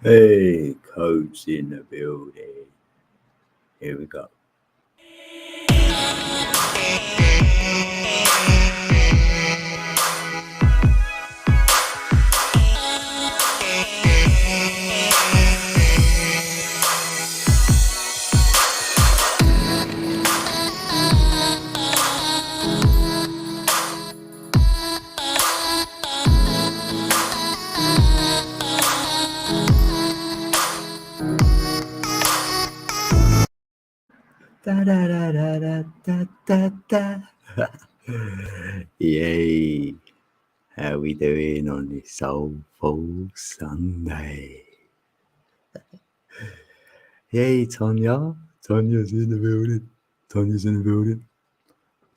Hey, coach in the building. Here we go. Da da da da da da da da. Yay! How we doing on this soulful Sunday? Yay, Tonya! Tonya's in the building. Tonya's in the building.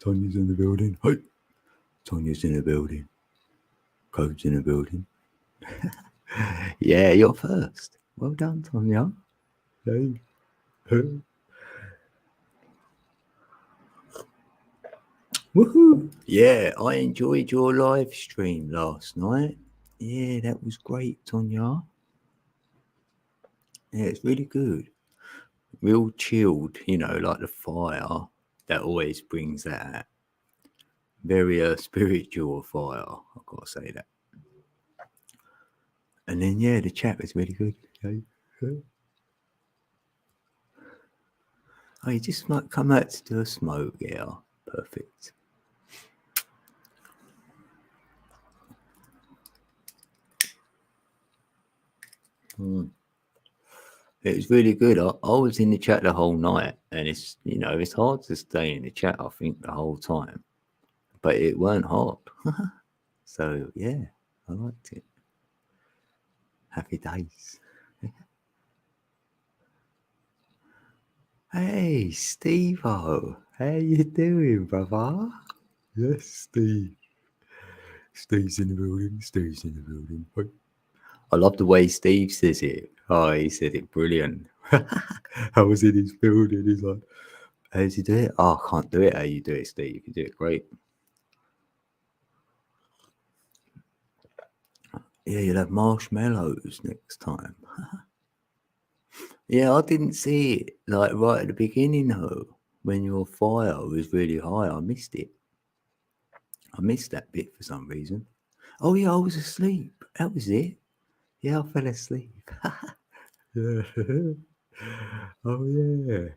Tonya's in the building. Hey! Tonya's in the building. Coach in the building. Yeah, you're first. Well done, Tonya. Hey. Woohoo! Yeah, I enjoyed your live stream last night. Yeah, that was great, Tonya. Yeah, it's really good. Real chilled, like the fire that always brings that out. Very spiritual fire, I've got to say that. And then, yeah, the chat was really good. Oh, you just might come out to do a smoke, yeah. Perfect. It was really good. I was in the chat the whole night, and it's hard to stay in the chat, I think, the whole time. But it weren't hard. So, yeah, I liked it. Happy days. Hey, Steve-O. How you doing, brother? Yes, Steve. Steve's in the building. Steve's in the building. I love the way Steve says it. Oh, he said it brilliant. I was in his building. He's like, how does he do it? Oh, I can't do it how you do it, Steve. You do it great. Yeah, you'll have marshmallows next time. Yeah, I didn't see it like right at the beginning though. When your fire was really high, I missed it. I missed that bit for some reason. Oh yeah, I was asleep. That was it. Yeah, I fell asleep. Yeah. Oh yeah.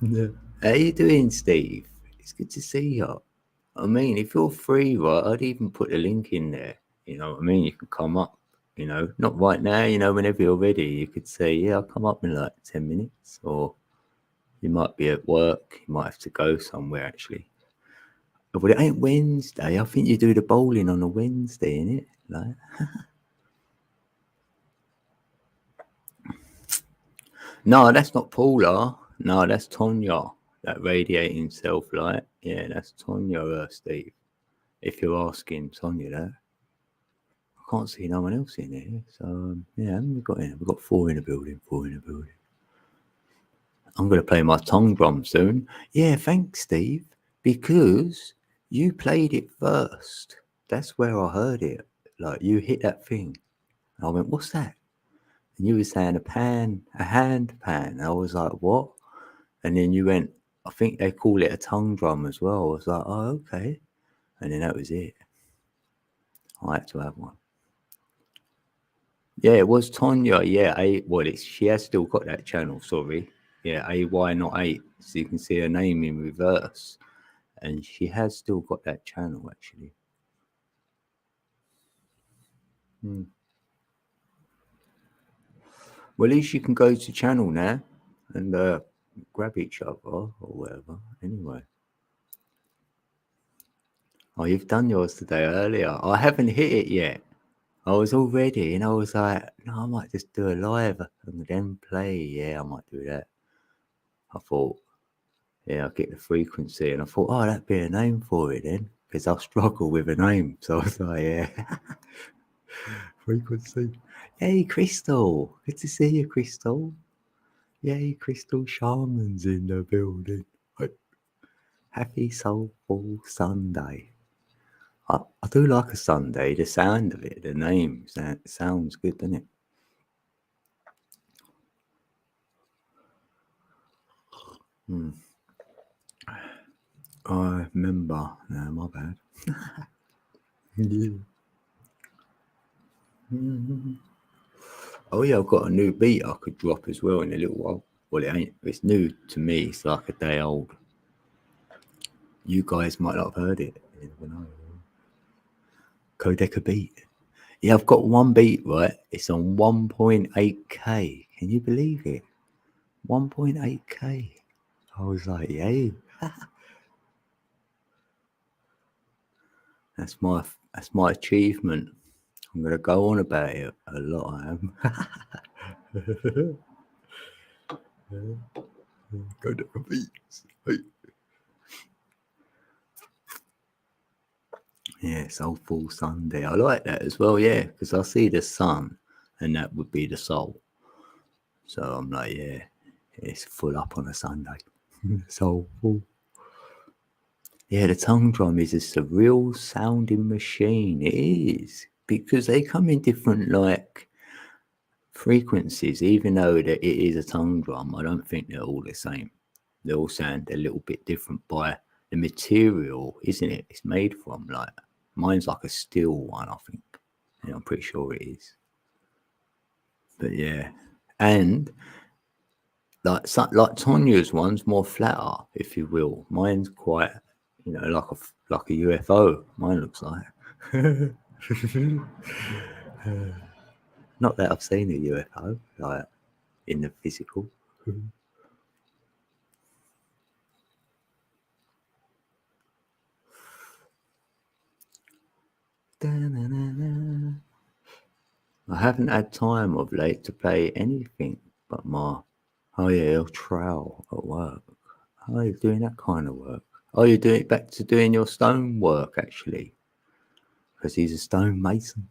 Yeah. How you doing, Steve? It's good to see you. I mean, if you're free, right, I'd even put a link in there. You know what I mean? You can come up, not right now, whenever you're ready, you could say, yeah, I'll come up in like 10 minutes. Or you might be at work, you might have to go somewhere actually. But it ain't Wednesday. I think you do the bowling on a Wednesday, innit? Like, no, that's not Paula. No, that's Tonya. That radiating self-light. Yeah, that's Tonya, Steve. If you're asking Tonya that. I can't see no one else in here. So, yeah, we've got 4 in the building. 4 in the building. I'm going to play my tongue drum soon. Yeah, thanks, Steve. Because you played it first. That's where I heard it. Like, you hit that thing. And I went, what's that? And you were saying a hand pan. I was like, what? And then you went, I think they call it a tongue drum as well. I was like, oh, okay. And then that was it. I had to have one. Yeah, it was Tonya. Yeah, she has still got that channel, sorry. Yeah, AY not 8. So you can see her name in reverse. And she has still got that channel, actually. Well, at least you can go to channel now and grab each other or whatever. Anyway. Oh, you've done yours today earlier. I haven't hit it yet. I was all ready and I was like, no, I might just do a live and then play. Yeah, I might do that. I thought, yeah, I'll get the frequency. And I thought, oh, that'd be a name for it then. Because I struggle with a name. So I was like, yeah. Frequency. Hey, Crystal. Good to see you, Crystal. Yay, Crystal Shaman's in the building. Happy Soulful Sunday. I do like a Sunday. The sound of it, the name, sounds good, doesn't it? I remember. No, my bad. Oh yeah, I've got a new beat I could drop as well in a little while. Well, it ain't. It's new to me. It's like a day old. You guys might not have heard it. You never know. Codeca beat. Yeah, I've got one beat, right? It's on 1.8K. Can you believe it? 1.8K. I was like, yay. That's my achievement. I'm gonna go on about it a lot. I am. Codeca beats. Yeah, Soulful Sunday. I like that as well, yeah, because I see the sun and that would be the soul. So I'm like, yeah, it's full up on a Sunday. Soulful. Yeah, the tongue drum is a surreal sounding machine. It is. Because they come in different like frequencies, even though that it is a tongue drum, I don't think they're all the same. They all sound a little bit different by the material, isn't it? It's made from like mine's like a steel one, I think. Yeah, I'm pretty sure it is. But yeah, and like Tanya's one's more flatter, if you will. Mine's quite, like a UFO. Mine looks like. Not that I've seen a UFO like in the physical. I haven't had time of late to play anything but my El trowel at work. How are you doing that kind of work? Oh, you're doing back to doing your stone work actually, because he's a stone mason.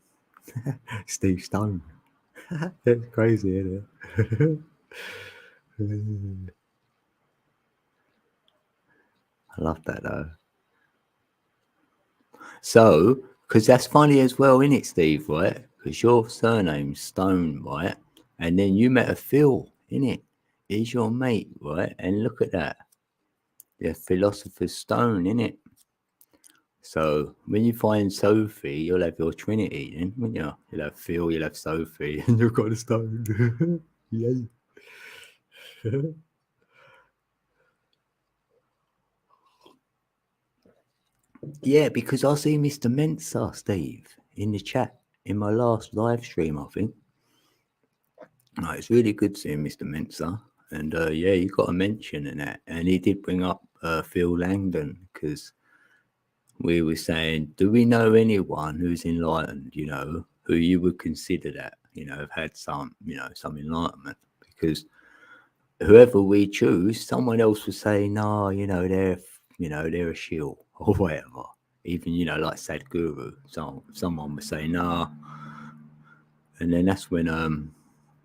Steve Stone. That's crazy, isn't it? I love that though. So, because that's funny as well, isn't it, Steve? Right? Because your surname's Stone, right? And then you met a Phil, innit? He's your mate, right? And look at that. The Philosopher's Stone, innit? So when you find Sophie, you'll have your Trinity, then, won't you? You'll have Phil, you'll have Sophie, and you've got a stone. Yay. Yeah, because I see Mr. Mensa, Steve, in the chat in my last live stream, I think. No, it's really good seeing Mr. Mensa. And yeah, you got a mention in that. And he did bring up Phil Langdon because we were saying, do we know anyone who's enlightened, who you would consider that, have had some, some enlightenment? Because whoever we choose, someone else would say, no, they're a shill or whatever. Even, like Sadhguru. So someone would say, nah. And then that's when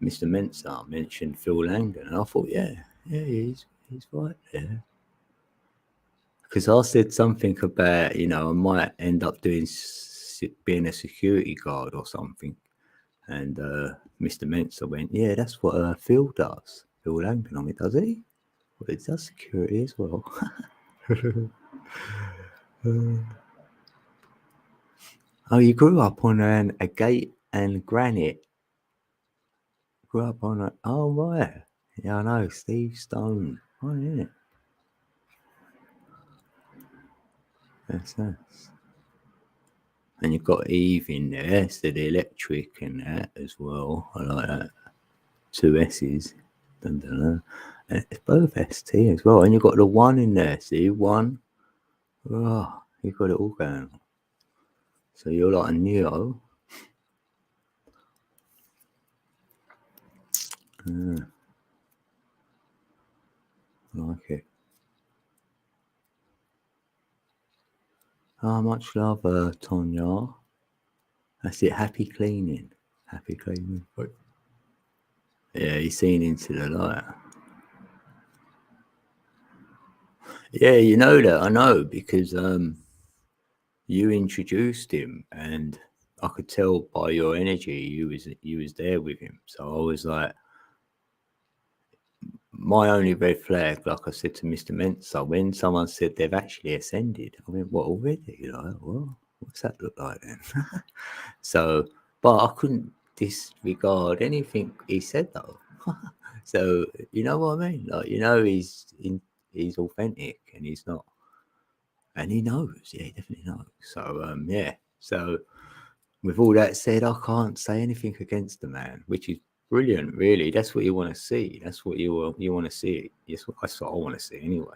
Mr. Mensa mentioned Phil Langdon. And I thought, yeah, he's right there. Because I said something about, I might end up being a security guard or something. And Mr. Mensa went, yeah, that's what Phil does. Phil Langdon, does he? Well, he does security as well. Oh, you grew up on a gate and granite. Grew up on oh, right. Yeah, I know, Steve Stone. Right, isn't it? That's nice. And you've got Eve in there, so the electric and that as well. I like that. 2 S's. Dun, dun, dun. And it's both ST as well. And you've got the 1 in there, see? 1. Oh, you've got it all going on. So you're like a Neo. Yeah. I like it. Oh, much love, Tonya. That's it. Happy cleaning. Happy cleaning. Yeah, he's seen into the light. Yeah, you know that. I know because you introduced him, and I could tell by your energy you was there with him. So I was like, my only red flag, like I said to Mr. Mensa, when someone said they've actually ascended, I mean, what already? Like, well, what's that look like then? So, but I couldn't disregard anything he said though. So you know what I mean? Like, he's authentic, and he's not, and he knows. Yeah, he definitely knows. So yeah. So with all that said, I can't say anything against the man, which is brilliant. Really, that's what you want to see. That's what you want to see. That's what I want to see anyway.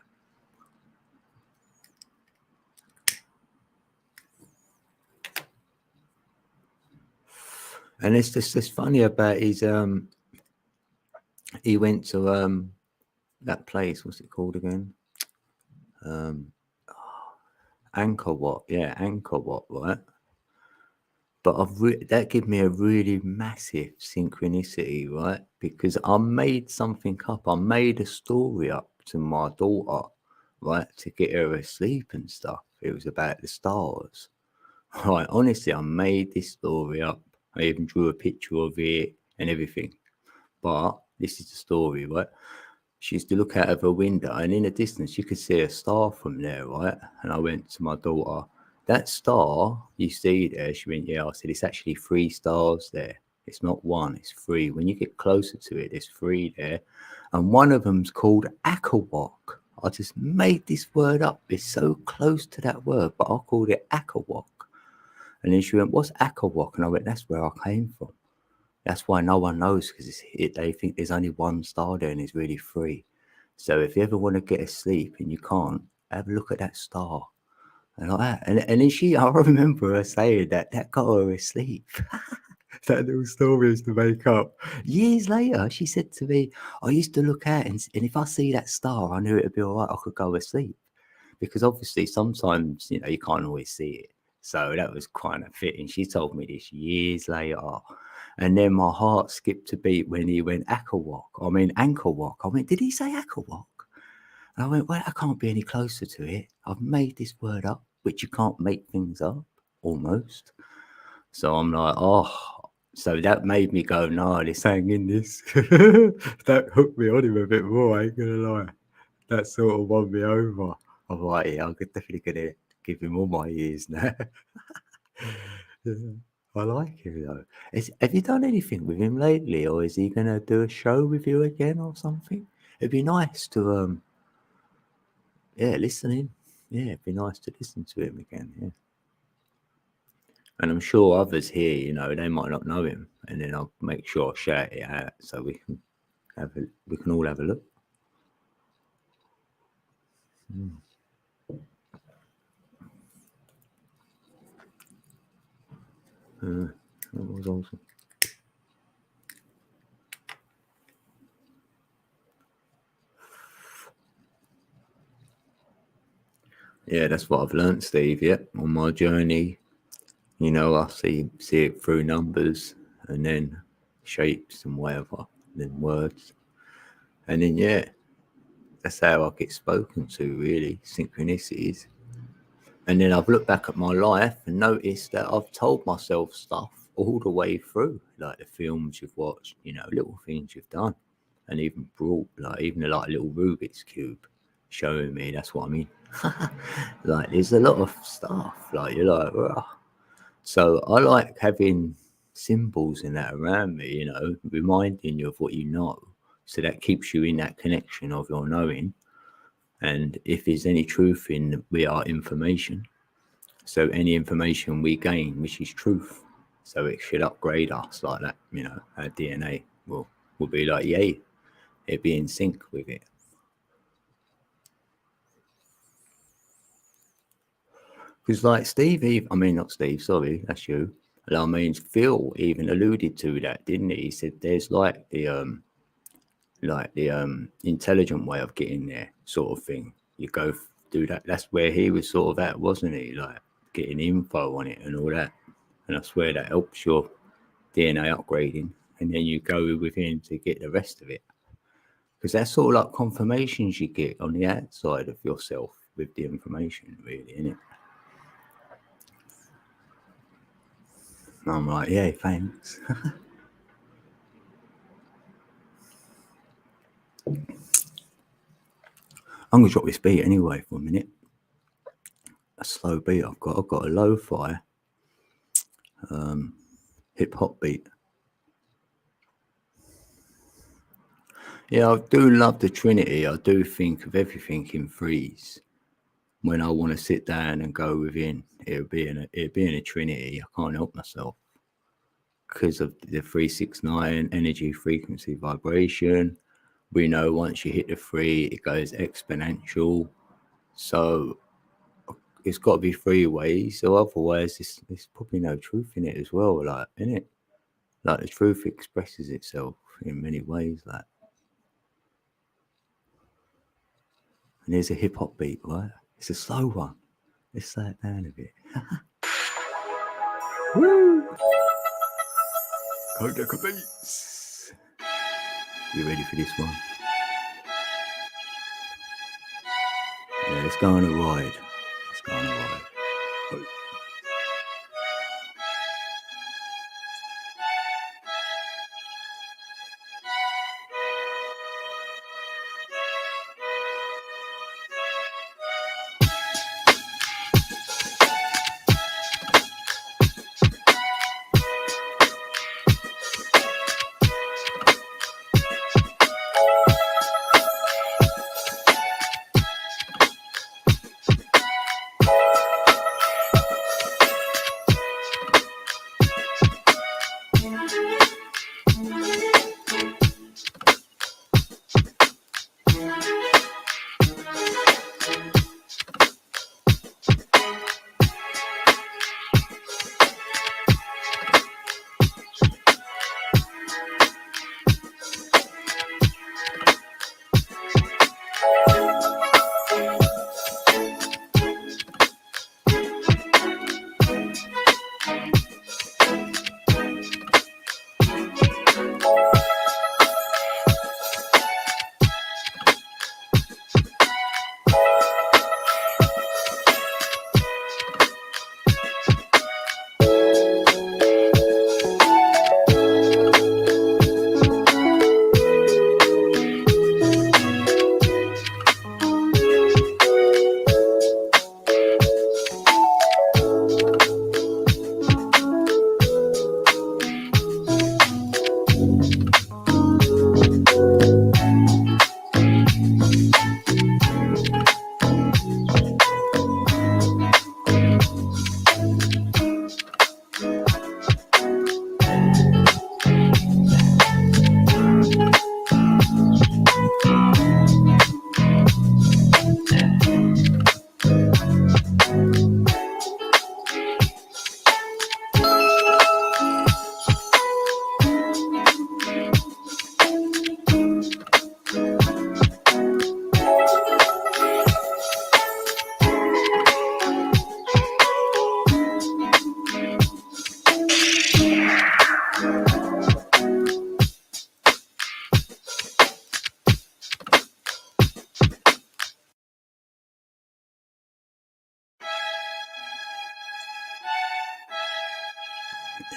And it's funny about his he went to that place. What's it called again? Um, Anchor Wat. Yeah, Anchor Wat. Right. But that gave me a really massive synchronicity, right? Because I made something up. I made a story up to my daughter, right, to get her asleep and stuff. It was about the stars. Right, honestly, I made this story up. I even drew a picture of it and everything. But this is the story, right? She used to look out of her window, and in the distance, you could see a star from there, right? And I went to my daughter, that star you see there. She went, yeah. I said, it's actually three stars there. It's not one, it's three. When you get closer to it, there's three there. And one of them's called Akawok. I just made this word up. It's so close to that word, but I called it Akawok. And then she went, what's Akawok? And I went, that's where I came from. That's why no one knows, because they think there's only one star there and it's really three. So if you ever want to get asleep and you can't, have a look at that star and like that. And then I remember her saying that got her asleep. That little story is to make up. Years later, she said to me, I used to look out and if I see that star, I knew it'd be all right. I could go asleep. Because obviously sometimes, you can't always see it. So that was kind of fitting. She told me this years later. And then my heart skipped a beat when he went Anchor Walk. I went, did he say Anchor Walk? And I went, well, I can't be any closer to it. I've made this word up, which you can't make things up, almost. So I'm like, oh, so that made me go, no, this ain't in this. That hooked me on him a bit more, I ain't gonna lie. That sort of won me over. I'm like, yeah, I'm definitely gonna give him all my ears now. Yeah, I like him though. Have you done anything with him lately, or is he gonna do a show with you again or something? It'd be nice to yeah, listen in. Yeah, it'd be nice to listen to him again. Yeah, and I'm sure others here, they might not know him, and then I'll make sure I shout it out so we can all have a look. Mm. That was awesome. Yeah, that's what I've learnt, Steve. Yeah, on my journey, I see it through numbers, and then shapes and whatever, then words, and then yeah, that's how I get spoken to. Really, synchronicities. And then I've looked back at my life and noticed that I've told myself stuff all the way through, like the films you've watched, little things you've done, and even brought even like a little Rubik's cube showing me. That's what I mean. Like there's a lot of stuff. Like you're like, "Ugh." So I like having symbols in that around me, reminding you of what you know. So that keeps you in that connection of your knowing. And if there's any truth in we are information, so any information we gain, which is truth, so it should upgrade us like that. Our DNA will be like, yay, it be in sync with it. Because like I mean not Steve, sorry, that's you. I mean Phil even alluded to that, didn't he? He said there's like the intelligent way of getting there, sort of thing. You go do that. That's where he was sort of at, wasn't he? Like getting info on it and all that. And I swear that helps your DNA upgrading, and then you go within to get the rest of it. Because that's sort of like confirmations you get on the outside of yourself with the information, really, isn't it? And I'm like, yeah, thanks. I'm gonna drop this beat anyway for a minute. A slow beat I've got a lo-fi hip hop beat. Yeah, I do love the Trinity. I do think of everything in threes. When I want to sit down and go within, it'll be in a Trinity. I can't help myself because of the 369 energy, frequency, vibration. We know once you hit the three, it goes exponential. So it's got to be three ways, or otherwise, there's probably no truth in it as well. Like, in it, like the truth expresses itself in many ways. Like, and there's a hip hop beat, right? It's a slow one. Let's slow it down a bit. Woo! Kodak beats. You ready for this one? Yeah, let's go on a ride. Let's go on a ride.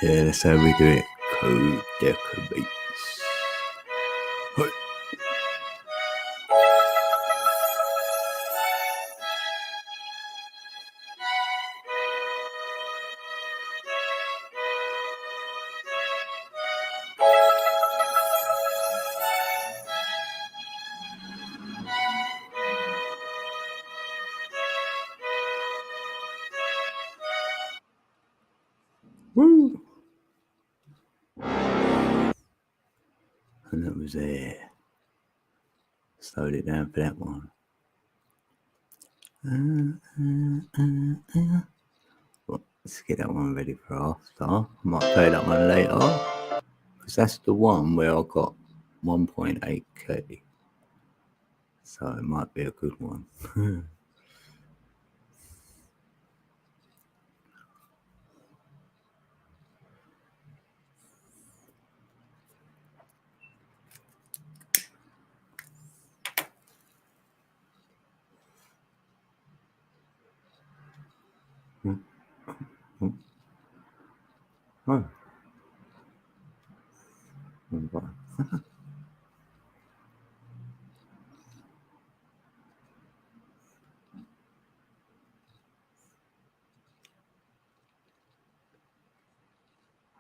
Yeah, that's how we do it. Kodak beats. Hey. Woo! And that was there. Slowed it down for that one. Well, let's get that one ready for after. I might play that one later. Because that's the one where I got 1.8k. So it might be a good one. Oh. Right.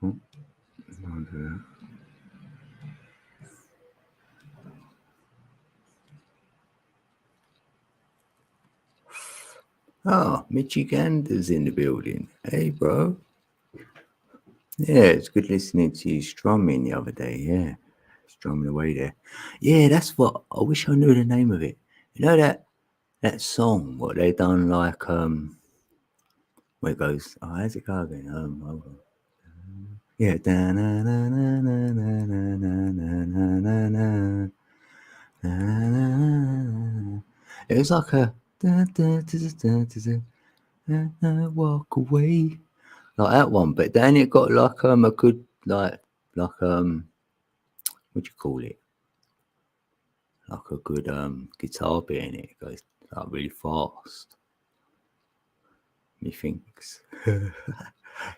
Oh, I'll do that. Oh, Michigander's in the building. Hey, bro. Yeah, it's good listening to you strumming the other day. Yeah, strumming away there. Yeah, that's what I wish I knew the name of it. You know that song what they done like where it goes. Oh, how's it go again? Hold on. Yeah. It was like a walk away like that one, but then it got like a good like what do you call it? Like a good guitar bit in it. It goes like really fast. Methinks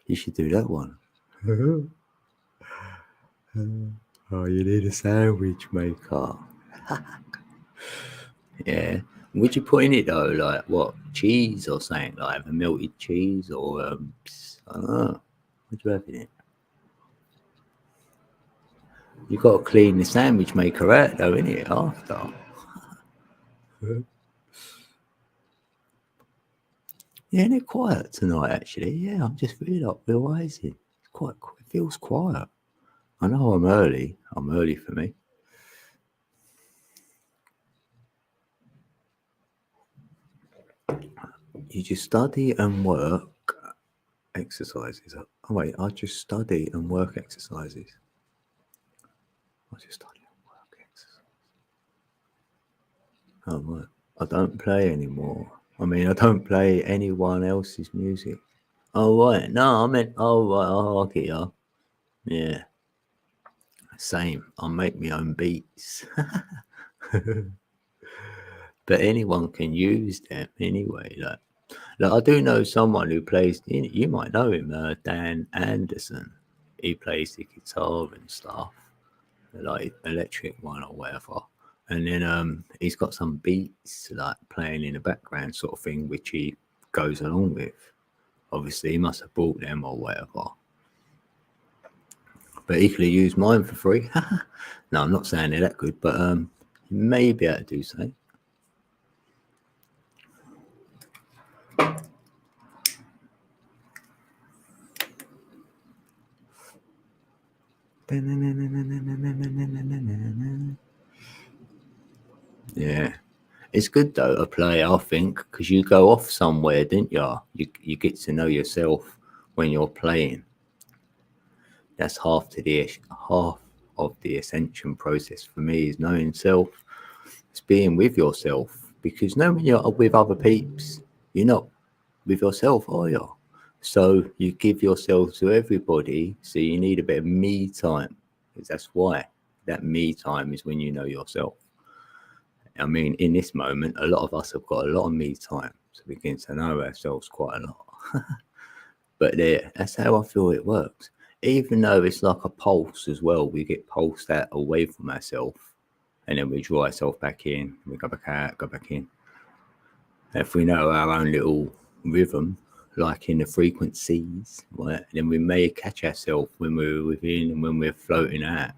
you should do that one. Oh, you need a sandwich maker. Yeah. Would you put in it though? Like what? Cheese or something? Like a melted cheese or I don't know. What do you have in it? You got to clean the sandwich maker out though, innit? After. Yeah, and it's quiet tonight actually. Yeah, I'm just really like realising it's quite. It feels quiet. I know I'm early. I'm early for me. You just study and work exercises. Oh wait, I just study and work exercises. I just study and work exercises. Oh right. I don't play anymore. I mean, I don't play anyone else's music. Oh right. No, I meant. Oh right. Oh, I get ya. Yeah. Same. I make my own beats. But anyone can use them anyway. Like I do know someone who plays. You might know him, Dan Anderson. He plays the guitar and stuff, like electric one or whatever. And then he's got some beats like playing in the background, sort of thing, which he goes along with. Obviously, he must have bought them or whatever. But he could have used mine for free. No, I'm not saying they're that good, but you may be able to do so. Yeah. It's good though to play, I think, because you go off somewhere, didn't you? You get to know yourself when you're playing. That's half of the ascension process for me is knowing self. It's being with yourself because no, when you're with other peeps, you're not with yourself, are you? So you give yourself to everybody. So you need a bit of me time. Because that's why that me time is when you know yourself. I mean, in this moment, a lot of us have got a lot of me time to begin to know ourselves quite a lot. But there, that's how I feel it works. Even though it's like a pulse as well, we get pulsed out away from ourselves, and then we draw ourselves back in. We go back out, go back in. If we know our own little rhythm, like in the frequencies, right, then we may catch ourselves when we're within and when we're floating out,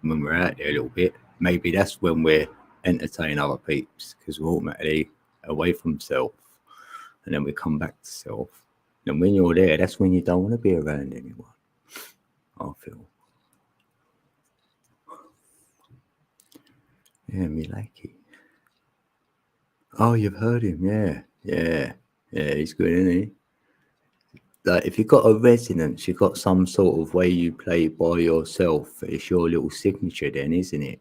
when we're out there a little bit. Maybe that's when we're entertaining other peeps because we're automatically away from self, and then we come back to self. And when you're there, that's when you don't want to be around anyone. I feel. Yeah, me like it. Oh, you've heard him, yeah, yeah, yeah. He's good, isn't he? Like if you've got a resonance, you've got some sort of way you play by yourself. It's your little signature, then, isn't it?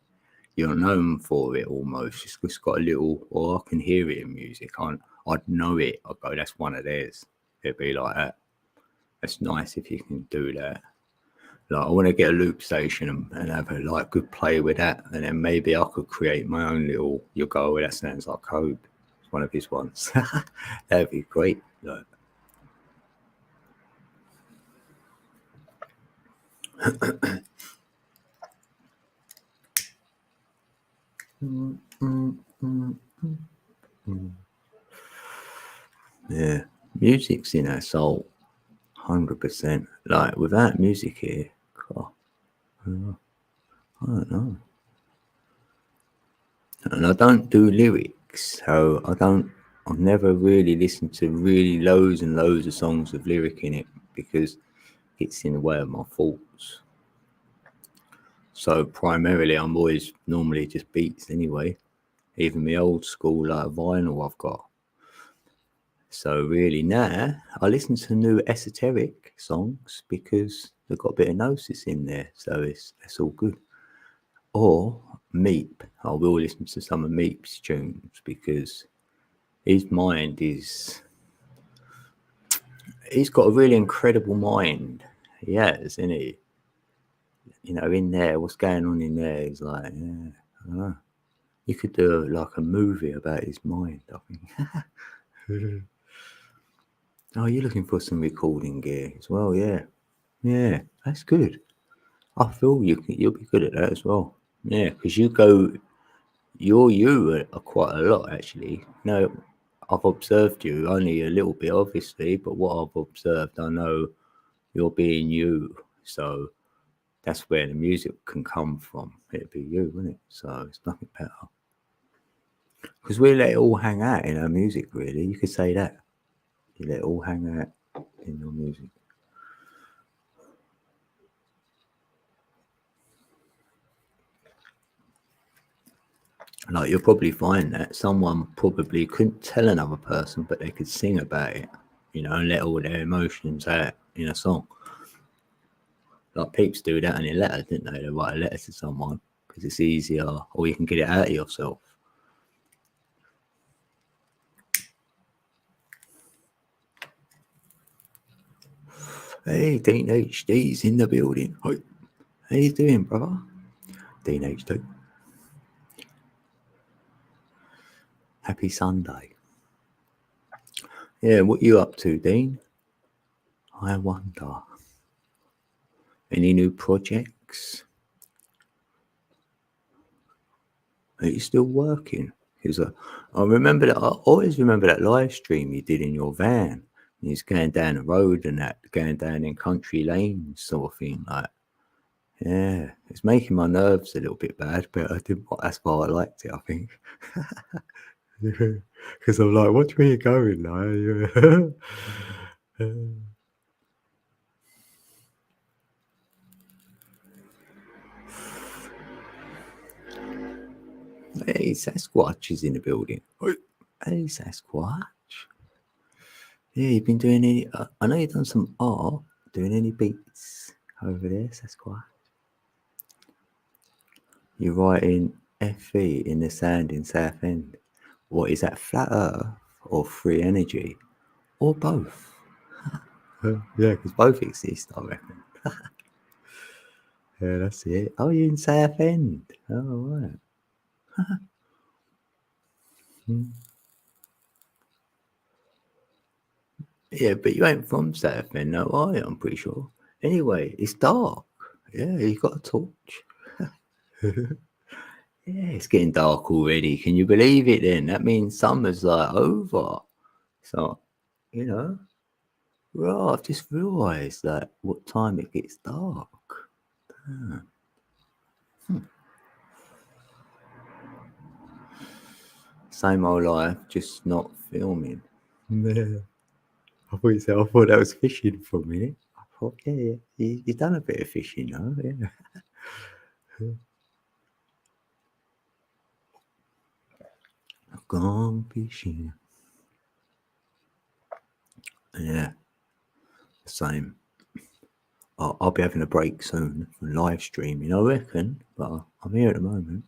You're known for it almost. It's just got a little, or I can hear it in music. I'd know it. I'd go, that's one of theirs. It'd be like that. That's nice if you can do that. Like I want to get a loop station and have a like good play with that, and then maybe I could create my own little. You'll go, oh, that sounds like code. It's one of his ones. That'd be great. Like, Yeah, music's in our soul, 100%. Like without music here, God, I don't know. And I don't do lyrics, so I've never really listened to really loads and loads of songs with lyric in it because it's in the way of my thoughts. So primarily, I'm always normally just beats anyway. Even the old school like vinyl I've got. So really now I listen to new esoteric songs because they've got a bit of gnosis in there, so it's all good. Or Meep, I will listen to some of Meep's tunes because his mind is he's got a really incredible mind. He has, isn't he? You know, in there, what's going on in there is like, yeah, I don't know. You could do like a movie about his mind, I think. Oh, you're looking for some recording gear as well, yeah. Yeah, that's good. I feel you'll be good at that as well. Yeah, because you are quite a lot actually. No, I've observed you only a little bit, obviously, but what I've observed, I know you're being you. So that's where the music can come from. It'd be you, wouldn't it? So it's nothing better. Because we let it all hang out in our music, really. You could say that. You let it all hang out in your music. Like you'll probably find that someone probably couldn't tell another person, but they could sing about it, you know, and let all their emotions out in a song. Like peeps do that in a letter, didn't they? They write a letter to someone because it's easier, or you can get it out of yourself. Hey, Dean HD's in the building. Hi. How you doing, brother? Dean HD. Happy Sunday. Yeah, what you up to, Dean? I wonder. Any new projects? Are you still working? Because I remember that. I always remember that live stream you did in your van. He's going down the road and that, going down in country lanes, sort of thing. Like, yeah, it's making my nerves a little bit bad, but I didn't. That's why I liked it. I think. Because I'm like, watch where you're going, like. Hey, Sasquatch is in the building. Hey, Sasquatch. Yeah, you've been doing any. I know you've done some art. Doing any beats over there, Sasquatch? You're writing FE in the sand in Southend. What is that? Flat Earth or free energy or both? Yeah, because both exist, I reckon. Yeah, that's it. Oh, you're in Southend. Oh, right. Yeah, but you ain't from Southend, no, are you? I'm pretty sure. Anyway, it's dark. Yeah, you got a torch. Yeah, it's getting dark already. Can you believe it then? That means summer's like over. So, you know, well, I've just realised that what time it gets dark. Same old life, just not filming. Yeah. I thought that was fishing for a minute. I thought, yeah, you done a bit of fishing, though. Yeah. I've gone fishing. Yeah, same. I'll be having a break soon from live streaming, I reckon. But I'm here at the moment.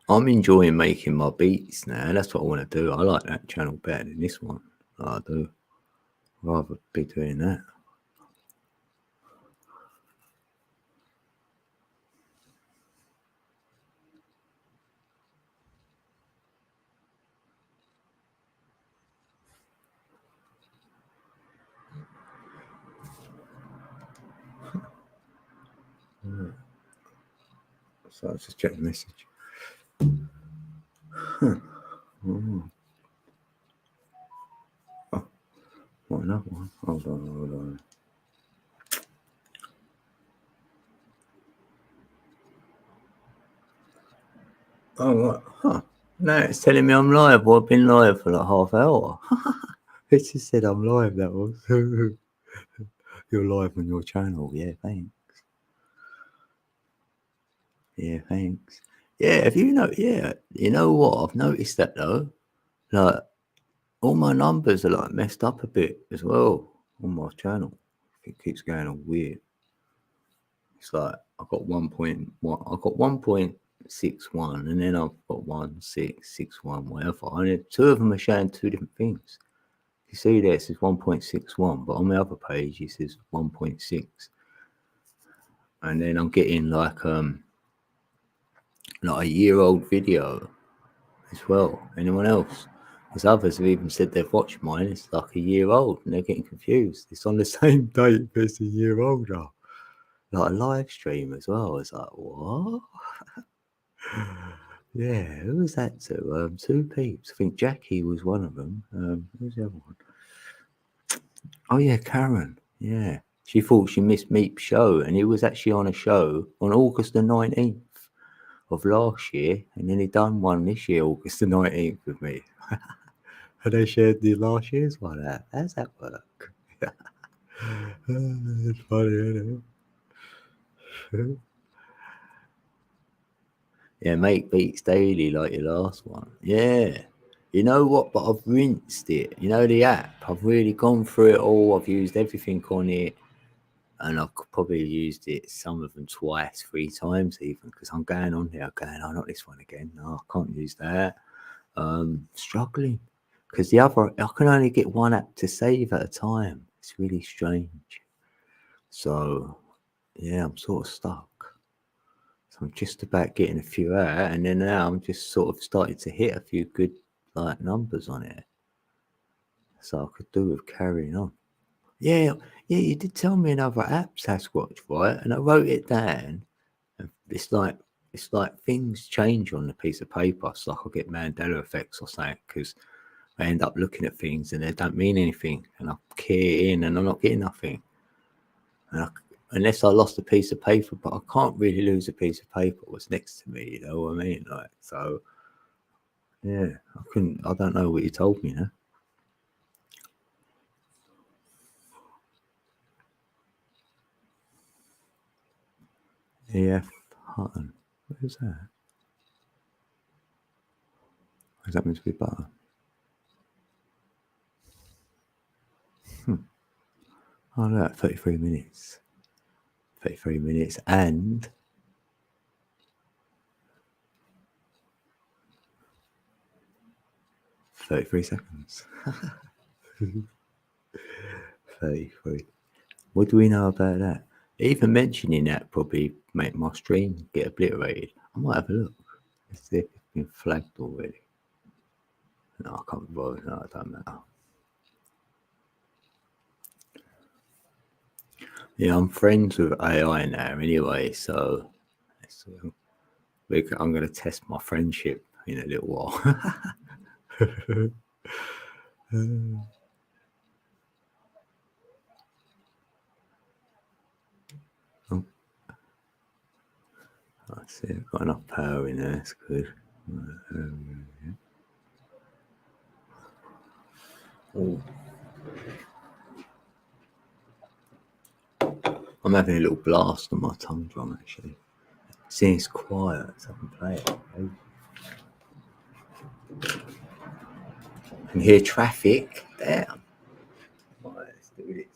I'm enjoying making my beats now. That's what I want to do. I like that channel better than this one. I do. Rather be doing that. So I just checked the message. Huh. Oh. Oh, what, another one? Hold on. Oh, what? Huh. No, it's telling me I'm live. Well, I've been live for like half hour. It just said I'm live, that was. You're live on your channel. Yeah, thanks. Yeah, thanks. Yeah, have you know? Yeah, you know what? I've noticed that though. Like, all my numbers are like messed up a bit as well on my channel. It keeps going all weird. It's like I got 1.1, I got 1.61, and then I've got 1661, whatever. And two of them are showing two different things. You see there, it says 1.61, but on the other page it says 1.6. And then I'm getting like a year-old video as well. Anyone else? Because others have even said they've watched mine. It's like a year old, and they're getting confused. It's on the same date, but it's a year older. Like a live stream as well. It's like, what? Yeah, who was that to? Two peeps. I think Jackie was one of them. Who's the other one? Oh yeah, Karen. Yeah, she thought she missed Meep's show, and he was actually on a show on August the 19th of last year, and then he done one this year, August the 19th, with me. And they shared the last year's one out. How's that work? It's funny, isn't it? Yeah, make beats daily like your last one. Yeah. You know what? But I've rinsed it. You know the app. I've really gone through it all. I've used everything on it, and I've probably used it some of them twice, 3 times even, because I'm going on there, going, oh, not this one again. No, I can't use that. Struggling because the other, I can only get one app to save at a time. It's really strange. So yeah, I'm sort of stuck. So I'm just about getting a few out, and then now I'm just sort of starting to hit a few good like numbers on it. So I could do with carrying on. Yeah, yeah, you did tell me another app, Sasquatch, right? And I wrote it down. And it's like things change on the piece of paper. It's like I get Mandela effects or something, because I end up looking at things and they don't mean anything, and I key in and I'm not getting nothing. And unless I lost a piece of paper, but I can't really lose a piece of paper what's next to me, you know what I mean? Like, so yeah, I don't know what you told me now. EF Hutton. What is that? Is that meant to be butter? Oh, look, 33 minutes. 33 minutes and 33 seconds. 33. What do we know about that? Even mentioning that probably make my stream get obliterated. I might have a look. Let's see if it's been flagged already. No, I can't be bothered. No, it don't matter. Yeah, I'm friends with AI now anyway, so I'm going to test my friendship in a little while. Oh, I see. I've got enough power in there. That's good. Oh. I'm having a little blast on my tongue drum actually. Seeing it's quiet, so I can play it. I can hear traffic. Damn. Right, let's do this.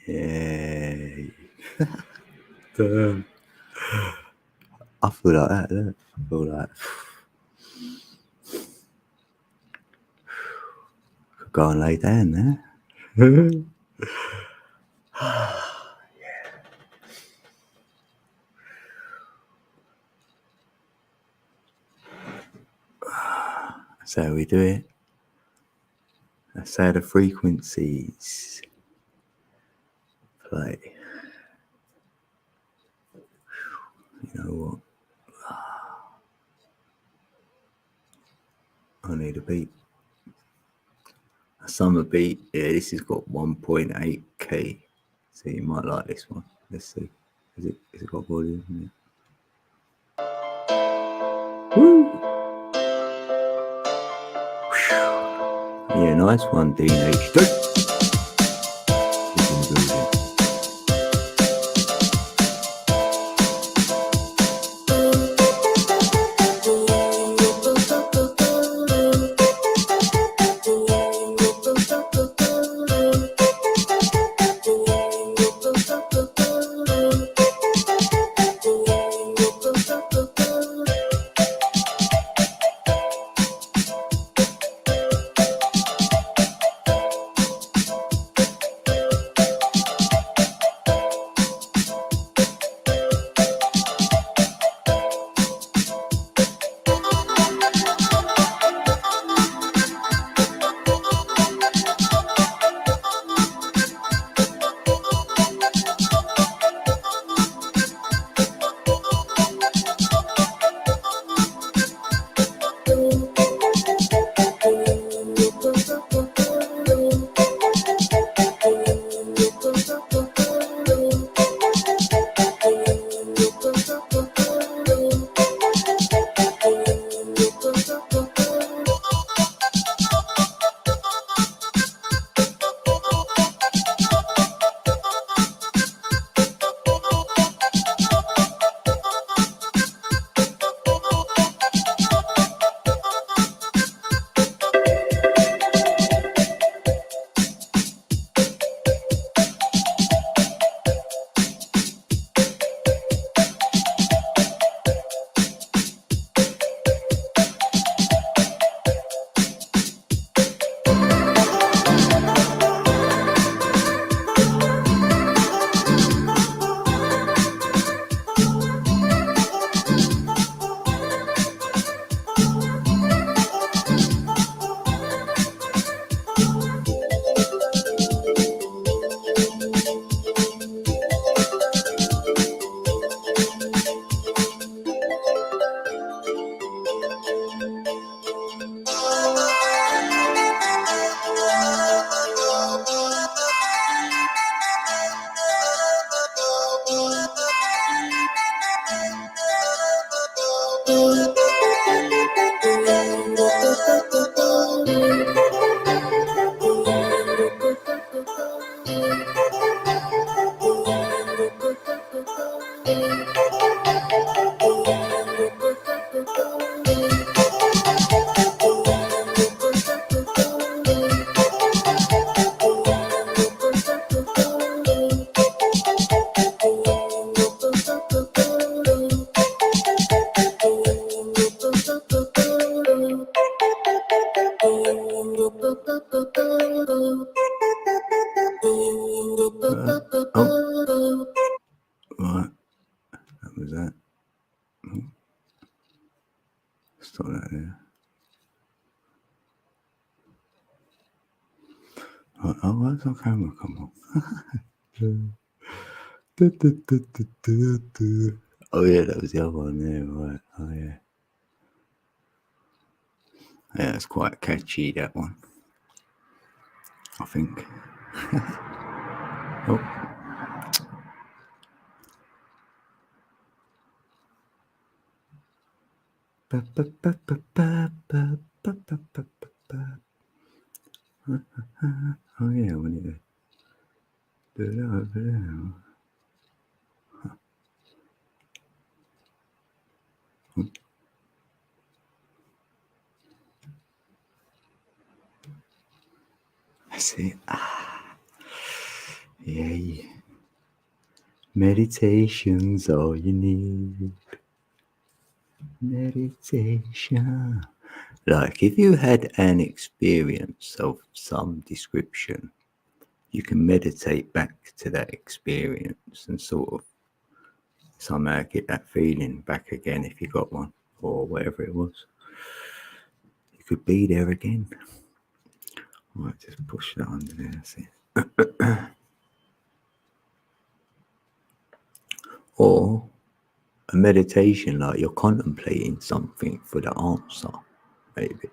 Yeah. Damn. I feel like that, look. I feel like could go and lay down there. That's how we do it. That's how the frequencies play. You know what? I need a beat. A summer beat. Yeah, this has got 1.8k. So you might like this one. Let's see. Is it got volume in it? Woo! Yeah, nice one, Dean HD. He's in the building. Oh, right. That was that. Stop that there. Oh, where's our camera? Come on. Oh yeah, that was the other one there, right? Oh yeah. Yeah, it's quite catchy, that one. I think. Oh. Oh yeah, we need to do that over there. That's it. Yeah. Meditation's all you need. Meditation. Like, if you had an experience of some description, you can meditate back to that experience and sort of somehow get that feeling back again if you got one, or whatever it was. You could be there again. I might just push that under there, see. Or a meditation, like you're contemplating something for the answer, maybe.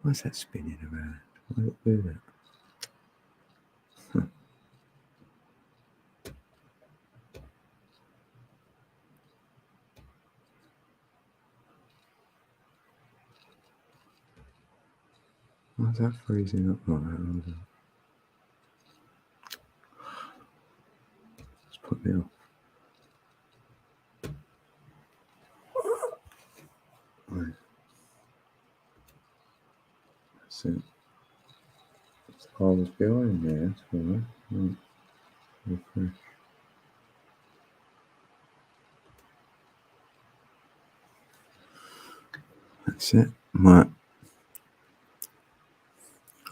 Why's that spinning around? Why did it do that? Why's that freezing up like that? Let's put me off. Right. That's it. It's the holes behind there, that's all right. Refresh. That's it. Right.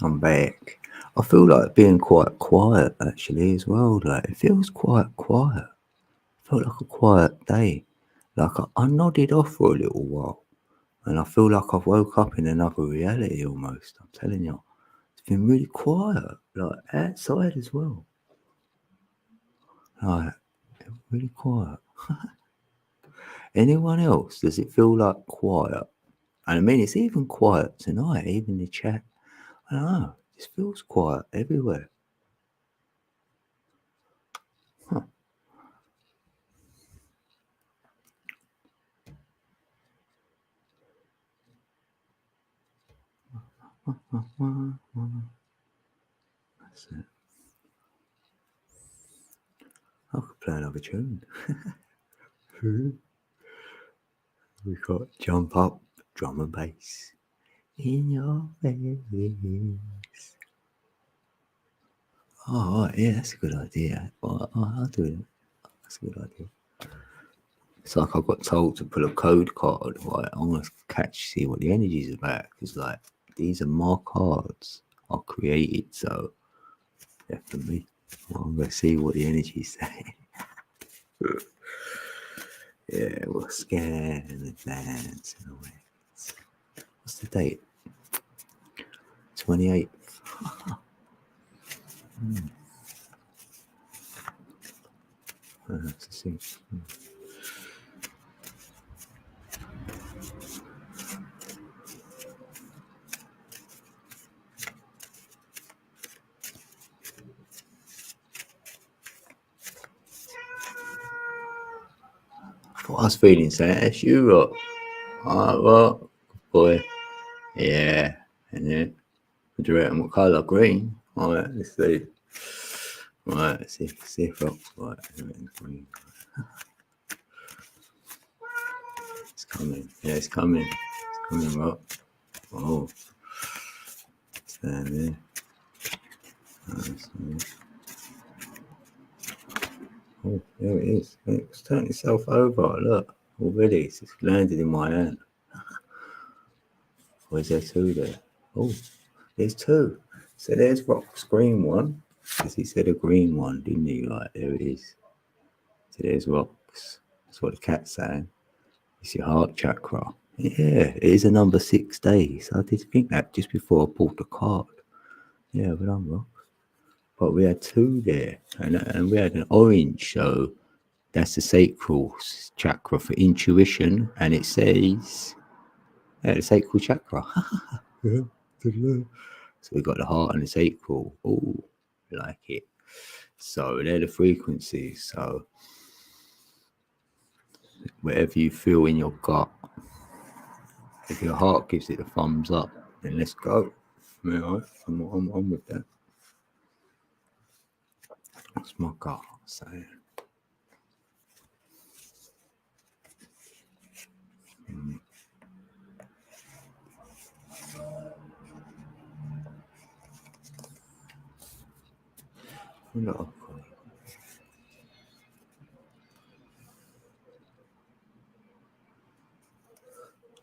I'm back. I feel like being quite quiet actually as well. Like, it feels quite quiet. It felt like a quiet day. Like, I nodded off for a little while, and I feel like I've woke up in another reality almost. I'm telling you, it's been really quiet. Like, outside as well. Like, really quiet. Anyone else? Does it feel like quiet? And I mean, it's even quiet tonight. Even the chat. I don't know. It just feels quiet everywhere. Huh. That's it. I could play another tune. We got Jump Up, Drum and Bass in your face. Oh, right, yeah, that's a good idea. I'll do it. That's a good idea. It's like I got told to pull a code card. Right, I want to see what the energy's about. Because, like, these are my cards I created, so definitely I'm going to see what the energy's saying. Yeah, we'll scan and advance and all that. What's the date? 28th. Let's see. I was feeling saying, that's you, lot. Alright, well, boy. Yeah. And then, what do you reckon? What colour? Green? Alright, let's see. Right, let's see if Rock's right. Green. It's coming. Yeah, it's coming. It's coming, Rock. Oh. Stand there. Oh, there it is. It's turned itself over. Look, already. It's just landed in my hand. Or is there two there? Oh, there's two. So there's Rock's green one. Because he said a green one, didn't he? Like, there it is. So there's Rock's. That's what the cat's saying. It's your heart chakra. Yeah, it is a number 6 days. I did think that just before I pulled the card. Yeah, but I'm Rock. But we had two there. And we had an orange, so that's the sacral chakra for intuition. And it says, yeah, the sacral chakra. Yeah. So we got the heart and the sacral. Oh, like it. So they're the frequencies. So whatever you feel in your gut, if your heart gives it a thumbs up, then let's go. Yeah, I'm with that. That's my gut saying. No,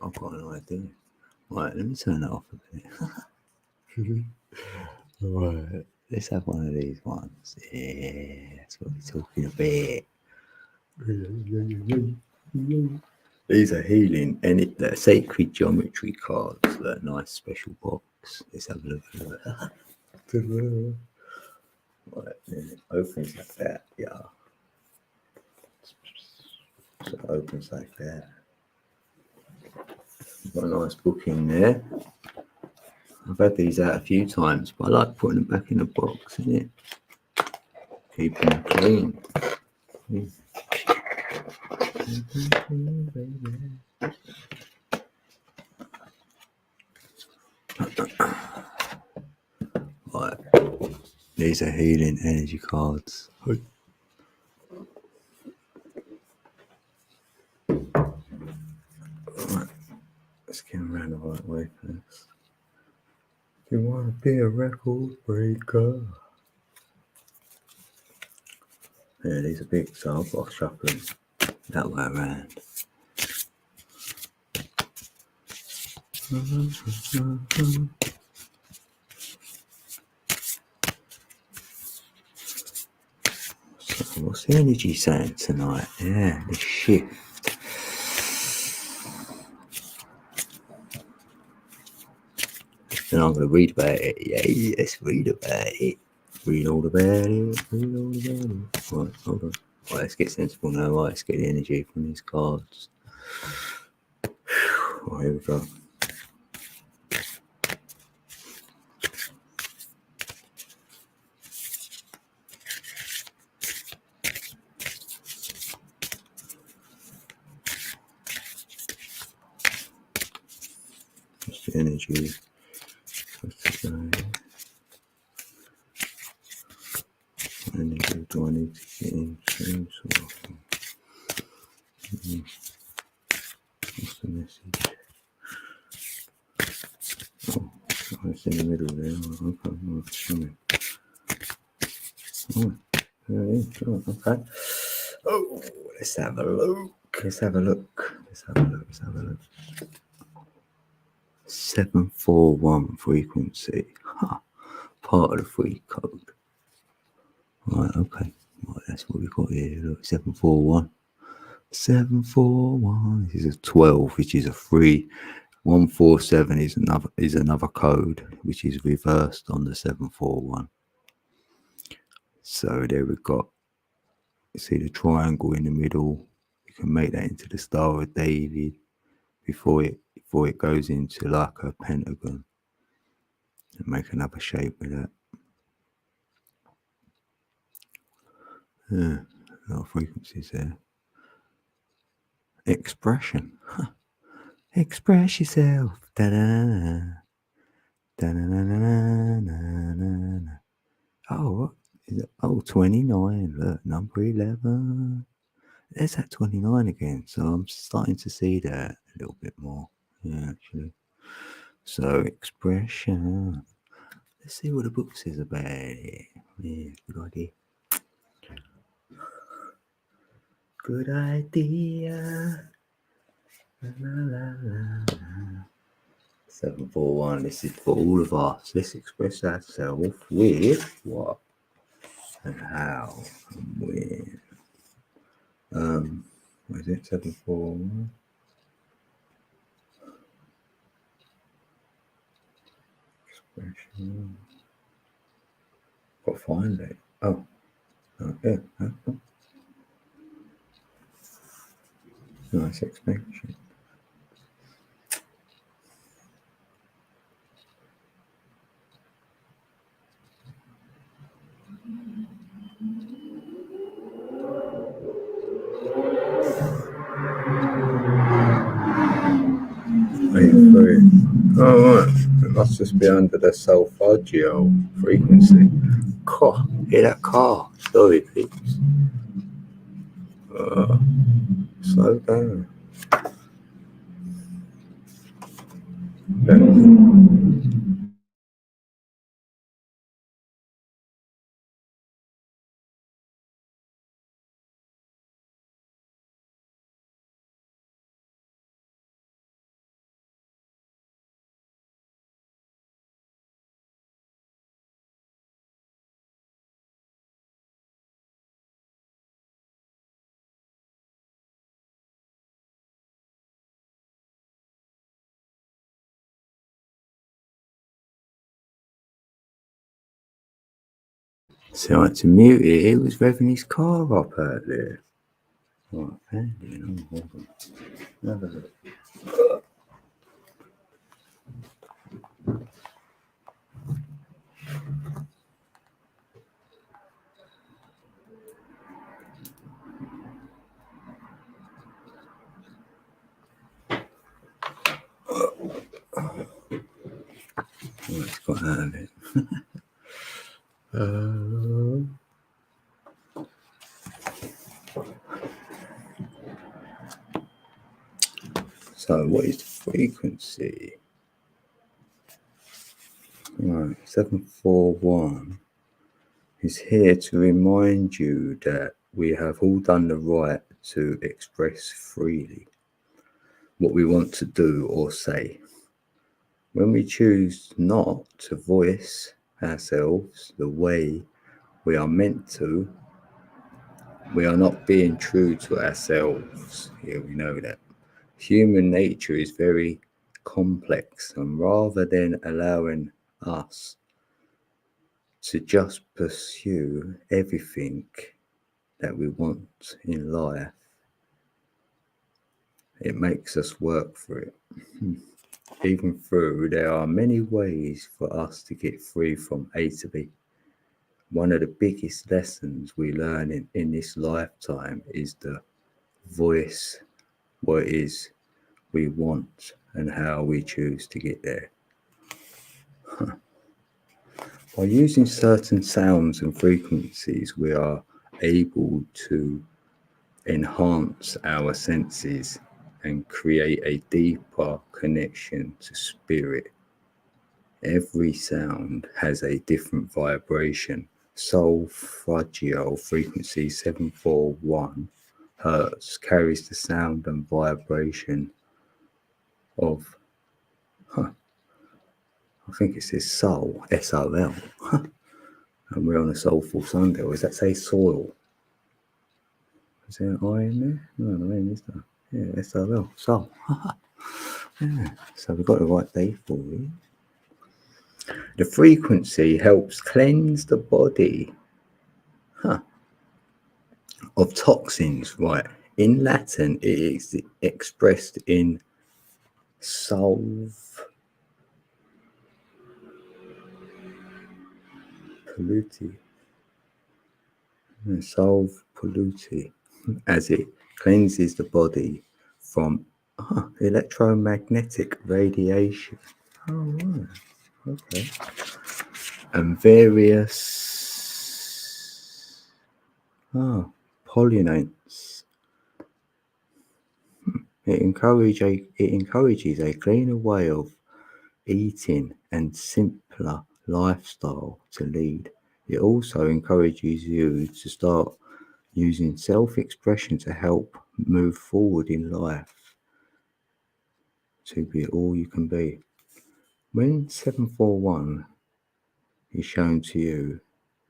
I've got an idea. Right, let me turn that off a minute. Right, let's have one of these ones. Yeah, that's what we're talking about. These are healing and they're sacred geometry cards. That nice special box. Let's have a look at that. Right, then it opens like that. Yeah. So it opens like that. Got a nice book in there. I've had these out a few times, but I like putting them back in the box, innit? Keeping them clean. Right. These are healing energy cards. Right. Let's get around the right way first. You want to be a record breaker? Yeah, these are big, so I've got to shuffle them that way around. So what's the energy saying tonight? Yeah, the shift. And I'm going to read about it. Yeah, let's read about it. Read all about it. Read all about it. Right, hold on. Right, let's get sensible now. Right, let's get the energy from these cards. Right, here we go. What's the energy? What's the energy do I need to get into? What's the message? Oh, it's in the middle there. Okay, okay. Oh, let's have a look. Let's have a look. 741 frequency. Huh. Part of the free code. Right, okay. Right, that's what we got here. Look, 741. 741. This is a 12, which is a 3. 147 is another code, which is reversed on the 741. So there we've got, you see the triangle in the middle. You can make that into the Star of David before it goes into like a pentagon, and make another shape with that. Yeah, a lot of frequencies there. Expression. Huh. Express yourself. Da-da-da-da. Da-da-da-da-da-da-da. Oh, what is it? Oh, 29. Look, number 11. There's that 29 again. So I'm starting to see that a little bit more. Yeah, actually. So, expression. Let's see what the book says about it. Yeah, good idea. Good idea. La, la, la, la. 741. This is for all of us. Let's express ourselves with what and how and when. What is it? 741. Expression. Got to find it. Oh, okay. Nice expansion. Oh, right. It must just be under the solfeggio frequency. Car. Hear that car? Sorry, peeps. Slow down. So I had to mute it. He was revving his car up out there. Right, handy. Hold on. Have a look. It's got out of it. So what is the frequency? Right, 741 is here to remind you that we have all done the right to express freely what we want to do or say. When we choose not to voice ourselves the way we are meant to, we are not being true to ourselves. Yeah, we know that. Human nature is very complex, and rather than allowing us to just pursue everything that we want in life, it makes us work for it. Even though there are many ways for us to get free from A to B. One of the biggest lessons we learn in this lifetime is to voice what it is we want and how we choose to get there. By using certain sounds and frequencies, we are able to enhance our senses and create a deeper connection to spirit. Every sound has a different vibration. Solfeggio frequency 741 hertz carries the sound and vibration of, I think it says soul, S-O-L. And we're on a soulful Sunday. Or does that say soil? Is there an I in there? No, there ain't, is there? Yeah, S-O-L, soul. Yeah, so we've got the right day for it. The frequency helps cleanse the body of toxins, right? In Latin, it is expressed in solve polluti, as it cleanses the body from electromagnetic radiation. Oh, right. Okay. And various pollinates. It encourages a cleaner way of eating and simpler lifestyle to lead. It also encourages you to start using self-expression to help move forward in life, to be all you can be. When 741 is shown to you,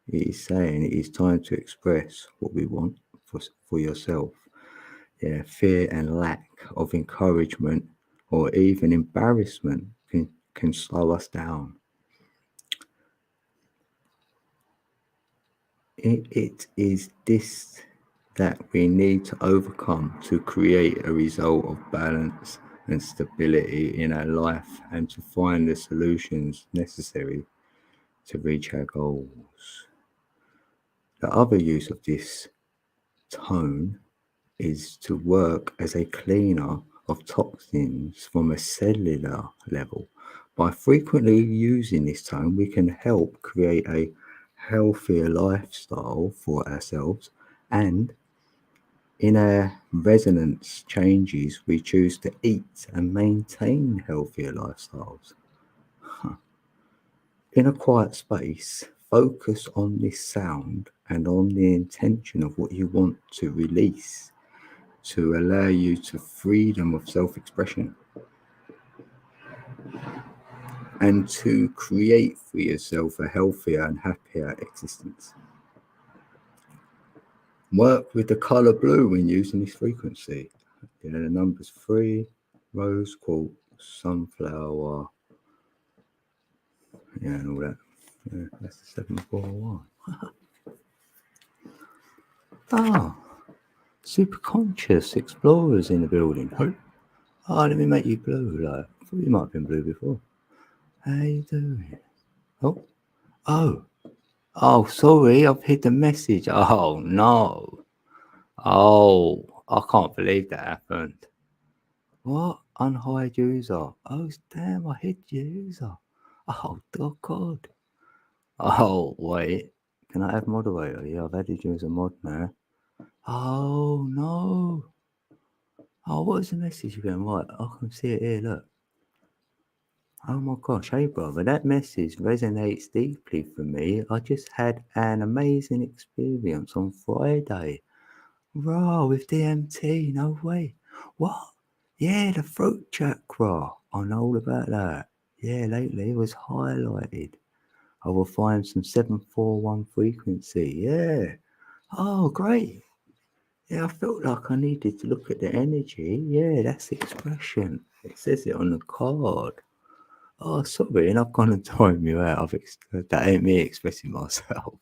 it is saying it is time to express what we want for yourself. Yeah, fear and lack of encouragement or even embarrassment can slow us down. It is this that we need to overcome to create a result of balance and stability in our life and to find the solutions necessary to reach our goals. The other use of this tone is to work as a cleaner of toxins from a cellular level. By frequently using this tone, we can help create a healthier lifestyle for ourselves, and in our resonance changes, we choose to eat and maintain healthier lifestyles. In a quiet space, focus on this sound and on the intention of what you want to release to allow you to freedom of self-expression and to create for yourself a healthier and happier existence. Work with the color blue when using this frequency. The numbers 3, rose quartz, sunflower, and all that. That's the 741. Super conscious explorers in the building. Let me make you blue. Like, I thought you might have been blue before. How you doing? Oh, sorry, I've hit the message. Oh no. Oh, I can't believe that happened. What? Unhide user. Oh damn, I hit user. Oh God. Oh wait. Can I have moderator? Yeah, I've added you as a mod now. Oh no. Oh, what was the message again? Right, I can see it here, look. Oh my gosh, hey brother, that message resonates deeply for me. I just had an amazing experience on Friday. Raw with DMT, no way. What? Yeah, the throat chakra. I know all about that. Yeah, lately it was highlighted. I will find some 741 frequency. Yeah. Oh, great. Yeah, I felt like I needed to look at the energy. Yeah, that's the expression. It says it on the card. Oh, sorry, and I've gone and timed you out. That ain't me expressing myself.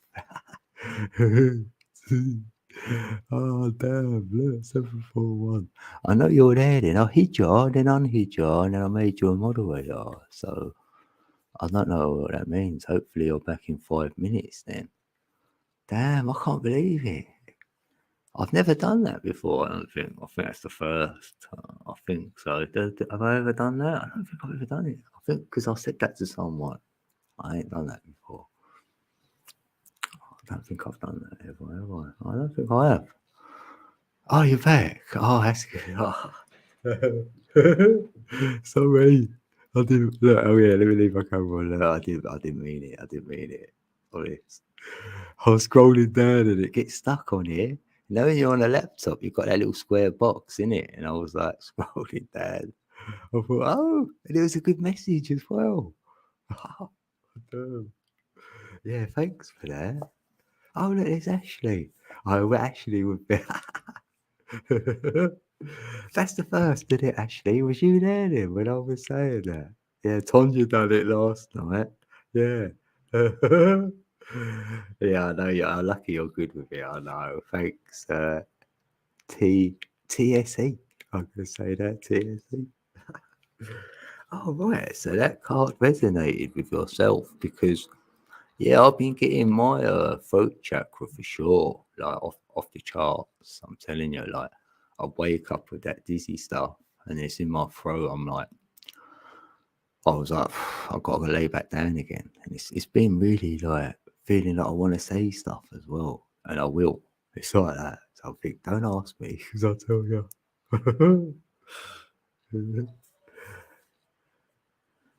Oh, damn, look, 741. I know you're there then. I hid you, then unhid you, and then I made you a moderator. So, I don't know what that means. Hopefully, you're back in 5 minutes then. Damn, I can't believe it. I've never done that before, I don't think. I think that's the first. I think so. Have I ever done that? I don't think I've ever done it. I think because I said that to someone. I ain't done that before. I don't think I've done that ever, have I? I don't think I have. Oh, you're back. Oh, that's good. Oh. Sorry. I didn't look. Oh yeah, let me leave my camera on. Look, I didn't mean it. I didn't mean it. Honest. I was scrolling down and it gets stuck on here. You know, when you're on a laptop, you've got that little square box in it, and I was like scrolling down. I thought, oh, and it was a good message as well. Oh, damn. Yeah, thanks for that. Oh, look, there's Ashley. Oh, Ashley would be. That's the first, did it, Ashley? Was you there then when I was saying that? Yeah, Tonya done it last night. Yeah. Yeah, I know you're lucky you're good with it. I know. Thanks, TSE. I'm going to say that, TSE. Oh, right. So that card resonated with yourself because yeah, I've been getting my throat chakra for sure, like off the charts. I'm telling you, like I wake up with that dizzy stuff, and it's in my throat. I was like, I've got to lay back down again, and it's been really like feeling like I want to say stuff as well, and I will. It's like that. So I think, don't ask me because I'll tell you.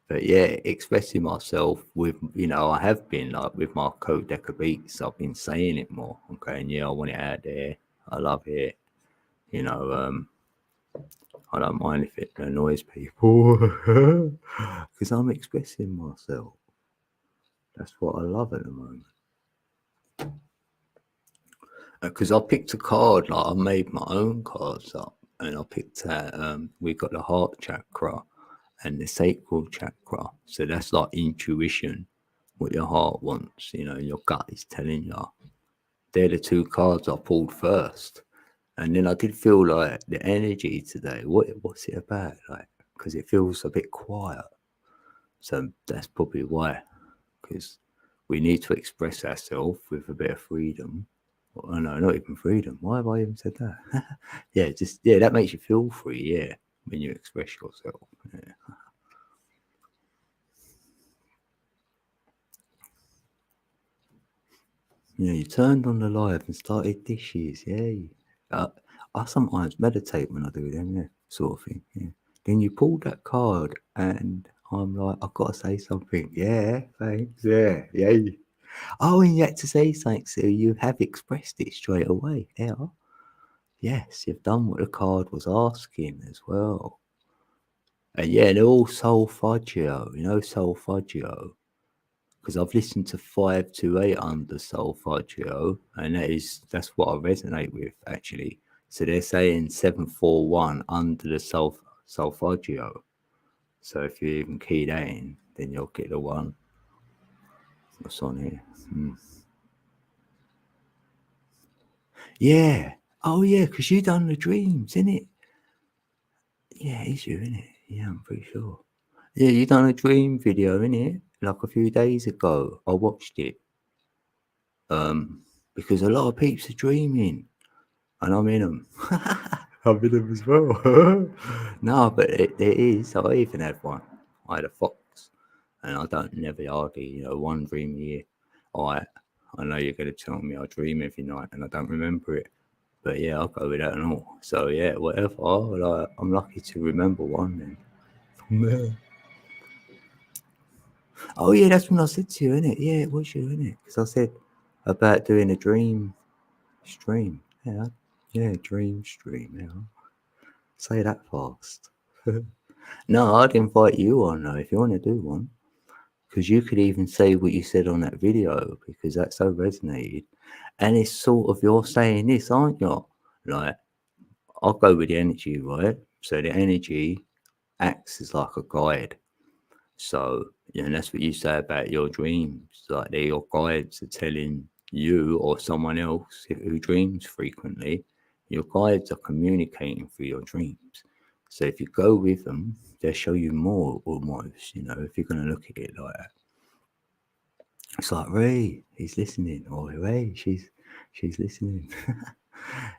But yeah, expressing myself with, I have been like with my code decker beats, I've been saying it more. Okay. And yeah, I want it out there. I love it. You know, I don't mind if it annoys people because I'm expressing myself. That's what I love at the moment. Because I picked a card, like I made my own cards up, and I picked that. We got the heart chakra and the sacral chakra. So that's like intuition, what your heart wants, your gut is telling you. They're the two cards I pulled first. And then I did feel like the energy today, what's it about? Like, because it feels a bit quiet. So that's probably why, because we need to express ourselves with a bit of freedom. Oh, no, not even freedom. Why have I even said that? Yeah, that makes you feel free, yeah, when you express yourself. Yeah. Yeah, you turned on the live and started dishes. Yeah, I sometimes meditate when I do them. Yeah, sort of thing. Yeah. Then you pulled that card, and I'm like, I've got to say something. Yeah, thanks. Yeah. Oh, and you had to say something, so you have expressed it straight away. Yeah. Yes, you've done what the card was asking as well. And yeah, they're all solfeggio. You know, solfeggio, because I've listened to 528 under solfeggio, and that's what I resonate with actually. So they're saying 741 under the solfeggio. So if you even key that in, then you'll get the one. What's on here? Yeah. Oh yeah, because you done the dreams, innit? Yeah, it's you, innit? Yeah, I'm pretty sure. Yeah, you done a dream video, innit? Like a few days ago. I watched it. Because a lot of peeps are dreaming. And I'm in them. I'm in them as well. No, but there is. I even had one. I had a fox, and I don't never hardly, one dream a year. I know you're going to tell me I dream every night, and I don't remember it. But yeah, I'll go with that and all. So yeah, whatever. Like, I'm lucky to remember one. Then. Yeah. Oh yeah, that's when I said to you, innit? Yeah, it was you, innit? Because I said about doing a dream stream. Yeah, dream stream. Yeah. Say that fast. No, I'd invite you on though if you want to do one. Because you could even say what you said on that video because that so resonated. And it's sort of you're saying this, aren't you? Like, I'll go with the energy, right? So the energy acts as like a guide. So, yeah, and that's what you say about your dreams. Like, they're your guides are telling you or someone else who dreams frequently, your guides are communicating through your dreams. So, if you go with them, they'll show you more almost, if you're going to look at it like that. It's like, Ray, he's listening, or Ray, she's listening.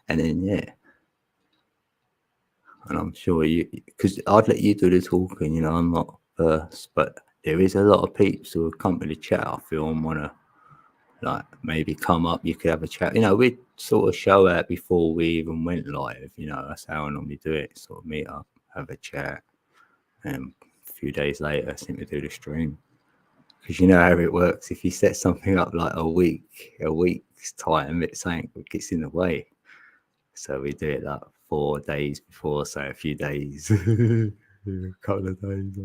And then, yeah, and I'm sure because I'd let you do the talking, I'm not first, but there is a lot of peeps who have come to the chat. I feel and want to like maybe come up. You could have a chat. We'd sort of show out before we even went live. That's how I normally do it. Sort of meet up, have a chat, and a few days later, simply do the stream. Because you know how it works. If you set something up like a week's time, it's something that gets in the way. So we do it like 4 days before, so a few days, a couple of days.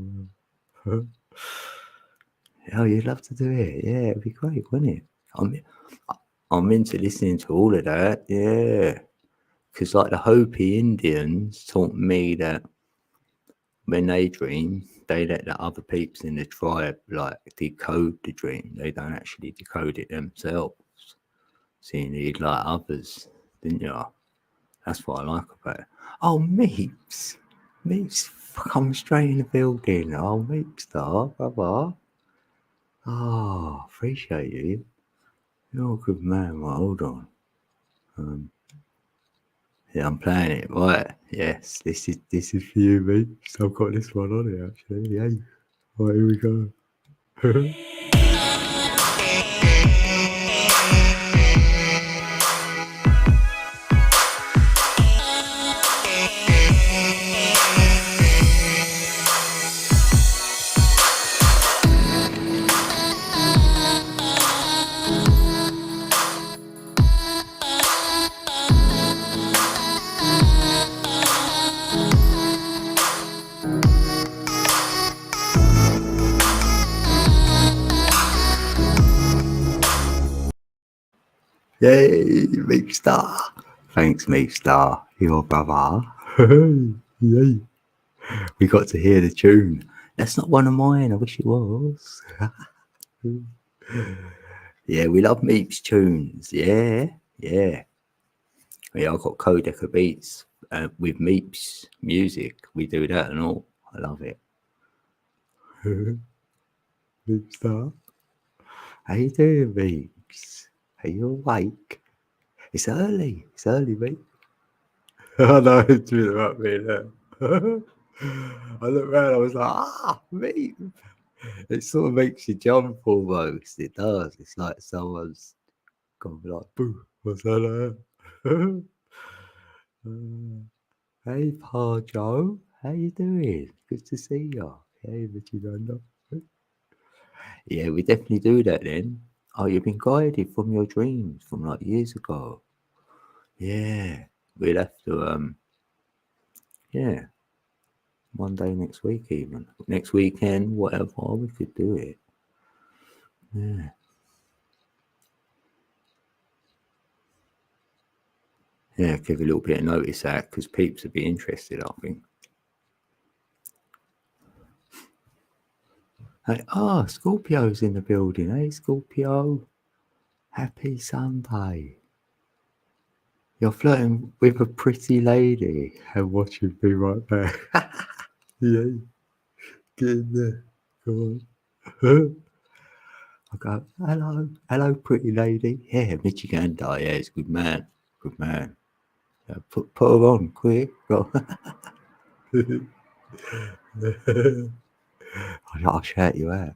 Oh, you'd love to do it. Yeah, it'd be great, wouldn't it? I'm into listening to all of that. Yeah, because like the Hopi Indians taught me that when they dream, they let the other peeps in the tribe like decode the dream. They don't actually decode it themselves. So you need like others, didn't you? That's what I like about it. Oh, Meeps. Meeps, come straight in the building. Oh, Meeps star, brother. Oh, appreciate you. You're a good man. Well, hold on. Yeah, I'm playing it. Right. Yes, this is for you, Meeps. I've got this one on it actually. Yeah. Right, here we go. Yay, Meep star. Thanks, Meep star. Your brother. Yay. We got to hear the tune. That's not one of mine. I wish it was. Yeah, we love Meep's tunes. Yeah, yeah. Yeah, I've got Codeca Beats with Meep's music. We do that and all. I love it. Meep star. How you doing, Meeps? Are you awake? It's early. It's early, mate. I know it's been about me there. I looked around, I was like, Meep. It sort of makes you jump almost. It does. It's like someone's gonna be like, boo, what's that? Hey, Pa Joe, how you doing? Good to see you. Hey, but you don't know. Yeah, we definitely do that then. Oh, you've been guided from your dreams from like years ago. Yeah, we'll have to, yeah, one day next week even. Next weekend, whatever, we could do it. Yeah. Yeah, give a little bit of notice that because peeps would be interested, I think. Hey, Scorpio's in the building. Hey, Scorpio. Happy Sunday. You're flirting with a pretty lady and watching me right back. Yeah, get in there. Come on. I go, hello, pretty lady. Yeah, Michigan guy. Yeah, it's good man. Good man. Yeah, put her on, quick. Go. I'll shout you out.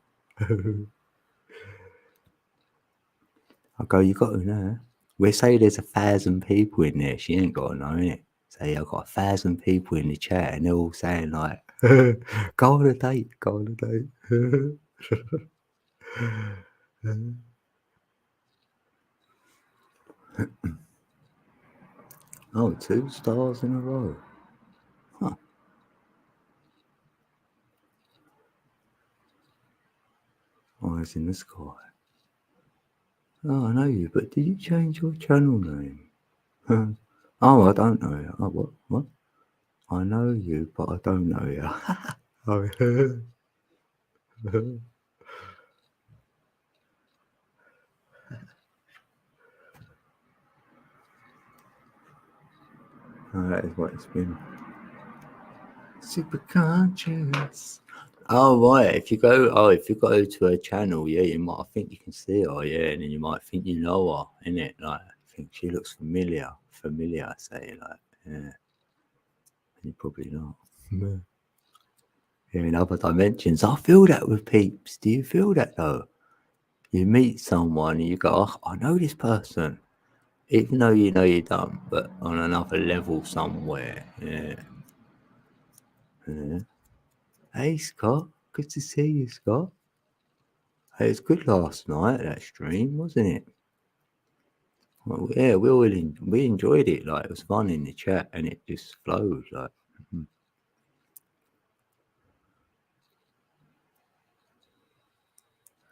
I go, you got to know. We say there's 1,000 people in there. She ain't got to know, innit? So yeah, I've got 1,000 people in the chat and they're all saying like, go on a date, go on a date. Oh, 2 stars in a row. Huh. Eyes in the sky. Oh, I know you, but did you change your channel name? Oh, I don't know you. Oh, what? What? I know you, but I don't know you. Oh, that is what it's been. Super conscious. Oh right, if you go to her channel, yeah, you might think you can see her, yeah, and then you might think you know her, innit? Like, I think she looks familiar, I say, like, yeah, and you probably not. Yeah, in other dimensions, I feel that with peeps. Do you feel that though? You meet someone and you go, oh, I know this person, even though you know you don't, but on another level somewhere, yeah. Yeah. Hey Scott, good to see you, Scott. It was good last night, that stream, wasn't it? Well, yeah, we enjoyed it. Like, it was fun in the chat, and it just flowed. Like,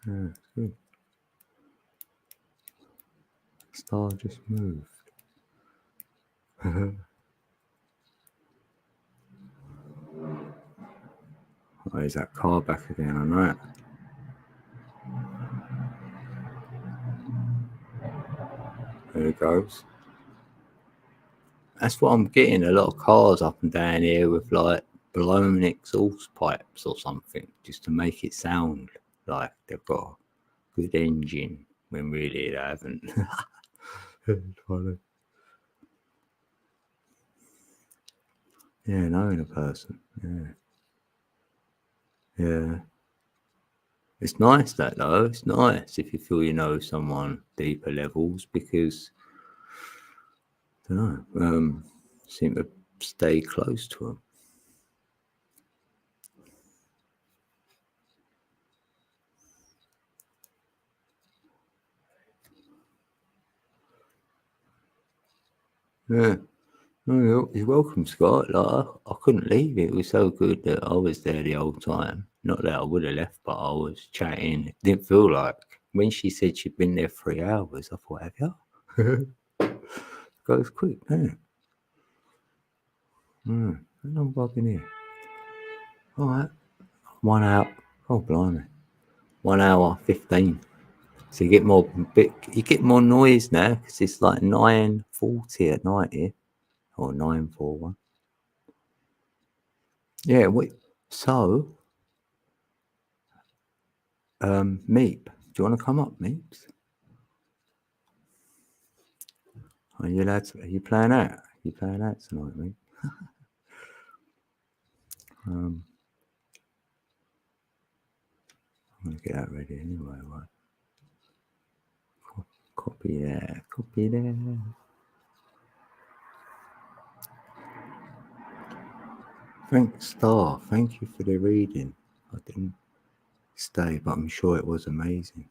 yeah, it's good. Star just moved. Oh, is that car back again? I know it. There it goes. That's what I'm getting. A lot of cars up and down here with like blown exhaust pipes or something, just to make it sound like they've got a good engine when really they haven't. It's funny. Yeah, knowing a person. Yeah. Yeah. It's nice that though. It's nice if you feel you know someone deeper levels because I don't know, seem to stay close to them. Yeah. No, you're welcome, Scott. Like, I couldn't leave it. It was so good that I was there the whole time. Not that I would have left, but I was chatting. It didn't feel like when she said she'd been there 3 hours. I thought, have you? Goes quick, doesn't it? How long have I been here? All right, 1 hour. Oh, blimey, 1 hour 15. So you get more noise now because it's like 9:40 at night here, or 9:41. Yeah, so Meep, do you want to come up, Meeps? Are you allowed to, are you playing out? You playing out tonight, Meep? I'm gonna get that ready anyway, right? Copy that, copy that. Thanks, Star. Thank you for the reading. I didn't stay, but I'm sure it was amazing.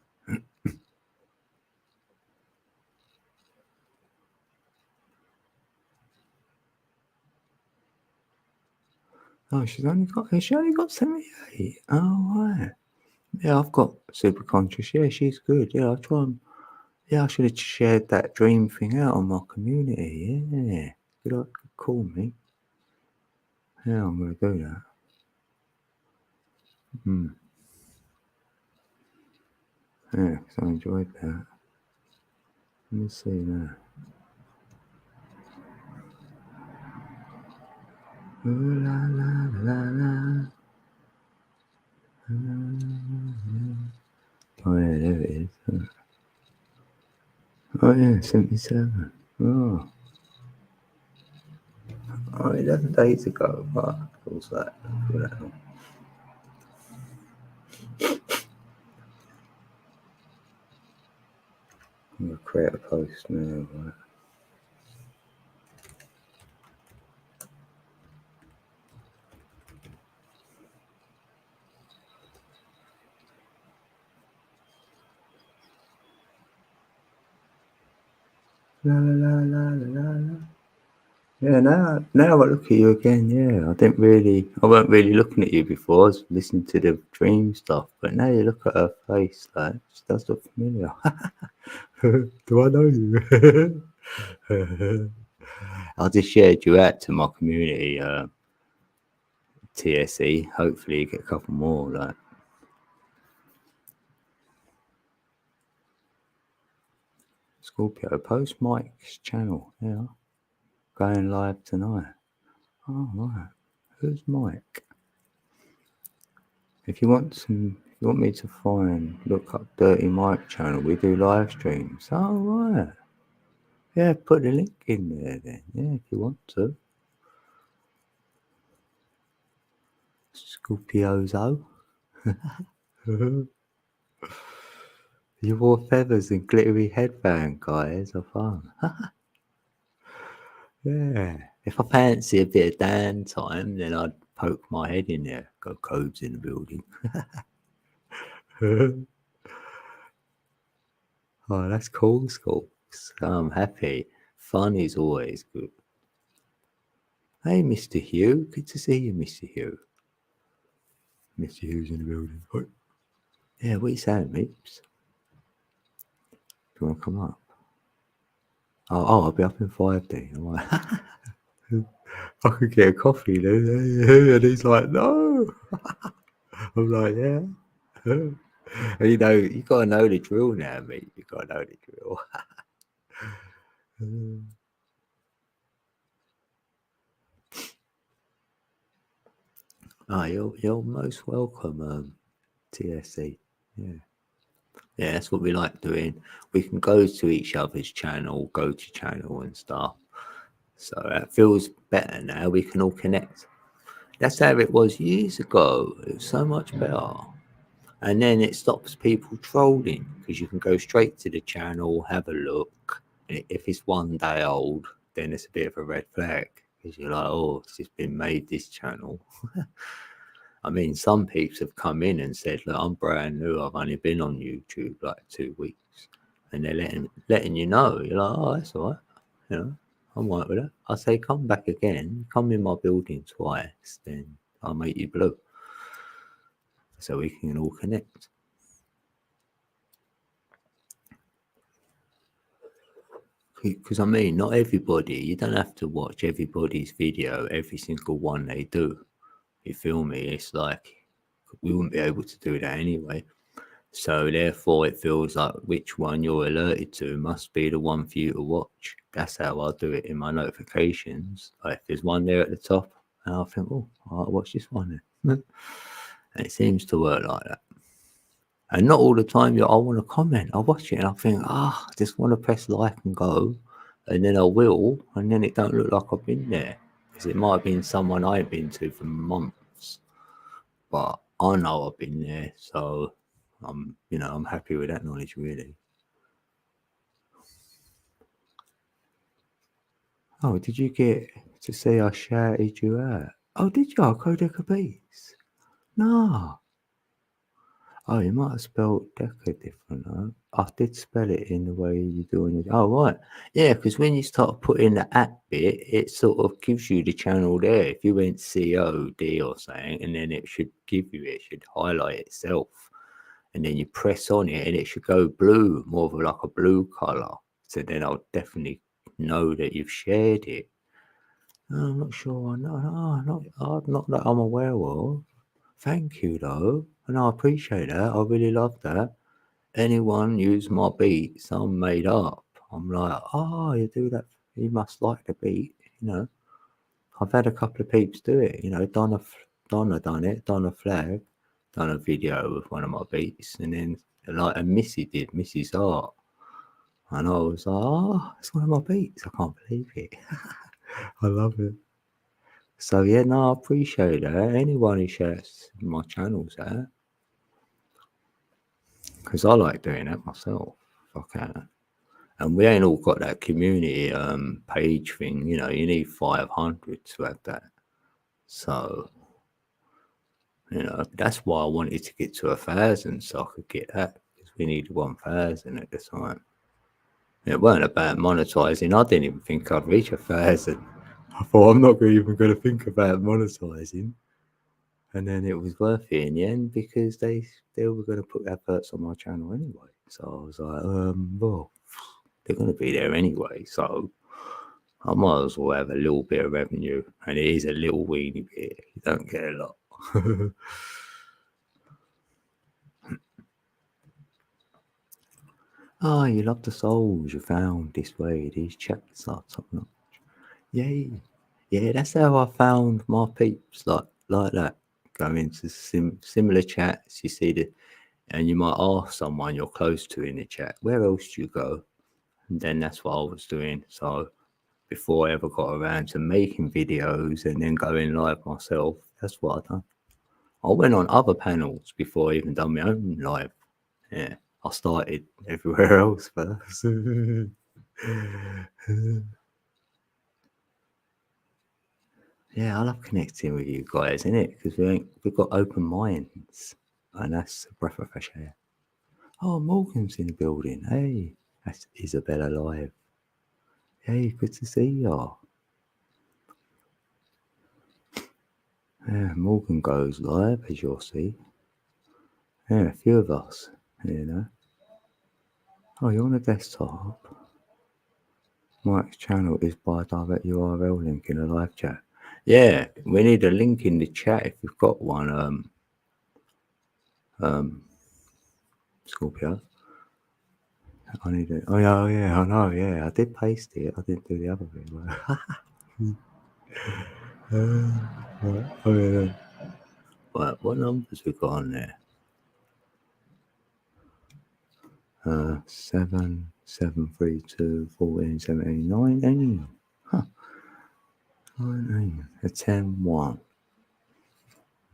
Oh, she only got 78. Oh, right. Yeah, I've got super conscious. Yeah, she's good. Yeah, I'll try and. Yeah, I should have shared that dream thing out on my community. Yeah, good call me. Yeah, I'm gonna do that. Yeah, 'cause I enjoyed that. Let me see now. Ooh, la, la, la, la. Oh yeah, there it is. Oh yeah, 77. Oh, 11 days ago. What was that? For that long? I'm gonna create a post now. Right? La la la la la la. Yeah, now I look at you again. Yeah, I weren't really looking at you before. I was listening to the dream stuff, but now you look at her face, like she does look familiar. Do I know you? I just shared you out to my community, TSE. Hopefully, you get a couple more. Like Scorpio, post Mike's channel. Yeah, going live tonight. Oh right, who's Mike? If you want me to look up Dirty Mike channel. We do live streams. Oh right, yeah. Put the link in there then. Yeah, if you want to. Scorpiozo. You wore feathers and glittery headband, guys. Are fun. Yeah. If I fancy a bit of Dan time, then I'd poke my head in there. Go codes in the building. Oh, that's cool, Skulks. I'm happy. Fun is always good. Hey, Mr. Hugh. Good to see you, Mr. Hugh. Mr. Hugh's in the building. What? Yeah, what are you saying, Meeps? Do you want to come up? Oh, I'll be up in 5D. I'm like, I could get a coffee, then. And he's like, no. I'm like, yeah. You know, you gotta know the drill now, mate. You gotta know the drill. Oh, you're most welcome, TSC. Yeah. Yeah, that's what we like doing. We can go to each other's channel, go to channel and stuff. So that feels better now. We can all connect. That's how it was years ago. It was so much better. And then it stops people trolling because you can go straight to the channel, have a look. And if it's one day old, then it's a bit of a red flag because you're like, oh, it's just been made this channel. I mean, some peeps have come in and said, look, I'm brand new. I've only been on YouTube like 2 weeks. And they're letting you know. You're like, oh, that's all right. You know, I'm right with it. I say, come back again. Come in my building twice. Then I'll make you blue. So we can all connect. Because I mean, not everybody, you don't have to watch everybody's video, every single one they do. You feel me? It's like we wouldn't be able to do that anyway. So therefore, it feels like which one you're alerted to must be the one for you to watch. That's how I do it in my notifications. Like if there's one there at the top, and I think, oh, I'll watch this one then. And it seems to work like that. And not all the time, I want to comment. I watch it and I think, I just want to press like and go. And then I will. And then it don't look like I've been there. Because it might have been someone I ain't been to for months. But I know I've been there. So I'm happy with that knowledge, really. Oh, did you get to say I shouted you out? Oh, did you? Codec a beats? No. Oh, you might have spelled Deca different, huh? I did spell it in the way you do on your... Oh, right. Yeah, because when you start putting the at bit, it sort of gives you the channel there. If you went COD or something, and then it should give you, it should highlight itself. And then you press on it, and it should go blue, more of like a blue color. So then I'll definitely know that you've shared it. No, I'm not sure. Not that I'm aware of. Thank you, though. And I appreciate that. I really love that. Anyone use my beats, I'm made up. I'm like, oh, you do that. You must like the beat, you know. I've had a couple of peeps do it. You know, Donna done it. Donna Flag done a video with one of my beats, and then like and Missy did Missy's art, and I was like, oh, it's one of my beats. I can't believe it. I love it. So yeah, no, I appreciate that. Anyone who shares my channels that, because I like doing that myself. If I can. And we ain't all got that community page thing. You know, you need 500 to have that. So, you know, that's why I wanted to get to 1,000 so I could get that, because we needed 1,000 at the time. It weren't about monetizing. I didn't even think I'd reach 1,000. I thought I'm not even going to think about monetizing. And then it was worth it in the end, because they were going to put adverts on my channel anyway. So I was like, well, they're going to be there anyway. So I might as well have a little bit of revenue. And it is a little weeny bit. You don't get a lot. Oh, you love the souls you found this way. These chats are top notch. Yay. Yeah, that's how I found my peeps, like that. Go into similar chats, you see and you might ask someone you're close to in the chat, where else do you go? And then that's what I was doing. So before I ever got around to making videos and then going live myself, that's what I done. I went on other panels before I even done my own live. Yeah, I started everywhere else first. Yeah, I love connecting with you guys, innit? Because we've got open minds, and that's a breath of fresh air. Oh, Morgan's in the building. Hey, that's Isabella live. Hey, good to see you. Yeah, Morgan goes live, as you'll see. Yeah, a few of us, you know. Oh, you're on the desktop. Mike's channel is by direct URL link in the live chat. Yeah, we need a link in the chat if you've got one. Scorpio. I need it. Oh yeah, I know. Yeah, I did paste it. I didn't do the other bit. Right, what numbers we got on there? 7, 7, 3, 2, 14, 17, 19. Huh. 19. A 10, 1.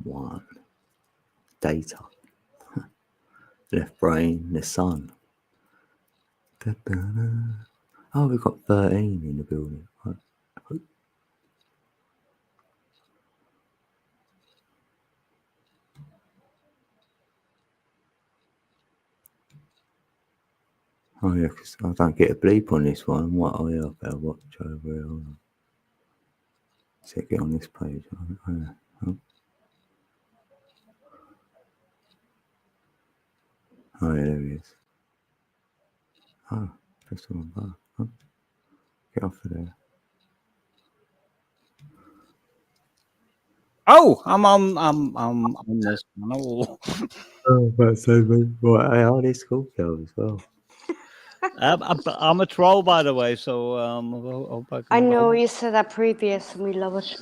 1. Data. Left brain, the sun. Da-da-da. Oh, we've got 13 in the building. Right. Oh yeah, because I don't get a bleep on this one. What? Oh yeah, I better watch over here. Hold on. Let's get on this page. Oh yeah, there he is. Oh, press the one bar. Oh. Get off of there. Oh, I'm on this channel. Oh, that's so good. Right, hey, oh, this cool girl as well. I'm a troll, by the way, so I know you said that previous, and we love it.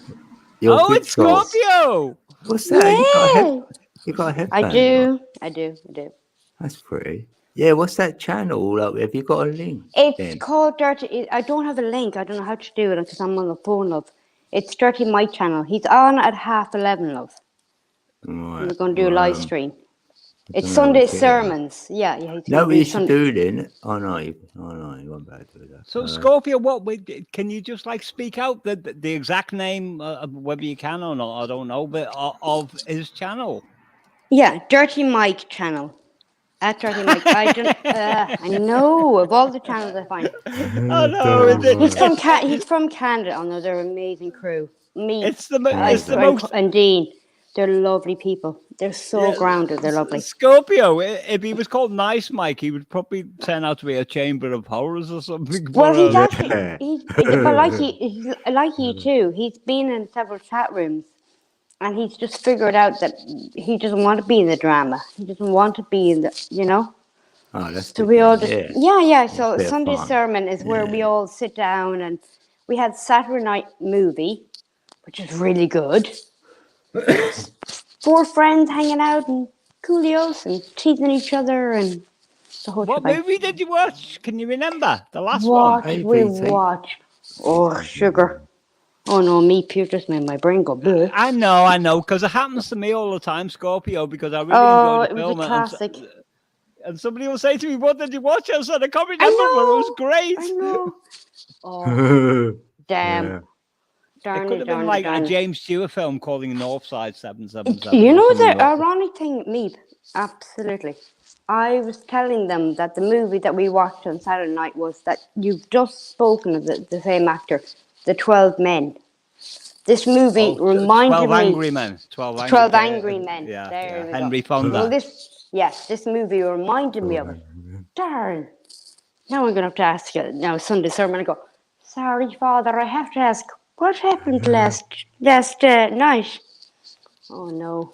You're oh, it's troll. Scorpio. What's that? Yeah. You got a headband. I do. That's pretty. Yeah, what's that channel? Like, have you got a link? It's called Dirty. I don't have a link. I don't know how to do it because I'm on the phone, love. It's Dirty Mike channel. He's on at 11:30, love. Right. We're going to do a live stream. It's know Sunday what's getting sermons. Yeah. He's No, gonna we do used to do then. Oh no, you won't be able to do that. So Scorpio, can you just like speak out the exact name, whether you can or not? I don't know, but of his channel. Yeah, Dirty Mike channel. At Dirty Mike. I know of all the channels I find. Oh no, He's from Canada. Oh no, they're an amazing crew. And Dean. They're lovely people. They're so grounded. They're lovely. Scorpio, if he was called Nice Mike, he would probably turn out to be a chamber of horrors or something. Well, he's actually, but like he too, he's been in several chat rooms, and he's just figured out that he doesn't want to be in the drama. He doesn't want to be in the, you know. Oh, that's so good. We all just yeah. So Sunday sermon is where we all sit down, and we had Saturday night movie. which is really good. 4 friends hanging out and coolios and teasing each other and the whole What shebang. movie did you watch? Can you remember the last What one? did we ABT. watch? Oh, sugar. Oh no, me, Peter just made my brain go bleh. I know, because it happens to me all the time, Scorpio, because I really Oh, enjoyed it the was a film. classic. And somebody will say to me, "What did you watch?" I said, "I can't I remember, but it was know. great." I know. Oh, damn. Yeah. It could have been Darn like it. a James Stewart film calling Northside 777. You or know something the like that. ironic thing, Meep? Absolutely. I was telling them that the movie that we watched on Saturday night was that you've just spoken of the same actor, The 12 Men. This movie Oh, reminded 12 me. Angry Men. 12 Angry, 12 Angry Men. Yeah, There yeah. we Henry go. Fonda. Well, this movie reminded me of it. Darn. Now I'm going to have to ask you, now Sunday sermon, I go, sorry, Father, I have to ask, what happened last night? Oh, no.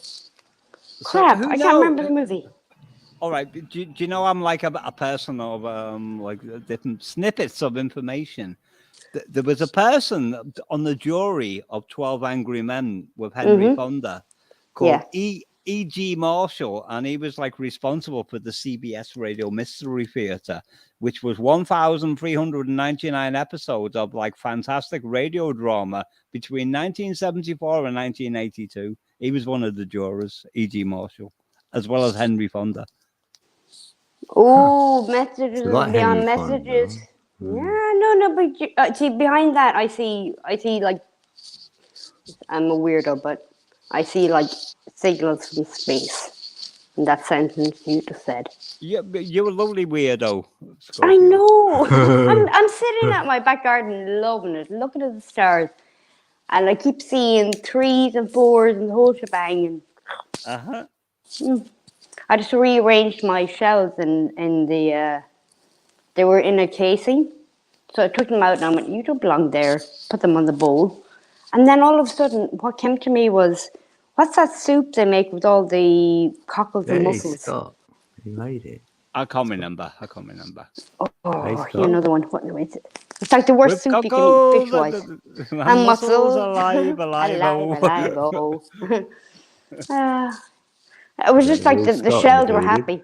Crap, who I can't remember knows? the movie. All right. Do you know I'm like a person of like different snippets of information? There was a person on the jury of 12 Angry Men with Henry Fonda called E.G. Marshall, and he was like responsible for the CBS Radio Mystery Theater, which was 1,399 episodes of like fantastic radio drama between 1974 and 1982. He was one of the jurors, E.G. Marshall, as well as Henry Fonda. Oh, messages So like beyond Henry Fonda. messages. Yeah, no, but see, behind that, I see like, I'm a weirdo, but I see like signals from space in that sentence you just said. Yeah, you're a lovely weirdo, Scorpio. I know. I'm sitting at my back garden loving it, looking at the stars, and I keep seeing 3s and 4s and the whole shebang. And I just rearranged my shells in the. They were in a casing, so I took them out and I went, "You don't belong there." Put them on the bowl, and then all of a sudden, what came to me was, "What's that soup they make with all the cockles and Hey, mussels?" Scott. You made it. I can't remember. Oh, Scott. you know the one. What is it? It's like the worst With soup you can eat fish-wise. and mussels, alive, alive. oh. It was just like Little the Scott in the shells were building. happy.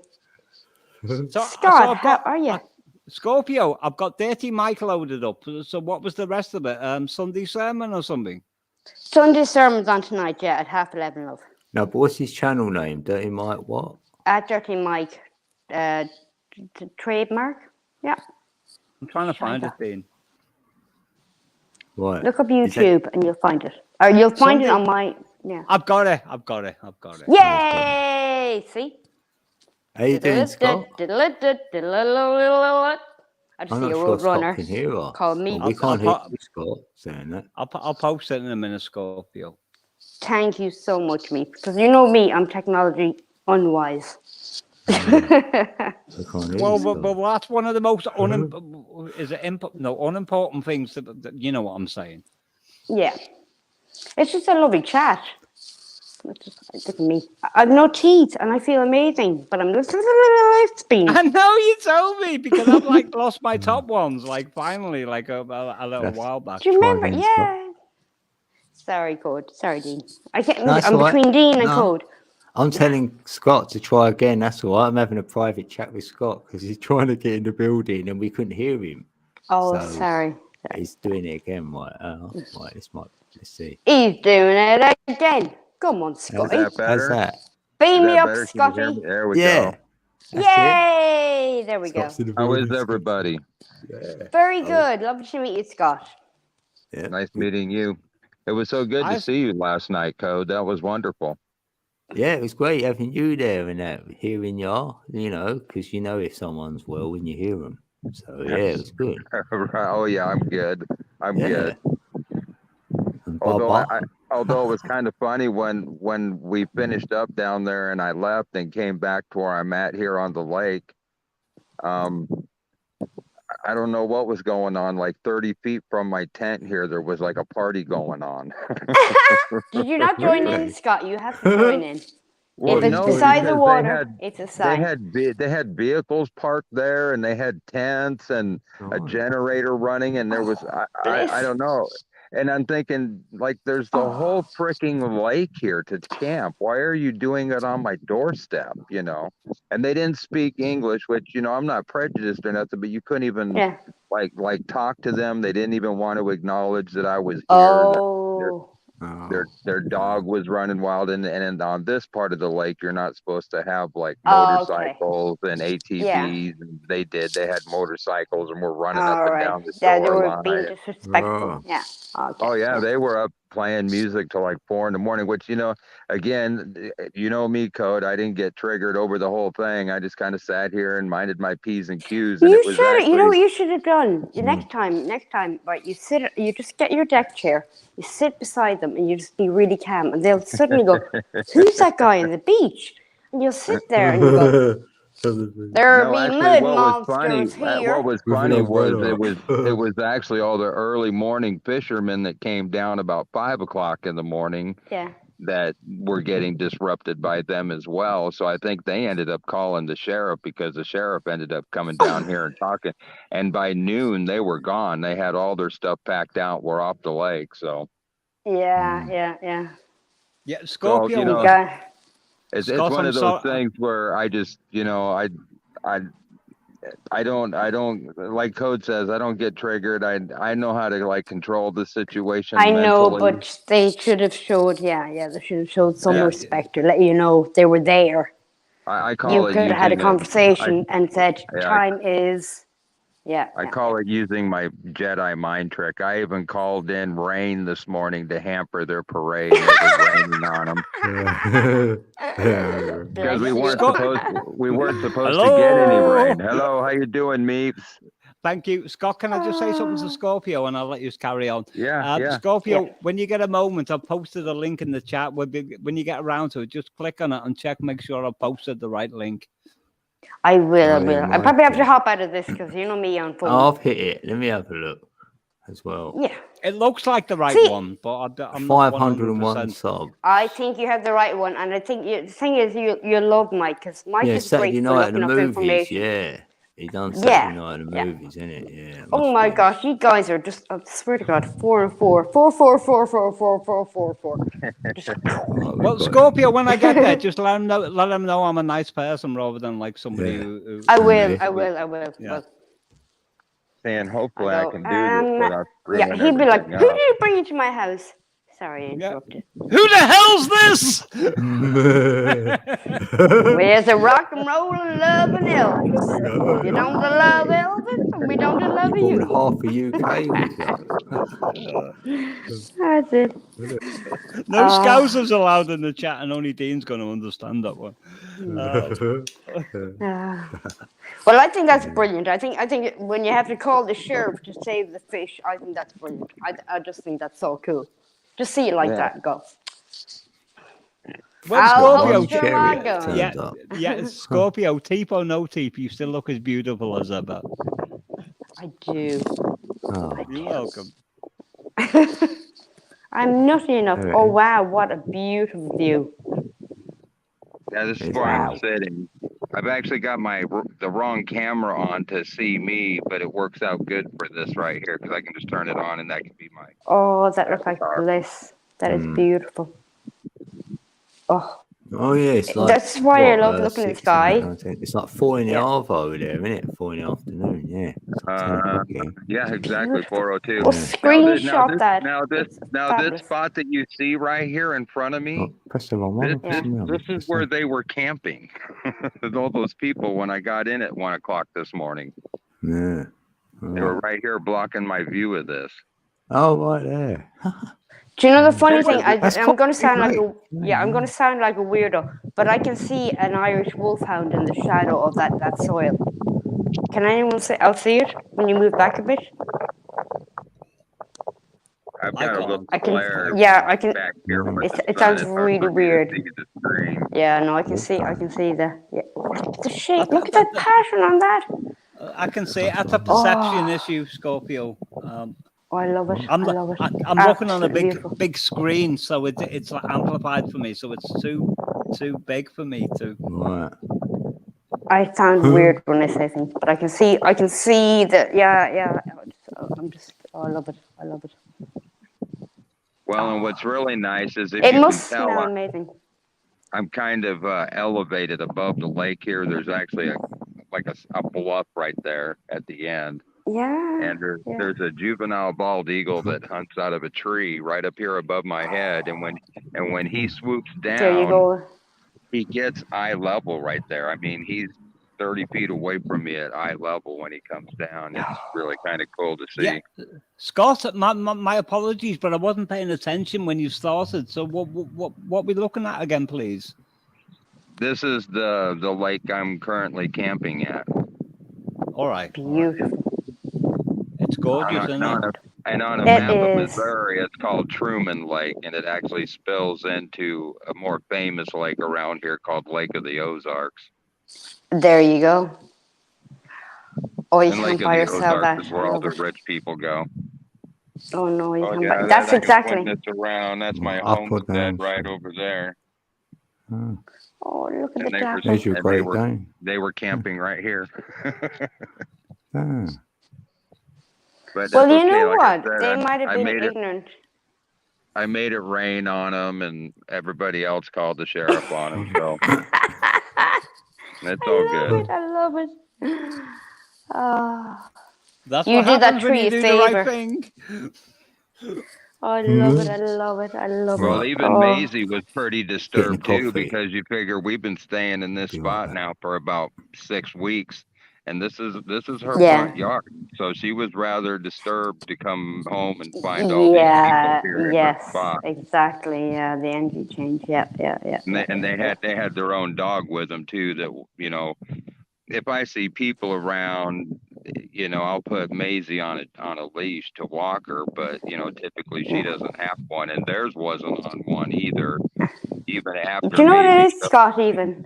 So Scott, I've got how are you? Scorpio. I've got Dirty Mike loaded up. So what was the rest of it? Sunday sermon or something? Sunday sermon's on tonight, yeah, at 11:30, love. No, but what's his channel name? Dirty Mike what? At Dirty Mike, trademark. Yeah. I'm trying to find that. it, Dean. Right. Look up YouTube and you'll find it. Or you'll find it on my. Yeah. I've got it. Yay! See? How you doing, Scott? I just I'm see not a sure road runner Scott can hear us. called me. Well, we can't hear you, Scott, saying that. I'll post it in a minute, Scorpio. Thank you so much, me. Because you know me, I'm technology unwise. Well, but that's one of the most unimportant things that you know what I'm saying. Yeah. It's just a lovely chat. It's just, look at me. I've no teeth and I feel amazing, but I'm spin. I know you told me because I've like lost my top ones, like finally, like a little while back. Do you remember? again, Yeah. Sorry, Code. Sorry, Dean. I can't. No, I'm between Dean and Code. I'm telling Scott to try again. That's all right. I'm having a private chat with Scott because he's trying to get in the building and we couldn't hear him. Oh, So sorry. He's doing it again, right? Right. Let's see. He's doing it again. Come on, Scotty. Is that better? How's that? Beam me up, better? Can you hear Scotty. me? There we Yeah. go. That's Yay! There we Scott's go. in the How building, is Scott. everybody? Yeah. Very good. Lovely to meet you, Scott. Yeah. Nice meeting you. It was so good to see you last night, Code. That was wonderful. Yeah, it was great having you there and that, hearing you know, because you know if someone's well when you hear them. So, yeah, it was good. Oh, yeah, I'm good. I'm good. And Although Baba. although it was kind of funny when we finished up down there and I left and came back to where I'm at here on the lake. I don't know what was going on. Like 30 feet from my tent here, there was like a party going on. Did you not join in, Scott? You have to join in. Well, if it's no, beside the because water, it's a sign. they had vehicles parked there and they had tents and a generator running and there was I don't know. And I'm thinking, like, there's the whole freaking lake here to camp. Why are you doing it on my doorstep? You know? And they didn't speak English, which, you know, I'm not prejudiced or nothing, but you couldn't even Yeah. like talk to them. They didn't even want to acknowledge that I was here. Oh. Their dog was running wild, and on this part of the lake, you're not supposed to have like Oh, okay. motorcycles and Yeah. ATVs. And they did. They had motorcycles and were running up All and right. down the Yeah, they were shoreline. being disrespectful. Yeah. Okay. Oh yeah, they were up playing music till like 4 in the morning, which, you know, again, you know me, Code. I didn't get triggered over the whole thing. I just kind of sat here and minded my P's and Q's, and You it was should. You know actually what you should have done. Next time, right? You sit. You just get your deck chair. You sit beside them, and you just be really calm. And they'll suddenly go, "Who's that guy on the beach?" And you'll sit there and you go, "There no, be actually, mud monsters here." what was funny was it was actually all the early morning fishermen that came down about 5 o'clock in the morning Yeah. that were getting disrupted by them as well. So I think they ended up calling the sheriff, because the sheriff ended up coming down here and talking. And by noon, they were gone. They had all their stuff packed out. We're off the lake. So, Yeah. Yeah, so Scorpio. you know, Okay. it's Scott, one I'm of those sorry. things where I just, you know, I don't like Code says, I don't get triggered. I know how to like control the situation I know, mentally. but they should have showed. Yeah. They should have showed some Yeah. respect to let you know they were there. I You call it could have had a using conversation and said, I "Time is." Yeah. I call it using my Jedi mind trick. I even called in rain this morning to hamper their parade, and it was raining on them because we weren't supposed to get any Hello. rain. Hello, how you doing, Meeps? Thank you, Scott. Can I just say something to Scorpio, and I'll let you carry on. Yeah. Scorpio, Yeah. when you get a moment, I've posted a link in the chat. When you get around to it, just click on it and check, make sure I posted the right link. I will. Oh, yeah, I probably have to Michael. hop out of this because you know me on phone. I've hit it. Let me have a look as well. Yeah. It looks like the right See- one, but I'm not 501 100%. sub. I think you have the right one, and I think the thing is, you love Mike because Mike Yeah, is Saturday great for night at looking the up movies. information. Yeah, he done Yeah, Saturday night at the yeah. movies, isn't it? Yeah. Oh must my be. gosh, you guys are just, I swear to God, 4 and 4. 4, 4, 4, 4, 4, 4, 4, 4. Just, Oh, we Well, got it. Scorpio, when I get there, just let them know I'm a nice person rather than like somebody Yeah. who I will. Yeah. Well, Saying I hopefully I go, can do this without yeah, screwing he'd be like, everything who up. did you bring into my house? Sorry, I Yeah. interrupted. Who the hell's this? Where's the rock and roll and loving Elvis? You don't love Elvis, and we don't love You you. brought half a UK with you. That's it. No Scousers allowed in the chat, and only Dean's going to understand that one. Well, I think that's brilliant. I think when you have to call the sheriff to save the fish, I think that's brilliant. I just think that's so cool. Just see it like that and go. Well, I'll Scorpio, holster my gun. yeah, Scorpio, teep or no teep, you still look as beautiful as ever. I do. Oh, You're welcome. I'm nutty enough. Okay. Oh wow, what a beautiful view. Yeah, this is It's where I'm wow. sitting. I've actually got the wrong camera on to see me, but it works out good for this right here because I can just turn it on and that can be my Oh, that looks like avatar. bliss. That is beautiful. Oh, Oh yeah, it's like that's why I what, love looking at the 6 sky. and 19. It's like 4 in the Yeah. half over there, isn't it? 4 in the afternoon. Yeah, it's like 10 o'clock here. Yeah, exactly. Beautiful. 402. Well, Yeah. screenshot that. Now this It's this fabulous. spot that you see right here in front of me, Oh, press the wrong one. this, Press this, the wrong this one. is where they were camping. All those people when I got in at 1 o'clock this morning. Yeah. They were right here blocking my view of this. Oh, right there. Do you know the funny thing? That's I'm going to sound like great. I'm going to sound like a weirdo, but I can see an Irish wolfhound in the shadow of that soil. Can anyone see? I'll see it when you move back a bit. I've got a little I can. glare Yeah, I can. back here from the It sun. sounds It's hard really for me to weird. see the screen. Yeah, no, I can see. I can see the. Yeah. Look at the shape. Look at that pattern on that. I can say that's a perception issue, Scorpio. Oh, I love it. I'm I love it. I'm looking on a Absolutely beautiful. big screen, so it's like amplified for me, so it's too big for me to. Right. I sound weird when I say things, but I can see the. Yeah. I love it. I love it. Well, and what's really nice is if It you can must tell, smell amazing. I'm kind of elevated above the lake here. There's actually a bluff right there at the end. Yeah. And there's a juvenile bald eagle that hunts out of a tree right up here above my head. And when he swoops There you down, go. he gets eye level right there. I mean, he's 30 feet away from me at eye level when he comes down. It's really kind of cool to see. Yeah, Scott, my apologies, but I wasn't paying attention when you started. So what we looking at again, please? This is the lake I'm currently camping at. All right. Beautiful. It's gorgeous, isn't it? And on a It map of is. Missouri, it's called Truman Lake, and it actually spills into a more famous lake around here called Lake of the Ozarks. There you go. Oh, you And can't Lake of buy the yourself Ozarks that. is I where all love the it. rich people go. Oh no, you Oh can't yeah, buy. That's I can point exactly. this around. That's my Up or homestead down? right over there. Oh, Oh, look at And the they were, dapple. there's your and they Great Dane. were camping right here. Ah, But Well, that's you okay. know Like I what? said, They might have I been made it. ignorant. I made it rain on them, and everybody else called the sheriff on them. So it's all good. I love it. Oh, That's you what did that happens when tree you a do the right favor. thing. I love it. I love it. I love Well, it. even Oh, Maisie was pretty getting disturbed too, coffee. because you figure we've been staying in this Be right spot back. now for about 6 weeks, and this is her yeah. front yard. So she was rather disturbed to come home and find all these people Yeah. here in her Yes. spot. Exactly. Yeah. The energy change. Yeah. And they had their own dog with them too. That, you know, if I see people around, you know, I'll put Maisie on a leash to walk her, but you know, typically she doesn't have one, and theirs wasn't on one either. Even Do after you know what it Maisie, is, Scott? Even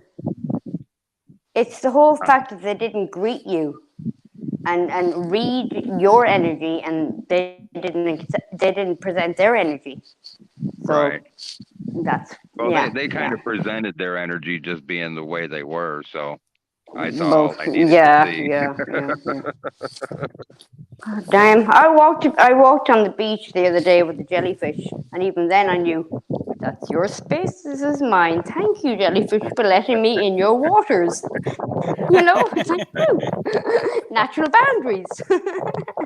it's the whole fact that they didn't greet you and read your energy, and they didn't present their energy. So right? that's Well, yeah. they kind yeah. of presented their energy just being the way they were, so I saw Well, all I needed yeah, to see. yeah. God damn! I walked on the beach the other day with the jellyfish, and even then I knew that's your space. This is mine. Thank you, jellyfish, for letting me in your waters. You know, it's like natural boundaries.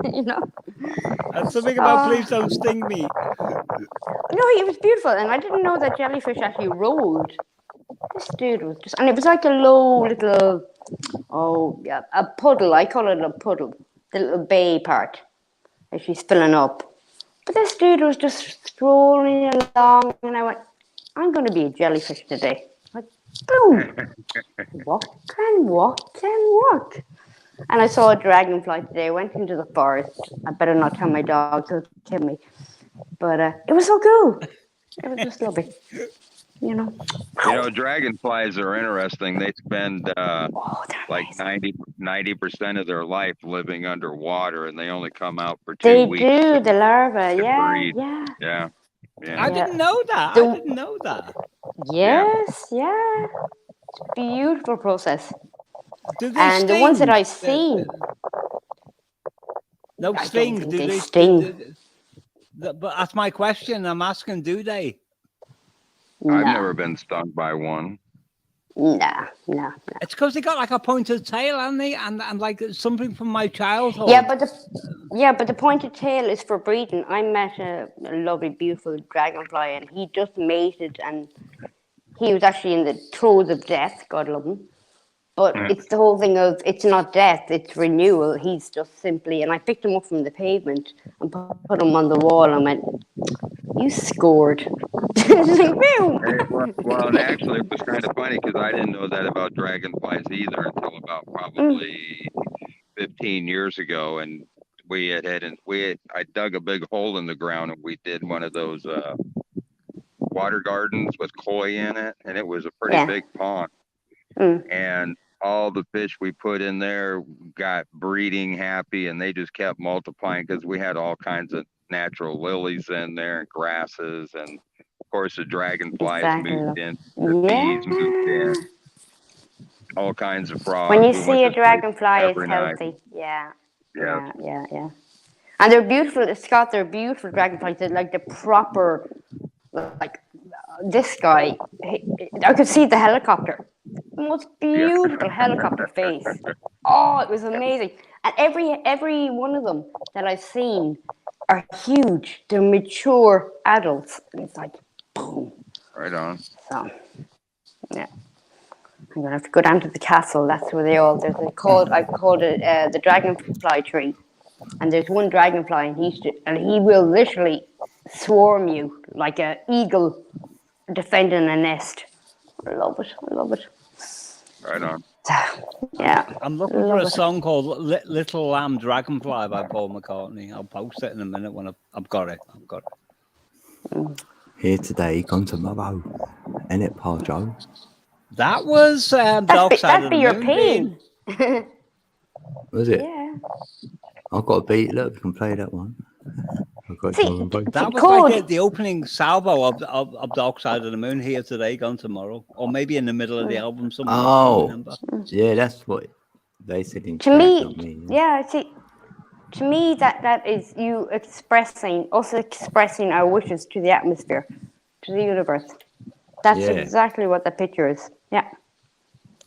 You know. And something about please don't sting me. No, it was beautiful, and I didn't know that jellyfish actually rolled. This dude was just, and it was like a low little, oh yeah, a puddle. I call it a puddle, the little bay part that she's filling up. But this dude was just strolling along, and I went, I'm going to be a jellyfish today. Like, boom, walk and walk and walk. And I saw a dragonfly today. I went into the forest. I better not tell my dog; he'll kill me. But it was so cool. It was just lovely. You know. You know, dragonflies are interesting. They spend like amazing. 90% of their life living underwater, and they only come out for 2 They weeks do the larva. to Yeah, breed. yeah, Yeah, I yeah, didn't know that. The- I didn't know that. Yes, yeah. It's a beautiful process. Do they And sting? the ones that I've seen, No I sting. don't think Do they they sting. but that's my question. I'm asking, do they? I've No, never been stung by one. no. It's because they got like a pointed tail, haven't they? And like something from my childhood. Yeah, but the pointed tail is for breeding. I met a lovely, beautiful dragonfly, and he just mated, and he was actually in the throes of death. God love him. But it's the whole thing of it's not death, it's renewal. He's just simply, and I picked him up from the pavement and put him on the wall and went, you scored. It's like, Well, and actually, it was kind of funny because I didn't know that about dragonflies either until about probably 15 years ago. And I dug a big hole in the ground, and we did one of those water gardens with koi in it, and it was a pretty big pond. And all the fish we put in there got breeding happy, and they just kept multiplying because we had all kinds of natural lilies in there and grasses, and of course the dragonflies moved in, the bees moved in, all kinds of frogs. When you We went see a to sleep dragonfly, it's every night. healthy. Yeah. And they're beautiful, Scott. They're beautiful dragonflies. They're like the proper, like this guy. I could see the helicopter. The most beautiful helicopter face. Oh, it was amazing. And every one of them that I've seen are huge. They're mature adults. And it's like, boom. Right on. So, yeah. I'm gonna have to go down to the castle. That's where they all. I called it the dragonfly tree, and there's one dragonfly, and he will literally swarm you like an eagle defending a nest. I love it. I love it. Right on. Yeah. I'm looking for a song called Little Lamb Dragonfly by Paul McCartney. I'll post it in a minute when I've got it. Here today, gone tomorrow. And it, Pa Joe? That was Dark Side of the That'd be your Moon. pain. Was it? Yeah. I've got a beat. Look, we can play that one. I've got drum and bass. That was Cool. like the opening salvo of Dark Side of the Moon. Here today, gone tomorrow, or maybe in the middle of the album somewhere. I Oh, can't remember. yeah, that's what they said in To chat, me, not me. yeah. See, to me, that is you expressing our wishes to the atmosphere, to the universe. That's Yeah. exactly what the picture is. Yeah.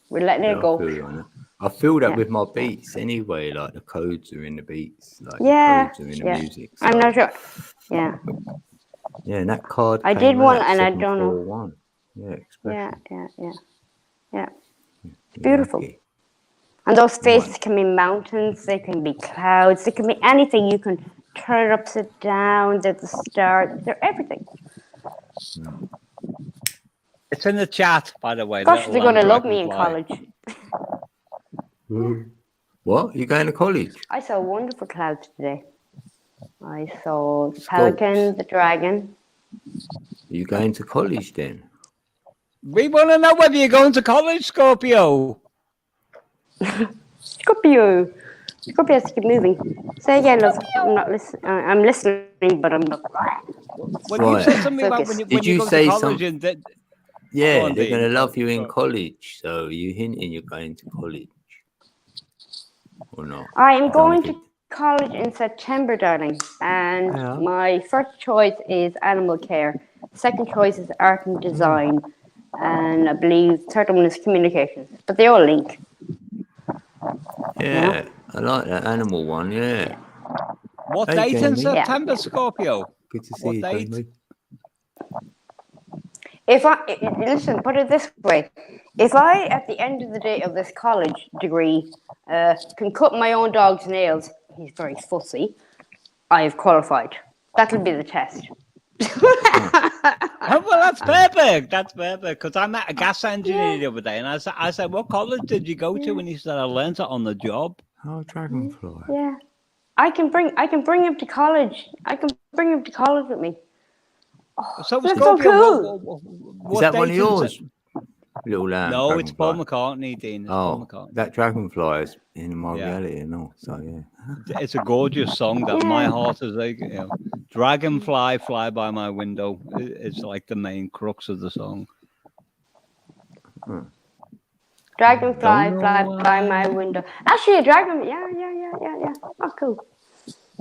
We're letting Yeah, it go. I feel that Yeah. with my beats anyway, like the codes are in the beats, like Yeah, the codes are in the yeah. music. I'm so- not sure. Yeah. Yeah, and that card I came did one out and I don't know. 741. Yeah, expression. Yeah. You Beautiful. like it. And those faces can be mountains, they can be clouds, they can be anything. You can turn it upside down, they're the stars, they're everything. It's in the chat, by the way. Gosh, Little they're going to Lamb love me in Dragonfly. college. What? You going to college? I saw wonderful clouds today. I saw the Scopes. pelican, the dragon. You going to college then? We want to know whether you're going to college, Scorpio. Scorpio. Scorpio has to keep moving. Say again, love. I'm not listening. I'm listening, but I'm not. When you Right. said something about Focus. when Did you you go say to college and Yeah, Go on, they're Dean. going to love you in Go. college. So you hinting you're going to college or not? I am going Don't to college in September, darling. And Yeah. my first choice is animal care. Second choice is art and design. And I believe third one is communications. But they all link. Yeah, I like that animal one. Yeah, what Hey, date in Jamie. September, Yeah. Scorpio? good to see What you, date? Jamie. Listen, put it this way. If I, at the end of the day of this college degree, can cut my own dog's nails, he's very fussy, I have qualified. That'll be the test. Oh, well, that's perfect. That's perfect. Because I met a gas engineer the other day, and I said, "What college did you go to?" And he said, "I learned it on the job." Oh, dragonfly. Yeah. I can bring him to college. I can bring him to college with me. So, That's so Scorpio, cool. what Is that one of date in yours? Little lamb. No, it's Paul dragonfly. McCartney, Dean. It's Paul Oh, McCartney. that dragonfly is in my Yeah. reality and all. So yeah. It's a gorgeous song that my Yeah. heart is like, Dragonfly, Fly By My Window. It's like the main crux of the song. Dragonfly, Don't know fly by my window. Actually, a dragon. Yeah. Oh, cool.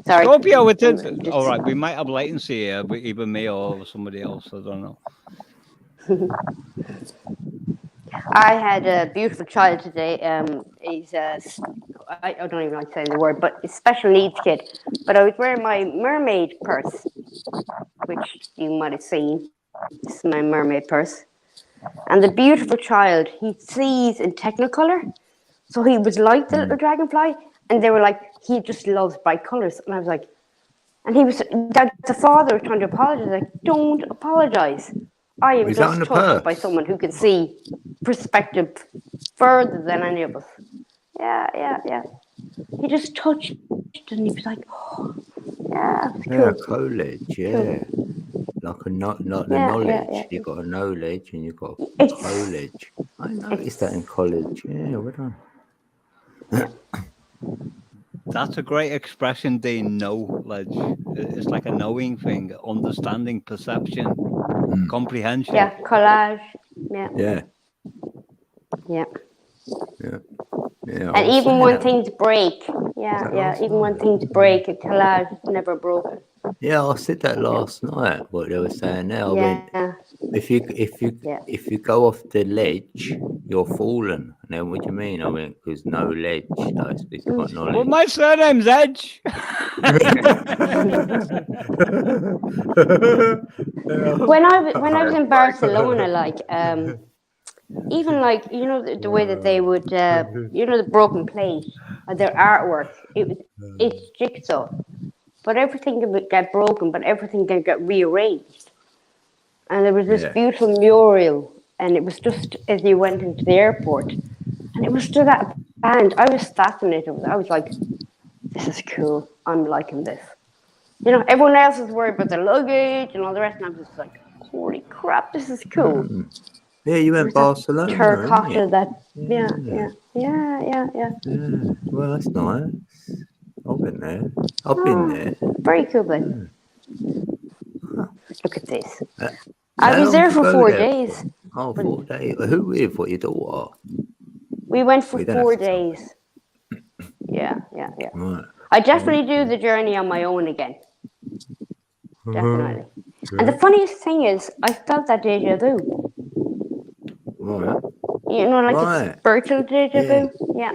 Sorry. Scorpio, it's Just- all right. We might have latency here, but either me or somebody else. I don't know. I had a beautiful child today. He's I don't even like saying the word, but a special needs kid. But I was wearing my mermaid purse, which you might have seen. This is my mermaid purse. And the beautiful child, he sees in Technicolor. So he was like the little dragonfly. And they were like, he just loves bright colors. And I was like, and he was, the father was trying to apologize. Like, don't apologize. I am Is that on just the touched purse? by someone who can see perspective further than any of us. Yeah. He just touched and he was like, oh, yeah, it's Yeah, cool. college. Yeah, like the Yeah, knowledge. yeah. You got a knowledge and you got a It's- college. I noticed that in college. Yeah, well done. That's a great expression, Dean. Knowledge. It's like a knowing thing, understanding, perception, comprehension. Yeah, collage. Yeah. Yeah. Yeah. Yeah. And even when things break, Yeah, that yeah. last Even when night? things break, a collage is never broken. Yeah, I said that last night. What they were saying there. I went, Yeah, yeah. if you go off the ledge, you're falling. And then what do you mean? I went, because no ledge. Like, it's got Well, knowledge. my surname's Edge. When I was in Barcelona, like even like the way that they would the broken plate or their artwork, it's jigsaw, but everything would get broken, but everything can get rearranged. And there was this Yeah. beautiful mural, and it was just as you went into the airport, and it was to that band. I was fascinated with it. I was like, this is cool. I'm liking this. Everyone else is worried about their luggage and all the rest, and I'm just like, holy crap, this is cool. Yeah, you went There's that Barcelona, didn't terracotta, you? that yeah. Yeah. Well, that's nice. I've been there. Very cool place. Look at this. So I how was long there did you for go 4 there days. for? Oh, 4 days. Who with? What, your daughter? We went for Well, you don't have 4 to tell me. days. Yeah. Right. I definitely do the journey on my own again. Definitely. And the funniest thing is, I felt that deja vu. Right. Like Right. a spiritual deja Yeah. vu. Yeah.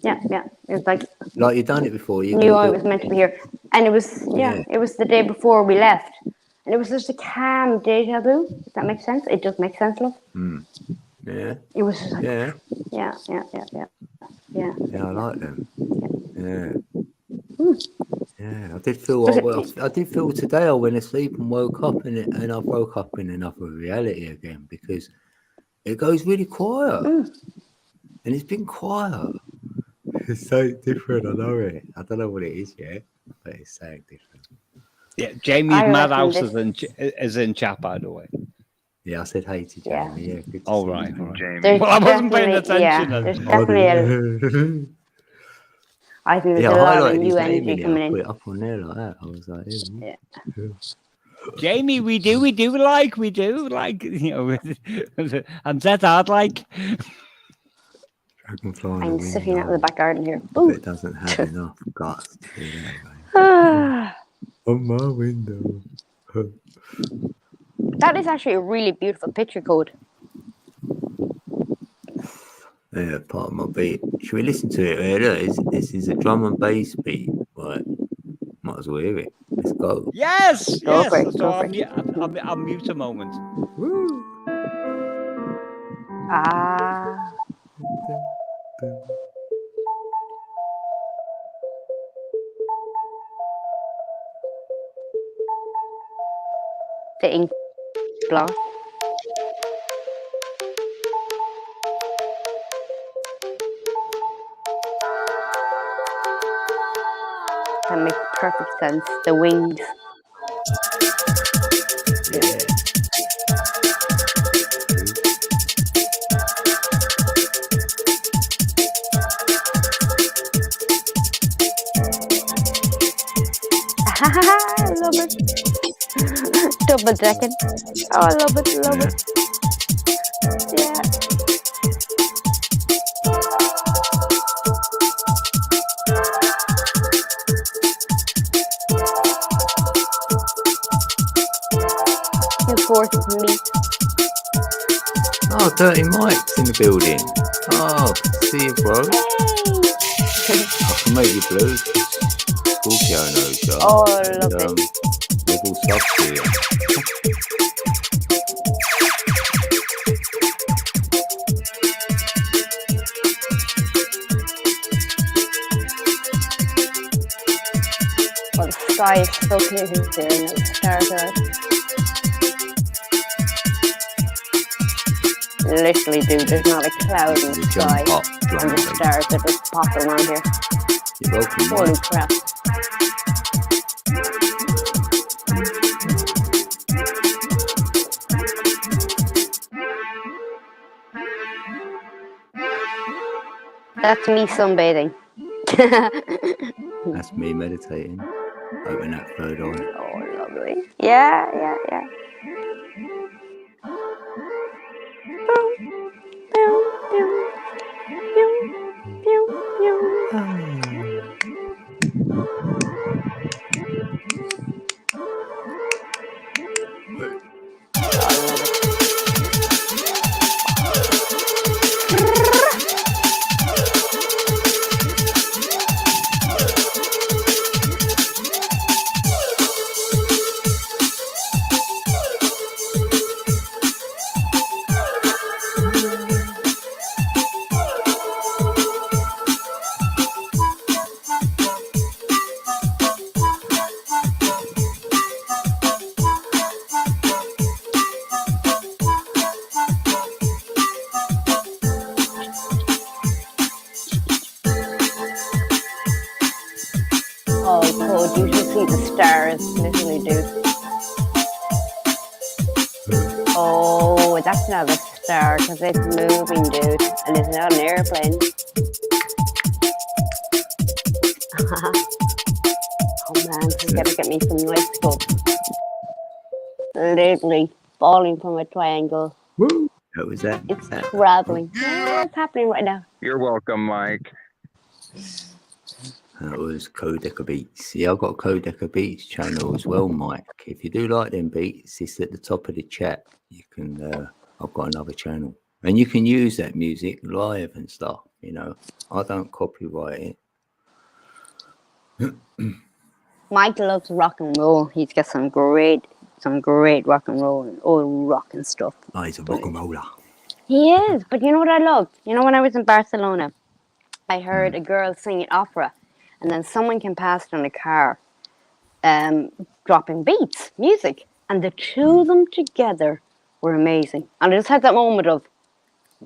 Yeah. It was like Like you've done it before. You knew I gotta was do. meant to be here, and it was Yeah. it was the day before we left, and it was just a calm deja vu. Does that make sense? It does make sense, love. Yeah. It was just like Yeah. yeah. Yeah, I like them. Yeah. Hmm. Yeah, I did feel. I did feel today. I went to sleep and woke up in it, and I woke up in another reality again because it goes really quiet, and it's been quiet. It's so different. I know it. I don't know what it is yet, but it's so different. Yeah, Jamie's I reckon madhouse this- is in chat, by the way. Yeah, I said hey to Yeah. Jamie. Yeah, good to All see right, you. all right. Jamie. There's Well, I wasn't paying definitely- attention. Yeah, there's Oh, definitely I think there's yeah, a I lot of highlighted his new name energy in it. coming I put in. it up on there like that. I was like, Yeah. Jamie, we do like, and that's hard like. dragonfly on I'm the sitting out in the window, back garden here. but Ooh. it doesn't have enough guts to do that. On my window. That is actually a really beautiful picture code. Yeah, part of my beat. Should we listen to it? Yeah, look, this is a drum and bass beat. Right, might as well hear it. Let's go. Yes, Go yes. for it, So go for I'll mute a moment. Woo! Ah, the ink blot. That makes perfect sense. The wings. Yeah. I love it. Double decking. Oh, I love it, love it. Yeah. You forced me. Oh, Dirty Mike's in the building. Oh, see you, bro. I can make you blue. Scorpio knows you. Oh, I love it. We've all subbed to you. Oh, the sky is so clear here and the stars are out. Literally, dude, there's not a cloud in the You sky. jump up, And jump the up. stars are just popping around here. You're welcome, Holy Mike. crap. That's me sunbathing. That's me meditating. Open that third eye. Oh, lovely. Yeah. Oh, God, you should see the stars, literally, dude. Oh, that's not a star because it's moving, dude, and it's not an airplane. Oh man, you gotta get me some nice stuff. Literally falling from a triangle. Woo! That was that. It's that. traveling. What's happening right now? You're welcome, Mike. That was Codeca Beats. Yeah, I've got a Codeca Beats channel as well, Mike. If you do like them beats, it's at the top of the chat. You can. I've got another channel, and you can use that music live and stuff. You know, I don't copyright it. Mike loves rock and roll. He's got some great rock and roll and old rock and stuff. Oh, he's a rock and roller. He is, but you know what I loved? You know, when I was in Barcelona, I heard a girl singing opera, and then someone came past in a car, dropping beats, music, and the two of them together were amazing. And I just had that moment of,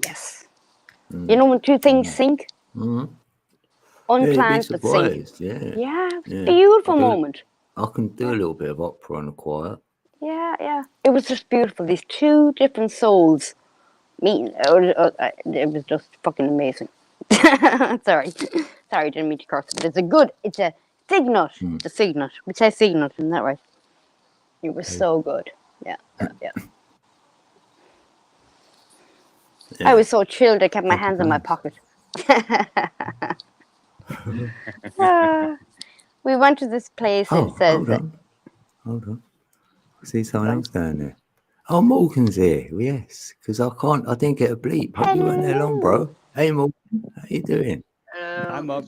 yes. You know when two things sync? Mm-hmm. Unplanned, yeah, but sync. Yeah. Yeah, it was a beautiful moment. I can do a little bit of opera on the quiet. Yeah. It was just beautiful. These two different souls meeting. It was just fucking amazing. Sorry, didn't mean to curse. But it's a signal. It's a signal. We say signal, isn't that right? It was so good. Yeah. I was so chilled. I kept my hands in my pocket. We went to this place. It says, hold on. See someone else down there. Oh, Morgan's here. Yes, because I didn't get a bleep. Hope you weren't there long, bro. Hey, Morgan, how you doing? I'm up.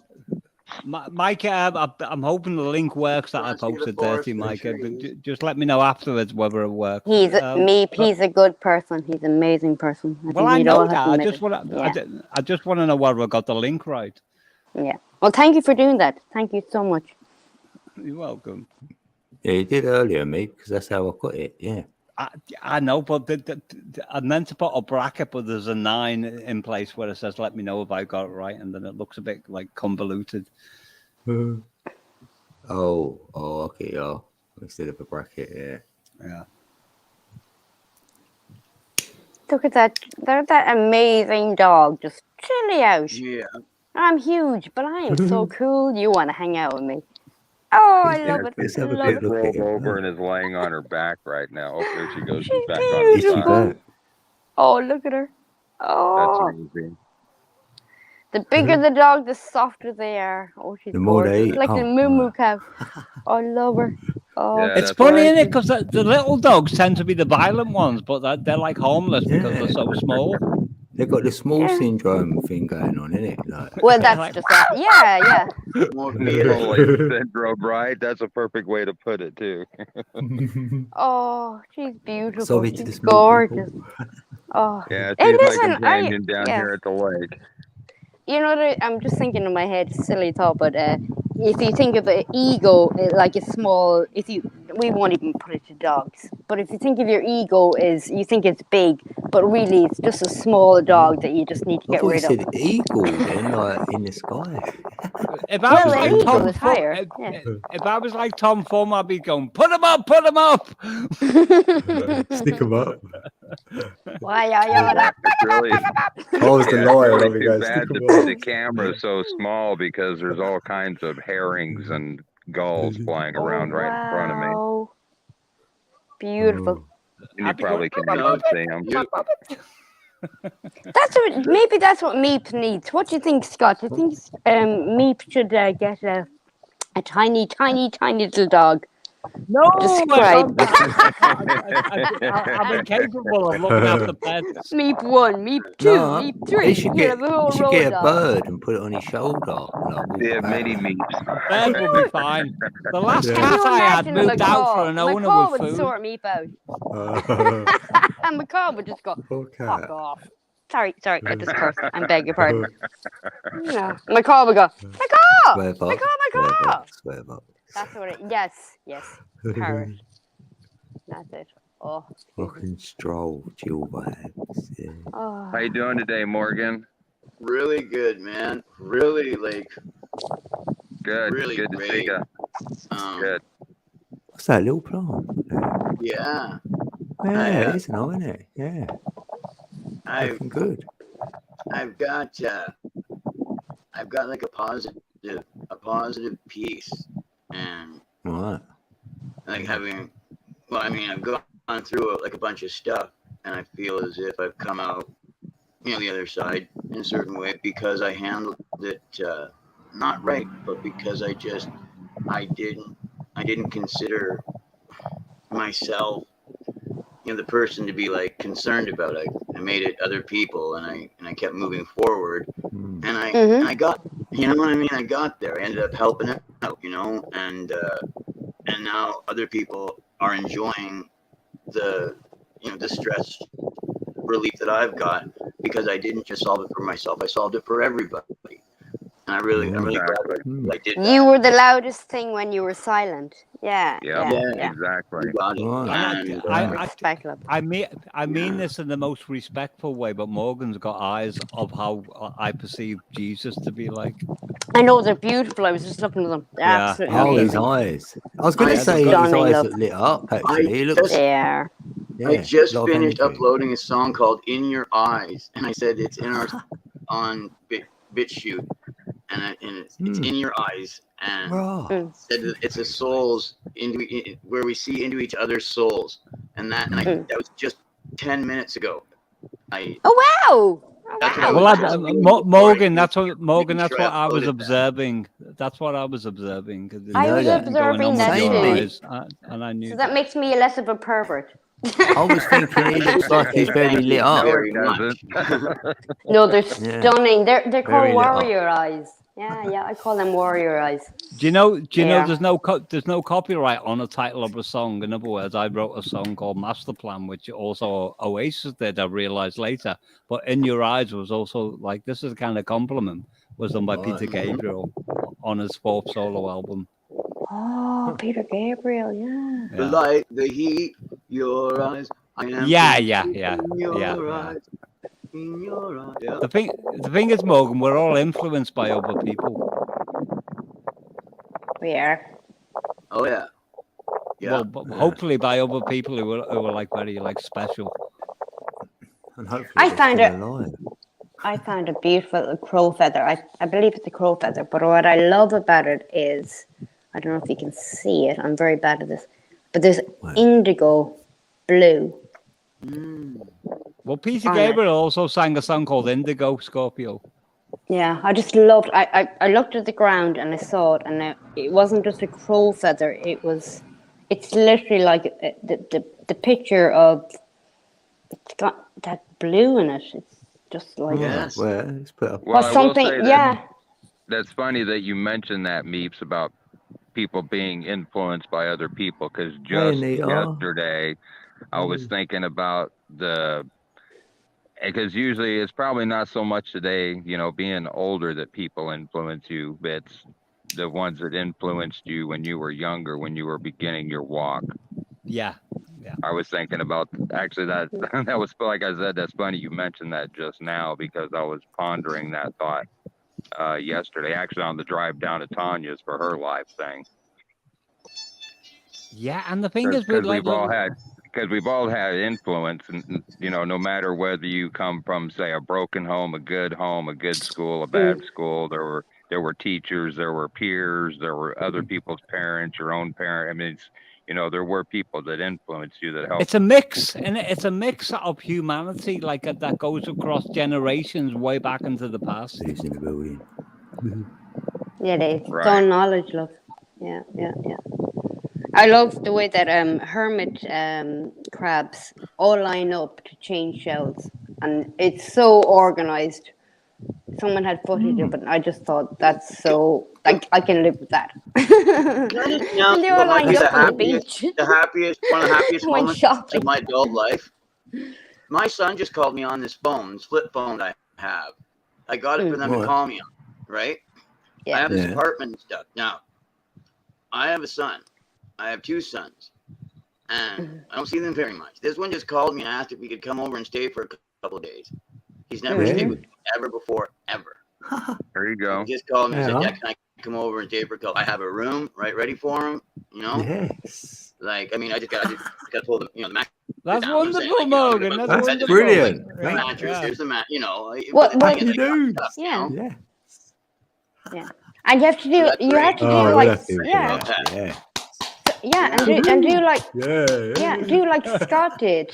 Mike, I'm hoping the link works that I posted there to you, Mike. Just let me know afterwards whether it works. He's a good person. He's an amazing person. I know that. I just want to know whether I got the link right. Yeah. Well, thank you for doing that. Thank you so much. You're welcome. Yeah, you did earlier, mate, because that's how I got it. Yeah. I know, but I meant to put a bracket, but there's a 9 in place where it says, let me know if I got it right, and then it looks a bit like convoluted. Okay, instead of a bracket, yeah. Look at that. There's that amazing dog just chilling out. Yeah. I'm huge, but I am so cool. You want to hang out with me. Oh, I love it. Let's have a love bit it. look at Rolled him. over and is laying on her back right now. Oh, there she goes. She's She's back on her beautiful. side. Oh, look at her. That's Oh, amazing. the bigger the dog, the softer they are. Oh, she's The more gorgeous. they eat. Like the Oh, moo moo cow. Oh, I love her. Oh, Yeah, It's that's funny, right. isn't it? Because the little dogs tend to be the violent ones, but they're like homeless because they're so small. They've got the small Yeah. syndrome thing going on, isn't it? Like, well, that's just that. Yeah. More Small people. syndrome, right? That's a perfect way to put it, too. Oh, she's beautiful. Sorry to the She's small gorgeous. people. Oh, Yeah, Hey, she's my listen, companion down yeah. here at the lake. You know, I'm just thinking in my head, silly thought, but if you think of an ego like a small, we won't even put it to dogs, but if you think of your ego you think it's big, but really it's just a small dog that you just need to I get thought you rid of. said eagle then, like in the sky. If I was Well, like the eagle Tom is higher. if I was like Tom Thumb, I'd be going, put him up. Stick them up. Why are you It's really, I was the yeah, liar. it's I'll really be too going, bad stick to 'em be up. the camera so small because there's all kinds of herrings and gulls flying around right in front of me. Wow. Beautiful. And you probably can't No, even see them. Maybe that's what Meep needs. What do you think, Scott? Do you think Meep should get a tiny little dog? No, Describe. I'm incapable of looking after pets. Meep 1, Meep 2, No, Meep 3. he should get, the whole he should get a road dog. bird and put it on his shoulder. Like, walk Yeah, about. mini meeps. Bird will be fine. The last Yeah. cat Can you I had imagine a moved out for an macaw? owner Macaw with would food. sort Meep out. A macaw would just go, Poor fuck cat. off. Sorry, I just cursed. I beg your pardon. No, macaw would go, macaw! Swear box. Macaw! Swear box. That's what it, yes, parrot. That's it. Oh, Fucking stroll, chill vibes. Yeah. oh. How you doing today, Morgan? Really good, man. Really, like, Good. Really Good to see great. you. Good. What's that little plant? Yeah, Yeah, it is now, isn't it? Yeah, I've looking good. I've got like a positive piece, and Right. like having. Well, I mean, I've gone through like a bunch of stuff, and I feel as if I've come out, the other side in a certain way because I handled it not right, but because I didn't consider myself, the person to be like concerned about. I made it other people, and I kept moving forward, Mm. and Mhm. I got, you know what I mean. I got there. I ended up helping out, and now other people are enjoying the the stress relief that I've got because I didn't just solve it for myself. I solved it for everybody, and I'm really glad Exactly. I did You that. were the loudest thing when you were silent. Yeah, Yep. yeah, Yeah. yeah. Exactly. You got it. Right. And Respect, love. I mean this in the most respectful way, but Morgan's got eyes of how I perceive Jesus to be like. I know they're beautiful. I was just looking at them. They're Yeah. absolutely Oh, his amazing. eyes. I was going to Yeah, say his stunning, eyes love. look lit up, actually. It looks, They are. I yeah, just a lot of finished energy. uploading a song called "In Your Eyes," and I said it's in our on BitChute, and it's in your eyes, and Right. Mm. said that it's a souls where we see into each other's souls, and that that was just 10 minutes ago. Oh wow! That's what Oh, I Well, was wow. just thinking Morgan, before that's sure what I was uploaded that. observing. That's what I was observing because I know was that. observing that Same, too. mate. and I knew. So that makes me less of a pervert. I was thinking he looks like he's very Thank lit you up. No, very he much. No, they're Yeah. stunning. They're Very called lit up. warrior eyes. Yeah, I call them warrior eyes. Do you know? Yeah. There's no copyright on the title of a song. In other words, I wrote a song called Master Plan, which also Oasis did. I realized later. But In Your Eyes was also like this is a kind of compliment. Was done by Right. Peter Gabriel on his fourth solo album. Oh, Peter Gabriel. Yeah. The Yeah. light, the heat, your eyes. I am Yeah. in your eyes. In your eyes. Yeah. The thing is, Morgan, we're all influenced by other people. We are. Oh yeah. Yeah. Well, but hopefully by other people who are like very like special. And hopefully I they're found still it- alive. I found a beautiful crow feather. I believe it's a crow feather, but what I love about it is, I don't know if you can see it. I'm very bad at this, but there's Wow. indigo blue. Well, Peter On it. Gabriel also sang a song called Indigo, Scorpio. Yeah, I just loved. I looked at the ground and I saw it, and it wasn't just a crow feather. It's literally like the picture of. It's got that blue in it. It's just like Yes. Well, it's put up. Well, or I will something. say that Yeah. that's funny that you mentioned that, Meeps, about people being influenced by other people, because just Nita. yesterday I was thinking about because usually it's probably not so much today, being older that people influence you, but it's the ones that influenced you when you were younger, when you were beginning your walk. Yeah. I was thinking about actually that that was, like I said, that's funny you mentioned that just now, because I was pondering that thought yesterday, actually on the drive down to Tanya's for her live thing. Yeah, and the thing is, Because we've all had influence, and no matter whether you come from, say, a broken home, a good school, a bad school, there were teachers, there were peers, there were other people's parents, your own parent. I mean, there were people that influenced you, that helped. it's a mix, and it's a mix of humanity, like that goes across generations, way back into the past. Who's in the building? Yeah, it's Right. all knowledge, love. Yeah. I love the way that hermit crabs all line up to change shells, and it's so organized. Someone had footage of it, and I just thought that's so. I can live with that. Now, And they were lined the up on the happiest, beach. one of the happiest Went moments shopping. of my adult life. My son just called me on this flip phone that I have. I got it for them to Right. call me on, right? Yeah. I have this Yeah. apartment and stuff. Now, I have a son. I have two sons, and I don't see them very much. This one just called me and asked if we could come over and stay for a couple of days. He's never stayed with me ever before, ever. There you go. He just called me and said, Yeah. "Yeah, can I come over and taper cull, I have a room right ready for them. You know, Yes. like I mean, I just got to pull the the mattress That's down. I'm saying, wonderful, like, you know, Morgan. That's That's wonderful. brilliant. Here's Thank the you. mattress. Here's the mat. You know, What- but what- it's Happy like dudes. stuff, you know? Yeah. Yeah. And you have to So do, that's you have great. to do Oh, we'll like, have to. yeah, Yeah. and do like, Yeah. do like Scott did,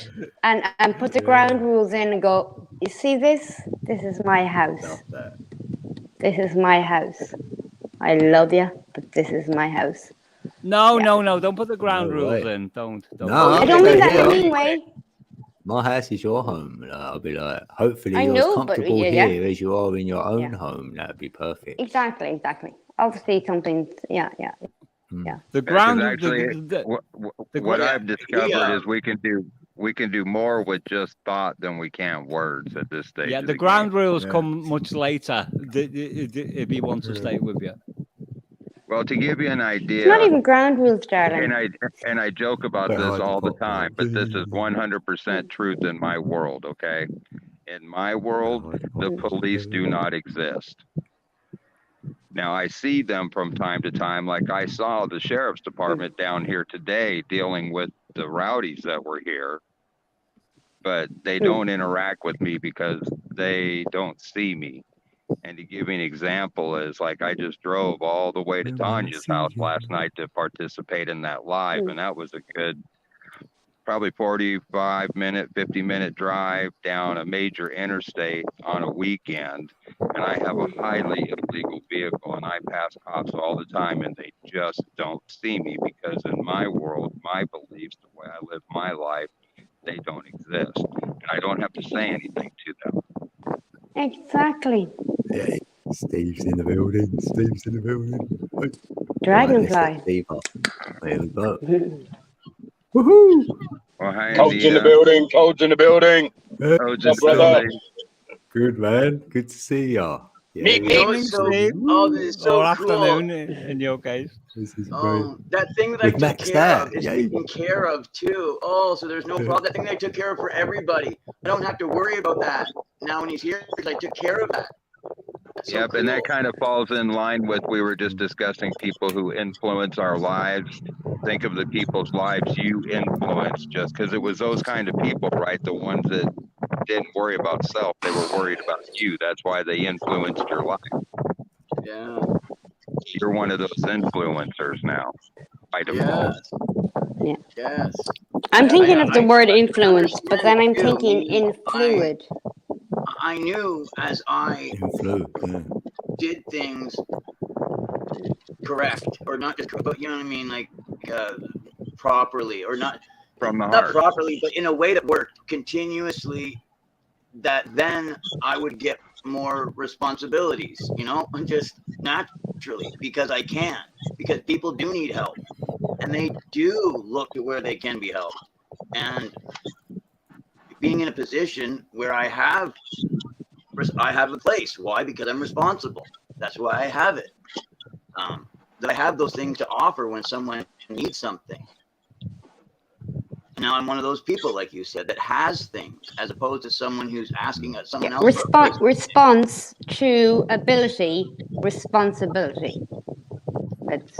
and put the ground rules in and go, you see this? This is my house. Love that. This is my house. I love you, but this is my house. No, Yeah. no. Don't put the ground No rules way. in. Don't. No, I I'll don't stay mean that in a here. mean way. My house is your home. I'll be like, hopefully I you're know, as but comfortable yeah. here as you are in your own Yeah. home. That'd be perfect. Exactly. Obviously, something. Yeah. The 'cause ground. actually, the what Yeah, I've discovered we, is we can do more with just thought than we can words at this stage. yeah, of the game. ground rules Yeah. come much later. If he wants to stay with you. Well, to give you an idea, It's not even ground rules, darling. and I joke about But this hard to all the pop time, one. but this is 100% truth in my world. Okay, in my world, the police do not exist. Now I see them from time to time, like I saw the sheriff's department down here today dealing with the rowdies that were here, but they don't interact with me because they don't see me. And to give you an example is like I just drove all the way to Tanya's house last night to participate in that live, and that was a good probably 45-minute, 50-minute drive down a major interstate on a weekend. And I have a highly illegal vehicle, and I pass cops all the time, and they just don't see me because in my world, my beliefs, the way I live my life, they don't exist. And I don't have to say anything to them. Exactly. Yeah. Steve's in the building. Steve's in the building. Right, let's Dragonfly. set Steve up. There we go. Woohoo! Well, hi, Codes in the Anita. building. Codes in the building. Yeah. Oh, What's just up, brother? building. Good man. Good to see ya. Yeah, Meet you know, Evening, it's so, Steve. oh, this is so Or cool. afternoon in your case. This is great. That thing that I We've took maxed care out. of is Yay. taken care of too. Oh, so there's no problem. That thing that I took care of for everybody. I don't have to worry about that now when he's here because I took care of that. That's so Yep, and that cool. kind of falls in line with we were just discussing people who influence our lives. Think of the people's lives you influence, just because it was those kind of people, right? The ones that didn't worry about self, they were worried about you. That's why they influenced your life. Yeah. You're one of those influencers now, by default. Yes. Yes. I'm thinking I- of the I- word I influence, but then I'm understand, too. thinking influid. I knew as I Influence. Yeah. did things correct, or not just, but you know what I mean, like properly, or not From the not heart. properly, but in a way that worked continuously. That then I would get more responsibilities, you know, just naturally because I can, because people do need help, and they do look to where they can be helped, and being in a position where I have a place. Why? Because I'm responsible. That's why I have it. That I have those things to offer when someone needs something. Now I'm one of those people, like you said, that has things, as opposed to someone who's asking someone else. Response to ability, responsibility. Let's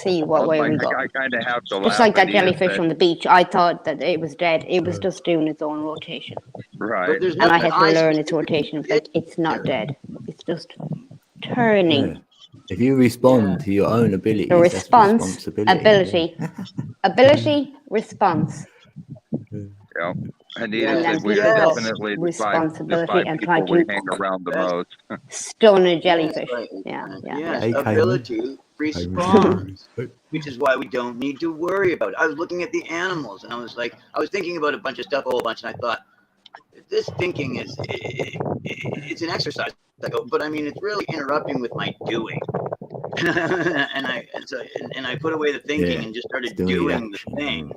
see what way we go. I kind of have to laugh. Just like that Anita jellyfish said, on the beach, I thought that it was dead. It was just doing its own rotation, right. There's and I had to nothing learn its rotation. Like it's not dead; it's just turning. Yeah. If you respond to your own abilities, The that's response, responsibility. ability, response. Yeah. Anita Yeah. said we are Yes. definitely the Responsibility five and people try we to hang around the Yes. most. stone a jellyfish. Right. Yeah. Yes, Hey, Kayla. ability response, which is why we don't need to worry about it. I was looking at the animals, and I was thinking about a bunch of stuff, a whole bunch, and I thought, this thinking it's an exercise. I go, but I mean, it's really interrupting with my doing. and I put away the thinking and just started doing the thing.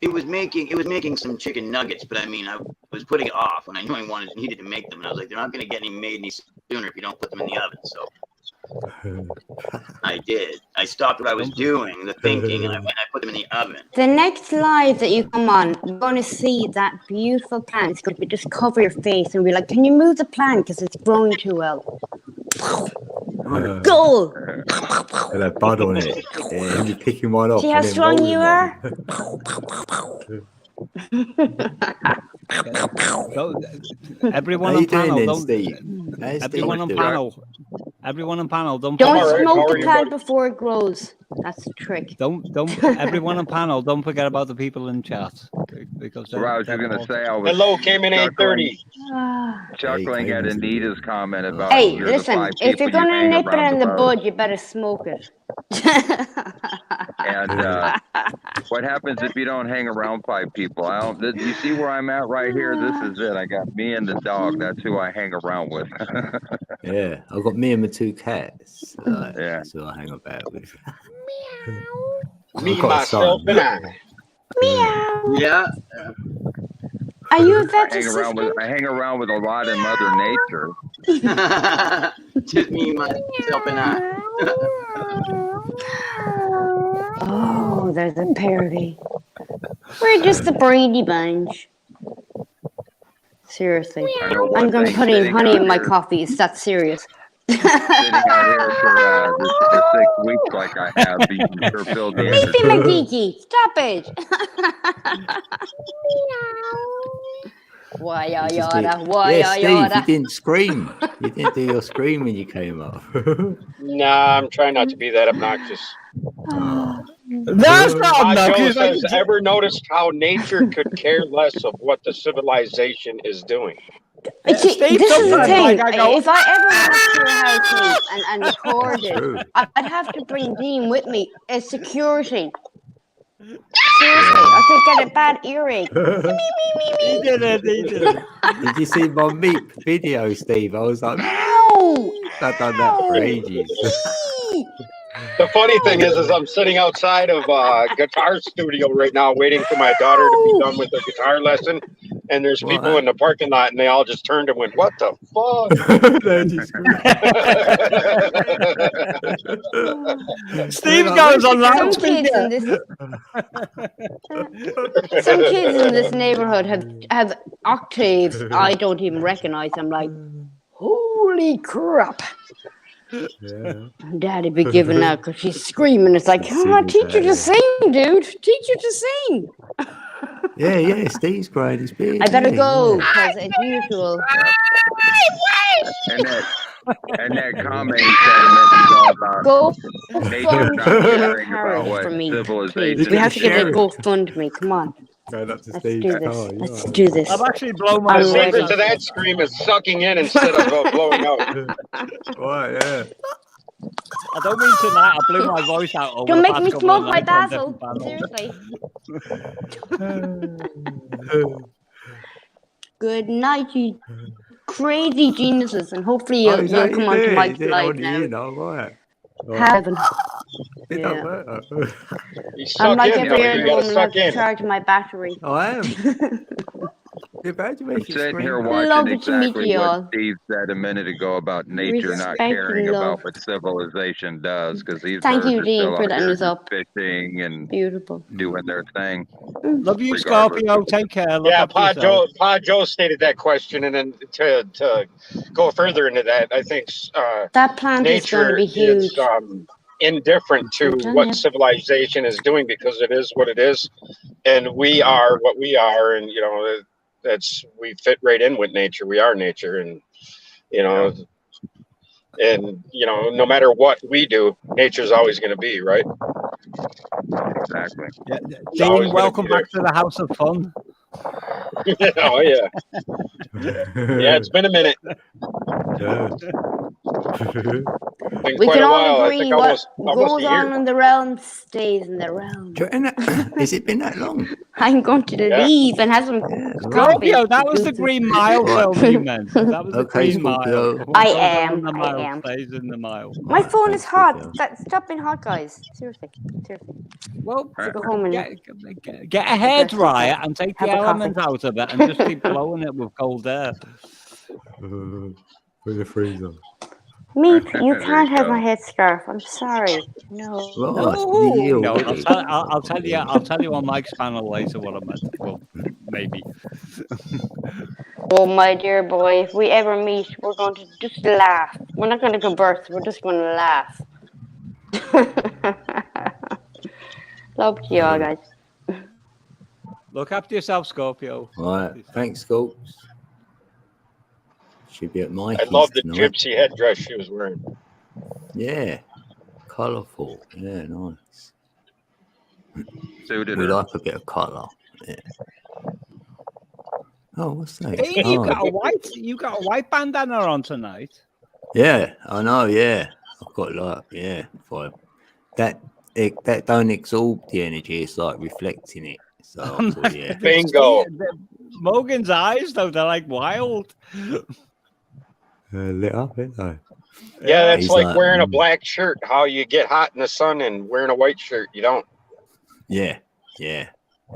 It was making some chicken nuggets, but I mean, I was putting it off when I knew I needed to make them, and I was like, they're not going to get any made any sooner if you don't put them in the oven. So I did. I stopped what I was doing, the thinking, and I went. I put them in the oven. The next live that you come on, you're going to see that beautiful plant. It's going to be just cover your face and be like, "Can you move the plant because it's growing too well?" Go! With a bud on it. Yeah, and you're picking one off. See how and then strong you rolling Don't- everyone How on you doing panel, then, don't. Steve? How's Everyone Steve on doing? panel. Everyone on panel, don't. Don't forget- smoke How are the you, plant buddy? before it grows. That's the trick. Don't. Everyone on panel, don't forget about the people in chat because So I was they're going to important. say, I was Hello, came in chuckling, 8:30. chuckling Hey, at Kate, Anita's listen. comment about Hey, you're the listen, 5 if you're people you going to hang nip it around in the the most. bud, you better smoke it. And what happens if you don't hang around 5 people? You see where I'm at right here? This is it. I got me and the dog. That's who I hang around with. Yeah, I've got me and my 2 cats. Like, Yeah. That's who I hang about with. Me, I've got a myself, son. and I. Meow. Yeah. Are you a I vet hang around with a lot of Mother Nature. Just me, myself, and I. Oh, there's a parody. We're just the Brady Bunch. Seriously. I know I'm one going to thing, put in sitting honey out in my here- coffee. Is that serious? Sitting out here for the 6 weeks like I have, you can sure feel the energy. Leafy McGeeky, stop it. Why, It's just yada, like, why, yeah, Steve, yada. you didn't scream. You didn't do your scream when you came up. Nah, I'm trying not to be that obnoxious. That's not Joe obnoxious. says, ever noticed how nature could care less of what the civilization is doing? See, Steve, this is the sometimes, thing. like, I go- If I ever went up to your house Steve, and recorded, True. I'd have to bring Dean with me as security. Seriously, I could get a bad earache. He did it. Did you see my meep video, Steve? I was like, Ow! I've done that for ages. The funny thing is I'm sitting outside of a guitar studio right now, waiting for my daughter to be done with her guitar lesson. And there's What? people in the parking lot, and they all just turned and went, "What the fuck?" They just- Steve goes on Some kids loudspeaker. in this, some kids in this neighborhood have octaves I don't even recognize. I'm like, holy crap! Yeah. Daddy be giving out because she's screaming. It's like, come on, teach her to sing, dude. Teach her to sing. Yeah, Steve's growing his beard. I better yeah, go yeah. because as usual. And that comment he said all about Go nature fund not me a caring about carriage what for me, civilization please. We have to get a Share it. GoFundMe. Come on, Going up to let's Steve's do this. car, yeah. Let's do this. I've actually blown my I'm The voice secret ready. out. to that scream is sucking in instead of blowing out. Right, yeah. I don't mean tonight. I blew my voice out. Over Don't the make past me couple of smoke my nights on dazzle. different panels. Seriously. Good night, you crazy geniuses, and hopefully Oh, you'll is that come you onto doing? my Is it live on now. you now? Right. Heaven. It Yeah. don't work. You suck I'm like in, every though. other You gotta woman. I have suck to in. charge my battery. I am. You're about to I'm make it sitting here scream. watching Lovely to meet exactly you what all. Steve said a minute ago about nature not Respect and caring love. about what civilization does, because these Thank birds you, are Dean, still for out letting here us up. fishing and Beautiful. doing their thing. Love you, Regardless. Scorpio. Take care. Look Yeah, after yourself. Pa Joe stated that question, and then to go further into that, I think That plant is going to nature be huge. is indifferent to I'm telling what you. civilization is doing because it is what it is, and we are what we are, and that's we fit right in with nature. We are nature, and no matter what we do, nature's always going to be right. Exactly. Yeah, It's always Dean, gonna welcome be there. back to the House of Fun. Oh yeah, yeah. It's been a minute. Been We quite can a all while. I agree think what almost goes a year. on in the realm stays in the realm. Has it been that long? I'm going to Yeah. leave and have some Yeah, coffee. Scorpio, that was the Green Mile Right. film you meant. That was the Okay, Green Mile. Scorpio. What I goes on am, in the I mile am. stays in the mile. My Right, phone thanks, is hot. Scorpio. Stop being hot, guys. Seriously. Well, To go home and get a hair Dress dryer yourself. and take Have the a coffee. elements out of it and just keep blowing it with cold air. With the freezer. Meep, you There can't you have go. my headscarf. I'm sorry. No. Right. No. Already. I'll tell you. I'll tell you on Mike's panel later what I meant. Well, maybe. Oh, my dear boy, if we ever meet, we're going to just laugh. We're not going to converse. We're just going to laugh. Love to you all, guys. Look after yourself, Scorpio. Right. Thanks, Scopes. Should be at I Mikey's love the tonight. gypsy headdress she was wearing. Yeah. Colourful. Yeah, nice. Suited We her. like a bit of colour. Yeah. Oh, what's that? Hey, Oh, you got a white bandana on tonight. yeah, I know. Yeah, I've got that don't absorb the energy. It's like reflecting it. So I thought, yeah, Bingo. Morgan's eyes, though, they're like wild. lit up, ain't they? Yeah, that's He's like like, wearing a black shirt. How you get hot in the sun and wearing a white shirt, you don't. Yeah,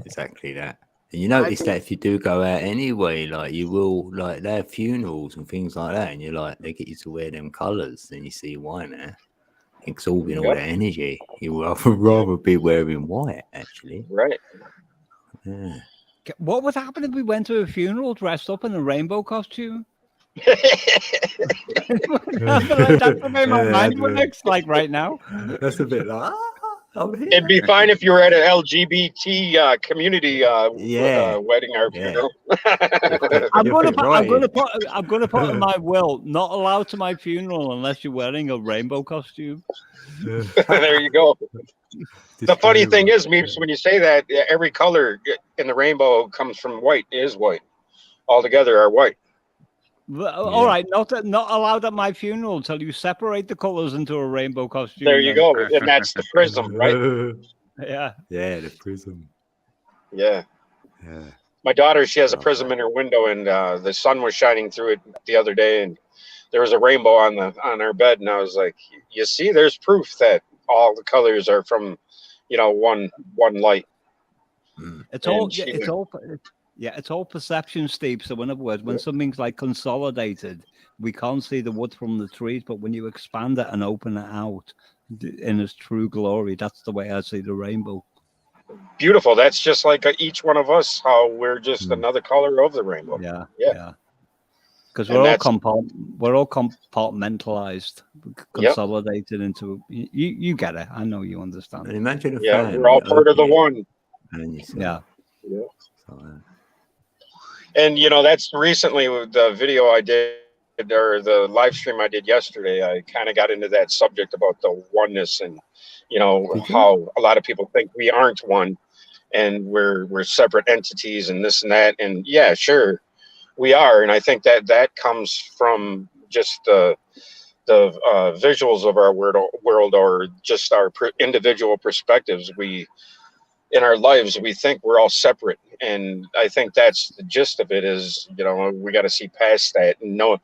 exactly that. And you notice that if you do go out anyway, like you will, like they have funerals and things like that, and you're like, they get you to wear them colours, then you see why now. Absorbing all Yep. that energy. You would rather be wearing white, actually. Right. Yeah. What would happen if we went to a funeral dressed up in a rainbow costume? That's the way my mind works, like right now. That's a bit like, I'm here. It'd be fine if you were at an LGBT community Yeah. wedding or Yeah. funeral. I'm You're gonna right. put in my will, not allowed to my funeral unless you're wearing a rainbow costume. There you go. The funny thing is, Meeps, when you say that, every color in the rainbow comes from white, is white. All together are white. All right, not allowed at my funeral until you separate the colors into a rainbow costume. There you go. And that's the prism, right? Yeah. Yeah, the prism. Yeah. Yeah. My daughter, she has a prism in her window, and the sun was shining through it the other day, and there was a rainbow on her bed, and I was like, you see, there's proof that all the colors are from, one light. It's all perception, Steve. So in other words, when something's like consolidated, we can't see the wood from the trees, but when you expand it and open it out in its true glory, that's the way I see the rainbow. Beautiful. That's just like each one of us, how we're just another color of the rainbow. Yeah. Because we're all compartmentalized, consolidated into. You get it. I know you understand. And imagine we're all part of the one. Yeah. And that's recently with the video I did, or the live stream I did yesterday. I kind of got into that subject about the oneness, and how a lot of people think we aren't one, and we're separate entities, and this and that. And yeah, sure, we are. And I think that comes from just the visuals of our world, or just our individual perspectives. In our lives, we think we're all separate, and I think that's the gist of it. Is we got to see past that and know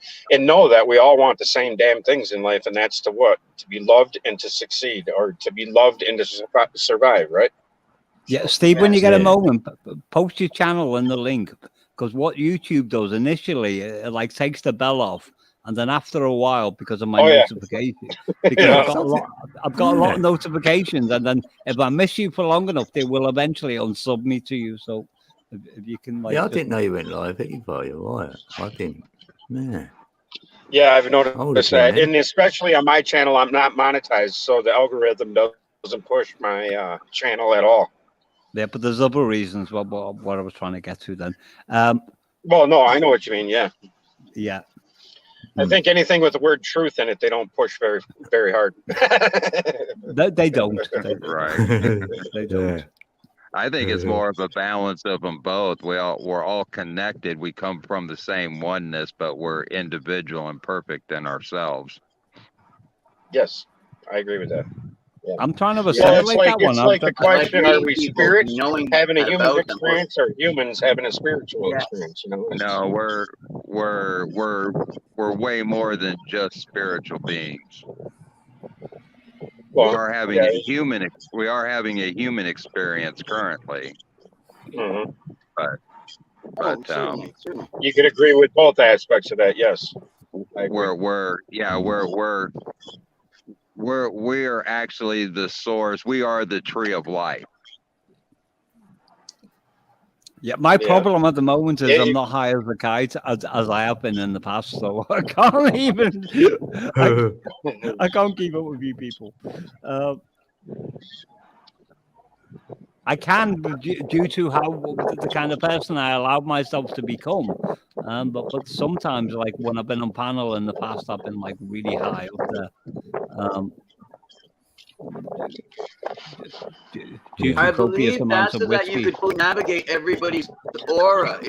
that we all want the same damn things in life, and that's to be loved and to succeed, or to be loved and to survive, right? Yeah, Steve, when you get a moment, post your channel and the link, because what YouTube does initially, it like takes the bell off. And then after a while, because of my notifications, because I've got a lot of notifications, and then if I miss you for long enough, they will eventually unsub me to you. So if you can, I didn't know you went live either. You're right. I didn't. Man. Yeah, I've noticed that, and especially on my channel, I'm not monetized, so the algorithm doesn't push my channel at all. Yeah, but there's other reasons. What I was trying to get to then. Well, no, I know what you mean. Yeah. Yeah. I think anything with the word truth in it, they don't push very, very hard. They don't. Right. They don't. I think it's more of a balance of them both. We're all connected. We come from the same oneness, but we're individual and perfect in ourselves. Yes, I agree with that. Yeah. I'm trying to assimilate that one. It's like the question: are we spirits having a human experience, or humans having a spiritual experience? No, we're way more than just spiritual beings. Well, we are having a human experience currently. Mm-hmm. But you could agree with both aspects of that, yes. I agree. We're actually the source. We are the tree of life. Yeah, my problem at the moment is Yeah, I'm not high as a kite as I have been in the past, so I can't even. I can't keep up with you people. I can, but due to how the kind of person I allowed myself to become. But sometimes, like when I've been on panel in the past, I've been like really high up there. Due I to copious believe amounts that's of so that you whiskey. could fully navigate everybody's aura,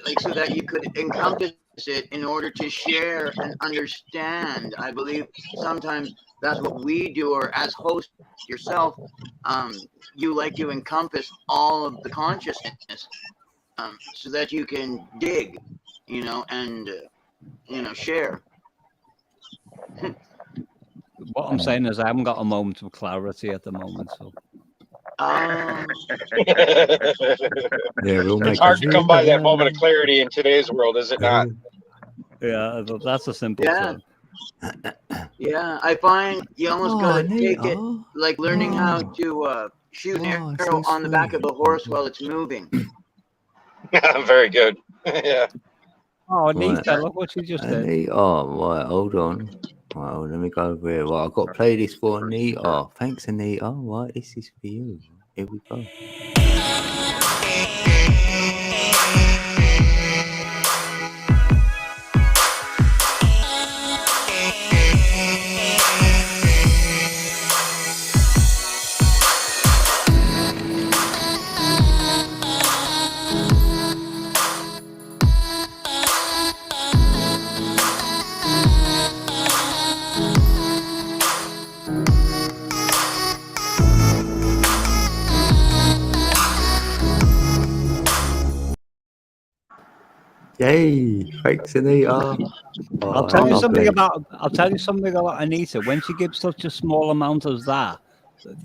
like so that you could encompass it in order to share and understand. I believe sometimes that's what we do, or as host yourself, you like to encompass all of the consciousness, so that you can dig, and share. What I'm saying is I haven't got a moment of clarity at the moment. So Yeah, we'll it's make hard to come by that moment of it. clarity in today's world, is it not? yeah, that's a simple Yeah. term. Yeah, I find you almost gotta take it like learning how to shoot an arrow on the back of a horse while it's moving. Very good. Yeah. Oh, neat. Right. Look what you just did. Anita, right, hold on. Right, hold on, let me go over here. Right, I've got to play this for Anita. Thanks, Anita. Right, this is for you. Here we go. Yay! Thanks, Anita. I'll tell you something lovely. about Anita. When she gives such a small amount as that,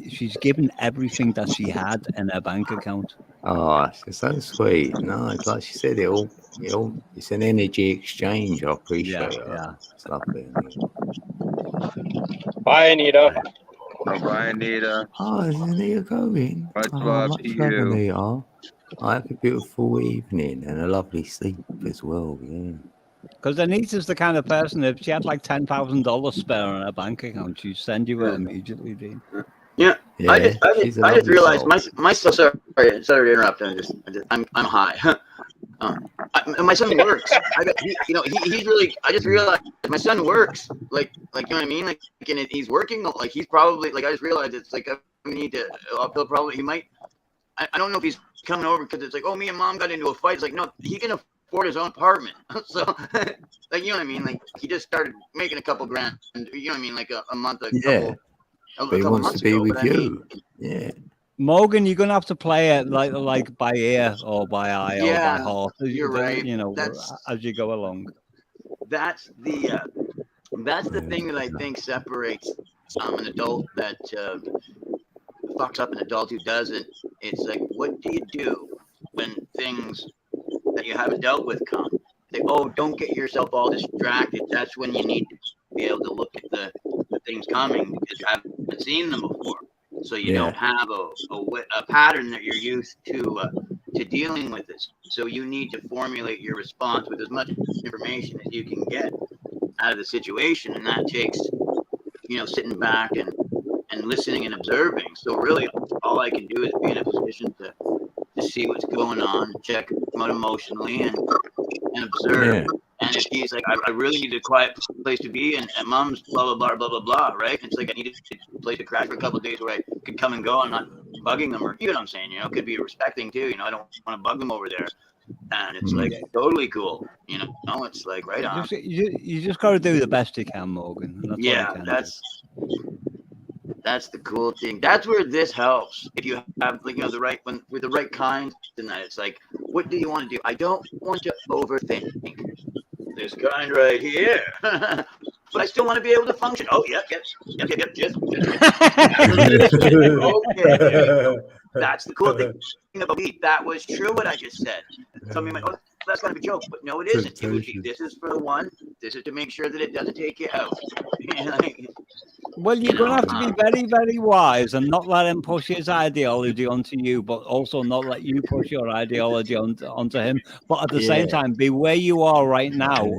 she's given everything that she had in her bank account. Oh, it's so sweet. No, it's like she said, it's an energy exchange. I appreciate it. Yeah. It's lovely. Anita. Bye, Anita. Bye, Anita. Oh, is Anita going? Much Oh, love much to love, you. Anita. Have a beautiful evening and a lovely sleep as well. Yeah. Because Anita's the kind of person, if she had like $10,000 spare in her bank account, she'd send you it immediately, Dean. Yeah, Yeah, I she's a just lovely realized soul. sorry to interrupt. I'm high. My son works. He's really. I just realized my son works. Like you know what I mean. Like, and he's working. Like he's probably like. I just realized it's like I need to. He'll probably. He might. I don't know if he's coming over because it's like, oh, me and mom got into a fight. It's like, no, he can afford his own apartment. So, like, you know what I mean? Like, he just started making a couple grand. You know what I mean? Like a month, a Yeah. But he couple wants months to be ago. with But I mean, you. Yeah. Morgan, you're gonna have to play it like by ear or by eye or by yeah, heart. you're right. As you go along. That's the thing that I think separates an adult that fucks up an adult who doesn't. It's like, what do you do when things that you haven't dealt with come? Say, oh, don't get yourself all distracted. That's when you need to be able to look at the things coming because you haven't seen them before. So you don't have a pattern that you're used to dealing with this. So you need to formulate your response with as much information as you can get out of the situation, and that takes sitting back and listening and observing. So really, all I can do is be in a position to see what's going on, check him out emotionally, and observe. Yeah. And if he's like, I really need a quiet place to be, and mom's blah blah blah blah blah blah, right? And it's like I need a place to crash for a couple of days where I could come and go. I'm not bugging them, or you know what I'm saying? It could be respecting too. I don't want to bug them over there. And it's like totally cool. It's like right on. You just got to do the best you can, Morgan. And that's all you can that's the cool thing. That's where this helps. If you have the right one with the right kinds, and that it's like, what do you want to do? I don't want to overthink. This kind right here. But I still want to be able to function. Oh, yep. Just. Okay. That's the cool thing about me. That was true what I just said. Somebody might, that's kind of a joke, but no, it isn't. It would be, this is for the one. This is to make sure that it doesn't take you out. Well, you're going to have to be very, very wise and not let him push his ideology onto you, but also not let you push your ideology onto him. But at the same time, be where you are right now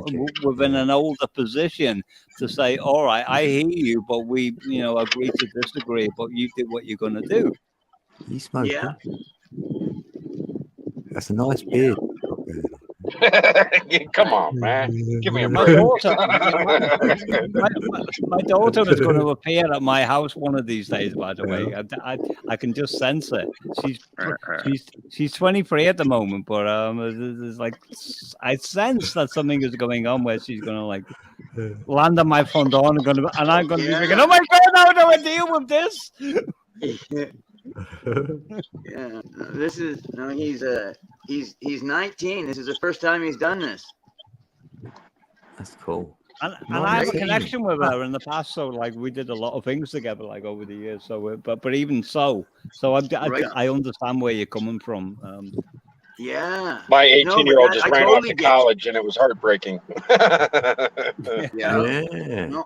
within an older position to say, all right, I hear you, but we, agree to disagree, but you do what you're going to do. You smoking? Yeah. That's a nice beard. Come on, man. Give me a My break. daughter, my daughter is going to appear at my house one of these days. By the way, I can just sense it. She's 23 at the moment, but there's like I sense that something is going on where she's going to like land on my front door and I'm going to be thinking, oh my God, how do I deal with this? Yeah, this is he's 19. This is the first time he's done this. That's cool. And I have a connection with her in the past, so like we did a lot of things together, like over the years. So, but even so I understand where you're coming from. Yeah. My 18-year-old just ran off to college, and it was heartbreaking. Yeah. No,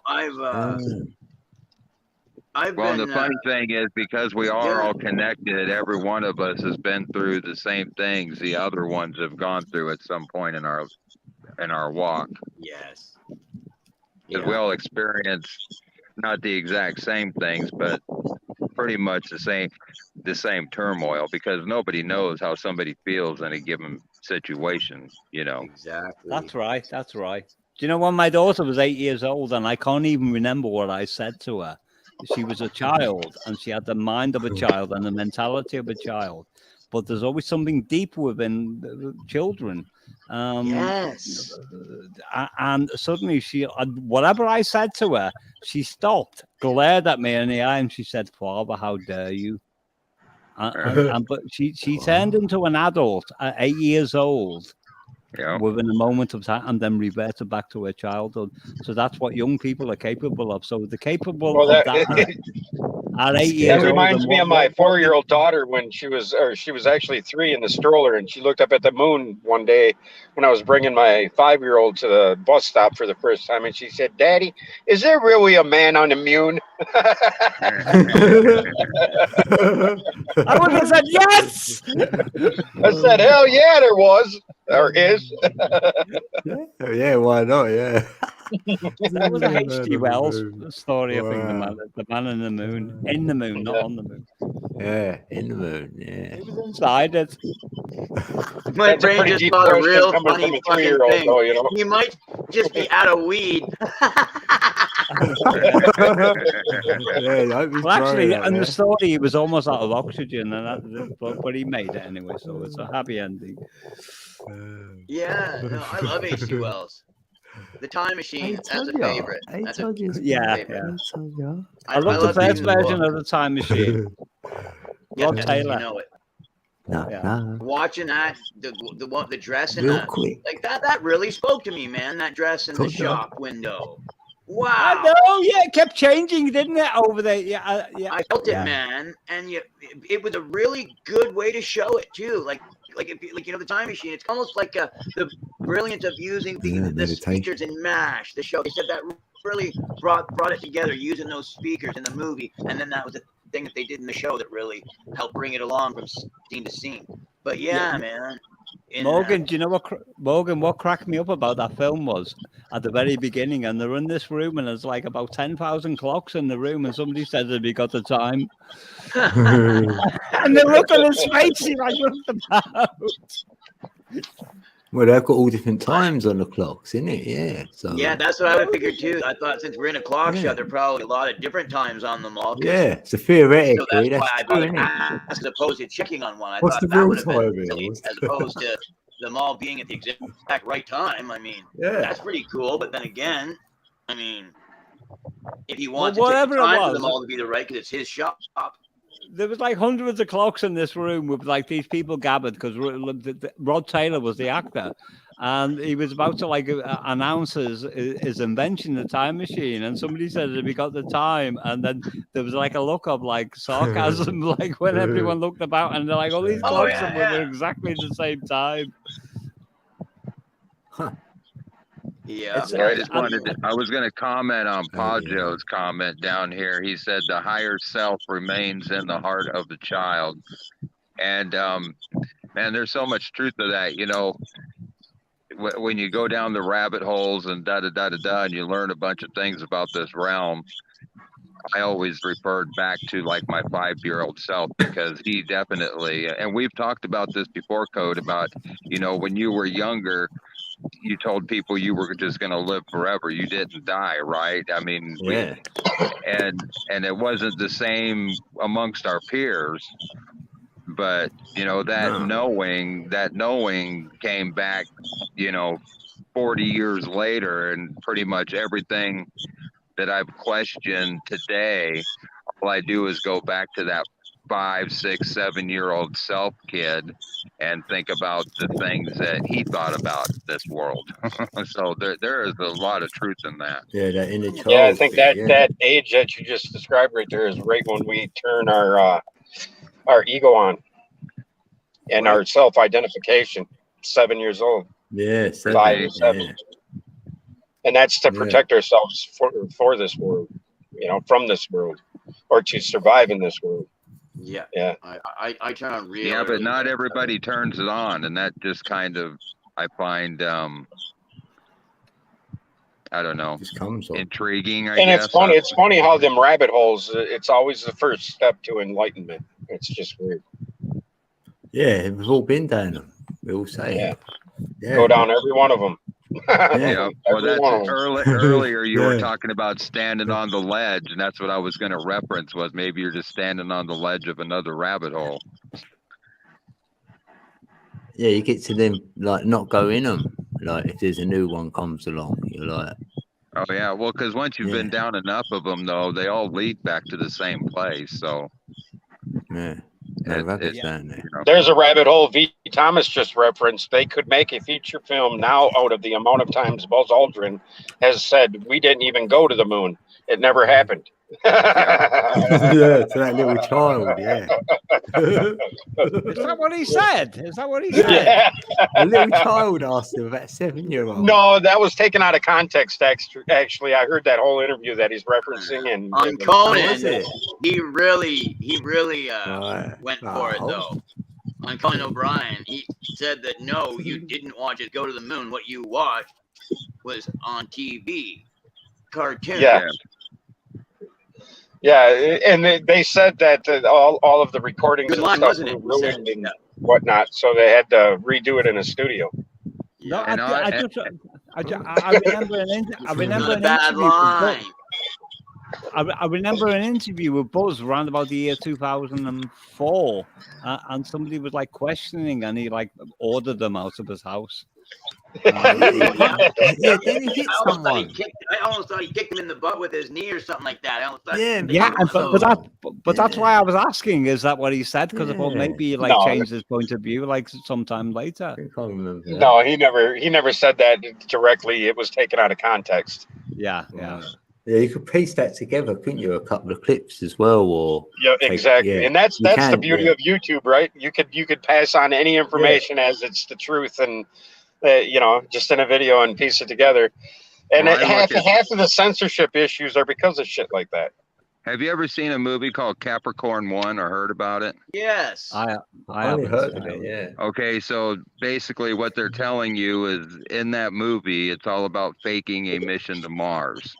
Well, the funny thing is, because we are all connected, every one of us has been through the same things the other ones have gone through at some point in our walk. Yes. Because we all experience not the exact same things, but pretty much the same turmoil, because nobody knows how somebody feels in a given situation, Exactly. That's right. Do you know when my daughter was 8 years old, and I can't even remember what I said to her. She was a child, and she had the mind of a child and the mentality of a child. But there's always something deep within children. Yes. And suddenly whatever I said to her, she stopped, glared at me in the eye, and she said, "Father, how dare you?" But she turned into an adult at 8 years old. Within a moment of time, and then reverted back to her childhood. So that's what young people are capable of. So they're capable of that at 8 years old. That reminds me of my 4-year-old daughter when she was actually 3 in the stroller, and she looked up at the moon one day when I was bringing my 5-year-old to the bus stop for the first time, and she said, "Daddy, is there really a man on the moon?" I would have said yes. I said, "Hell yeah, there was, or is." Yeah, why not? Yeah. That was a H.G. Wells story. I think the man in the moon, not on the moon. Yeah, in the moon. Yeah. It was inside it. My brain just thought a real funny fucking thing. Though, He might just be out of weed. Well, actually, in the story, he was almost out of oxygen, but he made it anyway. So it's a happy ending. Yeah, no, I love H.G. Wells. The Time Machine, that's a favorite. That's a favorite. I love the first version of the Time Machine. Rod Taylor. You know it. No. Watching that, the dress in Real quick. like that really spoke to me, man. That dress in the shop window. Wow. I know, yeah, it kept changing, didn't it, over there? Yeah. I felt it, man, and it was a really good way to show it too. Like the Time Machine. It's almost like the brilliance of using the speakers in MASH. The show. They said that really brought it together, using those speakers in the movie, and then that was the thing that they did in the show that really helped bring it along from scene to scene. But man. Morgan, do you know what cracked me up about that film was at the very beginning, and they're in this room, and there's like about 10,000 clocks in the room, and somebody says, "Have you got the time?" And they look at his face, he's like, "What's about?" Well, they've got all different times on the clocks, isn't it? Yeah. So yeah, that's what I would figure too. I thought since we're in a clock show, there are probably a lot of different times on them all. Yeah, so theoretically, so that's why I thought as opposed to checking on one. I thought that would have been silly, as opposed to them all being at the exact right time. I mean, that's pretty cool. But then again, I mean, if you want to take the time for them all to be the right, because it's his shop. There was like hundreds of clocks in this room with like these people gathered because Rod Taylor was the actor, and he was about to like announce his invention, the Time Machine, and somebody said, "Have you got the time?" And then there was like a look of like sarcasm, like when everyone looked about, and they're like, "All these clocks were exactly the same time." Yeah. It's, I just wanted to, I was going to comment on Oh, yeah. Pajo's comment down here. He said the higher self remains in the heart of the child. And, man, there's so much truth to that. You know, when you go down the rabbit holes and da-da-da-da-da, and you learn a bunch of things about this realm, I always referred back to like my 5-year-old self, because he definitely, and we've talked about this before, Code, about, you know, when you were younger, you told people you were just going to live forever. You didn't die, right? I mean, Yeah. and it wasn't the same amongst our peers, but you know, that knowing came back, you know, 40 years later, and pretty much everything that I've questioned today, all I do is go back to that 5, 6, 7-year-old self kid and think about the things that he thought about this world. So there is a lot of truth in that. Yeah, that inner child. Yeah, I think thing, that age that you just described right there is right when we turn our ego on and our self-identification. 7 years old, Yeah, 5 or 7, yeah. and that's to Yeah. protect ourselves for this world, you know, from this world, or to survive in this world. Yeah. Yeah. I turn on really. Yeah, but not everybody turns it on, and that just kind of, I find, I don't know, Just comes on. intriguing, I And guess. it's funny how them rabbit holes, it's always the first step to enlightenment. It's just weird. Yeah, we've all been down them. We all say. Yeah. Yeah. Go down every one of them. Yeah, well, Every one of that's them. earlier you were Yeah. talking about standing on the ledge, and that's what I was going to reference, was maybe you're just standing on the ledge of another rabbit hole. Yeah, you get to them, like, not go in them. Like, if there's a new one comes along, you're like, Oh yeah, well, because once you've been down enough of them, though, they all lead back to the same place. So yeah, no rabbits yeah. down there. you know. There's a rabbit hole V. Thomas just referenced. They could make a feature film now out of the amount of times Buzz Aldrin has said, we didn't even go to the moon. It never happened. Yeah, to that little child, yeah. Is that what he said? Is that what he said? Yeah. A little child asked him, about 7-year-old. No, that was taken out of context. Actually, I heard that whole interview that he's referencing, and On Was Conan, it? he really Right. went for it though. On Conan O'Brien, he said that no, you didn't watch it go to the moon. What you watched was on TV, cartoon. Yeah. Yeah, and they said that all of the recordings Good and line, stuff wasn't were it? ruined Yeah. and whatnot, so they had to redo it in a studio. No, And I remember Not a bad line. I remember an interview with Buzz around about the year 2004, and somebody was like questioning, and he like ordered them out of his house. Yeah, then he hit I someone. almost thought he kicked him in the butt with his knee or something like that. I almost thought, Yeah, but that's why I was asking, is that what he said? Because I thought Yeah. maybe he like No. changed his point of view like sometime later. I can't remember that. No, he never said that directly. It was taken out of context. Yeah. Yeah, you could piece that together, couldn't you? A couple of clips as well, or Yeah, exactly. yeah. And that's You the can, beauty yeah. of YouTube, right? You could pass on any information as it's the truth, and you know, just in a video and piece it together. And Well, I half look at- of the censorship issues are because of shit like that. Have you ever seen a movie called Capricorn 1 or heard about it? yes. I I only haven't heard seen of it, yeah. Okay, so basically what they're telling you is in that movie, it's all about faking a mission to Mars.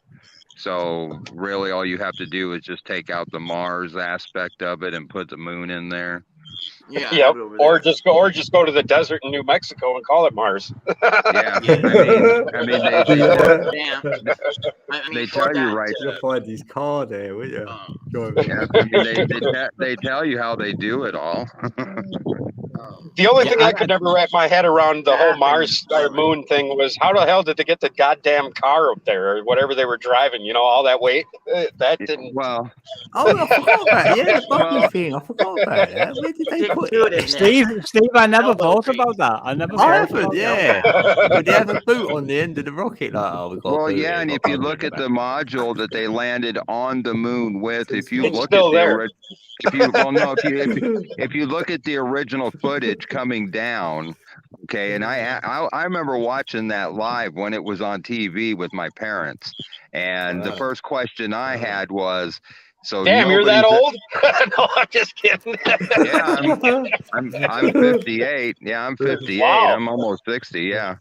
So really all you have to do is just take out the Mars aspect of it and put the moon in there. Yeah. Yep. over Or there. just go to the desert in New Mexico and call it Mars. Yeah, Yeah. I mean, they Damn. I mean, they for tell you that, right. You'll find his car there, will you? Yeah, I mean, they tell you how they do it all. The only Yeah, thing I could never wrap my head around the whole Mars or moon thing was how the hell did they get the goddamn car up there or whatever they were driving? You know, all that weight. That didn't. Well, Oh, I forgot about it. Yeah, the buggy thing. I forgot about that. Where did they Stick put to it? it, isn't it? Steve, I never Elbow thought grease. about that. I never I thought haven't, about that. yeah. But they have a boot on the end of the rocket, like, oh, we got. well, a boot yeah, here, and got if a you boot look in at the the module that they landed on the moon with, if you It's look still at the there. if you look at the original footage coming down, Okay, and I remember watching that live when it was on TV with my parents, and the first question I had was, "So Damn, you're that nobody's old?" No, I'm just kidding. Yeah, I'm 58. Yeah, I'm 58. Wow. I'm almost 60. Yeah,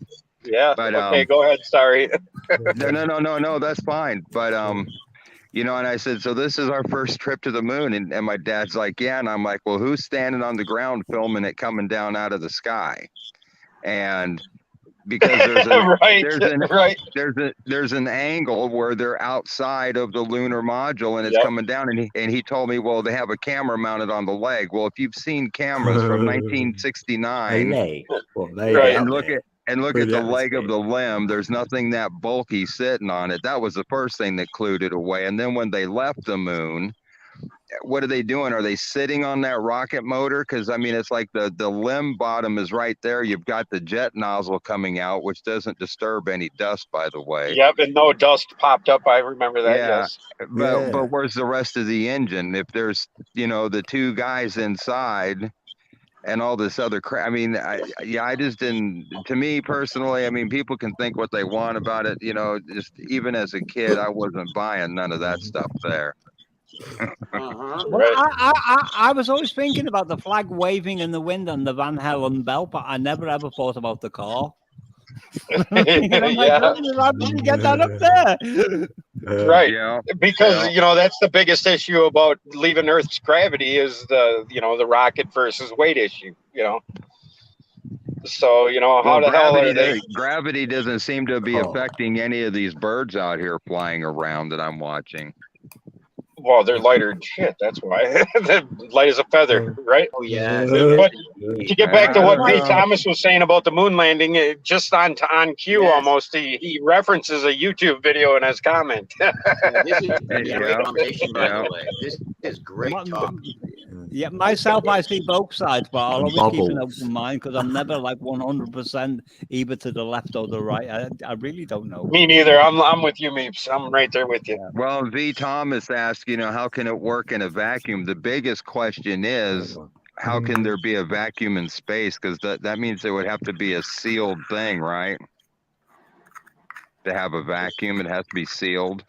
Yeah. but Okay, go ahead. Sorry. no, that's fine. But you know, and I said, so this is our first trip to the moon, and my dad's like, yeah, and I'm like, well, who's standing on the ground filming it coming down out of the sky? And because Right. there's an angle where they're outside of the lunar module and it's Yep. coming down, and he told me, well, they have a camera mounted on the leg. Well, if you've seen cameras from 1969 leg. What, they Right. get and up look there? at the leg of the limb, there's nothing that bulky sitting on it. That was the first thing that clued it away. And then when they left the moon, what are they doing? Are they sitting on that rocket motor? Because I mean, it's like the limb bottom is right there. You've got the jet nozzle coming out, which doesn't disturb any dust, by the way. Yep, and no dust popped up. I remember that. Yeah, Yes. but where's the rest of the engine? If there's, you know, the two guys inside and all this other crap. I mean, I just didn't. To me personally, I mean, people can think what they want about it. You know, just even as a kid, I wasn't buying none of that stuff there. Well, Right. I was always thinking about the flag waving in the wind and the Van Halen belt, but I never ever thought about the car. And I'm like, Yeah. how did you get that up there? Right. Yeah, Because you know that's the biggest issue about leaving Earth's gravity is the rocket versus weight issue. You know. So you know how well, the hell are they? gravity doesn't seem to be Oh. affecting any of these birds out here flying around that I'm watching. Well, they're lighter than shit. That's why. They're light as a feather, right? Oh yeah. But to get back to I what don't Pete know. Thomas was saying about the moon landing, just on cue Yes. almost, he references a YouTube video in his comment. Yeah, this is Yeah. great conversation, by Yeah. the way. This is great talk. Yeah, myself, I see both sides, but I'll And always keep an bubbles. open mind because I'm never like 100% either to the left or the right. I really don't know. Me neither. I'm with you, Meeps. I'm right there with you. Well, V. Thomas asked, you know, how can it work in a vacuum? The biggest question is, how can there be a vacuum in space? Because that means there would have to be a sealed thing, right? To have a vacuum, it has to be sealed.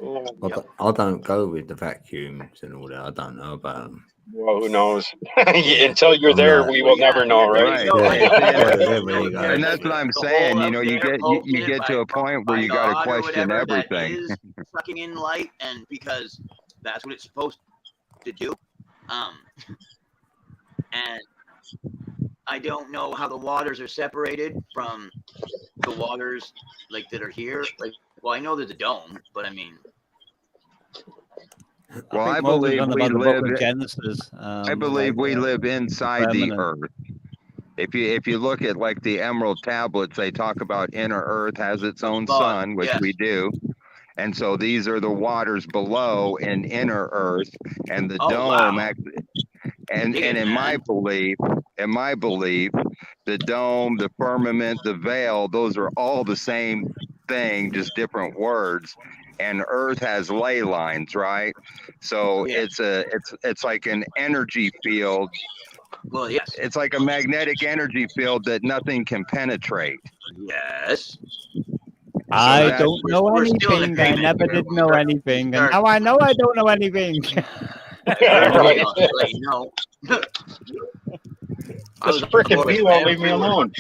I don't go with the vacuums and all that. I don't know about them. Well, who knows? Until you're I'm there, not- we will never know, right? And that's what I'm saying. You know, you get to a point where you got to question everything. Is sucking in light, and because that's what it's supposed to do. And I don't know how the waters are separated from the waters like that are here. Like, well, I know there's a dome, but I mean. Well, I think Moses believe on we about the book live. of Genesis. I believe we live inside the permanent. earth. If you look at like the Emerald tablets, they talk about inner earth has its own sun, which Yes. we do. And so these are the waters below in inner earth, and the Oh, dome wow. and in my belief, the dome, the firmament, the veil, those are all the same thing, just different words. And earth has ley lines, right? So Yeah. it's like an energy field. Well, yes. It's like a magnetic energy field that nothing can penetrate. Yes. I that's- don't know we're still in anything. I agreement never here. did know anything. And start- now I know I don't know anything. Right. I'll let you know. This freaking bee won't leave me alone.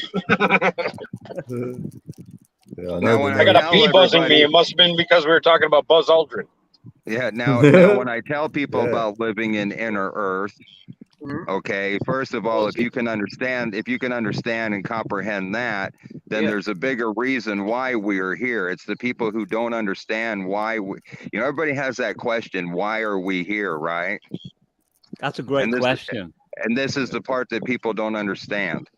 Now, when I got a tell bee buzzing me. everybody- It must have been because we were talking about Buzz Aldrin. Yeah. Now when I tell people about living in inner earth, Mhm. okay, first of all, if you can understand and comprehend that, then Yeah. there's a bigger reason why we're here. It's the people who don't understand why everybody has that question, why are we here, right? That's a great And this- question. And this is the part that people don't understand.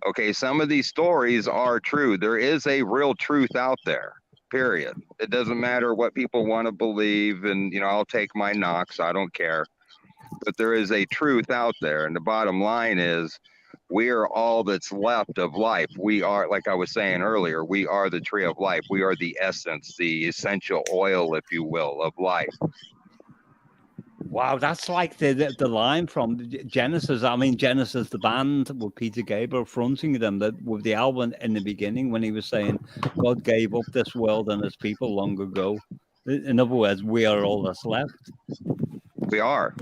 Okay, some of these stories are true. There is a real truth out there, period. It doesn't matter what people want to believe, and I'll take my knocks, I don't care. But there is a truth out there, and the bottom line is we are all that's left of life. We are, like I was saying earlier, we are the tree of life. We are the essence, the essential oil, if you will, of life. Wow, that's like the line from Genesis. I mean, Genesis, the band with Peter Gabriel fronting them, that with the album in the beginning when he was saying, "God gave up this world and its people long ago." In other words, we are all that's left. We are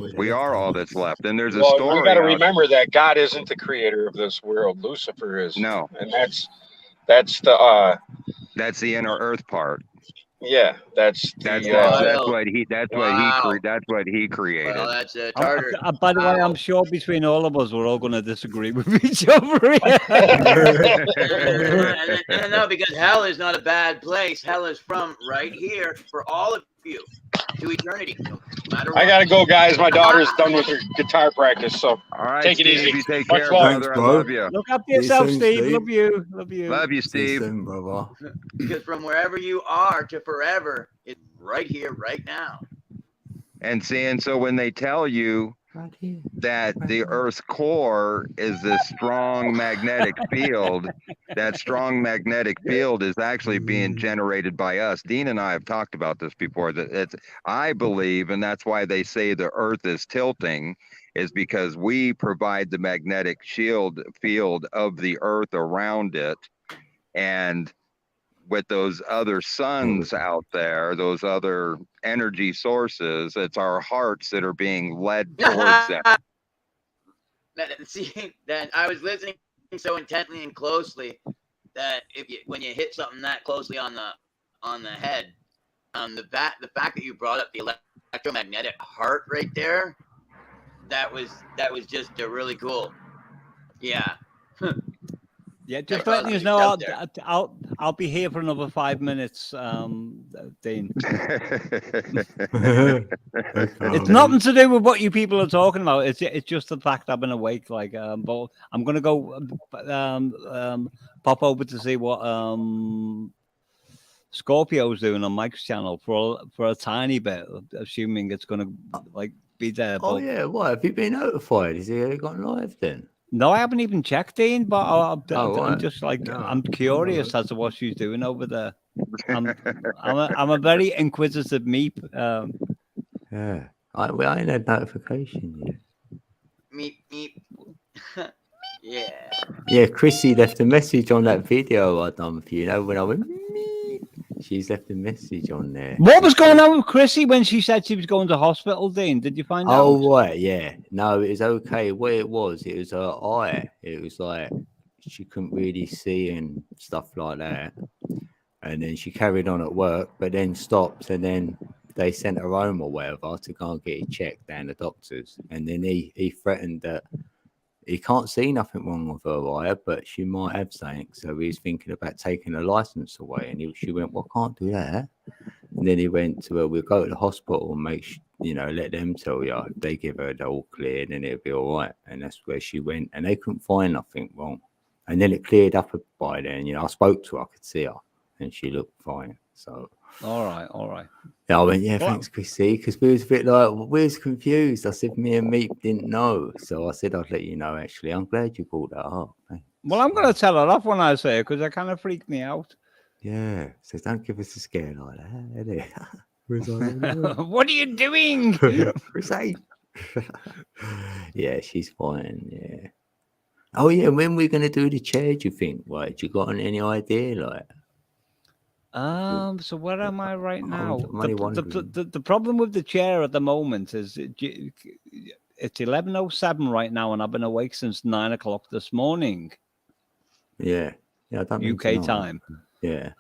all that's left. And there's a Well, we story. got to remember that God isn't the creator of this world. Lucifer is. No, And that's the that's the inner earth part. yeah, that's That's the what he created. Well, that's a tartar. By the way, I'm sure between all of us, we're all going to disagree with each other. No, because hell is not a bad place. Hell is from right here for all of you to eternity. No matter what. I gotta go, guys. My daughter's done with her guitar practice, so All right, take it Steve, easy. you take Much care, love. brother. Thanks, I bro. love you. Look after See you yourself, soon, Steve. Steve. Love you. Love you. Love you, See you Steve. soon, brother. Because from wherever you are to forever, it's right here, right now. And so when they tell you Right here. that the Earth's core is this strong magnetic field, that strong magnetic field is actually being generated by us. Dean and I have talked about this before. That I believe, and that's why they say the Earth is tilting, is because we provide the magnetic field of the Earth around it, and with those other suns out there, those other energy sources, it's our hearts that are being led towards them. See, that I was listening so intently and closely that when you hit something that closely on the head, the fact that you brought up the electromagnetic heart right there, that was just really cool. Yeah. Yeah, just letting you know, I'll be here for another 5 minutes, Dean. It's nothing to do with what you people are talking about. It's just the fact I've been awake. Like, but I'm gonna go pop over to see what Scorpio's doing on Mike's channel for a tiny bit, assuming it's gonna like be there. Oh but... yeah, what have you been notified? Is he gone live then? No, I haven't even checked, Dean, but I'm right. just like, No. I'm curious as to what she's doing over there. I'm a very inquisitive meep. Yeah, I ain't had notification yet. Meep. Yeah. Yeah, Chrissy left a message on that video I done for you. Know when I went, meep, she's left a message on there. What was going on with Chrissy when she said she was going to hospital, Dean? Did you find out? Oh, right, yeah. No, it was okay. What it was her eye. It was like she couldn't really see and stuff like that. And then she carried on at work, but then stopped, and then they sent her home or whatever to go and get it checked down the doctors. And then he threatened that he can't see nothing wrong with her eye, but she might have something. So he's thinking about taking her license away. And she went, well, I can't do that. And then he went to her, we'll go to the hospital and let them tell you. If they give her the all clear, then it'll be all right. And that's where she went. And they couldn't find nothing wrong. And then it cleared up by then. I spoke to her, I could see her, and she looked fine. So. All right. Yeah, I went, thanks, Chrissy, because we was a bit like, we was confused. I said, me and Meep didn't know. So I said, I'd let you know, actually. I'm glad you brought that up. Well, I'm going to tell her off when I say it, because it kind of freaked me out. Yeah, so don't give us a scare like that. What are you doing? Yeah, she's fine, yeah. Oh, yeah, when we're going to do the chair, do you think? Right, you got any idea, like? So where am I right now? The problem with the chair at the moment is it's 11:07 right now, and I've been awake since 9 o'clock this morning. Yeah, I don't UK time. Yeah.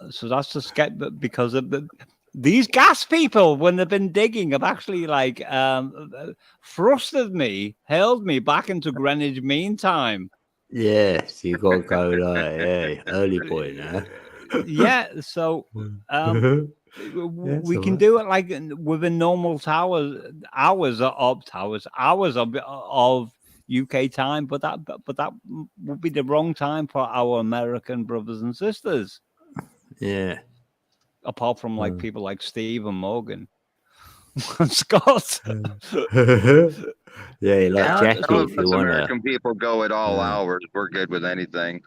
So that's just because of these gas people, when they've been digging, have actually thrusted me, held me back into Greenwich Mean Time. Yeah, so you got to go early boy now. Yeah, so we can do it like within normal hours of UK time, but that would be the wrong time for our American brothers and sisters. Yeah, apart from people like Steve and Morgan and Scott. Yeah, like Jackie, if you want. American people go at all hours. We're good with anything.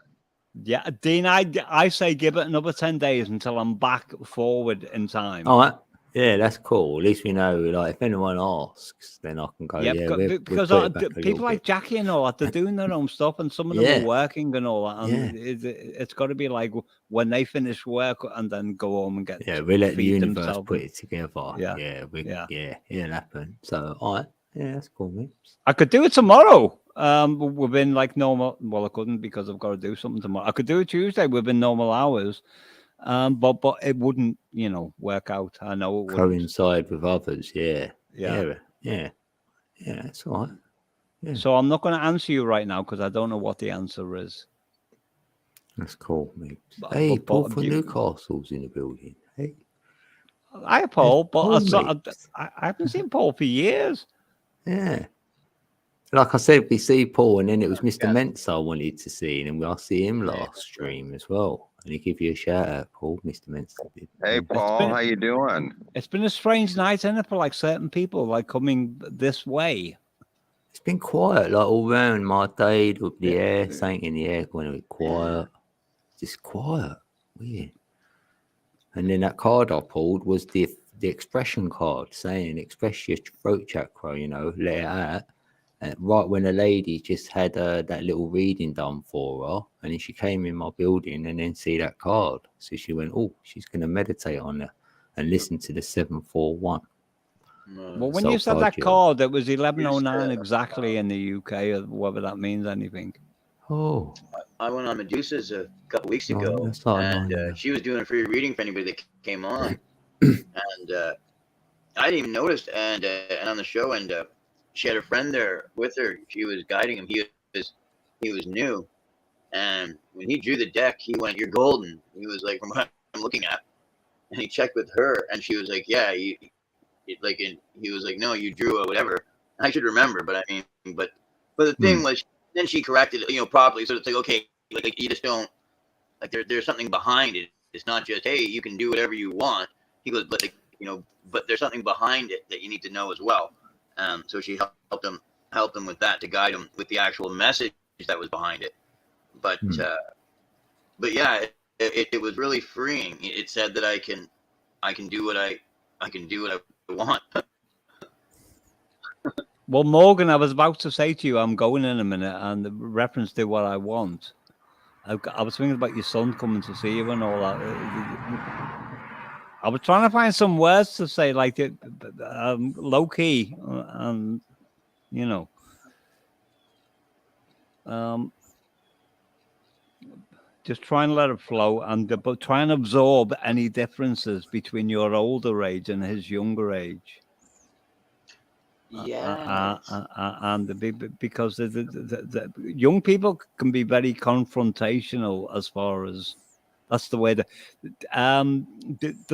Yeah, Dean, I say give it another 10 days until I'm back forward in time. All right. Yeah, that's cool. At least we know. Like, if anyone asks, then I can go. Yeah, Yeah, because put it back a little people like bit. Jackie and all that, they're doing their own stuff, and some of them Yeah. are working and all that. And Yeah. it's got to be like when they finish work and then go home and get Yeah, we let the feed universe themselves. put it together. Yeah. Yeah, it'll happen. So, all right. Yeah, that's cool, mate. I could do it tomorrow. Within like normal. Well, I couldn't because I've got to do something tomorrow. I could do it Tuesday within normal hours. But it wouldn't, work out. I know it wouldn't. Coincide with others. Yeah. Yeah. That's all right. Yeah. So I'm not going to answer you right now because I don't know what the answer is. That's cool, mate. But- Hey, but- Paul but from you- Newcastle's in the building. Hey. Hi, Paul, but Paul, mate. I haven't seen Paul for years. Yeah. Like I said, we see Paul, and then it was Mr. Yeah. Mensa I wanted to see, and then I see him last stream as well. And he give you a shout out, Paul. Mr. Mensa did. Hey, Yeah. Paul, been- how you doing? It's been a strange night, isn't it, for like certain people, like coming this way. It's been quiet, like all around my day with the air, something in the air going a bit quiet. Just quiet. Weird. And then that card I pulled was the expression card saying express your throat chakra, let it out. And right when a lady just had that little reading done for her, and then she came in my building and then see that card. So she went, oh, she's going to meditate on it and listen to the 741. Well, when you said that Self-cardio. card, it was 11:09 exactly in the UK, or whether that means anything. Oh, I went on Medusa's a couple weeks No, ago, that's not and annoying. she was doing a free reading for anybody that came on, and I didn't even notice. And on the show, and she had a friend there with her. She was guiding him. He was new, and when he drew the deck, he went, "You're golden." He was like, "From what I'm looking at," and he checked with her, and she was like, "Yeah, he was like, no, you drew a whatever." I should remember, but I mean, but the thing was, then she corrected it, properly. So it's like, okay, like you just don't, like there's something behind it. It's not just, hey, you can do whatever you want. He goes, but but there's something behind it that you need to know as well. So she helped him with that, to guide him with the actual message that was behind it. But yeah, it was really freeing. It said that I can do what I want. Well, Morgan, I was about to say to you, I'm going in a minute, and the reference to what I want. I was thinking about your son coming to see you and all that. I was trying to find some words to say, like low key, and just try and let it flow, but try and absorb any differences between your older age and his younger age. Yeah. Because the young people can be very confrontational, as far as that's the way the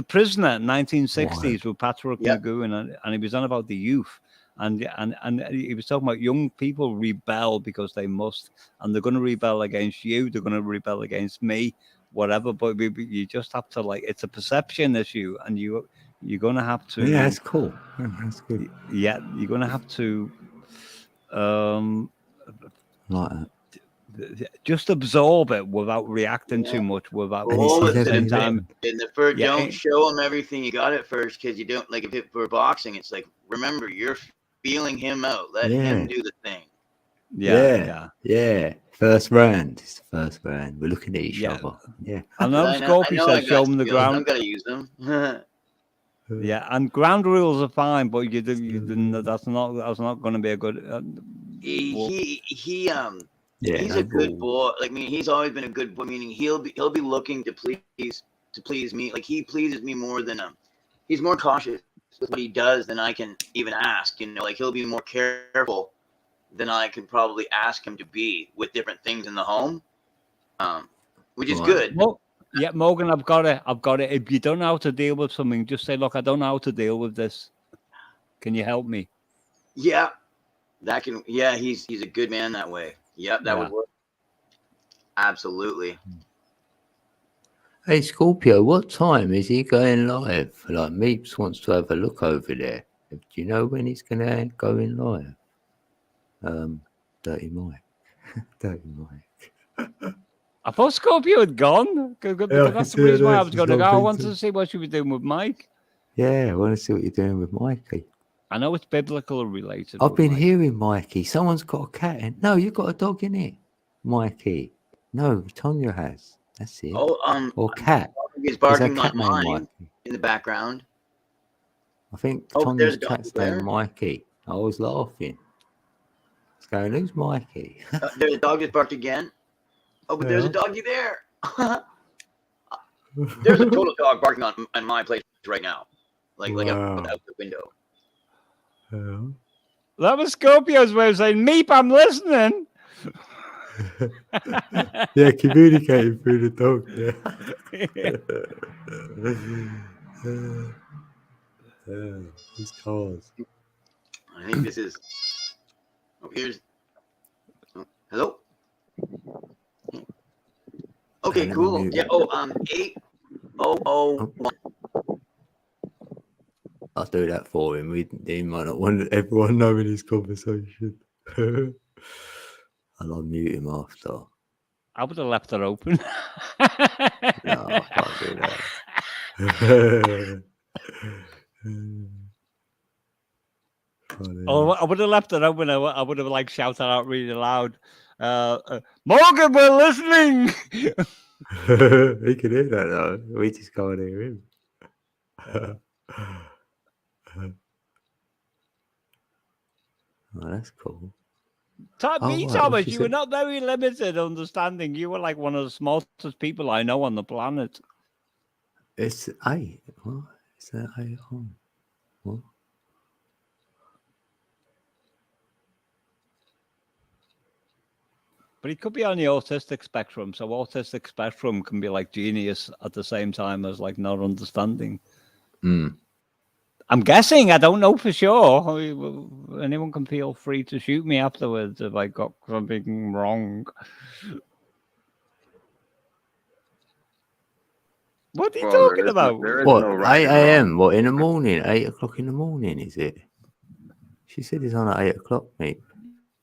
prisoner in 1960s with Patrick McGowan, and he was on about the youth, and he was talking about young people rebel because they must, and they're going to rebel against you, they're going to rebel against me, whatever. But you just have to, like, it's a perception issue, and you're going to have to. Yeah, that's cool. That's good. Yeah, you're going to have to Like that. just absorb it without reacting too much. Without All And at it's the same 11 time. In the first, Yeah, don't show him everything you got at first, because you don't, like, if it for boxing, it's like, remember, you're feeling him out. Let him do the thing. Yeah. First round. It's the first round. We're looking at each other. Yeah. I know Scorpio said show him the ground. I'm gonna use them. Yeah, and ground rules are fine, but that's not going to be a good. He's a good boy. Like, I mean, he's always been a good boy. Meaning he'll be looking to please me. Like, he pleases me more than he's more cautious with what he does than I can even ask. Like, he'll be more careful than I can probably ask him to be with different things in the home, which is good. Well, yeah, Morgan, I've got it. If you don't know how to deal with something, just say, look, I don't know how to deal with this. Can you help me? Yeah, that can. Yeah, he's a good man that way. Yep, that would work. Absolutely. Hey, Scorpio, what time is he going live? Like, Meeps wants to have a look over there. Do you know when he's going to go in live? Dirty Mike. Dirty Mike. I thought Scorpio had gone. Because that's the reason why I was going to go. I wanted to see what she was doing with Mike. Yeah, I want to see what you're doing with Mikey. I know it's biblical related. I've with been Mike. hearing Mikey. Someone's got a cat in. No, you've got a dog in it. Mikey. No, Tonya has. That's it. Oh, Or cat. he's Is that barking on cat named mine Mikey? in the background. I think Oh, but there's Tonya's a dog cat's there. named Mikey. I was laughing. It's going, who's Mikey? There's a dog that barked again. Oh, but there's a doggy there. There's a total dog barking on my place right now, like Wow. out the window. Yeah. That was Scorpio's way of saying, "Meep, I'm listening." Yeah, communicating through the dog. Yeah. These cars. I think this is. Oh, here's. Oh, hello. Okay, let me cool. mute Yeah. it. Oh, 8001. I'll do that for him. He might not want everyone knowing his conversation. I'll unmute him after. I would have left it open. No, I can't do that. Oh, I would have left it open. I would have like shouted out really loud, "Morgan, we're listening." He can hear that though. We just can't hear him. Oh, that's cool. Thomas, Oh, right, Thomas, she you were said- not very limited understanding. You were like one of the smartest people I know on the planet. It's 8. What? Is that 8 on? What? But he could be on the autistic spectrum. So autistic spectrum can be like genius at the same time as like not understanding. Mm. I'm guessing. I don't know for sure. Anyone can feel free to shoot me afterwards if I got something wrong. What are you Well, talking about? there is What? no right 8 or wrong. a.m. What, in the morning? 8 o'clock in the morning, is it? She said it's on at 8 o'clock, mate.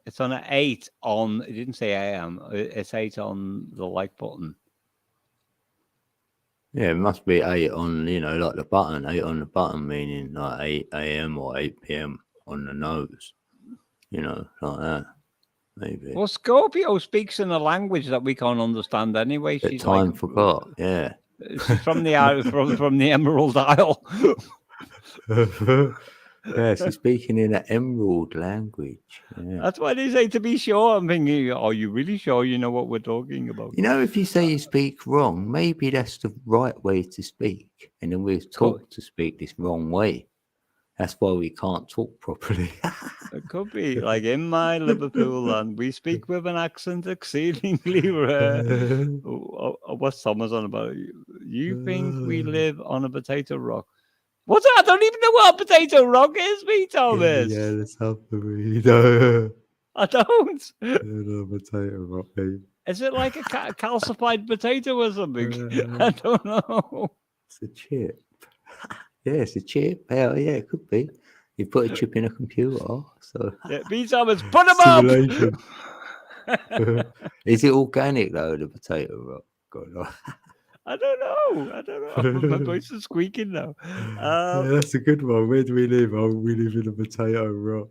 It's on at 8 on. It didn't say AM. It's 8 on the like button. Yeah, it must be 8 on, like the button. 8 on the button, meaning like 8 a.m. or 8 p.m. on the nose. Like that. Maybe. Well, Scorpio speaks in a language that we can't understand anyway. That She's time like, forgot, yeah. she's from the from the Emerald Isle. Yeah, she's speaking in an emerald language. Yeah. That's why they say to be sure. I'm thinking, are you really sure you know what we're talking about? If you say you speak wrong, maybe that's the right way to speak. And then we're taught to speak this wrong way. That's why we can't talk properly. It could be like in my Liverpool land, we speak with an accent exceedingly rare. What's Thomas on about? You think we live on a potato rock? What's that? I don't even know what a potato rock is, me, Thomas. Yeah, that's happened. No. I don't. Potato rock, babe. Is it like a calcified potato or something? I don't know. It's a chip. Yeah, it's a chip. Hell yeah, it could be. You put a chip in a computer, so. Yeah, me, Thomas, put them up. Is it organic though, the potato rock? God, I don't know. My voice is squeaking now. yeah, that's a good one. Where do we live? Oh, we live in a potato rock.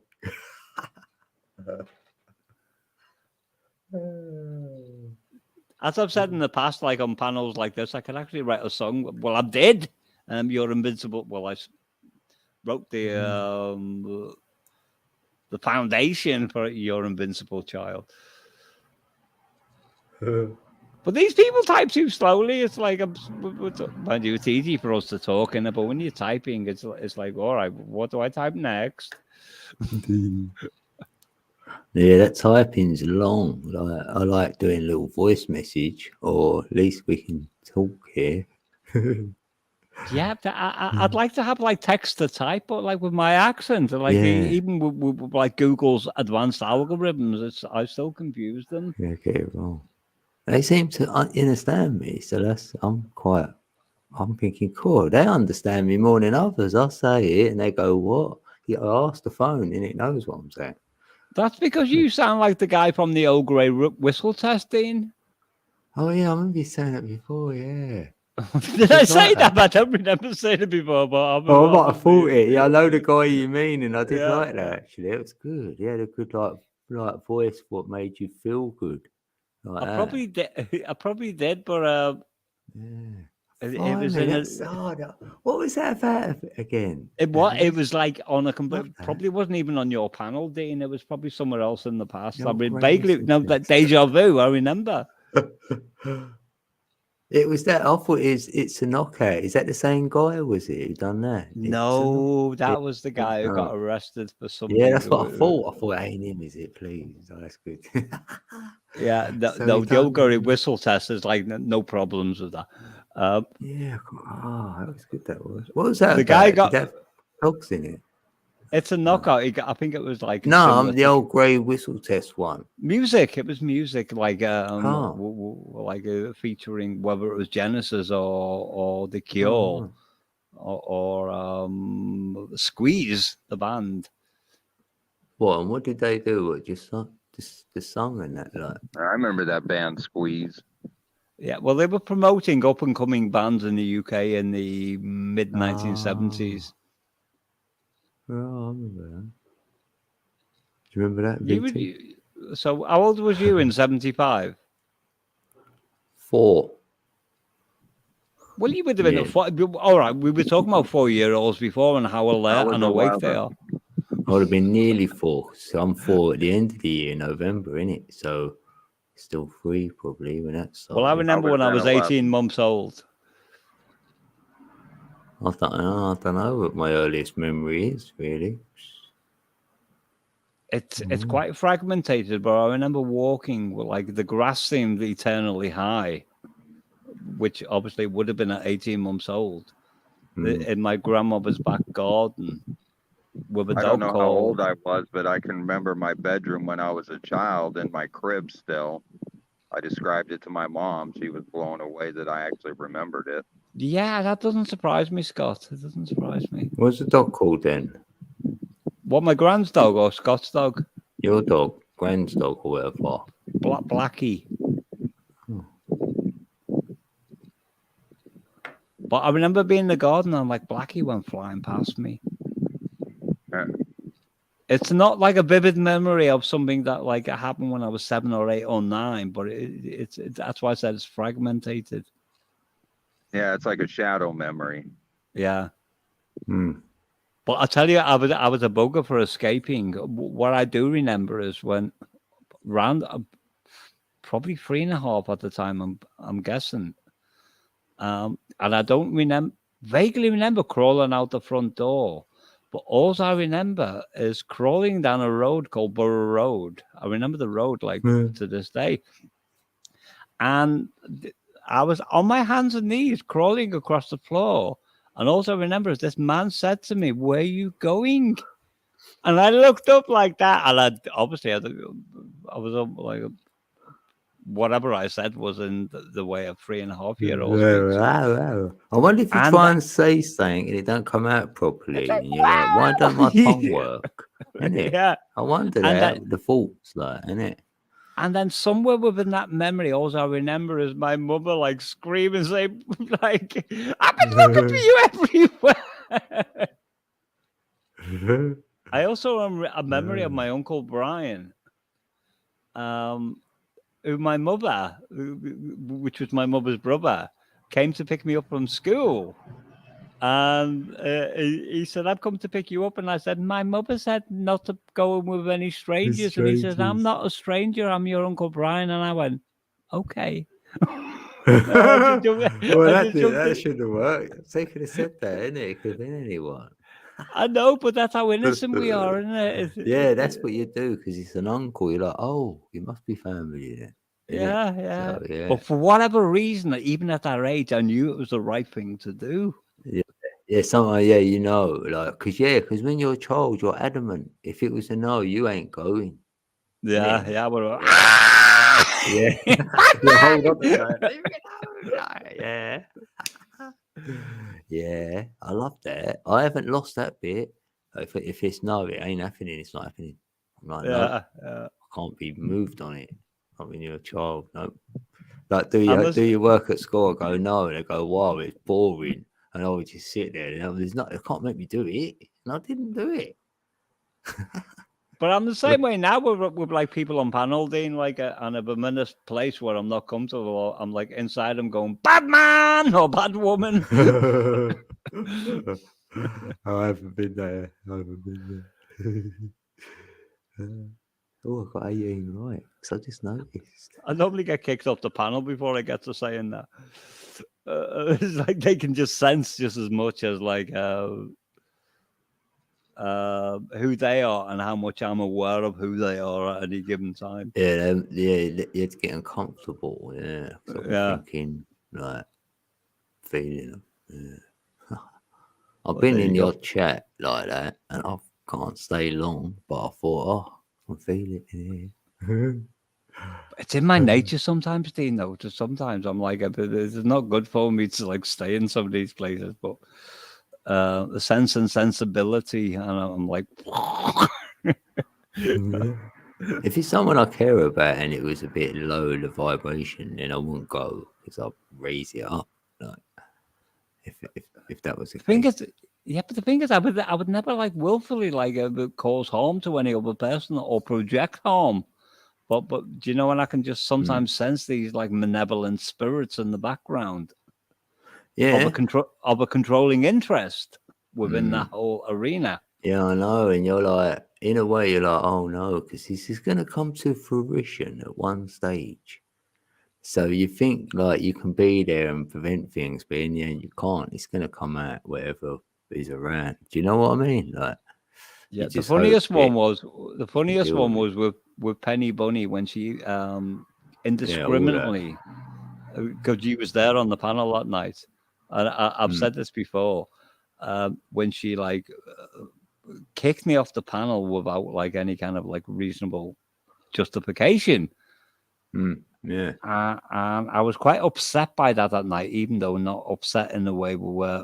As I've said in the past, like on panels like this, I could actually write a song. Well, I did. You're Invincible. Well, I wrote the foundation for Your Invincible Child. But these people type too slowly. It's like, mind you, it's easy for us to talk in it, but when you're typing, it's like, all right, what do I type next? Yeah, that typing's long. Like, I like doing a little voice message, or at least we can talk here. Yeah, I'd like to have like text to type, but like with my accent, like even with like Google's advanced algorithms, I still confuse them. Yeah, get it wrong. They seem to understand me, so I'm thinking, cool, they understand me more than others. I say it, and they go, what? Yeah, I ask the phone, and it knows what I'm saying. That's because you sound like the guy from the Old Grey Whistle test, Dean. Oh, yeah, I remember you saying that before, yeah. Did I It's say like that? I don't remember saying it before, but I'm Oh, I might have thought it. Yeah, I know the guy you mean, and I did Yeah, like that actually. It was good. He had a good like voice, what made you feel good, like I that. probably did. I probably did, but Yeah. it was Finally, in a. that's what was that about again? It was like on a Love complete. that. Probably wasn't even on your panel, Dean. It was probably somewhere else in the past. The I old mean, grey vaguely, whistle no, that test. deja vu. I remember. It was that. I thought it's a knockout. Is that the same guy? Was it who done that? No, that was the guy who got Oh. arrested for something. Yeah, that's what I thought. I thought, ain't him, is it? Please, oh, that's good. Yeah, So no, he the old done- Gary whistle test is like no problems with that. Yeah, that was good. That was. What was that? The guy about? got. Did that have dogs in it? It's a knockout. I think it was like No, similar the to old grey whistle test one. music. It was music, like Oh. featuring whether it was Genesis or The Cure Oh. or Squeeze, the band. What? And what did they do? What, just the song and that, like. I remember that band Squeeze. Yeah, well, they were promoting up and coming bands in the UK in the mid 1970s. Oh, I remember that. Do you remember that? You VT? would, so how old was you in 75? 4. Well, you would have been Yeah. all right. We were talking about 4-year-olds before and how alert was and a awake while they ago. are. I would have been nearly 4. So I'm 4 at the end of the year, November, innit? So still 3 probably when that started. Well, I remember when I was 18 months old. I don't know what my earliest memory is, really. It's quite fragmented, but I remember walking with like the grass seemed eternally high, which obviously would have been at 18 months old, in my grandmother's back garden with a I dog don't know how called. old I was, but I can remember my bedroom when I was a child in my crib still. I described it to my mom. She was blown away that I actually remembered it. Yeah, that doesn't surprise me, Scott. It doesn't surprise me. What's the dog called then? What, my grand's dog or Scott's dog? Your dog, Gwen's dog, or whatever. Blackie. But I remember being in the garden and like Blackie went flying past me. Yeah. It's not like a vivid memory of something that like happened when I was 7 or 8 or 9, but it's that's why I said it's fragmented. Yeah, it's like a shadow memory. Yeah. Mm. But I tell you, I was a bugger for escaping. What I do remember is when round probably 3.5 at the time, I'm guessing. And I don't vaguely remember crawling out the front door. But all I remember is crawling down a road called Borough Road. I remember the road like to this day. And I was on my hands and knees crawling across the floor. And all I remember is this man said to me, "Where are you going?" And I looked up like that. And I was like, whatever I said was in the way of 3.5-year-olds. I wonder if you try and say something and it don't come out properly. And you're like, why don't my tongue work? Innit? Yeah. I wonder that, the faults, like, innit? And then somewhere within that memory, all I remember is my mother like screaming, saying, like, "I've been looking for you everywhere." I also have a memory of my Uncle Brian, who my mother, which was my mother's brother, came to pick me up from school. And he said, "I've come to pick you up." And I said, "My mother said not to go in with any strangers." And he says, "I'm not a stranger. I'm your Uncle Brian." And I went, "Okay." That should have worked. They could have said that, innit? It could have been anyone. I know, but that's how innocent we are, isn't it? Yeah, that's what you do because it's an uncle. You're like, oh, you must be family then. Yeah. So, yeah. But for whatever reason, even at that age, I knew it was the right thing to do. Yeah, somehow, you know, like, because when you're a child, you're adamant. If it was a no, you ain't going. Yeah. Yeah. You hold up. Yeah. Yeah, I love that. I haven't lost that bit. If it's no, it ain't happening. It's not happening. I'm like, no, I can't be moved on it. Not when you're a child. No, Like, do you work at school? I go, no. And they go, wow, it's boring. And I would just sit there. And there's not. They can't make me do it. And I didn't do it. But I'm the same way now with like people on panel, Dean. Like, and if I'm in a place where I'm not comfortable, I'm like inside. I'm going, bad man or bad woman. I haven't been there. Oh, I got 18 right. So I just noticed. I normally get kicked off the panel before I get to saying that. It's like they can just sense just as much as like who they are and how much I'm aware of who they are at any given time. Yeah, it's getting comfortable. Yeah, so I'm thinking, like, feeling them. Yeah. I've been in your chat like that, and I can't stay long. But I thought, I feel it. Yeah. It's in my nature sometimes, Dean. Though, just sometimes I'm like, it's not good for me to like stay in some of these places, but the sense and sensibility, and I'm like, if it's someone I care about and it was a bit low the vibration, then I wouldn't go because I'll raise it up. Like, if that was the thing case. but the thing is, I would never like willfully like cause harm to any other person or project harm. But do you know, and I can just sometimes sense these like malevolent spirits in the background. Yeah, of a controlling interest within that whole arena. Yeah, I know, and you're like, in a way, you're like, oh no, because this is going to come to fruition at one stage. So you think like you can be there and prevent things, but in the end you can't. It's going to come out wherever is around. Do you know what I mean? Like, yeah. The funniest one was with Penny Bunny when she indiscriminately, because she was there on the panel that night, and I've said this before, when she like kicked me off the panel without like any kind of like reasonable justification. Yeah. And I was quite upset by that night, even though not upset in the way we were.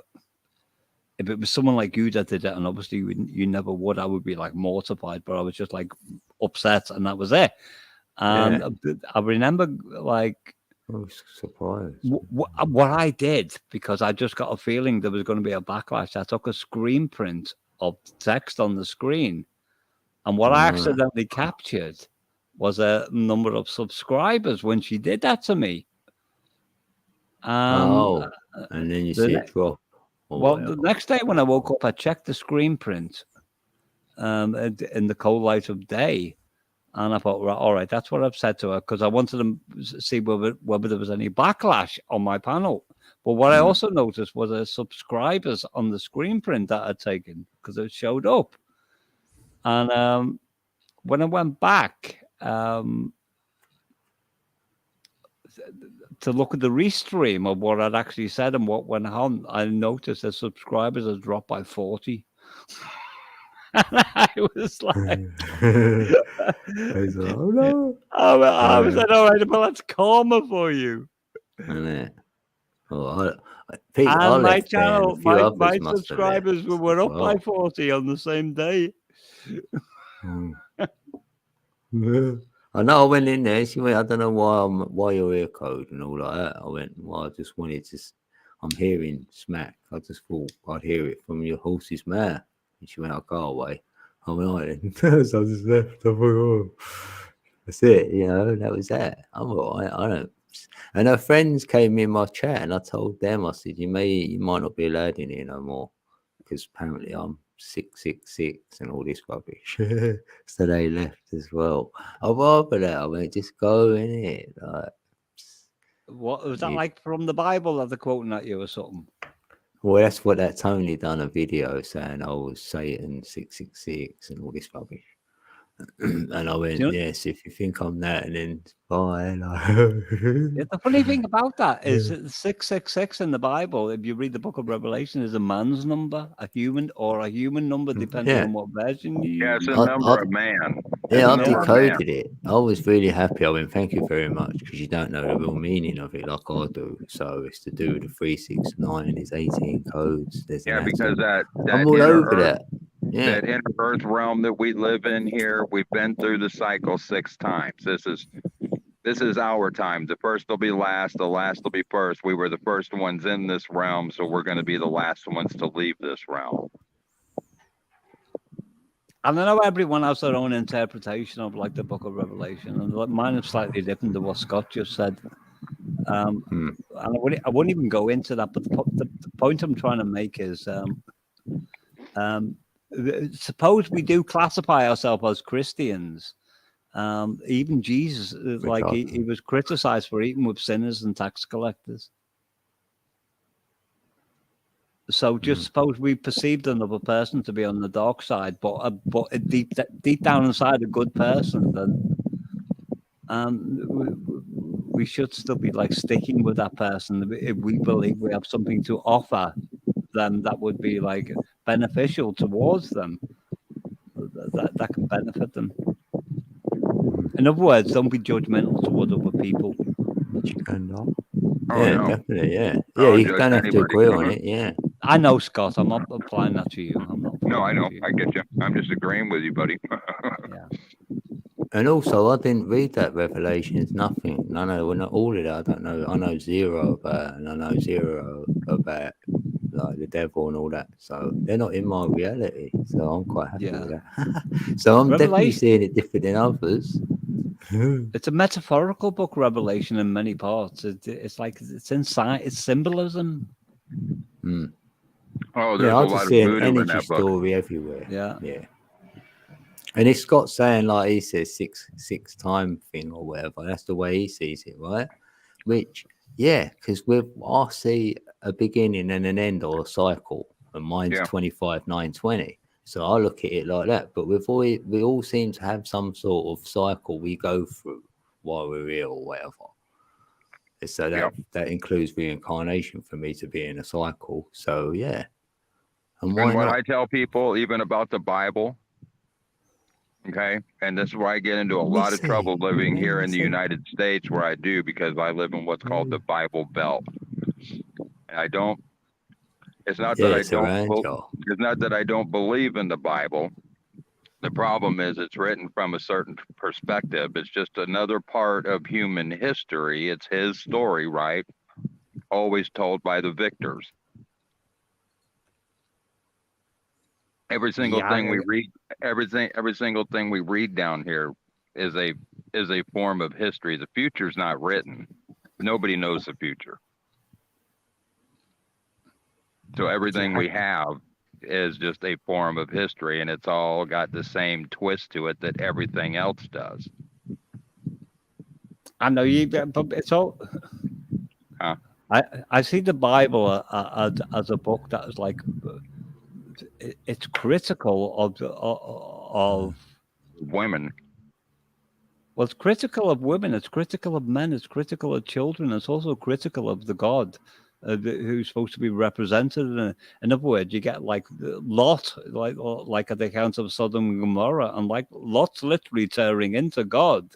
If it was someone like you that did it, and obviously you never would, I would be like mortified, but I was just like upset, and that was it. And I remember like, I was surprised. What I did, because I just got a feeling there was going to be a backlash. I took a screen print of text on the screen, and what I accidentally captured was a number of subscribers when she did that to me. And then you see it drop. Well, the next day when I woke up, I checked the screen print in the cold light of day. And I thought, all right, that's what I've said to her, because I wanted to see whether there was any backlash on my panel. But what I also noticed was the subscribers on the screen print that I'd taken, because it showed up. And when I went back to look at the restream of what I'd actually said and what went on, I noticed that subscribers had dropped by 40. And I was like, oh no. I was like, all right, well, that's karma for you. And my channel, my subscribers were up by 40 on the same day. I know I went in there. She went, I don't know why your ear code and all like that. I went, well, I just wanted to. I'm hearing smack. I just thought I'd hear it from your horse's mouth. And she went, I'll go away. I went, all right then. So I just left. I thought, oh, that's it. You know, that was that. I'm all right. I don't. And her friends came in my chat, and I told them, I said, you might not be allowed in here no more, because apparently I'm 666 and all this rubbish. So they left as well. I rather that. I went, just go in it. Like, what was that like from the Bible that they're quoting at you or something? Well, that's what that Tony done a video saying I was Satan 666 and all this rubbish. And I went, yes, if you think I'm that, and then bye. The funny thing about that is 666 in the Bible, if you read the book of Revelation, is a man's number, a human number, depending on what version you use. Yeah, it's a number of man. Yeah, I've decoded it. I was really happy. I went, thank you very much, because you don't know the real meaning of it like I do. So it's to do with the 369, there's 18 codes. There's because that I'm all over that. Yeah. That inner earth realm that we live in here, we've been through the cycle 6 times. This is This is our time. The first will be last. The last will be first. We were the first ones in this realm, so we're going to be the last ones to leave this realm. And I know everyone has their own interpretation of like the Book of Revelation, and mine is slightly different to what Scott just said. And I wouldn't even go into that, but the point I'm trying to make is, suppose we do classify ourselves as Christians. Even Jesus, like he was criticized for eating with sinners and tax collectors. So just suppose we perceived another person to be on the dark side, but deep down inside a good person, then we should still be like sticking with that person. If we believe we have something to offer, then that would be like beneficial towards them. That can benefit them. In other words, don't be judgmental toward other people. Yeah, no. Definitely. Yeah, yeah. You don't have to agree on it. Yeah. I know, Scott. I'm not applying that to you. I'm not. No, I know. I get you. I'm just agreeing with you, buddy. Yeah. And also, I didn't read that Revelations. Nothing. No, we're not all of that. I don't know. I know zero about, and I know zero about like the devil and all that. So they're not in my reality. So I'm quite happy with that. So I'm definitely seeing it different than others. It's a metaphorical book, Revelation, in many parts. It's like it's inside. It's symbolism. Oh, there's a lot of voodoo in that book. Story everywhere. Yeah. And it's Scott saying, like he says, six time thing or whatever. That's the way he sees it, right? Which, yeah, because I see a beginning and an end or a cycle, and mine's 25, 9, 20. So I look at it like that. But we all seem to have some sort of cycle we go through while we're here or whatever. So that includes reincarnation for me to be in a cycle. So yeah. And what I tell people, even about the Bible, okay, and this is where I get into a lot of trouble living here in the United States, where I do, because I live in what's called the Bible Belt. And it's not that I don't believe in the Bible. The problem is it's written from a certain perspective. It's just another part of human history. It's his story, right? Always told by the victors. Every single thing we read, every single thing we read down here is a form of history. The future's not written. Nobody knows the future. So everything we have is just a form of history, and it's all got the same twist to it that everything else does. I know you, but it's all. I see the Bible as a book that is like, it's critical of women. Well, it's critical of women. It's critical of men. It's critical of children. It's also critical of the God who's supposed to be represented. In other words, you get like Lot, like at the account of Sodom and Gomorrah, and like Lot's literally tearing into God,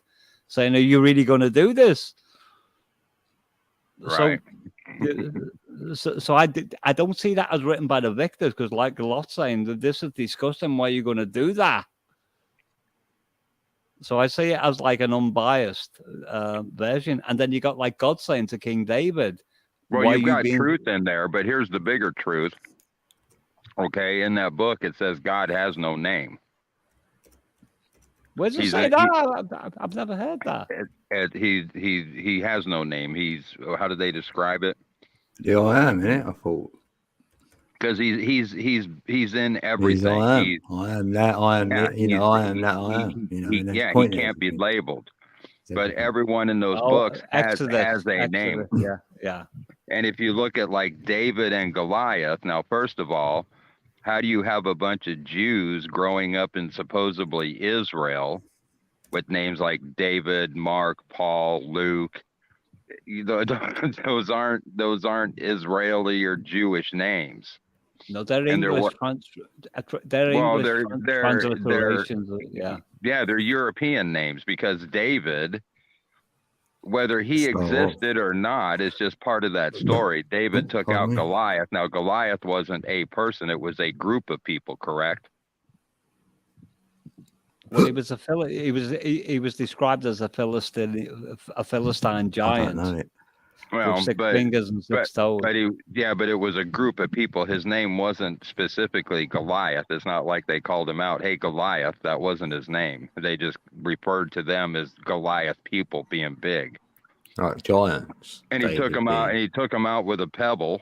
saying, "Are you really going to do this?" Right. So I don't see that as written by the victors, because like Lot saying that this is disgusting. Why are you going to do that? So I see it as like an unbiased version, and then you got like God saying to King David, "Well, you've got truth in there, but here's the bigger truth." Okay, in that book it says God has no name. Where does it say that? I've never heard that. He has no name. He's, how did they describe it? Yeah, I am, innit? I thought. Because he's in everything. I am that. I am. I am that. I am. He can't be labeled. But everyone in those books has a name. Yeah. And if you look at like David and Goliath, now first of all, how do you have a bunch of Jews growing up in supposedly Israel with names like David, Mark, Paul, Luke? Those aren't Israeli or Jewish names. No, they're English. They're transliterations. Yeah, they're European names, because David, whether he existed or not, is just part of that story. David took out Goliath. Now, Goliath wasn't a person; it was a group of people. Correct? Well, he was he was described as a Philistine I don't giant know it. Well, with 6 fingers and 6 toes. but it was a group of people. His name wasn't specifically Goliath. It's not like they called him out, "Hey, Goliath." That wasn't his name. They just referred to them as Goliath people being big. Like giants. And he took David him out. And being. he took him out with a pebble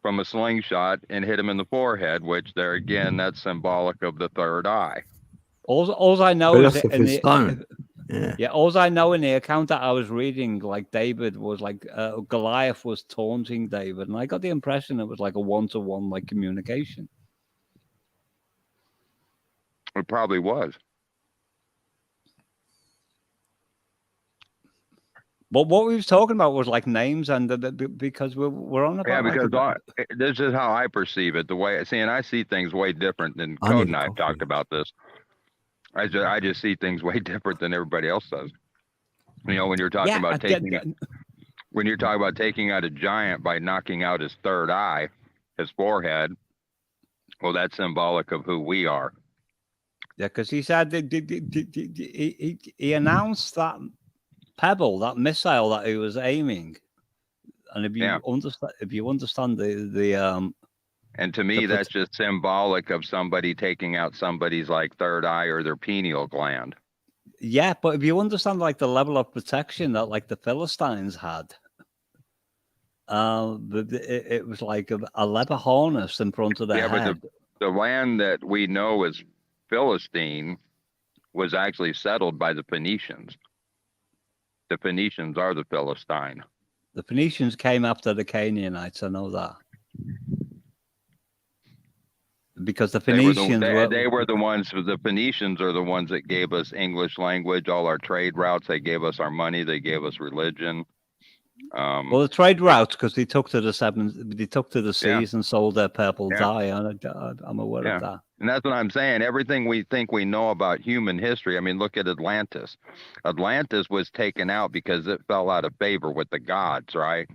from a slingshot and hit him in the forehead. Which there again, that's symbolic of the third eye. All I know is that Philosopher's Stone. Yeah. all I know in the account that I was reading, like David was like Goliath was taunting David, and I got the impression it was like a one-to-one like communication. It probably was. But what we was talking about was like names, and because we're on about Because this is how I perceive it. The way and I see things way different than I Code need and I coffee. talked about this. I just see things way different than everybody else does. You know, when you're talking about when you're talking about taking out a giant by knocking out his third eye, his forehead, well, that's symbolic of who we are. Yeah, because he said he announced that pebble, that missile that he was aiming, and if you understand the and to me, that's just symbolic of somebody taking out somebody's like third eye or their pineal gland. Yeah, but if you understand like the level of protection that like the Philistines had, it was like a leather harness in front of their head. But the land that we know as Philistine was actually settled by the Phoenicians. The Phoenicians are the Philistine. The Phoenicians came after the Canaanites. I know that. Because the Phoenicians they were the ones. The Phoenicians are the ones that gave us English language, all our trade routes. They gave us our money. They gave us religion. Well, the trade routes, because they took to the seas and sold their purple dye. I'm aware of that. And that's what I'm saying. Everything we think we know about human history. I mean, look at Atlantis. Atlantis was taken out because it fell out of favor with the gods, right?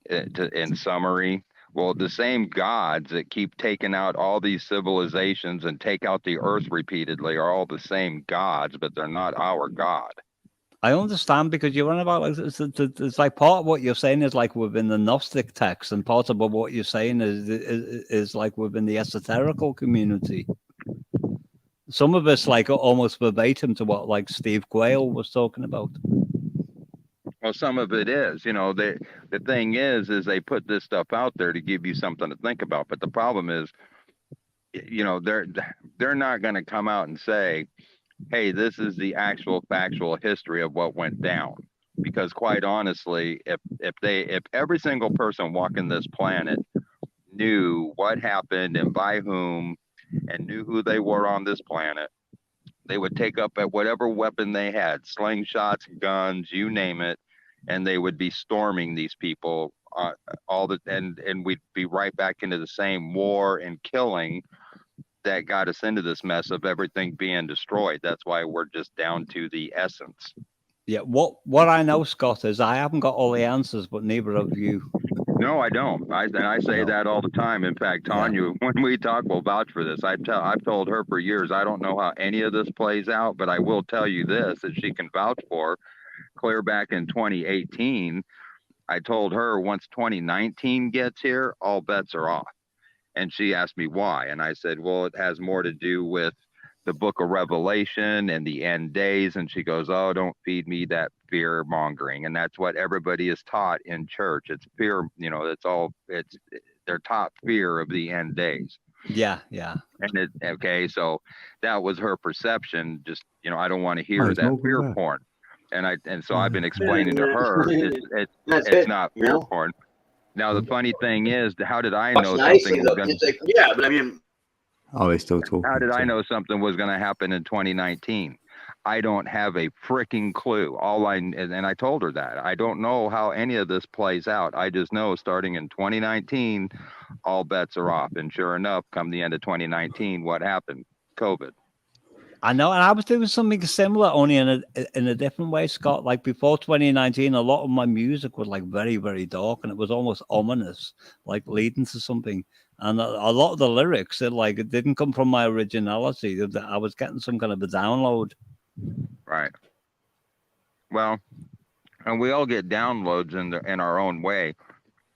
In summary. Well, the same gods that keep taking out all these civilizations and take out the earth repeatedly are all the same gods, but they're not our God. I understand, because you're on about like it's like part of what you're saying is like within the Gnostic text, and part of what you're saying is like within the esoterical community. Some of it's like almost verbatim to what like Steve Quayle was talking about. Well, some of it is, you know, the thing is they put this stuff out there to give you something to think about. But the problem is, you know, they're not going to come out and say, hey, this is the actual factual history of what went down. Because quite honestly, if every single person walking this planet knew what happened and by whom and knew who they were on this planet, they would take up at whatever weapon they had, slingshots, guns, you name it, and they would be storming these people and we'd be right back into the same war and killing that got us into this mess of everything being destroyed. That's why we're just down to the essence. Yeah, what I know, Scott, is I haven't got all the answers, but neither of you. No, I don't. I say that all the time. In fact, Tanya, when we talk, we'll vouch for this. I've told her for years, I don't know how any of this plays out, but I will tell you this, that she can vouch for. Clear back in 2018, I told her once 2019 gets here, all bets are off. And she asked me why. And I said, well, it has more to do with the book of Revelation and the end days. And she goes, oh, don't feed me that fear mongering. And that's what everybody is taught in church. It's fear, you know, they're taught fear of the end days. Yeah. And so that was her perception. Just, you know, I don't want to hear that fear porn. And so I've been explaining to her it's not fear porn. Now the funny thing is, how did I know something was going to? Yeah, but I mean, we're still talking. How did I know something was going to happen in 2019? I don't have a freaking clue. And I told her that I don't know how any of this plays out. I just know starting in 2019, all bets are off. And sure enough, come the end of 2019, what happened? COVID. I know, and I was doing something similar, only in a different way, Scott. Like before 2019, a lot of my music was like very, very dark, and it was almost ominous, like leading to something. And a lot of the lyrics, it didn't come from my originality. I was getting some kind of a download. Right. Well, and we all get downloads in our own way,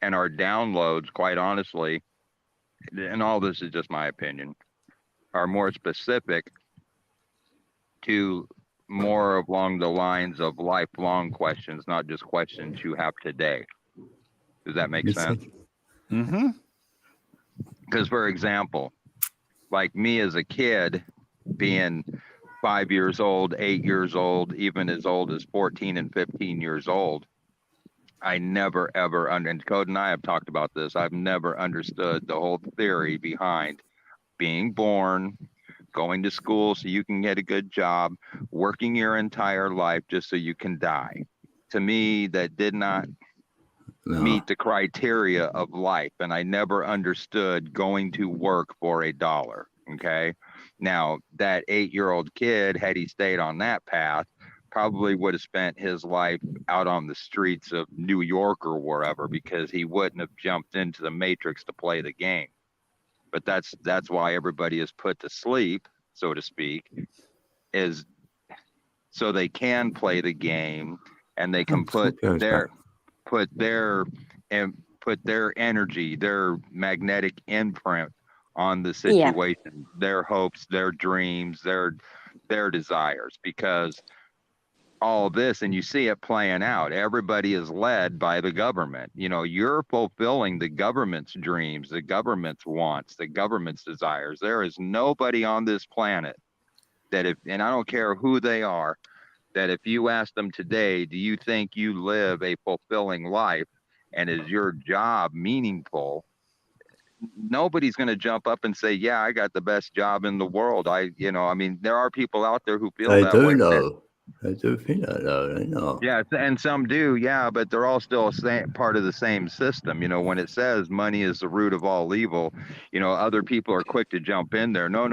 and our downloads, quite honestly, and all this is just my opinion, are more specific to more along the lines of lifelong questions, not just questions you have today. Does that make sense? Mm-hmm. Because, for example, like me as a kid, being 5 years old, 8 years old, even as old as 14 and 15 years old, I never ever, and Code and I have talked about this, I've never understood the whole theory behind being born, going to school so you can get a good job, working your entire life just so you can die. To me, that did not meet the criteria of life, and I never understood going to work for $1. Okay, now that 8-year-old kid, had he stayed on that path, probably would have spent his life out on the streets of New York or wherever, because he wouldn't have jumped into the matrix to play the game. But that's why everybody is put to sleep, so to speak, is so they can play the game, and they can put their energy, their magnetic imprint on the situation, their hopes, their dreams, their desires, because all this, and you see it playing out. Everybody is led by the government. You know, you're fulfilling the government's dreams, the government's wants, the government's desires. There is nobody on this planet that and I don't care who they are, that if you ask them today, do you think you live a fulfilling life and is your job meaningful? Nobody's going to jump up and say, yeah, I got the best job in the world. I mean, there are people out there who feel that way. They do think that, though. They know. Yeah, and some do, yeah, but they're all still part of the same system. You know, when it says money is the root of all evil, you know, other people are quick to jump in there. No,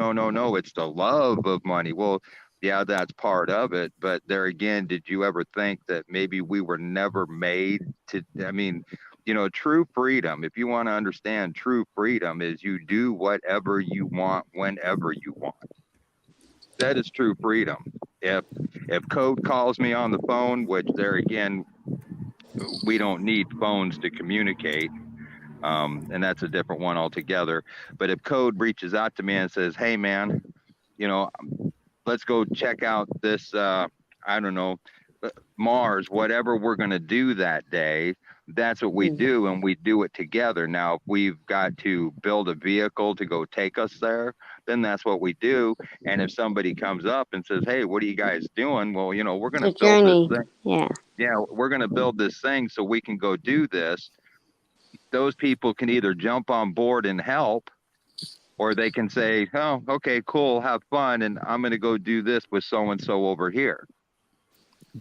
it's the love of money. Well, yeah, that's part of it. But there again, did you ever think that maybe we were never made to, I mean, you know, true freedom, if you want to understand true freedom, is you do whatever you want whenever you want. That is true freedom. If Code calls me on the phone, which there again, we don't need phones to communicate, and that's a different one altogether. But if Code reaches out to me and says, hey man, you know, let's go check out this, I don't know, Mars, whatever we're going to do that day, that's what we do, and we do it together. Now, if we've got to build a vehicle to go take us there, then that's what we do. And if somebody comes up and says, hey, what are you guys doing? Well, you know, we're going to build this thing. Yeah, we're going to build this thing so we can go do this. Those people can either jump on board and help, or they can say, oh, okay, cool, have fun, and I'm going to go do this with so-and-so over here.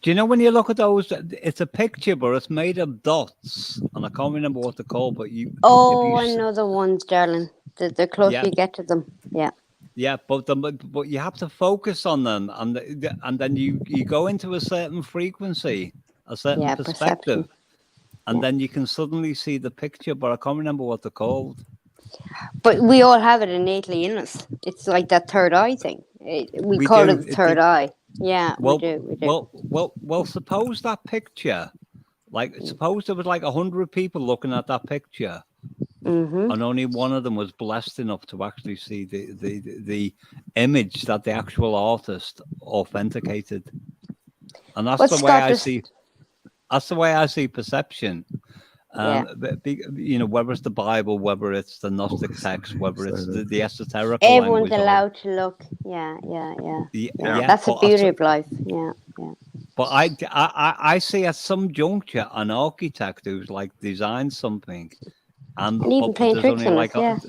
Do you know, when you look at those, it's a picture, but it's made of dots, and I can't remember what they're called, but you... Oh, I know the ones, darling. The closer you get to them, Yeah, but you have to focus on them, and then you go into a certain frequency, a certain perspective, and then you can suddenly see the picture, but I can't remember what they're called. But we all have it innately in us. It's like that third eye thing. We call it the third eye. Yeah, we do. Well, suppose that picture, suppose there was 100 people looking at that picture, and only one of them was blessed enough to actually see the image that the actual artist authenticated, and that's the way I see. That's the way I see perception. You know, whether it's the Bible, whether it's the Gnostic text, whether it's the esoteric. Everyone's allowed to look. Yeah. That's the beauty of life. Yeah. But I see at some juncture an architect who's designed something, and even playing there's tricks only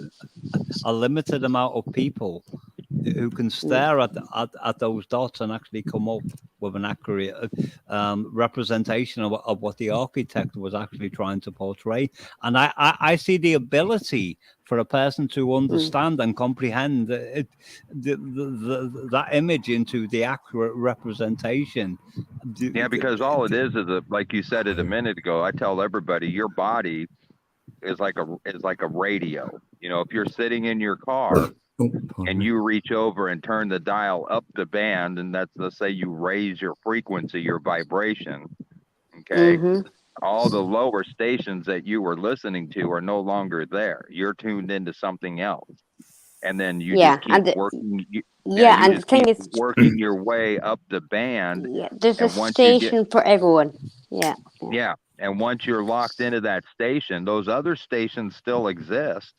a limited amount of people who can stare at those dots and actually come up with an accurate representation of what the architect was actually trying to portray. And I see the ability for a person to understand and comprehend that image into the accurate representation. Yeah, because all it is like you said it a minute ago, I tell everybody, your body a radio. You know, if you're sitting in your car and you reach over and turn the dial up the band, and let's say you raise your frequency, your vibration, okay, all the lower stations that you were listening to are no longer there. You're tuned into something else. And then you just keep working. And the thing is, working your way up the band. Yeah, there's a station for everyone. Yeah. Yeah. And once you're locked into that station, those other stations still exist.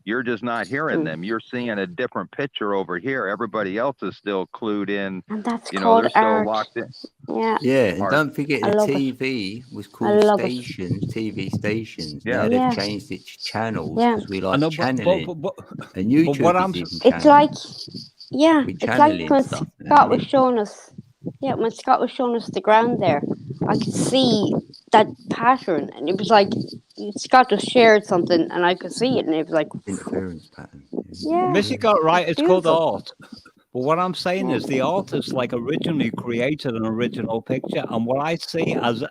You're just not hearing them. You're seeing a different picture over here. Everybody else is still clued in. And that's they're still locked in. Yeah. Yeah, and don't forget the TV was called stations, TV stations. Yeah. Now they've changed its channels because we like channeling. But and YouTube what is even it's like, it's like when Scott was showing us. Yeah, when Scott was showing us the ground there, I could see that pattern, and it was like Scott just shared something, and I could see it, and it was like interference pattern. Yeah, Missy got it right. It's called beautiful. art. But what I'm saying is the artist like originally created an original picture, and what I see as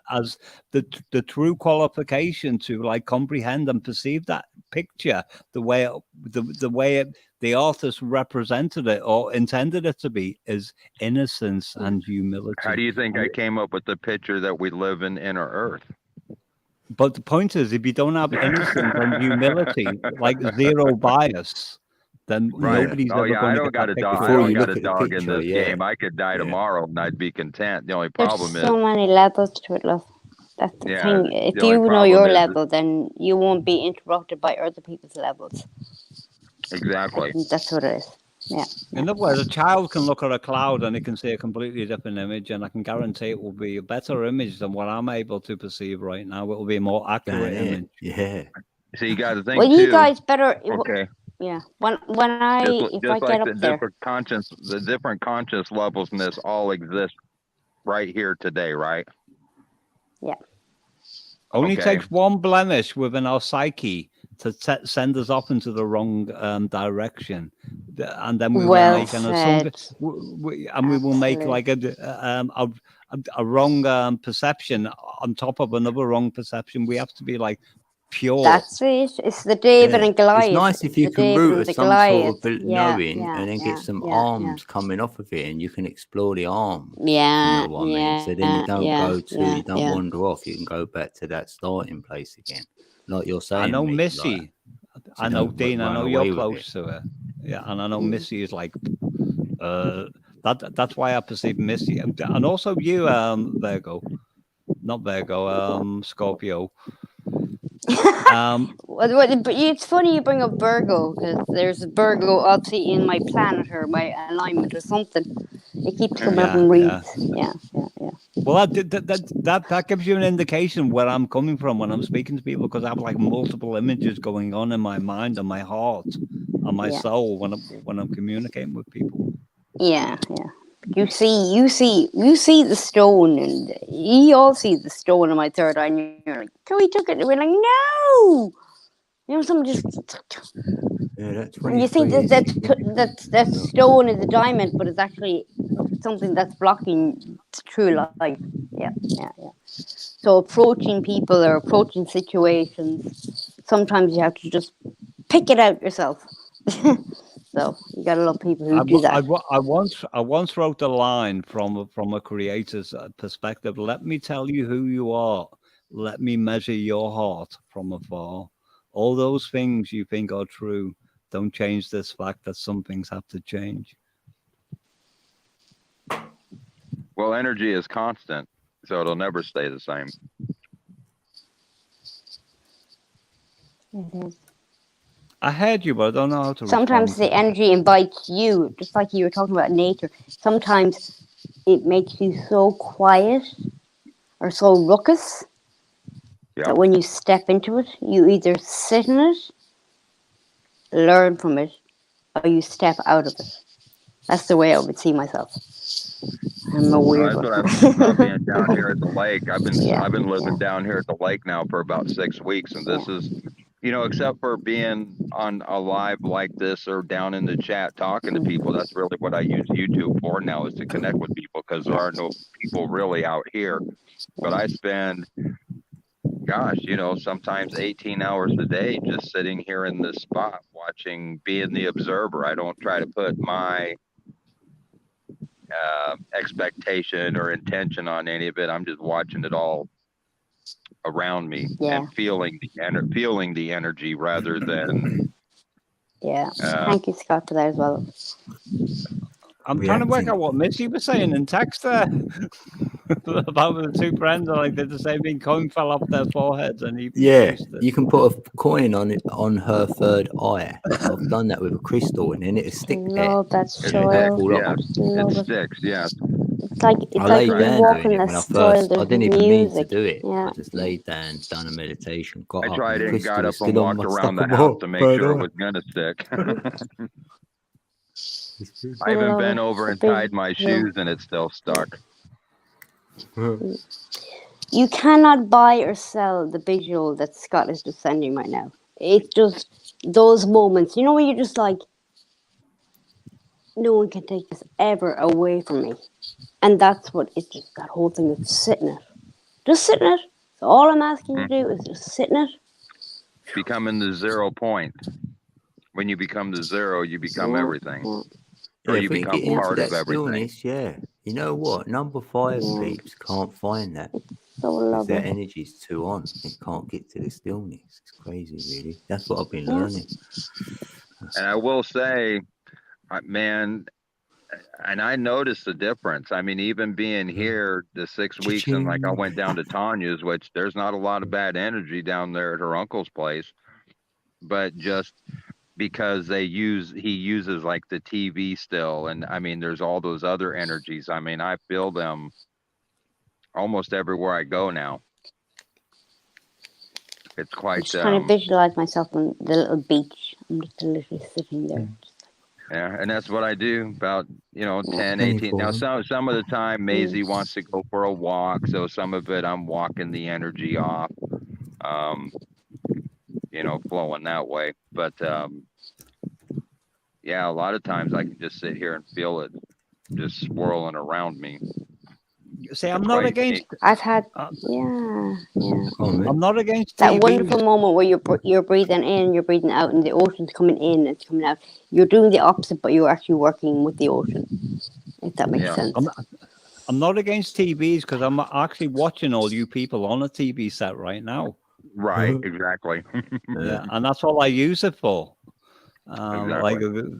the true qualification to like comprehend and perceive that picture, the way the artist represented it or intended it to be, is innocence and humility. How do you think I came up with the picture that we live in inner Earth? But the point is, if you don't have innocence and humility, like zero bias, then nobody's ever going I to don't get got a that dog. picture. I don't got a dog in this game. I could die tomorrow and I'd be content. The only problem There's so many levels to it, love. That's the thing. If you know your level, then you won't be interrupted by other people's levels. Exactly. That's what it is. Yeah. In other words, a child can look at a cloud and it can see a completely different image, and I can guarantee it will be a better image than what I'm able to perceive right now. It will be a more accurate image. Yeah. So you got to think. Well, you guys better. Okay. Yeah. When I if I get up there, the different conscious levelsness all exist right here today, right? Yeah. Only takes one blemish within our psyche to send us off into the wrong direction, and then we will make an assumption, and we will make like a wrong perception on top of another wrong perception. We have to be like pure. That's it. It's the David and Goliath. It's nice if you can root at some sort of knowing and then get some arms coming off of it, and you can explore the arm. Yeah, you know what I mean? So then you don't go to, you don't wander off. You can go back to that starting place again, like you're saying. I know Missy. Like, I know Dean. I know you're close to her. Yeah, and I know Missy is like. That's why I perceive Missy, and also you, Virgo, not Virgo, Scorpio. But it's funny you bring up Virgo, because there's a Virgo obviously in my planet or my alignment or something. It keeps coming up and reads. Yeah. Well, that gives you an indication where I'm coming from when I'm speaking to people, because I have like multiple images going on in my mind and my heart and my soul when I'm communicating with people. Yeah. You see the stone, and you all see the stone in my third eye, and you're like, so he took it, and we're like, no! You know, someone just... Yeah, that's and you think that stone is a diamond, but it's actually something that's blocking true life. Yeah. So approaching people or approaching situations, sometimes you have to just pick it out yourself. So you gotta love people who do that. I once wrote a line from a creator's perspective. Let me tell you who you are. Let me measure your heart from afar. All those things you think are true don't change this fact that some things have to change. Well, energy is constant, so it'll never stay the same. It is. I heard you, but I don't know how to. Sometimes the energy invites you, just like you were talking about nature. Sometimes it makes you so quiet or so ruckus that when you step into it, you either sit in it, learn from it, or you step out of it. That's the way I would see myself. I'm a weird one. That's what I'm being down here at the lake. I've been living down here at the lake now for about 6 weeks, and this is, you know, except for being on a live like this or down in the chat talking to people, that's really what I use YouTube for now, is to connect with people, because there are no people really out here. But I spend gosh, sometimes 18 hours a day just sitting here in this spot watching, being the observer. I don't try to put my expectation or intention on any of it. I'm just watching it all around me Yeah. and feeling the energy rather than Yeah. Thank you, Scott, for that as well. I'm trying to work Reacting. out what Missy was saying in text there about the two friends. Like did the same thing. Coin fell off their foreheads, and he Yeah, produced it. you can put a coin on it on her third eye. I've done that with a crystal, and then it'll stick there. Love that it soil. sticks. Fall off. Yeah, I just it love it. sticks. Yeah. It's like I laid when you down walk doing on it the when I soil. first. I There's didn't even mean to music. do it. Yeah. I just laid down, done a meditation, got I up, tried and the it and got crystal up was and still on walked my around the stuck house on to my make sure it third was gonna stick. I I even love bent it. over The and tied big my hill. shoes, and it's still stuck. eye. You cannot buy or sell the visual that Scott is just sending right now. It's just those moments, when you're just like, no one can take this ever away from me. And that's what it's just that whole thing of sitting it. Just sitting it. So all I'm asking you to do is just sit in it. Becoming the 0 point. When you become the zero, you become Yeah, everything, yeah, or Yeah, you if we can become get into part that of everything. stillness, yeah. You know what? Number 5 yeah. peeps can't find that So because their lovely. energy's too on. It can't get to the stillness. It's crazy, really. That's what I've been Yeah. learning. And I will say, man, and I noticed the difference. I mean, even being here the 6 weeks, and like I Cha-ching. went down to Tanya's, which there's not a lot of bad energy down there at her uncle's place, but just because he uses like the TV still, and I mean, there's all those other energies. I mean, I feel them almost everywhere I go now. It's I'm quite just trying to visualize myself on the little beach. I'm just literally sitting there. yeah, and that's what I do about 10, 24. 18. Now some of the time Maisie wants to go for a walk, so some of it I'm walking the energy off, flowing that way. But yeah, a lot of times I can just sit here and feel it just swirling around me. See, It's I'm not quite against. unique. I've had, Uh, yeah. Oh, man. I'm not against That TV. wonderful moment where you're breathing in, you're breathing out, and the ocean's coming in, it's coming out. You're doing the opposite, but you're actually working with the ocean. If that makes Yeah. sense. I'm not against TVs because I'm actually watching all you people on a TV set right now. Right, exactly. Yeah, and that's all I use it for. Exactly.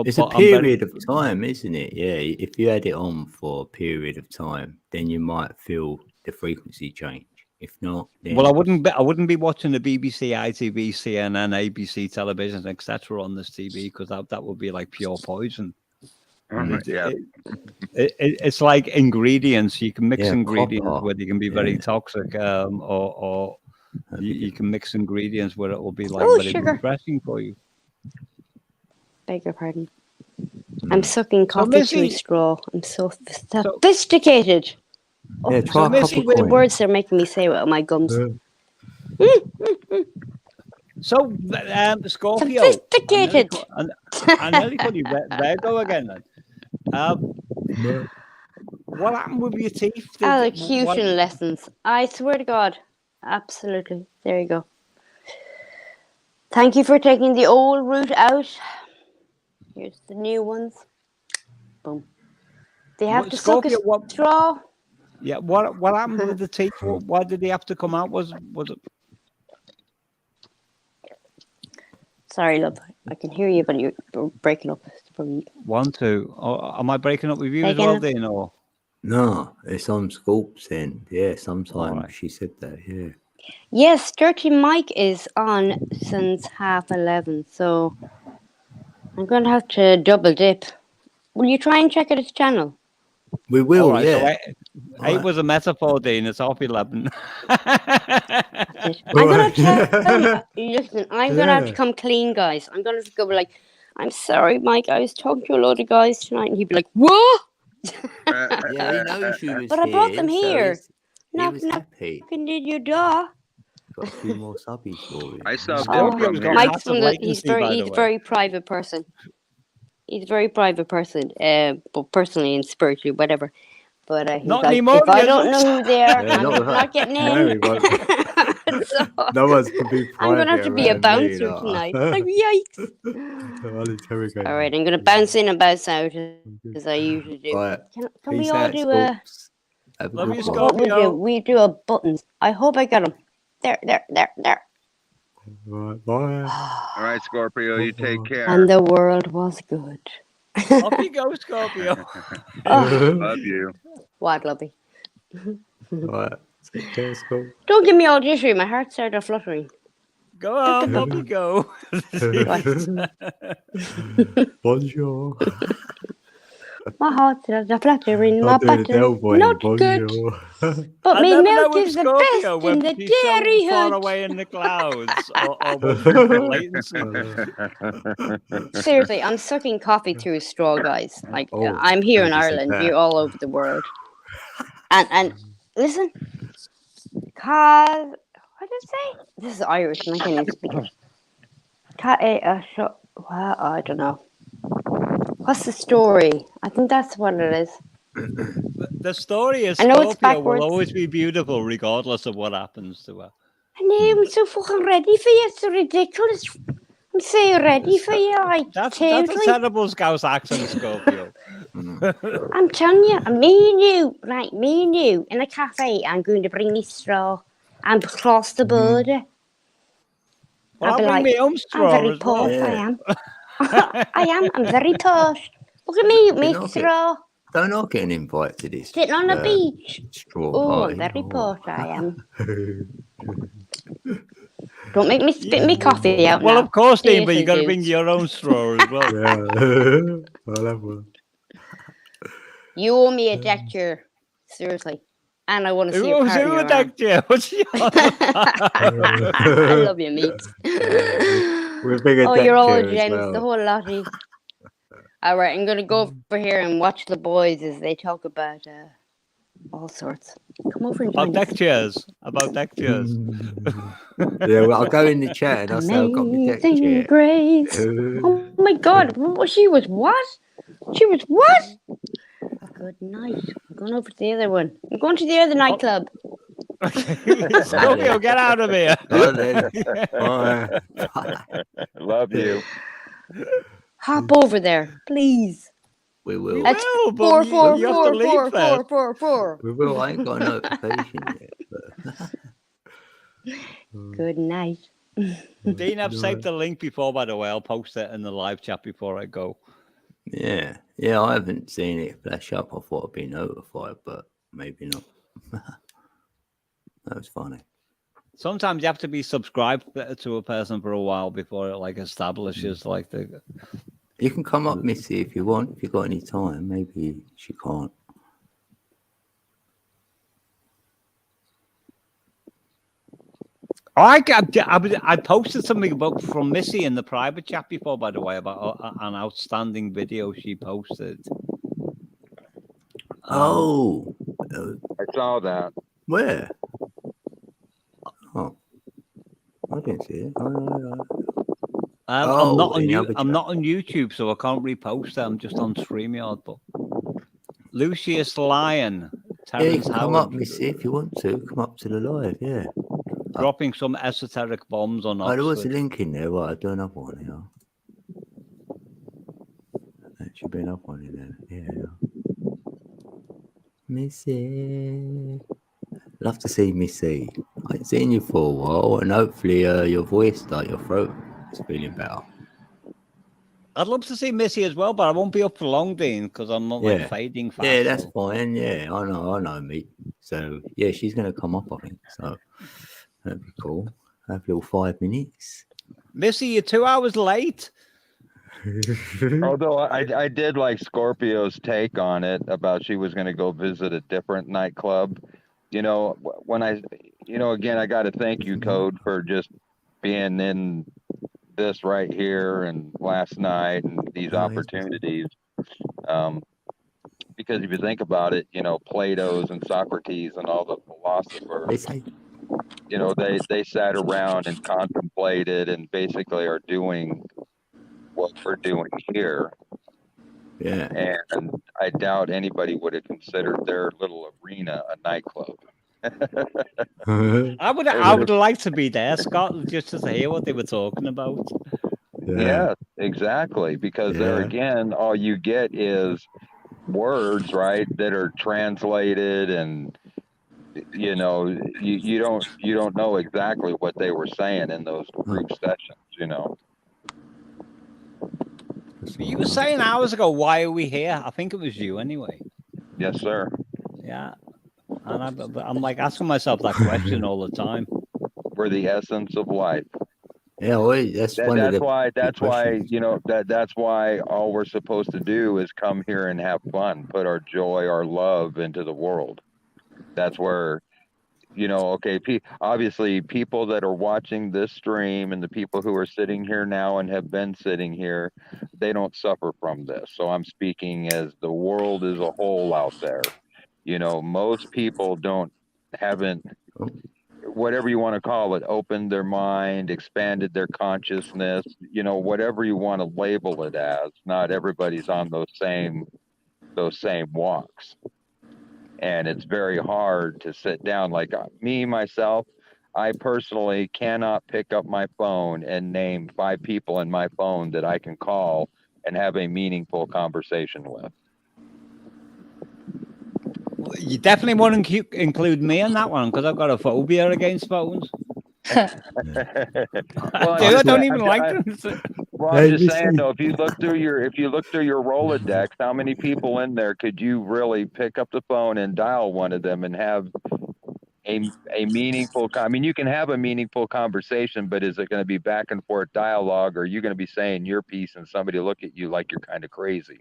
It's a period of time, isn't it? Yeah. If you had it on for a period of time, then you might feel the frequency change. If not, then Well, I wouldn't be watching the BBC, ITV, CNN, ABC television, etc. on this TV because that would be like pure poison. Yeah. It's like ingredients. You can mix Yeah, ingredients copper. where they can be very Yeah. toxic, or you can mix ingredients where it will be like Oh, very sugar. refreshing for you. Beg your pardon. I'm sucking coffee through a Missy- straw. I'm so sophisticated. Yeah, try a Missy, copper The coin. words they're making me say with my gums. So, Scorpio. Sophisticated. I nearly called you Virgo again. Then. What happened with your teeth? Elocution lessons. I swear to God. Absolutely. There you go. Thank you for taking the old route out. Here's the new ones. Boom. They have to suck a straw. Yeah. What happened with the teeth? Why did they have to come out? Was it? Sorry, love. I can hear you, but you're breaking up. From... 1, 2. Oh, am I breaking up with you as Breaking well, up. Dean? Or No, it's on Scoops then. Yeah, sometimes Alright. she said that, yeah. Yes, Dirty Mike is on since 11:30, so I'm going to have to double dip. Will you try and check out his channel? We will, All right, yeah. So 8 was a metaphor, Dean. It's off 11. I'm going to tell him, listen, I'm going to have to come clean, guys. I'm going to go like, I'm sorry, Mike, I was talking to a lot of guys tonight, and he'd be like, what? Yeah, he knows you was But I here. brought them so here. he was happy. Did you duh? Got a few more subbies for you. I subbed Oh, in from got here. Mike's massive latency, by the he's a way. very private person. He's a very private person, but personally and spiritually, whatever. But he's Not like, anymore, if I he don't isn't. know who they are, Yeah, I'm not with not her. getting No, in. he won't. So No one's to be I'm gonna have private to be a around me, bouncer like. tonight. Like, yikes! I'll interrogate All you. right, I'm gonna bounce in and bounce out as I usually do. Right. Can we Peace all out, do a? Scoops. Have a Love good you, one. What we do? Scorpio. We do a buttons. I hope I got them. There. Right, bye. All right, Scorpio, you take care. And the world was good. Off you go, Scorpio. Oh, Love you. what, lovey? Right. Take care, Scoop. Don't give me all jittery. My heart started fluttering. Go on, off you go. Bonjour. My heart started fluttering. My I'll do the Del button boy. not good. Bonjour. But I me never know milk with is the Scorpio best in whether the she's so dairy far hood. away in the clouds or the latency. Seriously, I'm sucking coffee through a straw, guys. Like, Oh, I'm here in don't just say Ireland. that. You're all over the world. And listen, cause what did it say? This is Irish, and I can't even speak it. Well, I don't know. What's the story? I think that's what it is. The story is I know it's Scorpio will backwards. always be beautiful regardless of what happens to her. I know, I'm so fucking ready for you. It's so ridiculous. I'm so ready for you. Like, That's a totally. terrible Scouse accent, Scorpio. I'm telling you, me and you, in a cafe. I'm going to bring me straw and cross the border. Well, I'll I'll be bring like, me home I'm straw very as well. posh. I Yeah. am. I am. I'm very posh. Look at me, me not get- straw, Don't not get an invite to this sitting on the beach. straw Oh, party. I'm very posh. I am. Oh. Don't make me spit me coffee out Well, now. of course, Dean, but you Seriously, got to bring dudes. your own straw as well. Yeah. I'll have one. You owe me a deck chair. Seriously. And I want to see you Who's part who your would arm. that do? What's she on? I love you, mate. We'll bring a Oh, deck you're all chair as gems, well. the whole lot of you. All right, I'm gonna go over here and watch the boys as they talk about all sorts. Come over and join About deck us. chairs. About deck chairs. Yeah, well, I'll go in the chat and I'll say I've got my deck Amazing chair. Grace. Oh my God, she was what? She was what? Good night. I'm going over to the other one. I'm going to the other nightclub. Scorpio, get out of here. Bye then. Bye. Love you. Hop over there, please. We will. That's will, but four, you- four, you have to four, leave four, first. four, four, four. We will. I ain't got a notification yet. But... Good night. Dean, I've saved the link before, by the way. I'll post it in the live chat before I go. Yeah. Yeah, I haven't seen it flash up. I thought I'd be notified, but maybe not. That was funny. Sometimes you have to be subscribed to a person for a while before it like establishes like the. You can come up, Missy, if you want. If you've got any time. Maybe she can't. I posted something about from Missy in the private chat before, by the way, about an outstanding video she posted. Oh. I saw that. Where? Oh. I didn't see it. Oh. I'm not on in the other I'm chat. not on YouTube, so I can't repost it. I'm just on StreamYard. But Lucius Lyon, Yeah, you Terrence can come Howard, up, Missy, if you want to. Come up to the live, yeah. dropping some esoteric bombs on Oh, there was a Oxford. link in there. Right, I'll do another one here. That should be another one in there. Yeah. Missy. Love to see Missy. I ain't seen you for a while, and hopefully your voice, like your throat, is feeling better. I'd love to see Missy as well, but I won't be up for long, Dean, because I'm not Yeah. like fading fast. Yeah, that's so- fine. Yeah, I know, mate. So, yeah, she's going to come up, I think. So, that'd be cool. Have a little 5 minutes. Missy, you're 2 hours late. Although I did like Scorpio's take on it about she was going to go visit a different nightclub. You know, when again, I got to thank you, Code, for just being in this right here and last night and these opportunities. Because if you think about it, Plato's and Socrates and all the philosophers, They say, they sat around and contemplated and basically are doing what we're doing here. yeah. And I doubt anybody would have considered their little arena a nightclub. I would like to be there, Scott, just to hear what they were talking about. Yeah, exactly. Because there again, all you get is words, right, that are translated, and you don't know exactly what they were saying in those group sessions. You were saying hours ago, why are we here? I think it was you anyway. Yes, sir. Yeah. And I'm like asking myself that question all the time. We're the essence of life. Yeah, well, that's why that's why all we're supposed to do is come here and have fun, put our joy, our love into the world. That's where, obviously people that are watching this stream and the people who are sitting here now and have been sitting here, they don't suffer from this. So I'm speaking as the world as a whole out there. Most people haven't, whatever you want to call it, opened their mind, expanded their consciousness, whatever you want to label it as. Not everybody's on those same walks. And it's very hard to sit down. Like me, myself, I personally cannot pick up my phone and name 5 people in my phone that I can call and have a meaningful conversation with. You definitely want to include me in that one because I've got a phobia against phones. Well, I don't even like them. Well, I'm just saying though, if you look through your Rolodex, how many people in there could you really pick up the phone and dial one of them and have a meaningful? I mean, you can have a meaningful conversation, but is it going to be back and forth dialogue, or are you going to be saying your piece and somebody look at you like you're kind of crazy?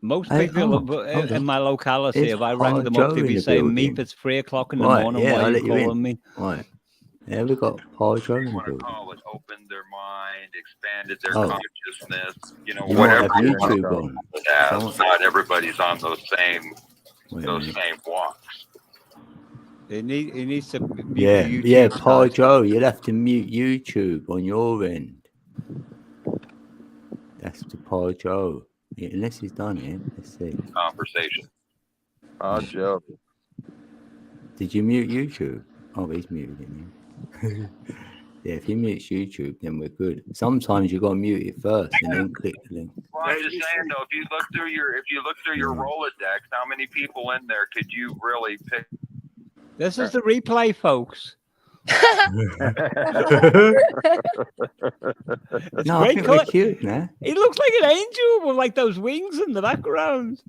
Most people in my locality, if I rang them up, they'd be saying, "Meep, it's 3 o'clock in the morning. Yeah, why are you calling me?" Right. Yeah, we got Paul Joe in the building. Opened their mind, expanded their consciousness. Whatever YouTube on. Not everybody's on those same walks. He needs to mute YouTube. Yeah, Paul Joe, you'll have to mute YouTube on your end. That's the Paul Joe. Yeah, unless he's done it. Let's see. Conversation. Oh, Joe. Did you mute YouTube? Oh, he's muted it now. Yeah, if he mutes YouTube, then we're good. Sometimes you got to mute it first and then click the link. Well, I'm just saying though, if you look through your Rolodex, how many people in there could you really pick? This is the replay, folks. No, I think we're cute now. He looks like an angel with like those wings in the background.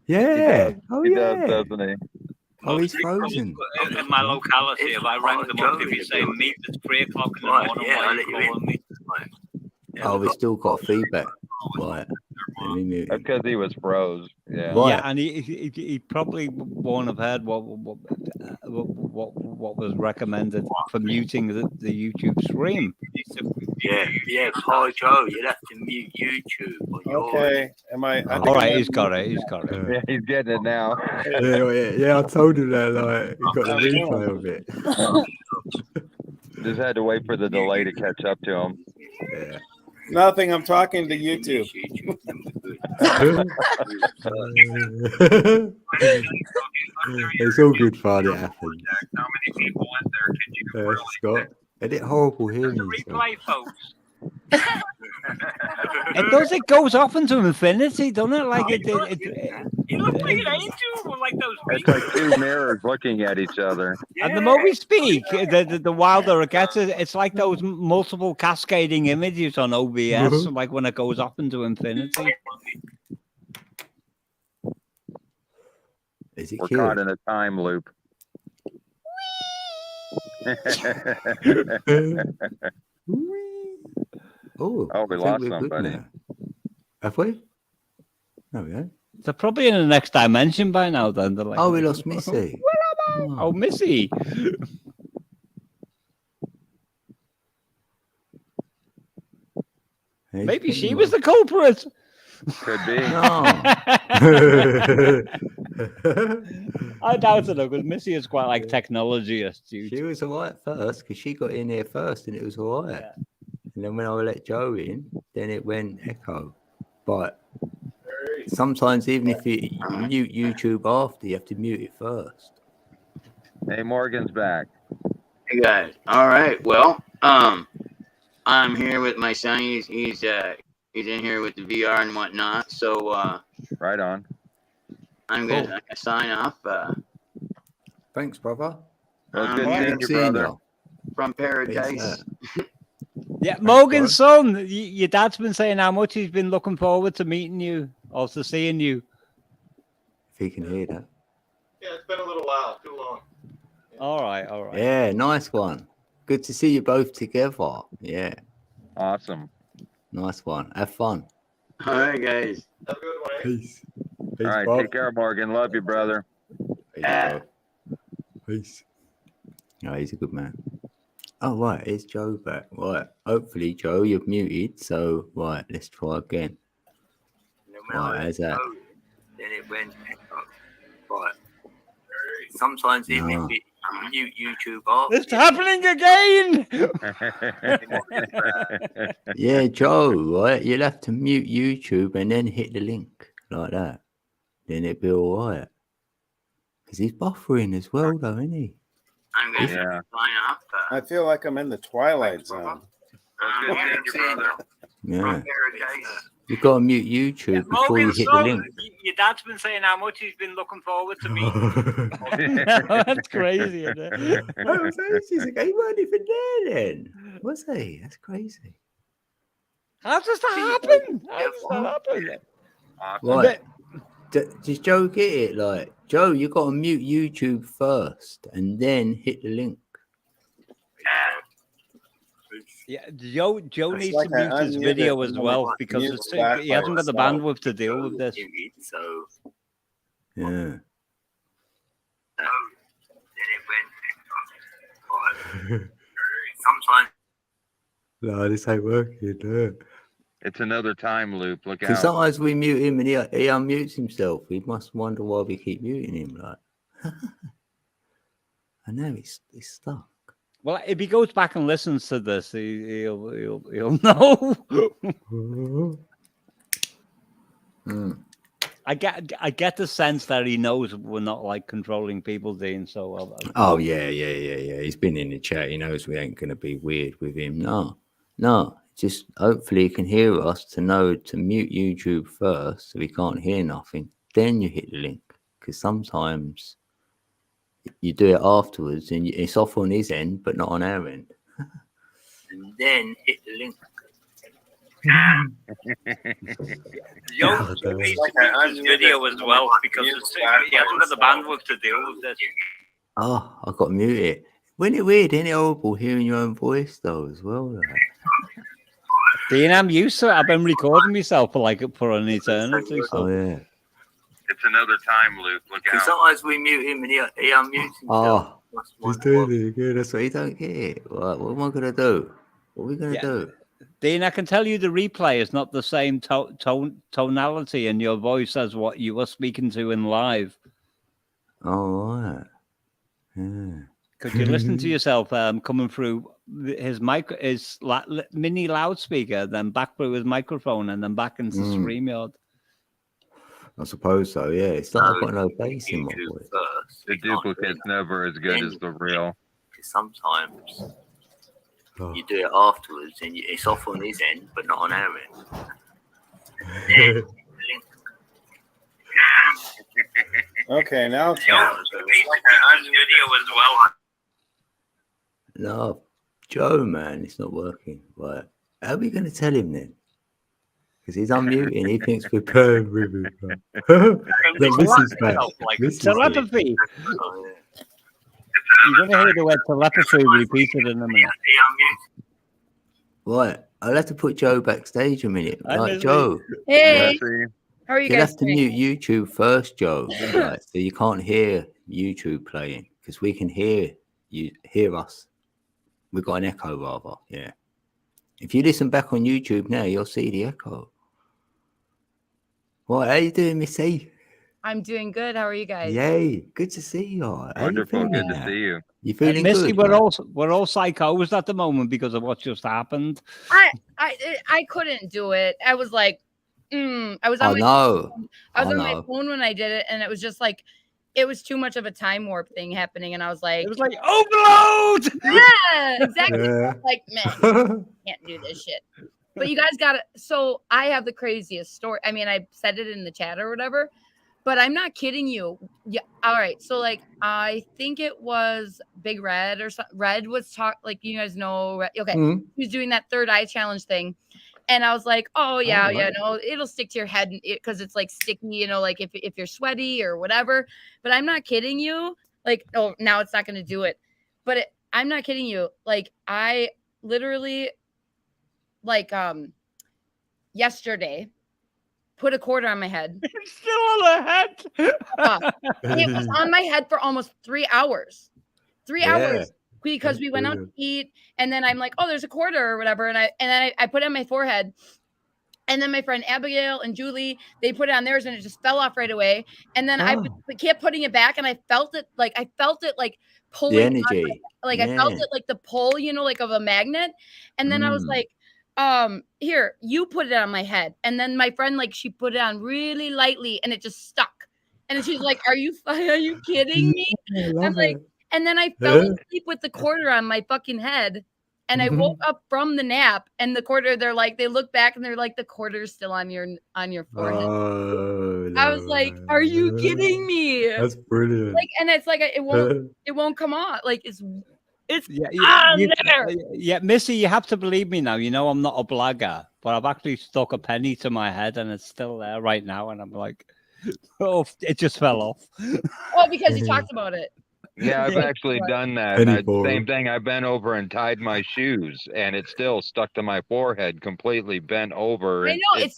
Yeah. He does, doesn't he? Oh, he's frozen. In my locality, if I rang them up, if you say, "Meep, it's 3 o'clock in the morning, why are you calling me?" Oh, we still got feedback. Right. Because he was froze. Yeah. Right. Yeah, and he probably won't have heard what was recommended for muting the YouTube stream. Yeah, Paul Joe, you'll have to mute YouTube. Okay. Am I? All right, he's got it. Yeah, he's getting it now. Yeah, I told him that. Like, he got the replay of it. Just had to wait for the delay to catch up to him. Yeah. Nothing. I'm talking to YouTube. It's all good fun. It happens. How many people in there can you really Scott? Isn't it horrible hearing you? Replay, folks. It goes off into infinity, doesn't it? Like it looks like an angel with like those wings. It's like 2 mirrors looking at each other. And the more we speak, the wilder it gets. It's like those multiple cascading images on OBS, like when it goes off into infinity. Is it We're cute? caught in a time loop. Oh, we lost somebody. Have we? No, we haven't. They're probably in the next dimension by now. Then they're like, we lost Missy. Oh, Missy. Maybe she was the culprit. Could be. No. I doubt it, though, because Missy is quite like technology astute. She was all right first because she got in here first and it was all right. Yeah. And then when I let Joe in, then it went echo. But Sometimes even if you mute YouTube after, you have to mute it first. Hey, Morgan's back. Hey guys. All right. Well, I'm here with my son. He's in here with the VR and whatnot. So Right on. I'm gonna sign off. Thanks, brother. Well, it's I'm good here seeing you, brother. from paradise. Peace out. Yeah, Morgan's son. Your dad's been saying how much he's been looking forward to meeting you or to seeing you. If he can hear that. Yeah, it's been a little while. Too long. All right. Yeah, nice one. Good to see you both together. Yeah, Awesome. nice one. Have fun. All right, guys. Have a good one. Eh? Peace. All right, take care, Morgan. Love you, brother. Peace, bro. Peace. No, he's a good man. Oh, right, it's Joe back. Right, hopefully, Joe, you're muted. So, right, let's try again. Right, how's that? Then it went. Right. Sometimes even if you mute YouTube off. It's happening again. Yeah, Joe, right? You'll have to mute YouTube and then hit the link like that. Then it'll be all right. Because he's buffering as well, though, isn't he? I'm gonna Yeah. sign off. I feel like I'm in the Twilight Zone. Yeah. You've got to mute YouTube before you hit the link. Your dad's been saying how much he's been looking forward to meeting. That's crazy, isn't it? Oh, was ages ago. He weren't even there then. Was he? That's crazy. How does that happen? How does that happen? Right. Does Joe get it? Like, Joe, you got to mute YouTube first and then hit the link. Yeah, Joe needs like to mute his unmuted video as and well because mute it's back he hasn't by got the itself. bandwidth to deal with this. So, yeah. Sometimes. No, this ain't working. No. It's another time loop. Look Because out. sometimes we mute him and he unmutes himself. We must wonder why we keep muting him. Like, I know he's stuck. Well, if he goes back and listens to this, he'll know. I get the sense that he knows we're not like controlling people, Dean. So Oh yeah. He's been in the chat. He knows we ain't gonna be weird with him. No. Just hopefully he can hear us to know to mute YouTube first, so he can't hear nothing. Then you hit the link, because sometimes you do it afterwards, and it's off on his end, but not on our end. And then hit the link. Joe needs to mute his video as well because he hasn't got the bandwidth to deal with this. Oh, I got to mute it. Wasn't it weird? Ain't it horrible hearing your own voice though as well? Like? Dean, I'm used to it. I've been recording myself for an eternity. So. Oh yeah. It's another time loop. Look out. Sometimes we mute him and he unmutes himself. Oh, he's doing it again. That's what he don't get. What am I gonna do? What are we gonna do? Dean, I can tell you the replay is not the same tonality in your voice as what you were speaking to in live. Oh, right. Yeah. Could you listen to yourself coming through his mini loudspeaker, then back through his microphone, and then back into StreamYard? I suppose so, yeah. It's like I've got no bass in my voice. The duplicate's never as good as the real. Sometimes you do it afterwards, and it's off on his end, but not on our end. Okay, now it's No, Joe, man, it's not working. Right. How are we going to tell him then? Because he's unmuting. He thinks we're playing with him. No, this is bad. Telepathy. You're going to hear the word telepathy repeated in a minute. Right. I'll have to put Joe backstage a minute. Right, Joe. Hey, how are you You'll guys have to doing? mute YouTube first, Joe. Right, so you can't hear YouTube playing because we can hear us. We've got an echo, rather. Yeah. If you listen back on YouTube now, you'll see the echo. What? How you doing, Missy? I'm doing good. How are you guys? Yay! Good to see you. How Wonderful. you Good feeling to now? see you. You feeling Missy, good? we're all psychos at the moment because of what just happened. I couldn't do it. I was like I was I on my know. I was I on my know. phone when I did it, and it was just like it was too much of a time warp thing happening, and I was like, It was like overload. yeah, exactly. Yeah. Like, man, can't do this shit. But you guys got it. So I have the craziest story. I mean, I said it in the chat or whatever, but I'm not kidding you. Yeah. All right. So like, I think it was Big Red or something. Red was like, you guys know. Okay. Mm. He was doing that third eye challenge thing. And I was like, oh yeah, Oh, yeah, right. no, it'll stick to your head because it's like sticky, you know, like if you're sweaty or whatever. But I'm not kidding you. Like, oh, now it's not going to do it. But I'm not kidding you. Like, I literally, like, yesterday, put a quarter on my head. It's still on the head. It was on my head for almost 3 hours. 3 Yeah. hours because That's we went out to brilliant. eat, and then I'm like, oh, there's a quarter or whatever, and then I put it on my forehead. And then my friend Abigail and Julie, they put it on theirs and it just fell off right away. And then I Oh, kept putting it back, and I felt it like the pulling on energy. like I felt Yeah. it like the pull, you know, like of a magnet. And then I was Mm. like, here, you put it on my head. And then my friend, like, she put it on really lightly and it just stuck. And she's like, are you kidding me? I I'm love like, it. and then I fell asleep with the quarter on my fucking head. And I woke up from the nap, and the quarter, they look back and they're like, the quarter's still on your forehead. Oh, I was like, are you kidding me? That's brilliant. Like, and it's like, it won't come on. Like, it's Yeah, on there. yeah, Missy, you have to believe me now. You know I'm not a blagger, but I've actually stuck a penny to my head, and it's still there right now. And I'm like, oh, it just fell off. Oh, because you talked about it. Yeah, I've actually done that. Penny And for same him. thing. I bent over and tied my shoes, and it still stuck to my forehead, completely bent over. I And know, it's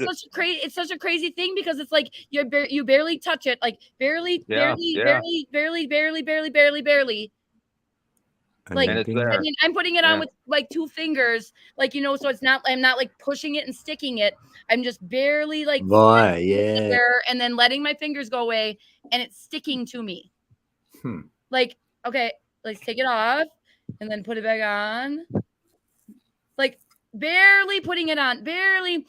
such a crazy thing because it's like you barely touch it, like barely, Yeah, barely, yeah. barely, barely, barely, barely, barely, barely. Like, And it's bing. there. I mean, I'm putting it on Yeah. with like 2 fingers, like, you know, so I'm not like pushing it and sticking it. I'm just barely like Right, pressing it yeah. there and then letting my fingers go away, and it's sticking to me. Hmm. Like, okay, let's take it off and then put it back on. Like, barely putting it on, barely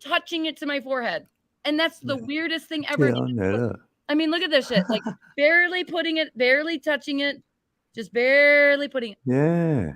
touching it to my forehead. And that's the weirdest thing ever. Yeah, on there, look. I mean, look at this shit. Like, barely putting it, barely touching it, just barely putting it. Yeah.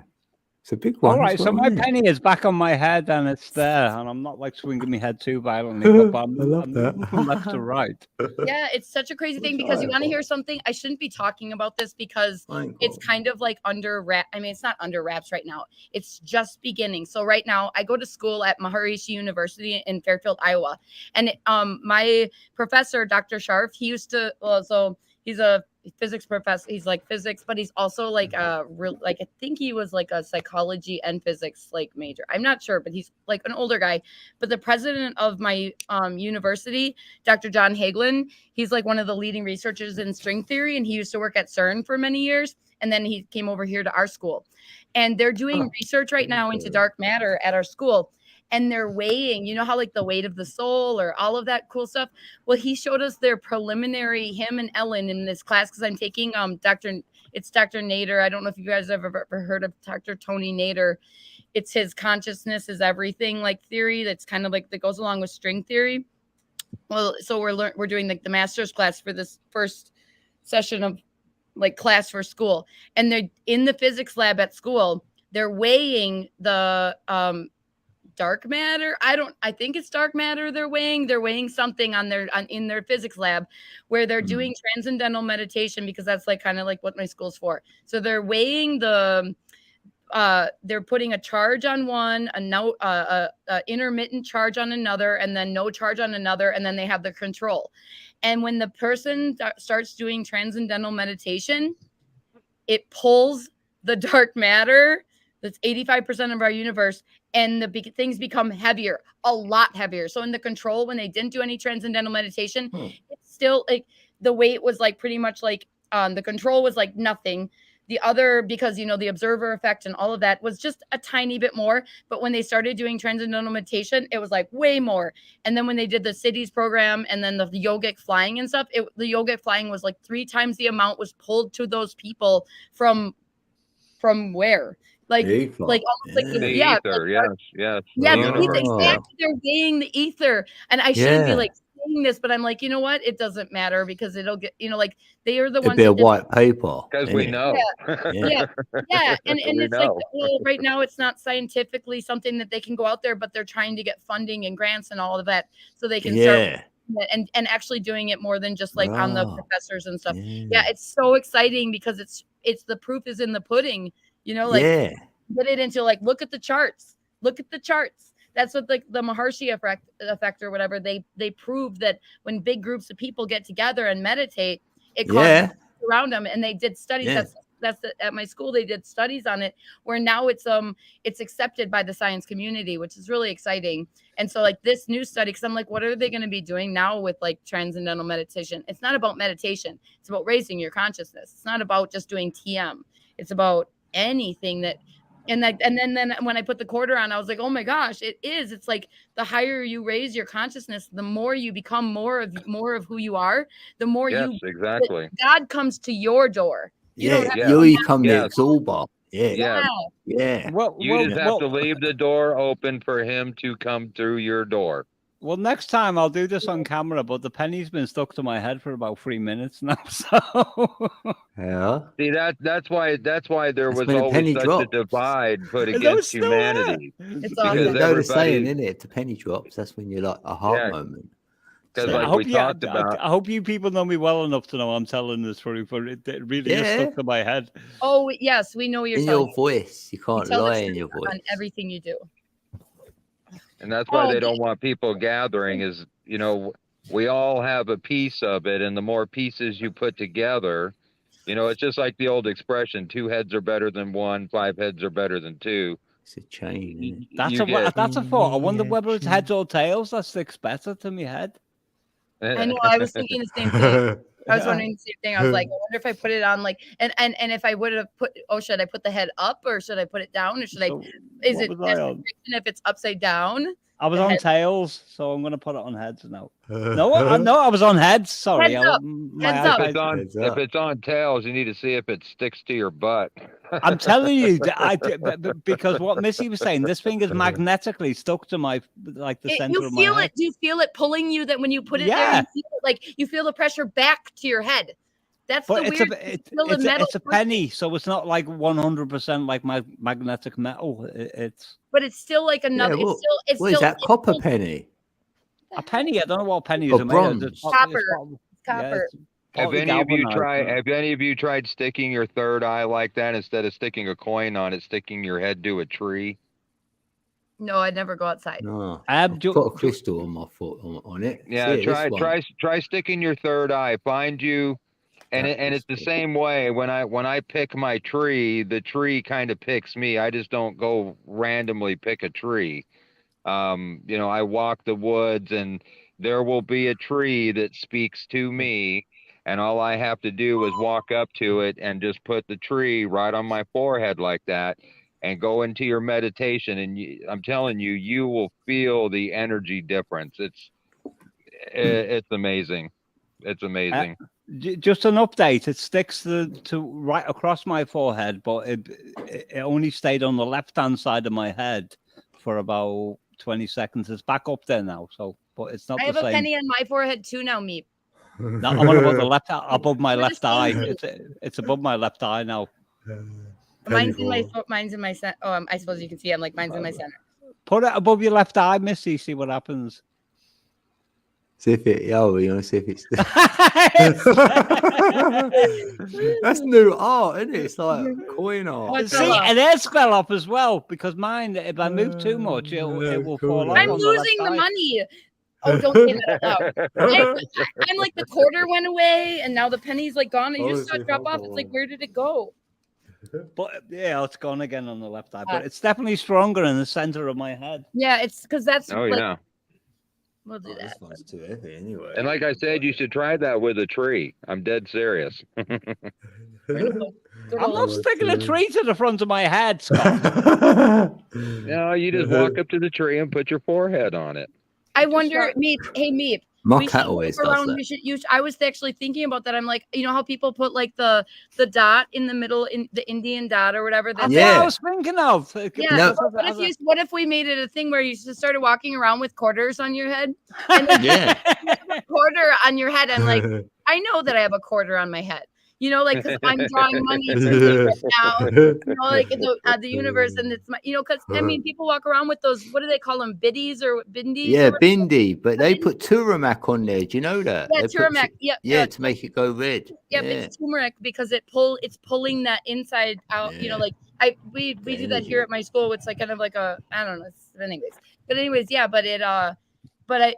It's a big one. All right, as so well, my isn't it? penny is back on my head, and it's there, and I'm not like swinging my head too violently, but I'm, I love I'm that. moving from left to right. Yeah, it's such a crazy thing because you want to hear something. I shouldn't be talking about this because it's kind of like under wrap. I mean, it's not under wraps right now. It's just beginning. So right now, I go to school at Maharishi University in Fairfield, Iowa, and my professor, Dr. Sharf, he used to. Well, so he's a physics professor. He's like physics, but he's also like like I think he was like a psychology and physics like major. I'm not sure, but he's like an older guy. But the president of my university, Dr. John Hagelin, he's like one of the leading researchers in string theory, and he used to work at CERN for many years. And then he came over here to our school, and they're doing research right now into dark matter at our school. And they're weighing, you know how like the weight of the soul or all of that cool stuff. Well, he showed us their preliminary, him and Ellen, in this class, because I'm taking Dr. Nader. I don't know if you guys have ever heard of Dr. Tony Nader. It's his consciousness is everything like theory that's kind of like that goes along with string theory. Well, so we're doing like the master's class for this first session of like class for school, and they're in the physics lab at school. They're weighing the dark matter. I think it's dark matter they're weighing something in their physics lab where they're doing transcendental meditation, because that's like kind of like what my school's for. So they're weighing they're putting a charge on one, a intermittent charge on another, and then no charge on another, and then they have the control. And when the person starts doing transcendental meditation, it pulls the dark matter that's 85% of our universe, and the things become heavier, a lot heavier. So in the control, when they didn't do any transcendental meditation, it's still like the weight was like pretty much like the control was like nothing. The other, because, you know, the observer effect and all of that was just a tiny bit more. But when they started doing transcendental meditation, it was like way more. And then when they did the cities program and then the yogic flying and stuff, the yogic flying was like 3 times the amount was pulled to those people from where? like Ether. almost like The yeah, ether, like, yes. yeah, the the ether, universe, yeah. exactly. They're weighing the ether, and I shouldn't be Yeah. like saying this, but I'm like, you know what? It doesn't matter because it'll get, like they are the It'd ones be a that did. white paper. Because we innit? know. Yeah, and We it's like, know. well, right now it's not scientifically something that they can go out there, but they're trying to get funding and grants and all of that so they can start Yeah. and actually doing it more than just like on the Wow. professors and stuff. Yeah. Yeah, it's so exciting because it's the proof is in the pudding, like Yeah. get it into like look at the charts. That's what the Maharshi effect or whatever, they proved that when big groups of people get together and meditate, it causes around them, and they did studies. Yeah. That's at my school, they did studies on it where now it's accepted by the science community, which is really exciting. And so like this new study, because I'm like, what are they going to be doing now with like transcendental meditation? It's not about meditation, it's about raising your consciousness. It's not about just doing TM. It's about anything that and then when I put the quarter on, I was like, oh my gosh, it is. It's like the higher you raise your consciousness, the more you become more of who you are, the more exactly. God comes to your door. You don't have you to become the exalter. Yeah. Yeah. You just have to leave the door open for him to come through your door. Well, next time I'll do this on camera, but the penny's been stuck to my head for about 3 minutes now. So yeah. See that's why there was when a always penny such drops. a divide put Is against still there? humanity. It's You awesome. know the saying, isn't it? The penny drops. That's when you're like a heart moment. Because So- like I hope we talked about. I hope you people know me well enough to know I'm telling the truth, but it really is Yeah. stuck to my head. Oh yes, we know you're in telling your voice, you can't tell the lie in truth your voice. on everything you do. And that's why Oh, they don't want people gathering is, we all have a piece of it. And the more pieces you put together, it's just like the old expression, 2 heads are better than 1, 5 heads are better than 2. It's a chain, isn't it? That's a thought. I wonder whether it's heads or tails that sticks better to my head. I know. I was thinking the same thing. I was wondering the same thing. I was like, I wonder if I put it on like, and if I would have should I put the head up or should I put it down or should I? Is it if it's upside down? I was on tails, so I'm gonna put it on heads now. No, I was on heads. Sorry, Heads up. If it's on tails, you need to see if it sticks to your butt. I'm telling you, because what Missy was saying, this thing is magnetically stuck to my center of my head. Do you feel it pulling you? That when you put it there, you feel the pressure back to your head. That's the weird. It's a penny, so it's not like 100% like my magnetic metal. But it's still like another. Yeah, it's what still is that? Copper penny? A penny? I don't know what pennies Or are made bronze. of. Copper. Have any of you tried sticking your third eye like that instead of sticking a coin on it, sticking your head to a tree? No, I'd never go outside. No, I've put a crystal on my foot on it. Yeah, try sticking your third eye. Find you. And it's the same way when I pick my tree, the tree kind of picks me. I just don't go randomly pick a tree. I walk the woods and there will be a tree that speaks to me, and all I have to do is walk up to it and just put the tree right on my forehead like that and go into your meditation. And I'm telling you, you will feel the energy difference. It's amazing. It's amazing. Just an update. It sticks to right across my forehead, but it only stayed on the left-hand side of my head for about 20 seconds. It's back up there now. So, but it's not. I have a penny on my forehead too now, Meep. No, I'm on about the left, above my left eye. It's above my left eye now. Mine's in my center. Oh, I suppose you can see. I'm like mine's in my center. Put it above your left eye, Missy. See what happens. See if it, you want to see if it's. That's new art, isn't it? It's like coin art. See, and theirs fell off as well because mine, if I move too much, it will fall off. I'm losing the money. Oh, don't say that out loud. I'm like the quarter went away, and now the penny's like gone. And you just saw it drop off. It's like, where did it go? But yeah, it's gone again on the left eye. But it's definitely stronger in the center of my head. Yeah, it's because that's. Oh yeah. We'll do that. This one's too heavy anyway. And like I said, you should try that with a tree. I'm dead serious. I'm not sticking a tree to the front of my head, Scott. No, you just walk up to the tree and put your forehead on it. I wonder, Meep. Hey, Meep. My we cat should always walk does around. that. I was actually thinking about that. I'm like, you know how people put like the dot in the middle, in the Indian dot or whatever. That's That's what I Yeah. was thinking of. yeah. No. What if we made it a thing where you just started walking around with quarters on your head? And then Yeah. you have a quarter on your head. I'm like, I know that I have a quarter on my head. You know, like because I'm drawing money to me right now. You know, like the universe, and it's my, you know, because I mean, people walk around with those. What do they call them? Biddies or bindies? Yeah, or whatever. bindi, but they put turmeric on there. Do you know that? Yeah, They put turmeric. Yeah, to make it go red. yeah, it's turmeric because it's pulling that inside out. You know, like we do that here at my school. It's like kind of like a, I don't know. Anyways, yeah, but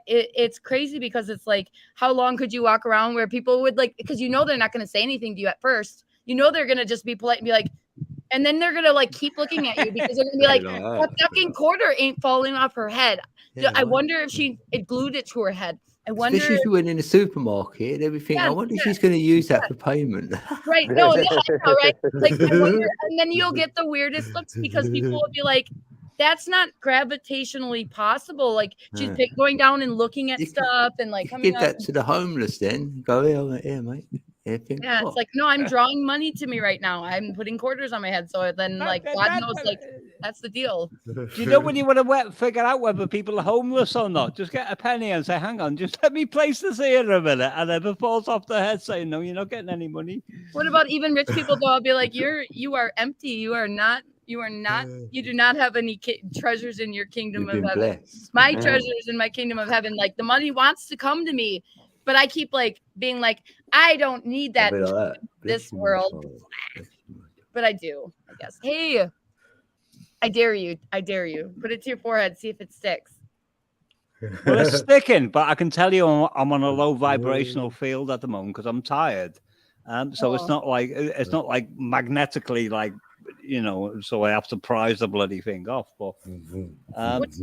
it's crazy because it's like, how long could you walk around where people would like, because you know they're not going to say anything to you at first. You know they're going to just be polite and be like, and then they're going to like keep looking at you because they're going to be like, that fucking quarter ain't falling off her head. Yeah, I wonder if it glued it to her head. I wonder especially if you went in the supermarket and everything. I wonder if she's going to use that for payment. Right. No, yeah, I know, right? Like, I wonder, and then you'll get the weirdest looks because people will be like, that's not gravitationally possible. Like, she's going down and looking at stuff and like coming Give up. that to the homeless then. Go here, mate. Yeah, it's like, no, I'm drawing money to me right now. I'm putting quarters on my head. So then, like, God knows, like, that's the deal. Do you know when you want to figure out whether people are homeless or not? Just get a penny and say, hang on, just let me place this here a minute. And then it falls off their head saying, no, you're not getting any money. What about even rich people, though? I'll be like, you are empty. You do not have any treasures in your kingdom of heaven. Blessed. My treasures in my kingdom of heaven. Like, the money wants to come to me. But I keep like being like, I don't need that in this world. But I do, I guess. Hey, I dare you. Put it to your forehead. See if it sticks. Well, it's sticking, but I can tell you I'm on a low vibrational field at the moment because I'm tired. So it's not like magnetically like, you know, so I have to prise the bloody thing off. But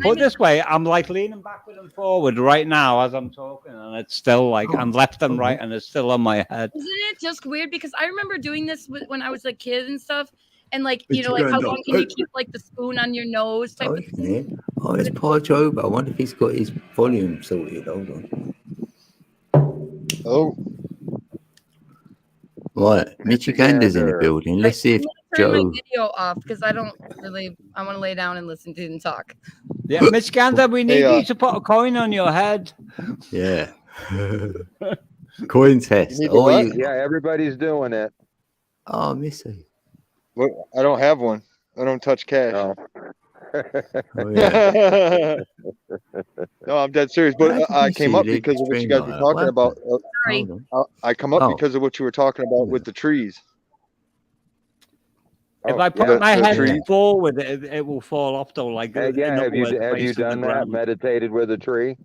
put this way, I'm like leaning backward and forward right now as I'm talking, and it's still like I'm left and right, and it's still on my head. Isn't it just weird? Because I remember doing this when I was a kid and stuff, and like, you know, like how long can you keep like the spoon on your nose type of thing? Oh, it's Parge over. I wonder if he's got his volume sorted. Hold on. Oh. Right, Michigander's in the building. Let's see if Turn my Joe. video off because I want to lay down and listen to him talk. Yeah, Michigander, we need you to put a coin on your head. Yeah. Coin test. Yeah, everybody's doing it. Oh, Missy. Well, I don't have one. I don't touch cash. No. No, I'm dead serious. But I came up because of what you guys were talking about. Sorry. I come up because of what you were talking about with the trees. If I put my head forward, it will fall off though. Like, have you done that? Meditated with a tree?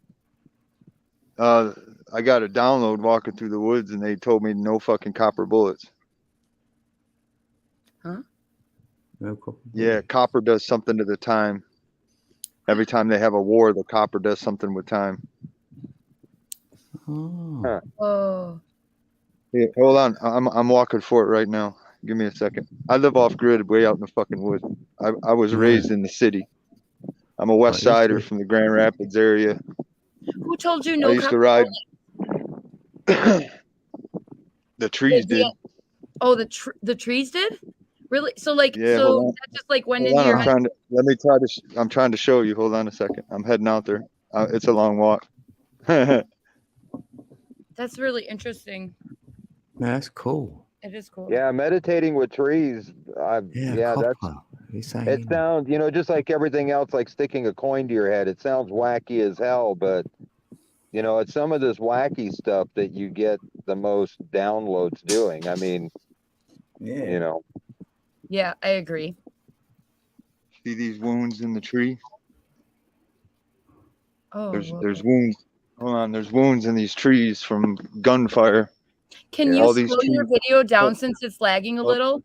I got a download walking through the woods, and they told me no fucking copper bullets. Huh? Yeah, copper does something to the time. Every time they have a war, the copper does something with time. Oh. Yeah, hold on. I'm walking for it right now. Give me a second. I live off grid way out in the fucking woods. I was raised in the city. I'm a West Sider from the Grand Rapids area. Who told you no? I used to ride. The trees did. Oh, the trees did? Really? So like, Yeah, so that just like went into your head. I'm trying to show you. Hold on a second. I'm heading out there. It's a long walk. That's really interesting. That's cool. It is cool. Yeah, meditating with trees. It sounds, you know, just like everything else, like sticking a coin to your head. It sounds wacky as hell, but you know, it's some of this wacky stuff that you get the most downloads doing. I mean, you know. Yeah, I agree. See these wounds in the tree? Oh, there's wounds. Hold on, there's wounds in these trees from gunfire. Can you slow your video down since it's lagging a little?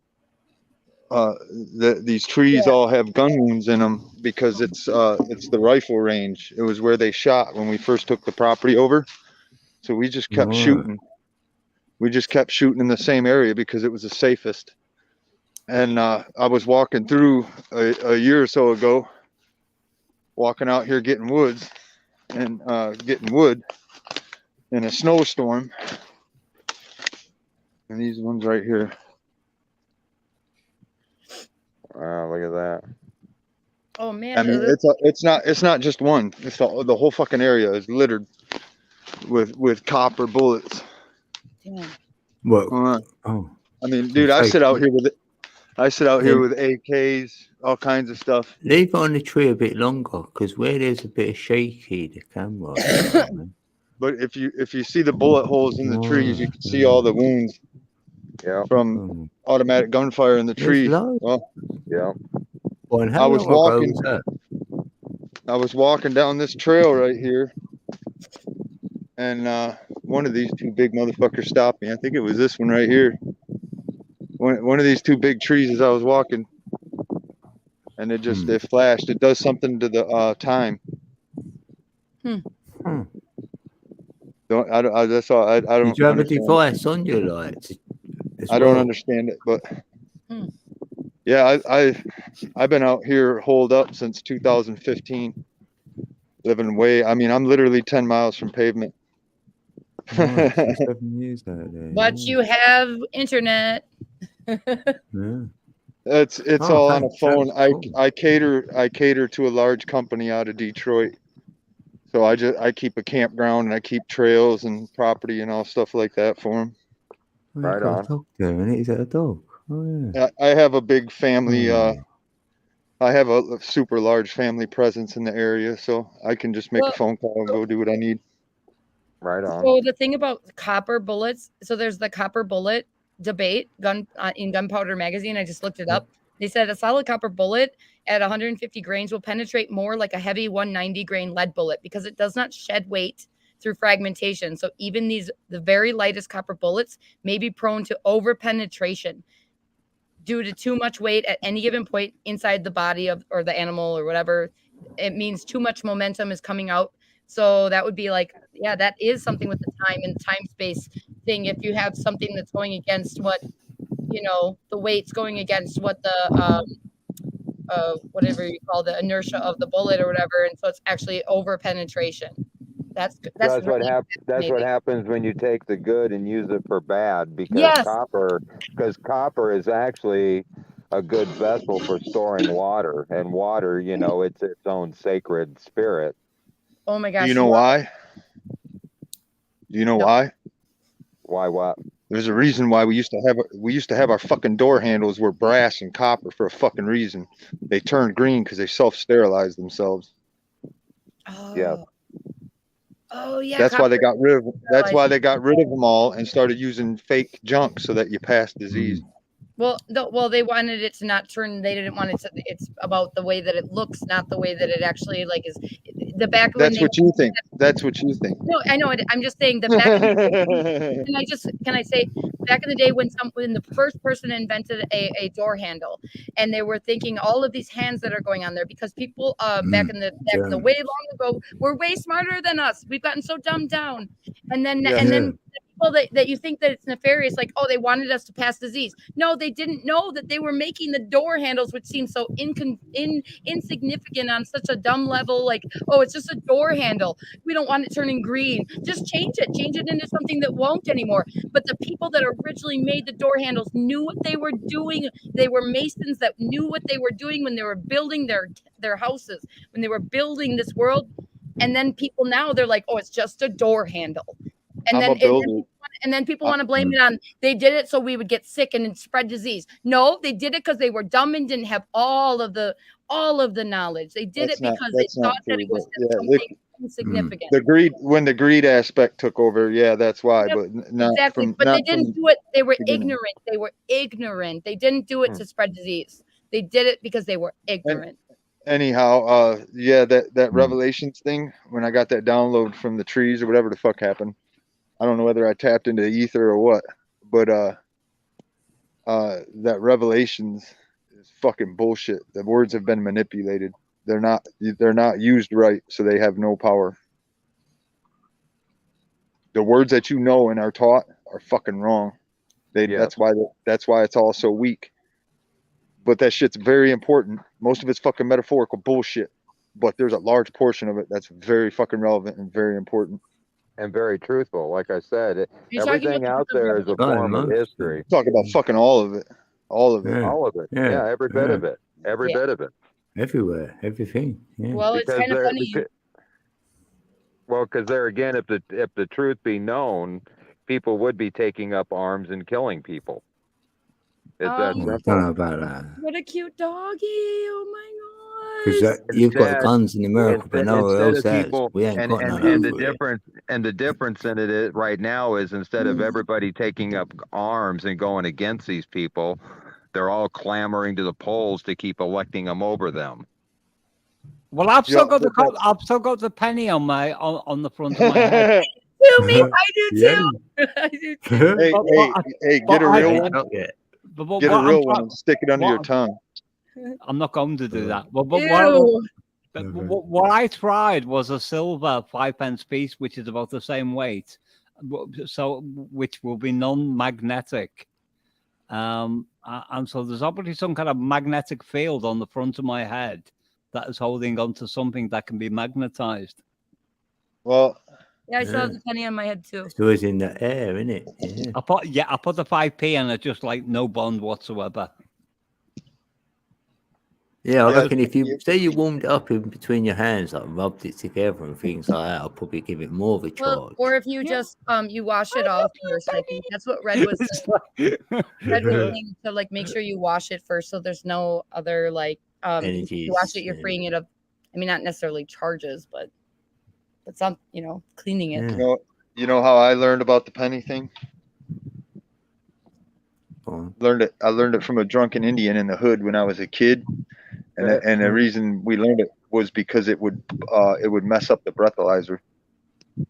These trees all have gun wounds in them because it's the rifle range. It was where they shot when we first took the property over. So we just kept shooting. We just kept shooting in the same area because it was the safest. And I was walking through a year or so ago, walking out here getting wood, in a snowstorm. And these ones right here. Wow, look at that. Oh man. I mean, it's not just one. It's the whole fucking area is littered with copper bullets. Damn. What? I mean, dude, I sit out here with AKs, all kinds of stuff. Leave it on the tree a bit longer, because where there's a bit of shaky, the camera. But if you see the bullet holes in the trees, you can see all the wounds from automatic gunfire in the tree. Well, yeah. Well, I was walking down this trail right here, and one of these two big motherfuckers stopped me. I think it was this one right here. One of these two big trees as I was walking, and it just it flashed. It does something to the time. That's all. I don't. Did you have a understand. device on your lights? I don't understand it, but yeah, I've been out here holed up since 2015, living way. I mean, I'm literally 10 miles from pavement. 7 years out there. But you have internet. It's all on a phone. I cater to a large company out of Detroit. So I keep a campground and I keep trails and property and all stuff like that for them. Right on. A dog there, and is that a dog? Oh yeah. I have a big family. I have a super large family presence in the area, so I can just make a phone call and go do what I need. Right on. So the thing about copper bullets, so there's the copper bullet debate in Gunpowder Magazine. I just looked it up. They said a solid copper bullet at 150 grains will penetrate more like a heavy 190 grain lead bullet because it does not shed weight through fragmentation. So even the very lightest copper bullets may be prone to over penetration due to too much weight at any given point inside the body or the animal or whatever. It means too much momentum is coming out. So that would be like, yeah, that is something with the time and time space thing. If you have something that's going against what, the weight's going against what the, whatever you call the inertia of the bullet or whatever. And so it's actually over penetration. That's really what happens. That's what happens when you take the good and use it for bad, because copper is actually a good vessel for storing water, and water, it's its own sacred spirit. Oh my gosh. Do you know why? Do you know why? Why what? There's a reason why we used to have our fucking door handles were brass and copper for a fucking reason. They turned green because they self-sterilized themselves. Oh. Yeah. Oh yeah. That's why they got rid of. That's why they got rid of them all and started using fake junk so that you pass disease. Well, they wanted it to not turn. They didn't want it to. It's about the way that it looks, not the way that it actually is. The back. That's what you think. That's what you think. No, I know it. I'm just saying the back. Can I say back in the day when the first person invented a door handle, and they were thinking all of these hands that are going on there because people back in the way long ago were way smarter than us. We've gotten so dumbed down, and then people that you think that it's nefarious, like, oh, they wanted us to pass disease. No, they didn't know that they were making the door handles, which seem so insignificant on such a dumb level. Like, oh, it's just a door handle. We don't want it turning green. Just change it into something that won't anymore. But the people that originally made the door handles knew what they were doing. They were masons that knew what they were doing when they were building their houses, when they were building this world. And then people now, they're like, oh, it's just a door handle. And then people want to blame it on they did it so we would get sick and spread disease. No, they did it because they were dumb and didn't have all of the knowledge. They did it because they thought that it was something insignificant. When the greed aspect took over, that's why. Yep, but not exactly. From, but not they didn't do it. They were ignorant. They were ignorant. They didn't do it to spread disease. They did it because they were ignorant. Anyhow, that Revelations thing, when I got that download from the trees or whatever the fuck happened, I don't know whether I tapped into ether or what, but that Revelations is fucking bullshit. The words have been manipulated. They're not used right, so they have no power. The words that you know and are taught are fucking wrong. That's why it's all so weak. But that shit's very important. Most of it's fucking metaphorical bullshit, but there's a large portion of it that's very fucking relevant and very important. and very truthful. Like I said, You're talking about everything the out book of there is a Revelation. Right, form of most. history. Talk about fucking all of it. All of it. Yeah. All of it. Yeah. Yeah, every bit Yeah. of it. Every Yeah. bit of it. Everywhere, everything. Yeah. Well, it's Because kind of there, funny. because there again, if the truth be known, people would be taking up arms and killing people. It's that I don't simple. know about that. What a cute doggy! Oh my Because gosh! you've got Instead, guns in America, but nowhere instead else of has. people, We ain't and got and none and the over here. difference in it is, right now is instead of everybody taking up arms and going against these people, they're all clamoring to the polls to keep electing them over them. Well, I've still Yeah, got but I've still got the penny on my on the front of my head. To me, I do Yeah. too. I do too. hey, But- hey, but hey, but get a I- real Ain't one. not yet. but Get a what I'm real one try- and stick it under your what- tongue. I'm not going to do that. But Ew. what I tried was a silver 5-pence piece, which is about the same weight, so which will be non-magnetic. And so there's obviously some kind of magnetic field on the front of my head that is holding on to something that can be magnetized. Well, Yeah, I still have Yeah. the penny on my head too. It's always in the air, isn't it? Yeah. I put the 5p and it's just like no bond whatsoever. Yeah, I Yeah, reckon if you say you warmed it up in between your hands, like rubbed it together and things like that, I'll probably give it more of a Well, charge. or if you just you wash it off first. I think that's what Red was saying. Red was saying to like make sure you wash it first, so there's no other like if you wash it, you're Energies, freeing it of. I mean, not necessarily charges, but some cleaning it. Yeah. you know how I learned about the penny thing? Go on. I learned it from a drunken Indian in the hood when I was a kid, and the reason we learned it was because it would mess up the breathalyzer.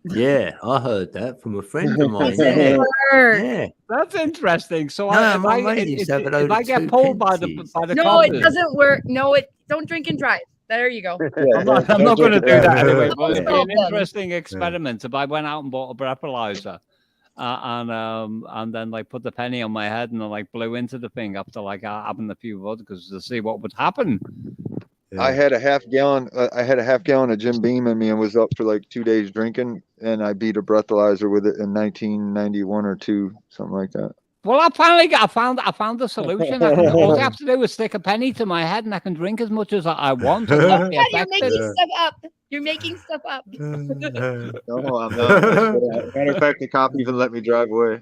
Yeah, I heard that from a friend of mine. Yeah, yeah. That's interesting. So No, my mate used to have a load if I of get two pulled by the pensies. No, it compass, doesn't work. No, don't drink and drive. There you go. I'm not going to do that anyway. But it'd be Yeah. an interesting experiment if I went out and bought a breathalyzer, and then like put the penny on my head and then like blew into the thing after like having a few vodkas to see what would happen. I had a half gallon. I had a half gallon of Jim Beam in me and was up for like 2 days drinking, and I beat a breathalyzer with it in 1991 or 2, something like that. Well, I found the solution. All I have to do is stick a penny to my head, and I can drink as much as I want. And not be Yeah, you're affected. making stuff up. You're making stuff up. No, I'm not. Matter of fact, the cop even let me drive away.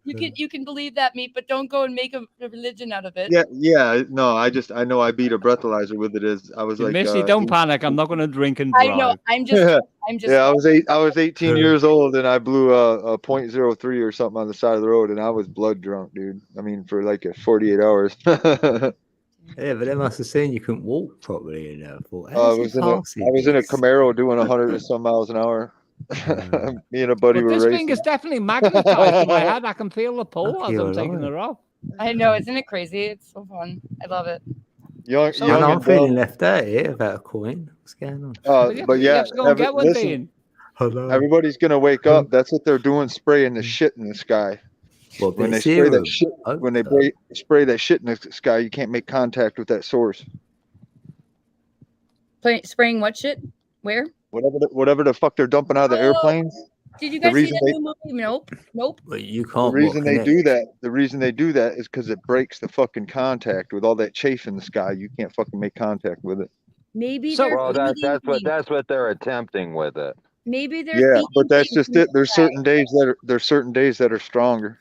You can believe that, meat, but don't go and make a religion out of it. Yeah. No, I know I beat a breathalyzer with it. I was like, Missy, don't panic. I'm not going to drink and I drive. know. I'm just. Yeah, I was 18 years old and I blew a .03 or something on the side of the road, and I was blood drunk, dude. I mean, for like 48 hours. Yeah, but they must have seen you couldn't walk properly enough. I was in a Camaro doing 100 and some miles an hour. Me and a buddy were This racing. thing is definitely magnetized to my head. I can feel the pull as I'm taking alive. it off. I know, isn't it crazy? It's so fun. I love it. Young I'm and feeling dumb. left out here about a coin. What's going on? But You yeah, have to go and get one, listen, Dean. Hello. everybody's gonna wake up. That's what they're doing, spraying the shit in the sky. What, When bit they of spray that serum? shit, Hope when they so. spray that shit in the sky, you can't make contact with that source. Spraying what shit? Where? Whatever the fuck they're dumping out of the airplanes. Did you The guys see reason that new movie? Nope. But you The can't reason they do connect. that, is because it breaks the fucking contact with all that chafe in the sky. You can't fucking make contact with it. Maybe So- they're Well, feeding things. that's what they're attempting with it. Maybe they're Yeah, feeding but that's things just in the it. There's sky. certain days that are stronger.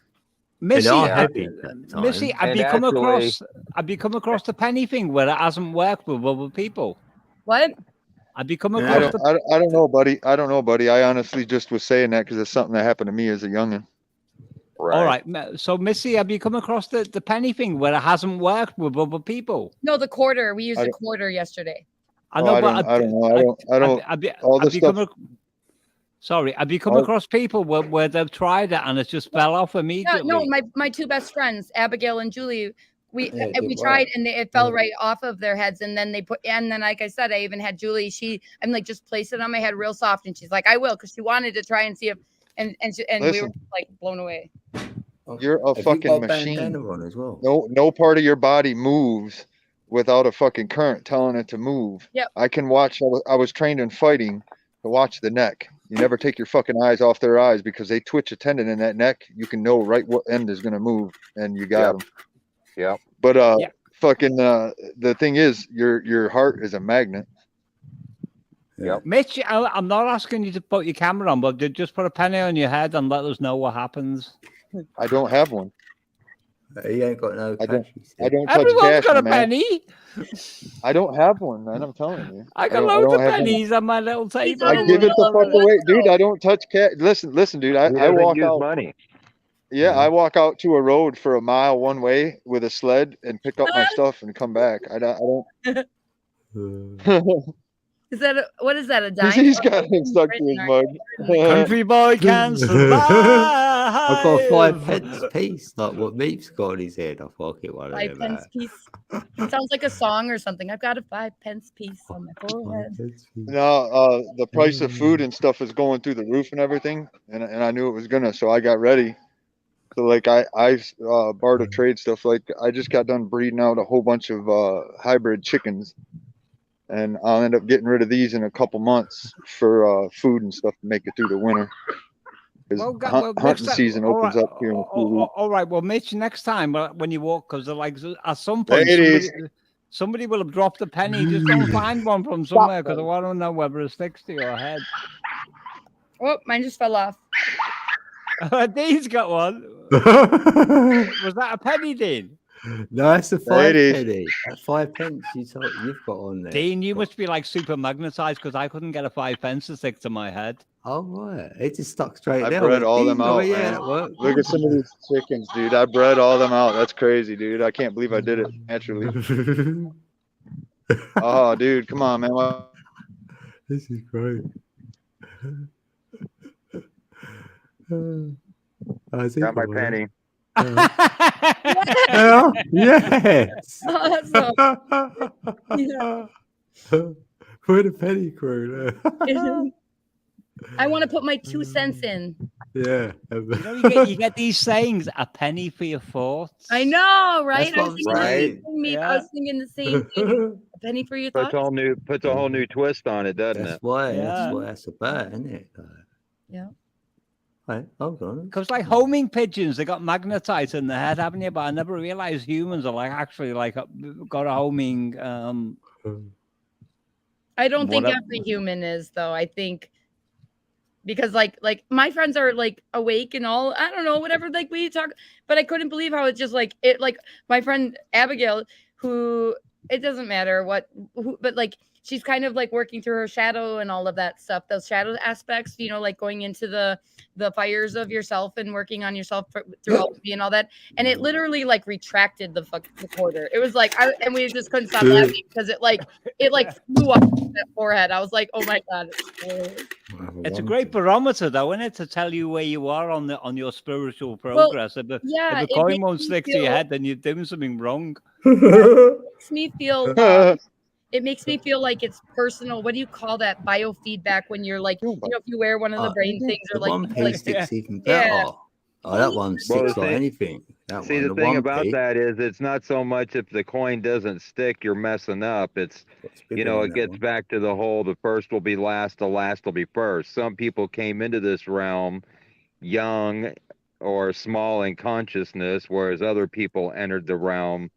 Missy, They are have, heavy at that time. Missy, have And you come actually- across the penny thing where it hasn't worked with other people? What? Have you come Yeah. across the I don't know, buddy. I honestly just was saying that because it's something that happened to me as a youngin. Right. All right. So, Missy, have you come across the penny thing where it hasn't worked with other people? No, the quarter. We used I a don't- quarter yesterday. I Oh, know, I but don't know. I don't. All this stuff. Sorry, have you come Oh. across people where they've tried it and it just fell off immediately? No, my two best friends, Abigail and Julie. We Yeah, it we did tried work. and it fell right off of their heads, and then like I said, I even had Julie. I'm like, just place it on my head real soft, and she's like, I will, because she wanted to try and see if and we were Listen. like blown away. You're a Have you fucking got a machine. bandana on as well? No part of your body moves without a fucking current telling it to move. Yep. I can watch. I was trained in fighting. to watch the neck. You never take your fucking eyes off their eyes because they twitch a tendon in that neck. You can know right what end is going to move, and you got them. Yep. But fucking the thing is, your heart is a magnet. Yep. Mitch, I'm not asking you to put your camera on, but just put a penny on your head and let us know what happens. I don't have one. He ain't got no cash. I don't touch Everyone's cash, got a man. penny. I don't have one, man. I'm telling you. I got don't loads of have one. pennies on my little table. I give it the fuck away, dude. I don't touch cash. Listen, dude. I walk out. Money. Yeah, I walk out to a road for a mile one way with a sled and pick up my stuff and come back. I don't. Is that what is that? A dime? He's got him stuck to his mug. Country boy can survive. I got 5 pence piece, like what Meep's got on his head. I fuck it one of 5 them pence out. piece. It sounds like a song or something. I've got a 5 pence piece on my forehead. No, the price of food and stuff is going through the roof and everything, and I knew it was gonna, so I got ready. So like I barter trade stuff. Like I just got done breeding out a whole bunch of hybrid chickens, and I'll end up getting rid of these in a couple months for food and stuff to make it through the winter. Hunting season opens up here in a few weeks. All right. Well, Mitch, next time when you walk, because like at some point somebody will have dropped a penny. Just go and find one from somewhere, because I want to know whether it sticks to your head. Oh, mine just fell off. Dean's got one. Was that a penny, Dean? No, that's a 5 penny. That's 5 pence you've got on there. Dean, you must be like super magnetized, because I couldn't get a 5 pence to stick to my head. Oh, right. It just stuck straight I there. bred all them out, yeah, man. Look at some of these chickens, dude. I bred all them out. That's crazy, dude. I can't believe I did it naturally. Oh, dude, come on, man. This is great. Got my penny. Yes. Awesome. Yeah. We're the penny crew. I want to put my 2 cents in. Yeah. You get these sayings, a penny for your thoughts. I know, right? That's I was thinking the same thing. A penny for your thoughts. Puts a whole new twist on it, doesn't That's it? why. That's what that's about, isn't it? Yeah. Right, hold on. Because like homing pigeons, they got magnetized in the head, haven't you? But I never realized humans are like actually like got a homing. I don't think every human is, though. I think because like my friends are like awake and all. I don't know, whatever. Like we talk, but I couldn't believe how it's just like it. Like my friend Abigail, who it doesn't matter but like. She's kind of like working through her shadow and all of that stuff, those shadow aspects, you know, like going into the fires of yourself and working on yourself through alchemy and all that. And it literally like retracted the quarter. It was like, and we just couldn't stop laughing because it flew up that forehead. I was like, oh my God. It's a great barometer though, isn't it? To tell you where you are on your spiritual progress. Well, if the coin won't stick to your head, then you're doing something wrong. It makes me feel it makes me feel like it's personal. What do you call that? Biofeedback when you're like, you know, if you wear one of the brain things or like one piece sticks even better. Yeah. Oh, that one sticks like anything. The thing about that is it's not so much if the coin doesn't stick, you're messing up. It's you know, it gets back to the whole the first will be last, the last will be first. Some people came into this realm young or small in consciousness, whereas other people entered the realm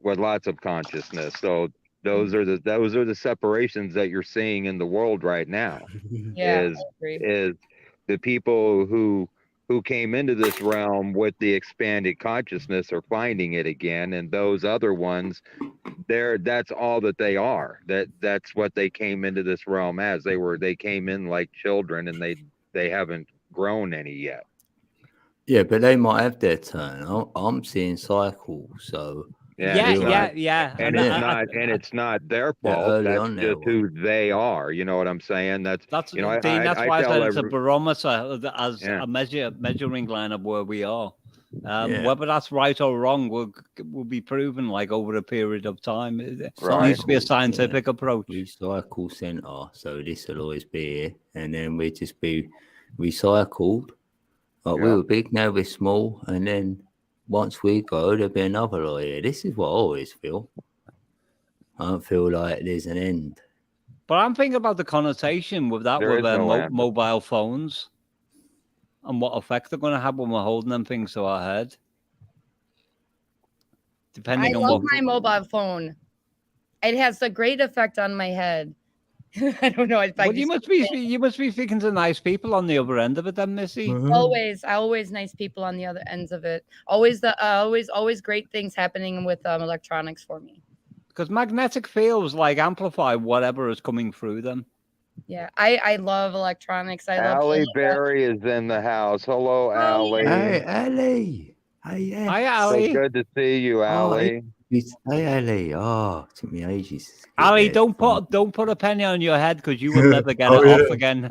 with lots of consciousness. So those are the separations that you're seeing in the world right now. Yeah, is the people who came into this realm with the expanded consciousness are finding it again, and those other ones, that's all that they are. That's what they came into this realm as. They came in like children, and they haven't grown any yet. Yeah, but they might have their turn. I'm seeing cycles, so. Yeah. And it's not their fault. That's just who they are. You know what I'm saying? That's you know, Dean, that's why I said it's a barometer as a measuring line of where we are. Whether that's right or wrong will be proven like over a period of time. It needs to be a scientific approach. Recycle center, so this will always be here, and then we just be recycled. Like we were big, now we're small, and then. Once we go, there'll be another lawyer. This is what I always feel. I don't feel like there's an end. But I'm thinking about the connotation with that There with is no answer. mobile phones and what effect they're going to have when we're holding them things to our head. I Depending on love what my mobile phone. It has a great effect on my head. I don't know if I Well, you must be speaking to nice people on the other end of it, then, Missy. always nice people on the other ends of it. Always always great things happening with electronics for me. Because magnetic fields like amplify whatever is coming through them. Yeah, I love electronics. I love Allie Berry is in the house. Hello, Allie. Hey, Ellie. Hey, yeah. Hi, So Ali. good to see you, Allie. Hey, Ellie. Oh, it took me ages. to get Ali, there. don't put a penny on your head because you will never get it off again.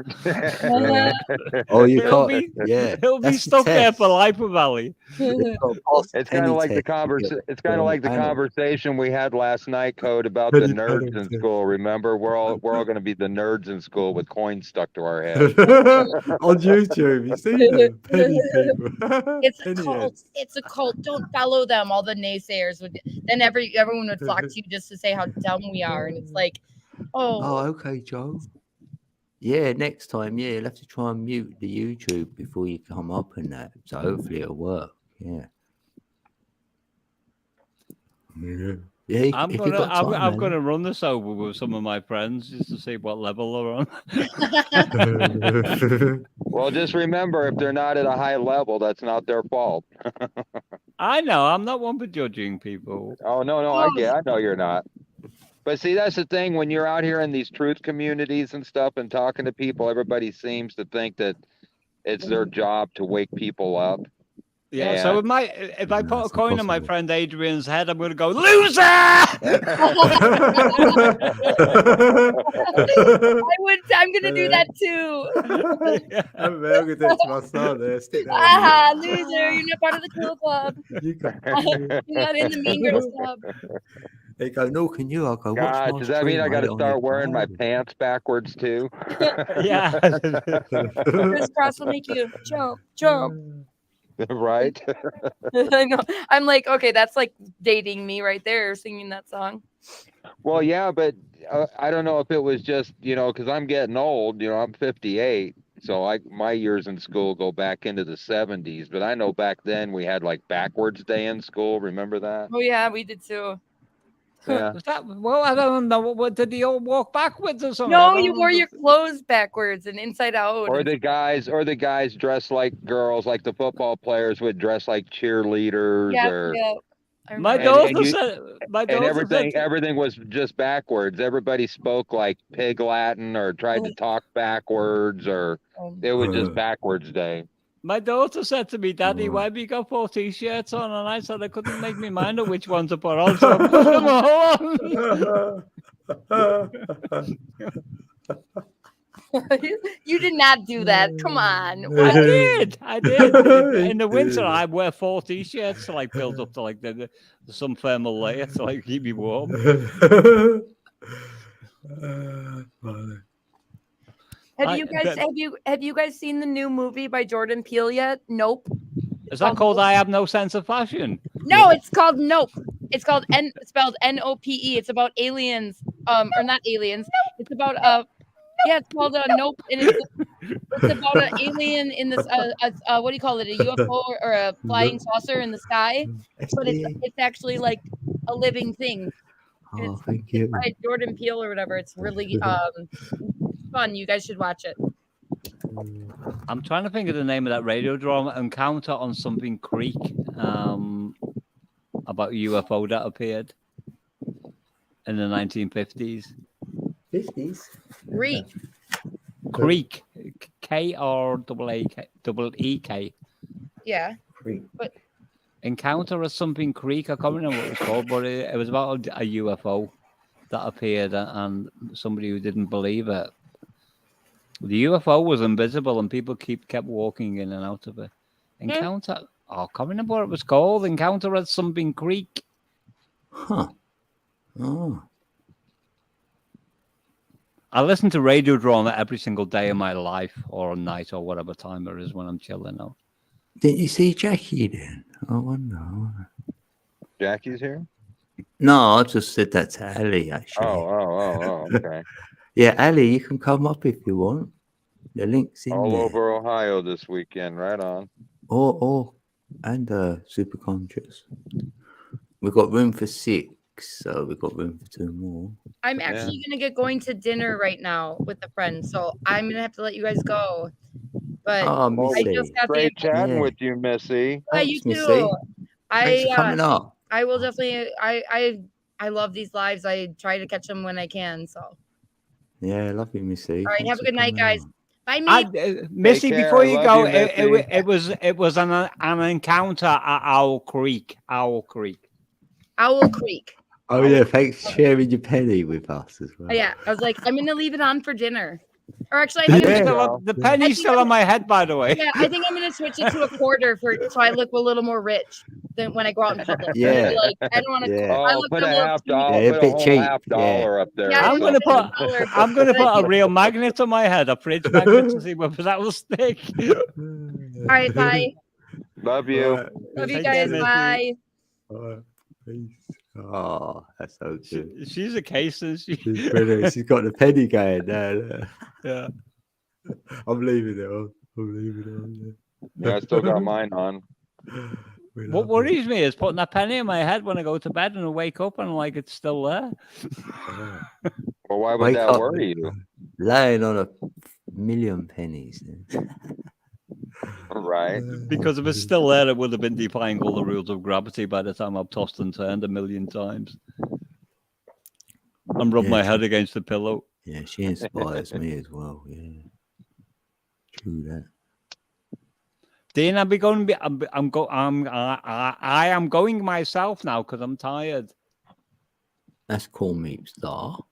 Oh, you It'll can't. Yeah, He'll be that's the stuck there for test. life with Ali. You've got to pass the It's kind of penny like the test. It's kind of like the conversation we had last night, Code, about the nerds in school. Remember, we're all going to be the nerds in school with coins stuck to our head. On YouTube, you see them penny people. It's a cult. It's a cult. Don't follow them. All the naysayers would. Then everyone would flock to you just to say how dumb we are, and it's like, Oh, okay, Joe. Yeah, next time, yeah, you'll have to try and mute the YouTube before you come up and that. So hopefully it'll work. Yeah. Yeah. I'm gonna run this over with some of my friends just to see what level they're on. Well, just remember, if they're not at a high level, that's not their fault. I know. I'm not one for judging people. Oh no, I know you're not. But see, that's the thing. When you're out here in these truth communities and stuff and talking to people, everybody seems to think that it's their job to wake people up. Yeah. And So if I put a coin on my friend Adrian's head, I'm going to go loser. I'm gonna do that too. I'm going to do it to my son there. Stick that Ah, loser! You're not part of the cool club. You You're not in the Mean Girls club. They go, no, can you? I go, God, watch my does that mean I got to on start your wearing my phone." pants backwards too? Yeah. Crisscross will make you jump. Right. I know. I'm like, okay, that's like dating me right there, singing that song. Well, yeah, but I don't know if it was just, because I'm getting old. I'm 58, so my years in school go back into the 70s. But I know back then we had like backwards day in school. Remember that? Oh yeah, we did too. Yeah. Well, I don't know. What did they all walk backwards or something? No, you wore your clothes backwards and inside out. Or the guys dressed like girls, like the football players would dress like cheerleaders. Yeah. My daughter said. Everything was just backwards. Everybody spoke like pig Latin or tried to talk backwards, or it was just backwards day. My daughter said to me, "Daddy, why have you got 4 t-shirts on?" And I said I couldn't make me mind of which one to put on, so I put them on. You did not do that. Come on. I did. In the winter, I wear 4 t-shirts to like build up to like the some thermal layer to like keep me warm. Have you guys seen the new movie by Jordan Peele yet? Nope. Is that called I Have No Sense of Fashion? No, it's called Nope. It's called spelled N-O-P-E. It's about aliens, or not aliens. It's about it's called Nope, and it's about an alien in this what do you call it? A UFO or a flying saucer in the sky, but it's actually like a living thing. Oh, thank you. By Jordan Peele or whatever. It's really fun. You guys should watch it. I'm trying to think of the name of that radio drama, Encounter on Something Creek, about a UFO that appeared in the 1950s. 50s? Creek. K-R-E-E-K. Yeah. Creek. But Encounter or Something Creek. I can't remember what it was called, but it was about a UFO that appeared and somebody who didn't believe it. The UFO was invisible and people kept walking in and out of it. Encounter. I can't remember what it was called. Encounter at Something Creek. Huh. Oh. I listen to radio drama every single day of my life, or night, or whatever time it is when I'm chilling out. Didn't you see Jackie then? I wonder. Jackie's here? No, I just said that to Ellie, actually. Oh, okay. Yeah, Ali, you can come up if you want. The link's in All there. over Ohio this weekend. Right on. And super conscious. We've got room for 6, so we've got room for 2 more. I'm actually gonna get going to dinner right now with a friend, so I'm gonna have to let you guys go. But I Missy. just got Great the chatting with you, Missy. Yeah, you Thanks, too. Missy. Thanks for coming up. I will definitely. I love these lives. I try to catch them when I can. So, all Yeah, love you, Missy. right, Thanks have a for good night, coming guys. on. Bye, me. Missy, care. before you Love go, you, Missy. it was an encounter at Owl Creek. Owl Creek. Oh, yeah, thanks for sharing your penny with us as well. Oh, yeah, I was like, I'm gonna leave it on for dinner. Or actually, The penny's still on my head, by the way. Yeah, I think I'm gonna switch it to a quarter so I look a little more rich than when I go out in public. Yeah. Like I don't want to. Yeah. I Oh, look put a a little half too- dollar, Yeah, a put a bit whole cheap. $50 up there. Yeah, or I'm gonna something. put a real magnet on my head, a fridge magnet, to see whether that will stick. All right, bye. Love you. Love you Take care, guys. Missy. Bye. Peace. Oh, that's so good. She's a case, isn't she? She's brilliant. She's got the penny going there. Yeah. I'm leaving it on. I'm leaving it on. Yeah, I still got mine on. What worries me is putting that penny in my head when I go to bed and I wake up and like it's still there. Well, why would Wake that up worry you? laying on 1,000,000 pennies. Right. Because if it's still there, it would have been defying all the rules of gravity by the time I've tossed and turned 1,000,000 times. And rubbed my head against the pillow. Yeah, she inspires me as well. Yeah, true that. Dean, I am going myself now because I'm tired. That's cool, Meep Star.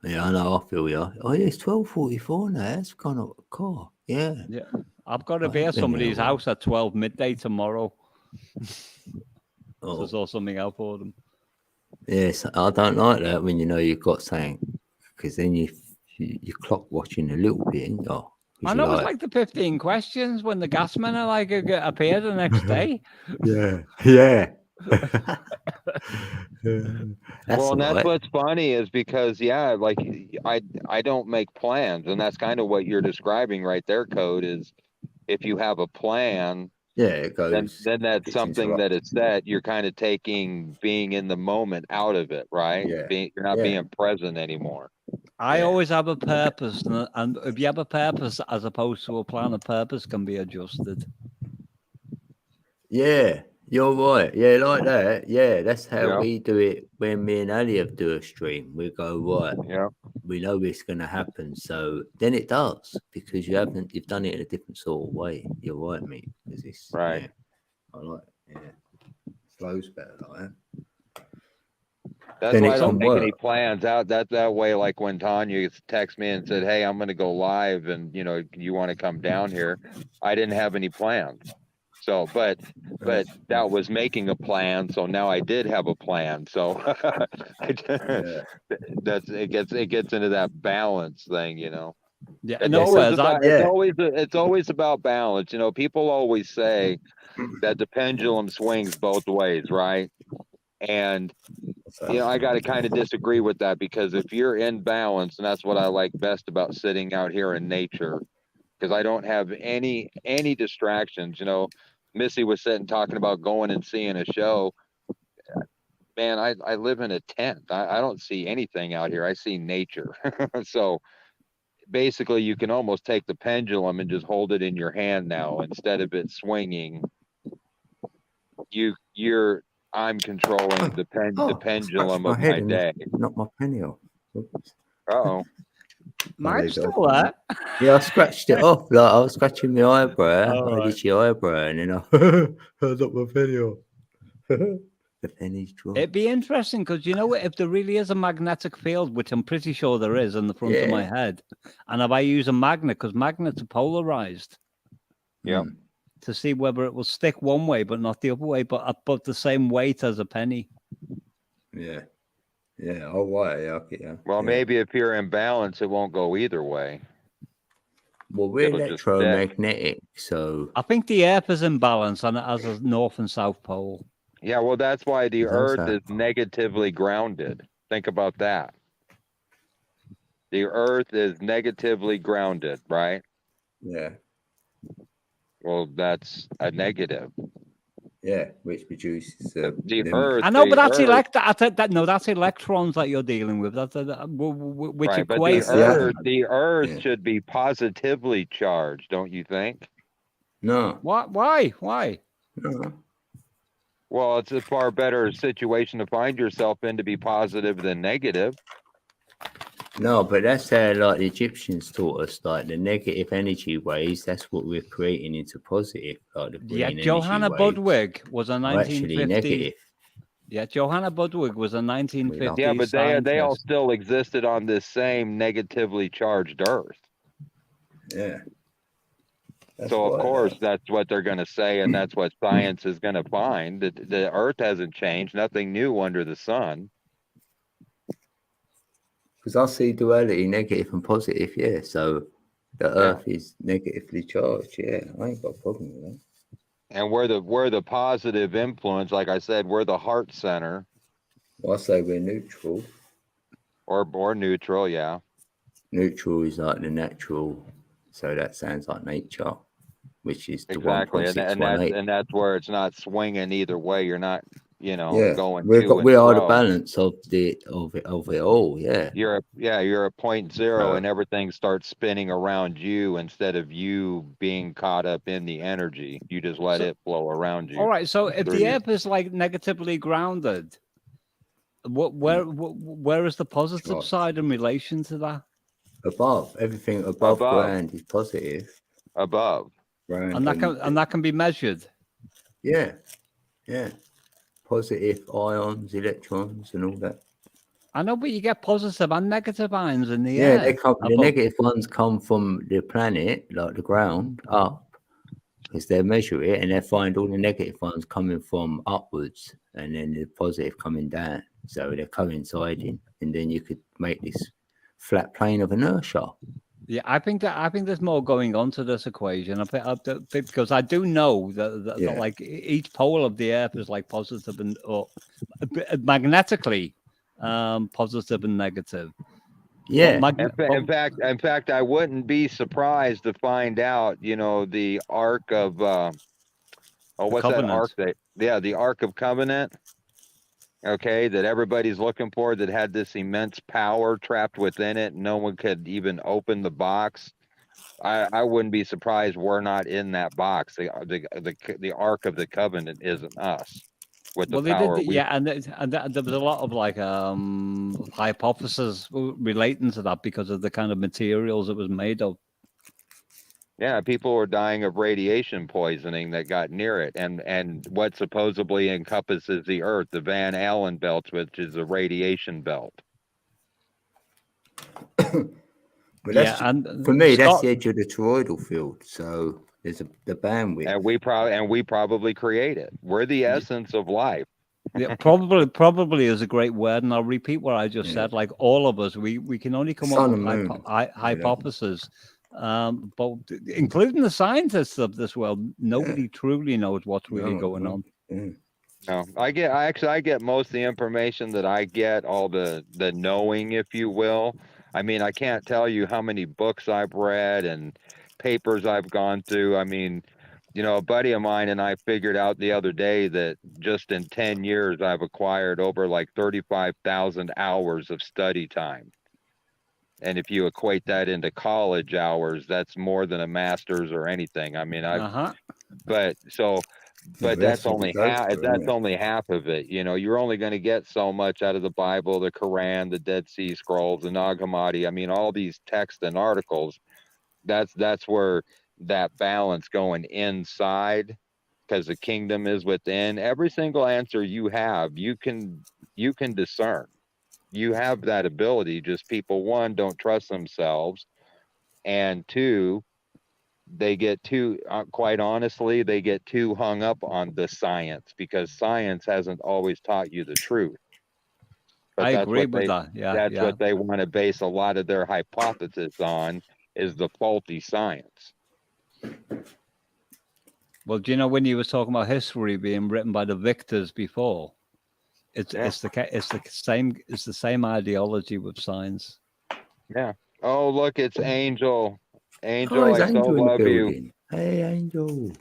Yeah, I know. I feel you. Oh, yeah, it's 12:44 now. That's kind of a car. Yeah. Yeah. I've got to be at somebody's house at 12 midday tomorrow. So sort something out for them. Yes, I don't like that when you know you've got something, because then you clock watching a little bit, ain't you? I know it's like the 15 questions when the gas men are like appear the next day. Yeah. Well, and that's what's funny is because like I don't make plans, and that's kind of what you're describing right there. Code is if you have a plan, it goes. Then that's something that is set. You're kind of taking being in the moment out of it, right? Yeah. You're not being present anymore. I always have a purpose, and if you have a purpose as opposed to a plan, a purpose can be adjusted. Yeah, you're right. Yeah, like that. Yeah, that's how we do it when me and Ali do a stream. We go, right, we know it's going to happen. So then it does, because you've done it in a different sort of way. You're right, mate. It's, right. Yeah, I like it. Yeah. Flow's better like that. That's then why I don't make any plans out that way. Like when Tanya texted me and said, "Hey, I'm going to go live, and you want to come down here?" I didn't have any plans. So, but that was making a plan. So now I did have a plan. So it gets into that balance thing, Yeah, it's always about balance. People always say that the pendulum swings both ways, right? And I got to kind of disagree with that, because if you're in balance, and that's what I like best about sitting out here in nature, because I don't have any distractions. Missy was sitting talking about going and seeing a show. Man, I live in a tent. I don't see anything out here. I see nature. So basically you can almost take the pendulum and just hold it in your hand now, instead of it swinging. I'm controlling the pendulum of my day. Not my penny off. Uh-oh. Mine's still there. Yeah, I scratched it off. Like I was scratching my eyebrow. I did your eyebrow, and then I got my penny off. The penny's dropped. It'd be interesting because if there really is a magnetic field, which I'm pretty sure there is in the front of my head, and if I use a magnet, because magnets are polarized. Yeah. To see whether it will stick one way but not the other way, but the same weight as a penny. Yeah. Yeah. Oh, wow. Yeah. Well, maybe if you're in balance, it won't go either way. Well, we're electromagnetic, so I think the Earth is in balance and it has a north and south pole. Yeah, well, that's why the Earth is negatively grounded. Think about that. The Earth is negatively grounded, right? Yeah. Well, that's a negative. Yeah, which produces The them. Earth. I know, but the that's Earth, no, that's electrons that you're dealing with. That's which right, but equates. the Earth Yeah. should be positively charged, don't you think? No. Why? No. Well, it's a far better situation to find yourself in to be positive than negative. No, but that's how like the Egyptians taught us, like the negative energy waves, that's what we're creating into positive, like the Yeah, green energy Johanna waves Budwig was a are actually 1950. negative. Yeah, Johanna Budwig was a 1950 Yeah, but they all scientist. still existed on this same negatively charged Earth. Yeah. That's So of right, course though. that's what they're going to say, and that's what science is going to find. That the Earth hasn't changed, nothing new under the sun. Because I see duality, negative and positive, yeah. So the Earth is negatively charged, yeah. I ain't got a problem with that. And we're the positive influence, like I said, we're the heart center. Well, I say we're neutral. Or neutral, yeah. Neutral is like the natural, so that sounds like nature, which is the Exactly, 1.618. and that's where it's not swinging either way. You're not, Yeah, going we to and are the fro. balance of it all. Yeah. You're a point zero, So- and everything starts spinning around you instead of you being caught up in the energy. You just let it flow around you. All right, so if through the you. Earth is like negatively grounded, where is the positive Right. side in relation to that? Above, everything above ground is positive. Above. Ground And that can be measured. Yeah. Positive ions, electrons, and all that. I know, but you get positive and negative ions in the Yeah, air. they come. The negative ones come from the planet, like the ground, up, because they measure it and they find all the negative ones coming from upwards, and then the positive coming down. So they're coinciding, and then you could make this flat plane of inertia. Yeah, I think there's more going on to this equation. Because I do know that like each pole of the Earth is like positive and or magnetically positive and negative. Yeah. In fact, I wouldn't be surprised to find out, the Ark of what's that Ark the Ark of Covenant. Okay, that everybody's looking for, that had this immense power trapped within it. No one could even open the box. I wouldn't be surprised we're not in that box. The Ark of the Covenant isn't us. With the power and there was a lot of like hypotheses relating to that because of the kind of materials it was made of. Yeah, people were dying of radiation poisoning that got near it, and what supposedly encompasses the Earth, the Van Allen belt, which is a radiation belt. But that's, for me, that's the edge of the toroidal field. So there's the bandwidth, and we probably create it. We're the essence of life. Yeah, probably is a great word, and I'll repeat what I just said. Like all of us, we can only come up with hypotheses. But including the scientists of this world, nobody truly knows what's really going on. No, I get most of the information that I get, all the knowing, if you will. I mean, I can't tell you how many books I've read and papers I've gone through. I mean, a buddy of mine and I figured out the other day that just in 10 years, I've acquired over like 35,000 hours of study time. And if you equate that into college hours, that's more than a master's or anything. I mean, but that's only half. That's only half of it. You're only going to get so much out of the Bible, the Quran, the Dead Sea Scrolls, the Nag Hammadi. I mean, all these texts and articles. That's where that balance going inside, because the kingdom is within. Every single answer you have, you can discern. You have that ability. Just people, one, don't trust themselves, and two, they get too quite honestly, they get too hung up on the science, because science hasn't always taught you the truth. But I agree with that. That's what they want to base a lot of their hypothesis on, is the faulty science. Well, do you know when you were talking about history being written by the victors before? It's the same ideology with science. Yeah. Oh, look, it's Angel. Oh, Angel, it's I so Angel in the love you. building. Hey, Angel.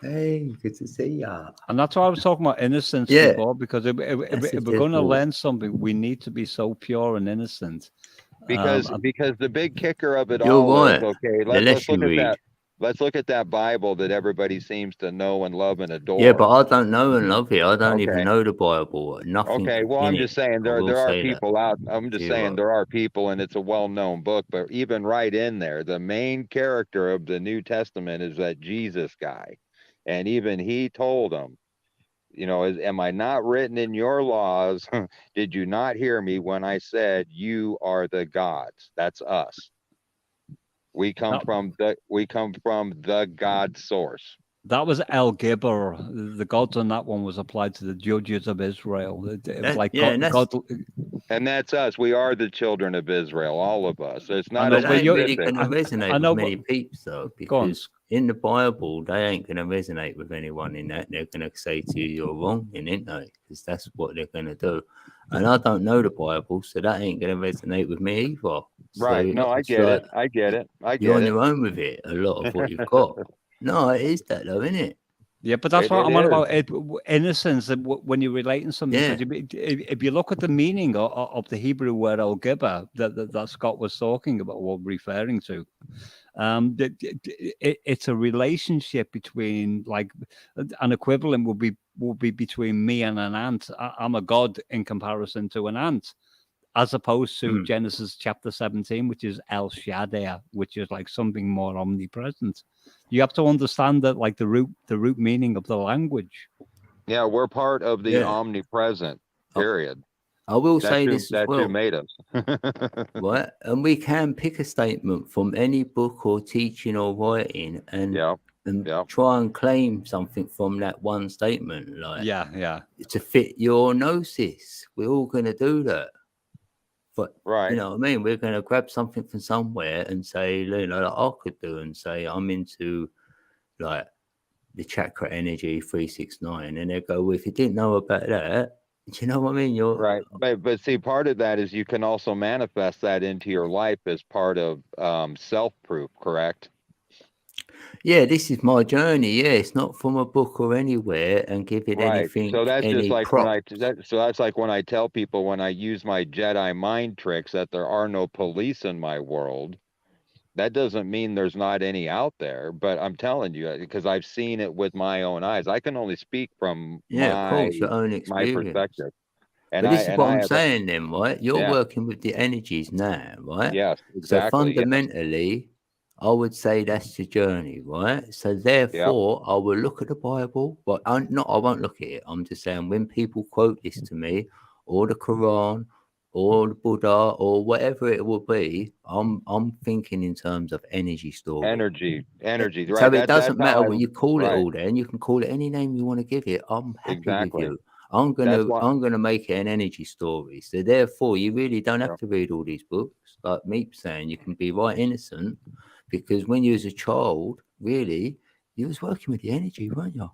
Hey, good to see ya. And that's why I was talking about innocence Yeah. before, because if we're That's going to cool. learn something, we need to be so pure and innocent. Because the big kicker of it You're all is, right. okay, The let's less look you at read. that. Let's look at that Bible that everybody seems to know and love and adore. Yeah, but I don't know and love it. I don't even Okay. know the Bible. Nothing Okay, well, in I'm it. just saying I will there are say that. people out. I'm just saying Zero. there are people, and it's a well-known book. But even right in there, the main character of the New Testament is that Jesus guy, and even he told them, you know, am I not written in your laws? Did you not hear me when I said you are the gods? That's us. We come from the God source. That was El Gibber. The gods on that one was applied to the judges of Israel. It was like God. And that's us. We are the children of Israel, all of us. It's not But a they ain't really specific. going to resonate with many peeps, though, because in the Bible, they ain't going to resonate with anyone in that. They're going to say to you, you're wrong, ain't they? Because that's what they're going to do. And I don't know the Bible, so that ain't going to resonate with me either. Right. So No, I get it. I get it. I get it. You're on your own with it, a lot of what you've got. No, it is that, though, isn't it? Yeah, but that's what I'm on about. Innocence when you're relating something. Yeah. If you look at the meaning of the Hebrew word "el gibber" that Scott was talking about or referring to, it's a relationship between, like, an equivalent would be between me and an ant. I'm a god in comparison to an ant, as opposed to Genesis chapter 17, which is El Shaddai, which is like something more omnipresent. You have to understand that, like, the root meaning of the language. Yeah, we're part of the omnipresent, period. I will say this as that's well. who made us. Right? And we can pick a statement from any book or teaching or writing and try and claim something from that one statement. Like, to fit your gnosis. We're all going to do that. But, you know what I mean? We're going to grab something from somewhere and say, you know, like I could do, and say, I'm into, like, the chakra energy 369. And they go, well, if you didn't know about that, do you know what I mean? You're right. But see, part of that is you can also manifest that into your life as part of self-proof, correct? Yeah, this is my journey. Yeah, it's not from a book or anywhere and give it anything. So that's any just like prop. that's like when I tell people, when I use my Jedi mind tricks, that there are no police in my world. That doesn't mean there's not any out there, but I'm telling you, because I've seen it with my own eyes. I can only speak from Of course, your own my experience. perspective. And but this is what I'm have saying then, right? You're working with the energies now, right? Yes, exactly. So fundamentally, I would say that's the journey, right? So therefore, I will look at the Bible, but I won't look at it. I'm just saying, when people quote this to me, or the Quran, or the Buddha, or whatever it will be, I'm thinking in terms of energy story. Energy. Right. So it doesn't matter what you call it right. all there, and you can call it any name you want to give it. I'm happy with you. I'm gonna make it an energy story. So therefore, you really don't have to read all these books. Like Meep saying, you can be right innocent, because when you was a child, really, you was working with the energy, weren't you?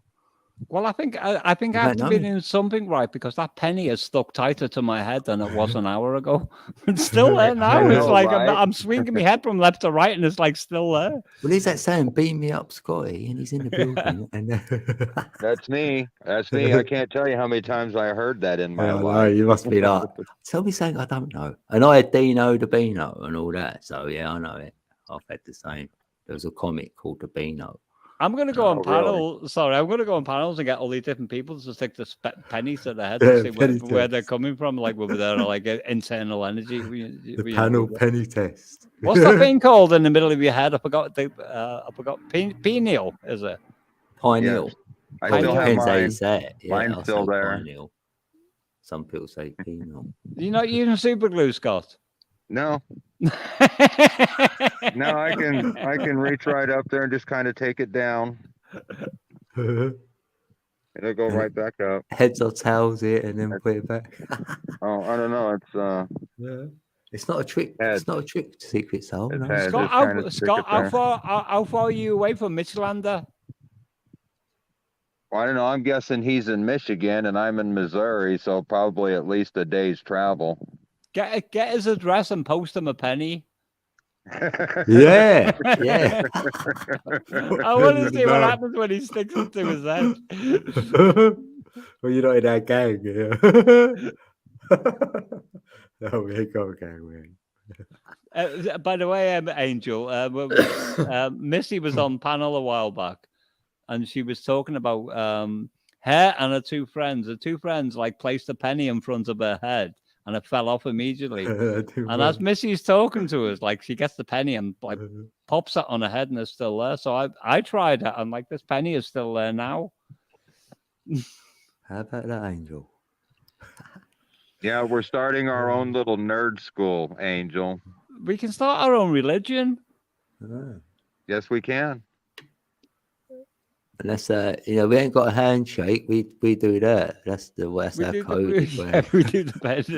Well, I think I have to be doing something right, because that penny is stuck tighter to my head than it was an hour ago. It's still there now. It's like I'm swinging my head from left to right, and it's like still there. Well, he's that saying, "Beam me up, Scotty," and he's in the building. And That's me. That's me. I can't tell you how many times I heard that in my life. No, you must be like, tell me something I don't know. And I had Dino the Beano and all that. So yeah, I know it. I've had the same. There was a comic called the Beano. I'm going to go on panels. Sorry, I'm going to go on panels and get all these different people to stick the pennies to their head to see where they're coming from, like with their like internal energy. The panel penny test. What's that thing called in the middle of your head? I forgot. Pineal, is it? Pineal. Yes. I still have depends how you mine. say it. Yeah, Mine's still there. Pineal. Some people say penal. You're not using super glue, Scott? No. No, I can reach right up there and just kind of take it down. It'll go right back up. Heads or tails it and then put it back. Oh, I don't know. It's it's not a trick. Head. It's not a trick, Secret Soul. No. Scott, how far are you away from Mitchlander? Well, I don't know. I'm guessing he's in Michigan and I'm in Missouri, so probably at least a day's travel. Get his address and post him a penny. Yeah. I want to see what happens when he sticks it to his head. Well, you're not in that gang. Yeah. No, we ain't got a gang, man. By the way, Angel, Missy was on panel a while back, and she was talking about her and her two friends. The two friends like placed a penny in front of her head, and it fell off immediately. And as Missy's talking to us, like she gets the penny and like pops it on her head, and it's still there. So I tried it, and like this penny is still there now. How about that, Angel? Yeah, we're starting our own little nerd school, Angel. We can start our own religion. Yes, we can. Unless we ain't got a handshake, we do that. That's our code. We do the best.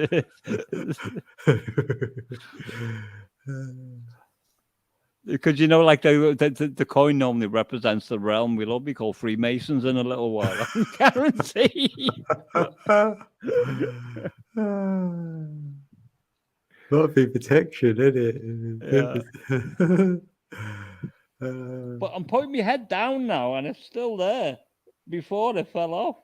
Because like the coin normally represents the realm. We'll all be called Freemasons in a little while. I can guarantee. That'd be protection, isn't it? Yeah. But I'm putting my head down now, and it's still there. Before it fell off.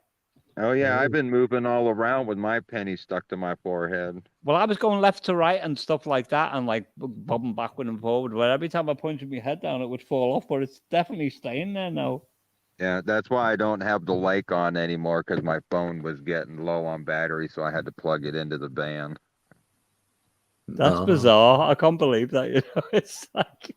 Oh yeah, I've been moving all around with my penny stuck to my forehead. Well, I was going left to right and stuff like that, and like bobbing backward and forward. But every time I pointed my head down, it would fall off. But it's definitely staying there now. Yeah, that's why I don't have the lake on anymore, because my phone was getting low on battery, so I had to plug it into the van. That's bizarre. I can't believe that. It's like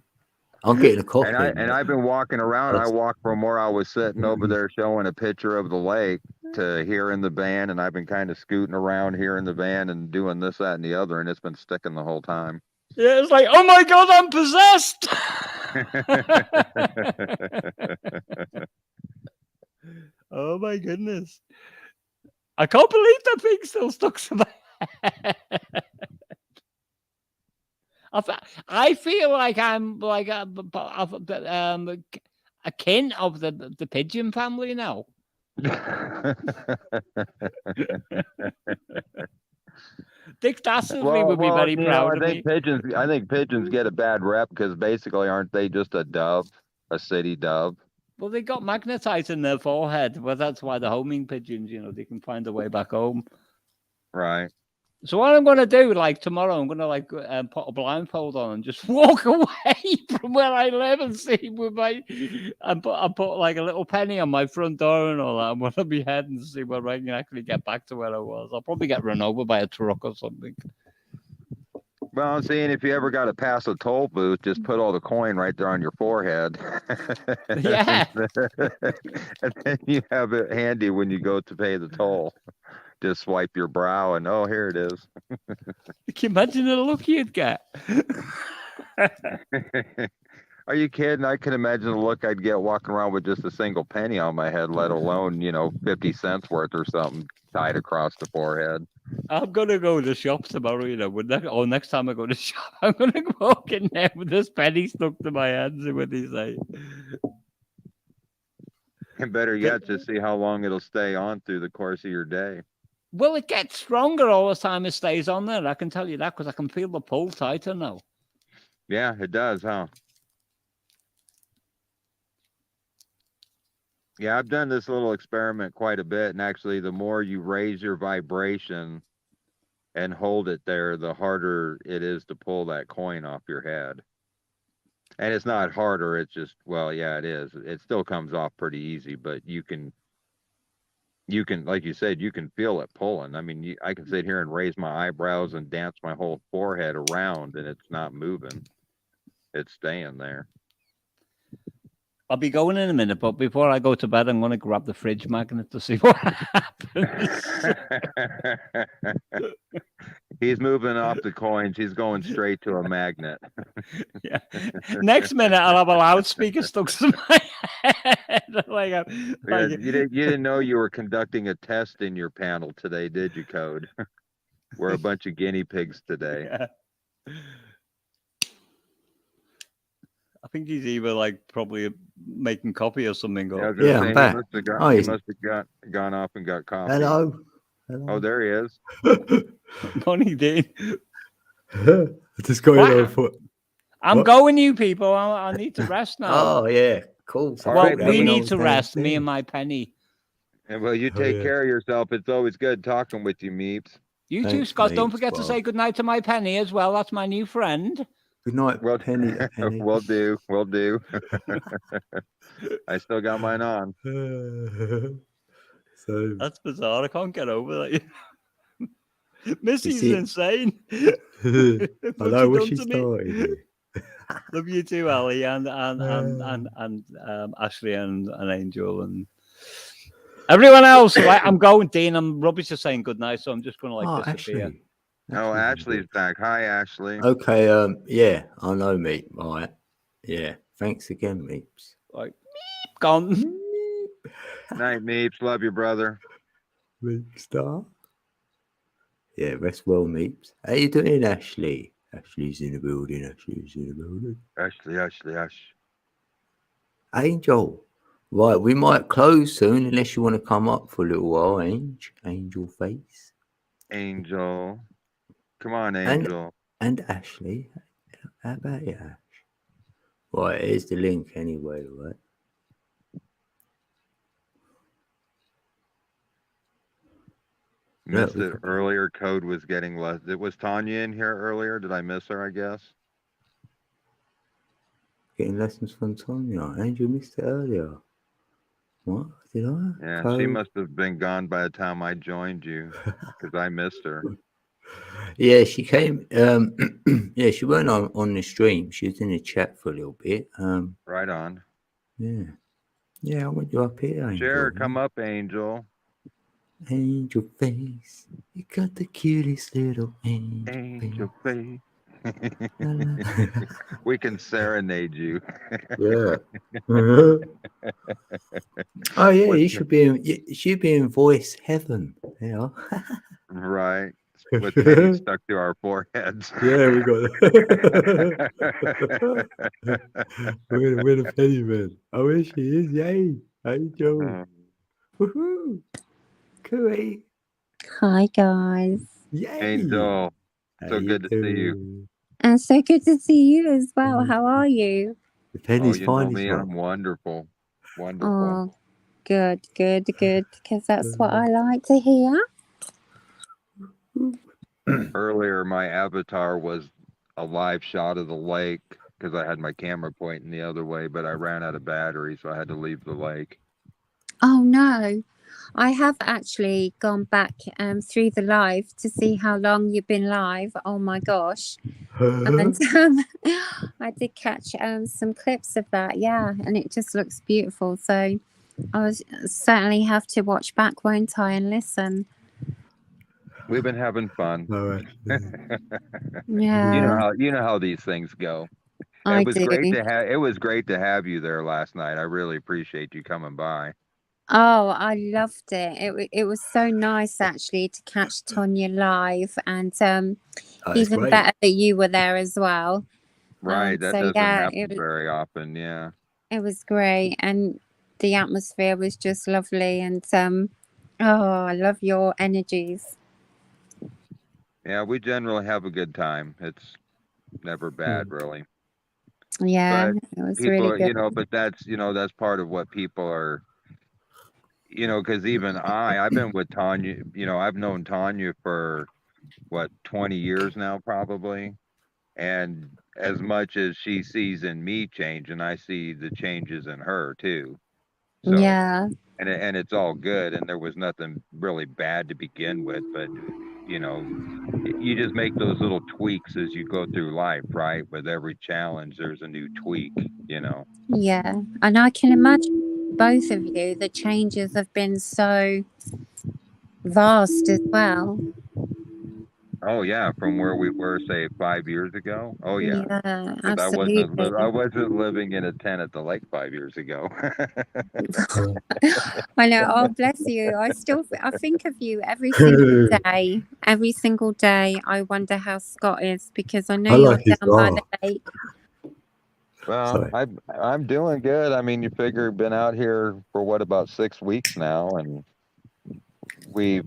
I'm getting a coffee. And I've been walking around. I walked from where I was sitting over there showing a picture of the lake to here in the van, and I've been kind of scooting around here in the van and doing this, that, and the other, and it's been sticking the whole time. Yeah, it's like, oh my God, I'm possessed. Oh my goodness. I can't believe that thing still stuck to my head. I feel like I'm like a kin of the pigeon family now. Dick Dastardly would be very proud of me. I think pigeons get a bad rep because basically aren't they just a dove, a city dove? Well, they got magnetite in their forehead. Well, that's why the homing pigeons, they can find their way back home. Right. So what I'm going to do, like tomorrow, I'm going to put a blindfold on and just walk away from where I live and see and put like a little penny on my front door and all that. I'm going to be heading to see where I can actually get back to where I was. I'll probably get run over by a truck or something. Well, I'm saying if you ever got to pass a toll booth, just put all the coin right there on your forehead. Yeah. And then you have it handy when you go to pay the toll. Just swipe your brow and oh, here it is. Can you imagine the look you'd get? Are you kidding? I can imagine the look I'd get walking around with just a single penny on my head, let alone, 50 cents worth or something tied across the forehead. I'm going to go to the shop tomorrow, next time I go to the shop, I'm going to walk in there with this penny stuck to my head and see what they say. And better yet, just see how long it'll stay on through the course of your day. Well, it gets stronger all the time it stays on there. I can tell you that because I can feel the pull tighter now. Yeah, it does, huh? Yeah, I've done this little experiment quite a bit. And actually, the more you raise your vibration and hold it there, the harder it is to pull that coin off your head. And it's not harder. It's just, well, yeah, it is. It still comes off pretty easy, but you can, like you said, you can feel it pulling. I mean, I can sit here and raise my eyebrows and dance my whole forehead around and it's not moving. It's staying there. I'll be going in a minute, but before I go to bed, I'm going to grab the fridge magnet to see what happens. He's moving off the coins. He's going straight to a magnet. Yeah. Next minute, I'll have a loudspeaker stuck to my head. You didn't know you were conducting a test in your panel today, did you, Code? We're a bunch of guinea pigs today. Yeah. I think he's either probably making coffee or something. Yeah, I'm back. He must have gone off and got coffee. Hello. Oh, there he is. Morning, Dean. I just got in on foot. I'm What? going, you people. I need to rest now. Oh yeah, cool. So All Well, right, we Dean. need to rest, me and my penny. And well, you Oh, take yeah. care of yourself. It's always good talking with you, Meeps. You too, Thanks, Scott. Don't mates, forget to Bob. say goodnight to my penny as well. That's my new friend. Good night, Well, Penny. Penny. we'll do. We'll do. I still got mine on. So That's bizarre. I can't get over that. Missy's see- insane. I What know you what done she to me? started. Love you too, Ali, and Ashley and Angel and everyone else. Right, I'm going, Dean. I'm rubbish at saying goodnight, so I'm just going to like disappear. Ashley. Oh, Ashley's back. Hi, Ashley. Okay. Yeah, I know, mate. Right. Yeah. Thanks again, Meeps. Like, gone. Night, Meeps. Love you, brother. Meep star. Yeah. Rest well, Meeps. How you doing, Ashley? Ashley's in the building. Ashley's in the building. Ashley. Angel. Right, we might close soon unless you want to come up for a little while, Angel face. Angel. Come on, Angel. And Ashley. How about you, Ash? Right, here's the link anyway, right? Missed it earlier. Code was getting less. Was Tanya in here earlier? Did I miss her, I guess? Getting lessons from Tanya. Angel missed it earlier. What? Did I? Yeah, Code? she must have been gone by the time I joined you because I missed her. Yeah, she came. Yeah, she weren't on the stream. She was in the chat for a little bit. Right on. Yeah. Yeah, I want you up here, Angel. Sure, come up, Angel. Angel face. You got the cutest little angel face. We can serenade you. Yeah. Oh yeah, you should be in voice heaven. Yeah. Right. With pennies stuck to our foreheads. Yeah, we got we're the penny man. Oh, here she is. Yay. Angel. Woohoo. Cool. Hi, guys. Yay. Angel. So good to see you. And so good to see you as well. How are you? The penny's you know fine. me, I'm wonderful. Wonderful. Oh, good. Because that's what I like to hear. Earlier, my avatar was a live shot of the lake because I had my camera pointing the other way, but I ran out of battery, so I had to leave the lake. Oh, no. I have actually gone back through the live to see how long you've been live. Oh, my gosh. And I did catch some clips of that. Yeah, and it just looks beautiful. So I certainly have to watch back, won't I, and listen. We've been having fun. All right. Yeah. You know how these things go. I It was do. great to have you there last night. I really appreciate you coming by. Oh, I loved it. It was so nice actually to catch Tonya live, and even great. better that you were there as well. Right, that so doesn't yeah, happen very often. Yeah, it was great, and the atmosphere was just lovely. And oh, I love your energies. yeah, we generally have a good time. It's never bad, really. Yeah, But it was people, really good. but that's part of what people are. Because even I've been with Tanya. I've known Tanya for what 20 years now, probably. And as much as she sees in me change, and I see the changes in her too. So, yeah. And it's all good, and there was nothing really bad to begin with, but you just make those little tweaks as you go through life, right? With every challenge, there's a new tweak, Yeah, and I can imagine both of you, the changes have been so vast as well. Oh yeah, from where we were, say, 5 years ago. Oh yeah, Yeah, 'cause absolutely. I wasn't living in a tent at the lake 5 years ago. I know. Oh, bless you. I think of you every single day. Every single day, I wonder how Scott is, because I know you're down by the lake. Well, I'm doing good. I mean, you figure been out here for about 6 weeks now, and we've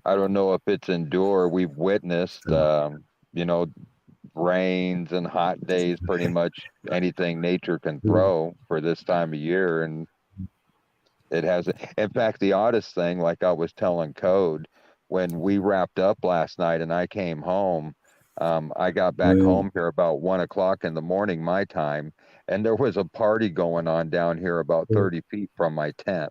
I don't know if it's endure. We've witnessed, you know, rains and hot days, pretty much anything nature can throw for this time of year. And it hasn't. In fact, the oddest thing, like I was telling Code, when we wrapped up last night and I came home, I got back home here about 1 o'clock in the morning, my time, and there was a party going on down here about 30 feet from my tent.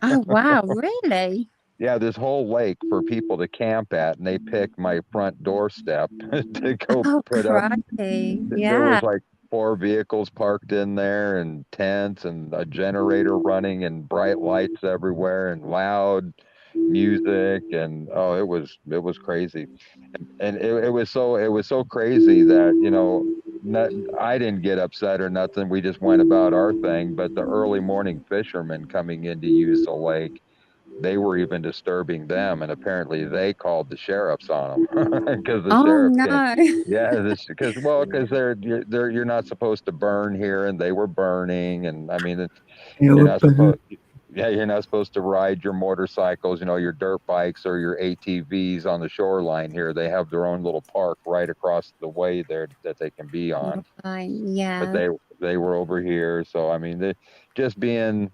Oh, wow. Really? Yeah, this whole lake for people to camp at, and they picked my front doorstep to go Oh, put up. crikey. There Yeah. was like 4 vehicles parked in there, and tents, and a generator running, and bright lights everywhere, and loud music, and oh, it was crazy, and it was so crazy that not, I didn't get upset or nothing. We just went about our thing, but the early morning fishermen coming in to use the lake, they were even disturbing them, and apparently they called the sheriffs on them because the Oh, sheriff came. no. Yeah, this because you're not supposed to burn here, and they were burning, and I mean you're not supposed. Yeah, you're not supposed to ride your motorcycles, your dirt bikes or your ATVs on the shoreline here. They have their own little park right across the way there that they can be on. Right. But Yeah. they were over here, so I mean, they just being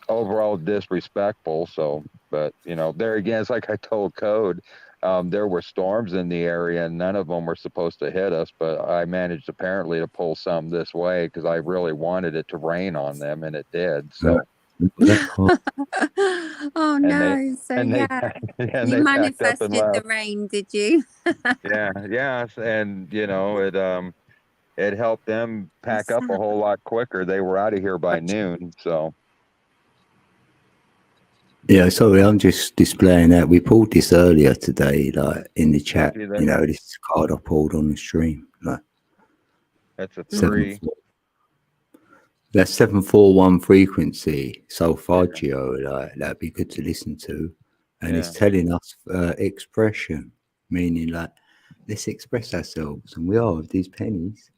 overall disrespectful. So, but there again, it's like I told Code, there were storms in the area and none of them were supposed to hit us, but I managed apparently to pull some this way because I really wanted it to rain on them, and it did. So. Oh, no. So, yeah. And You they packed up and manifested the left. rain, did you? Yeah, and it helped them pack up a whole lot quicker. They were out of here by noon. So. Yeah, sorry, I'm just displaying that. We pulled this earlier today, like in the chat. This card I pulled on the stream. Like that's a 3. That's 741 frequency, solfeggio. Like that'd be good to listen to, and it's telling us expression, meaning like let's express ourselves, and we are with these pennies.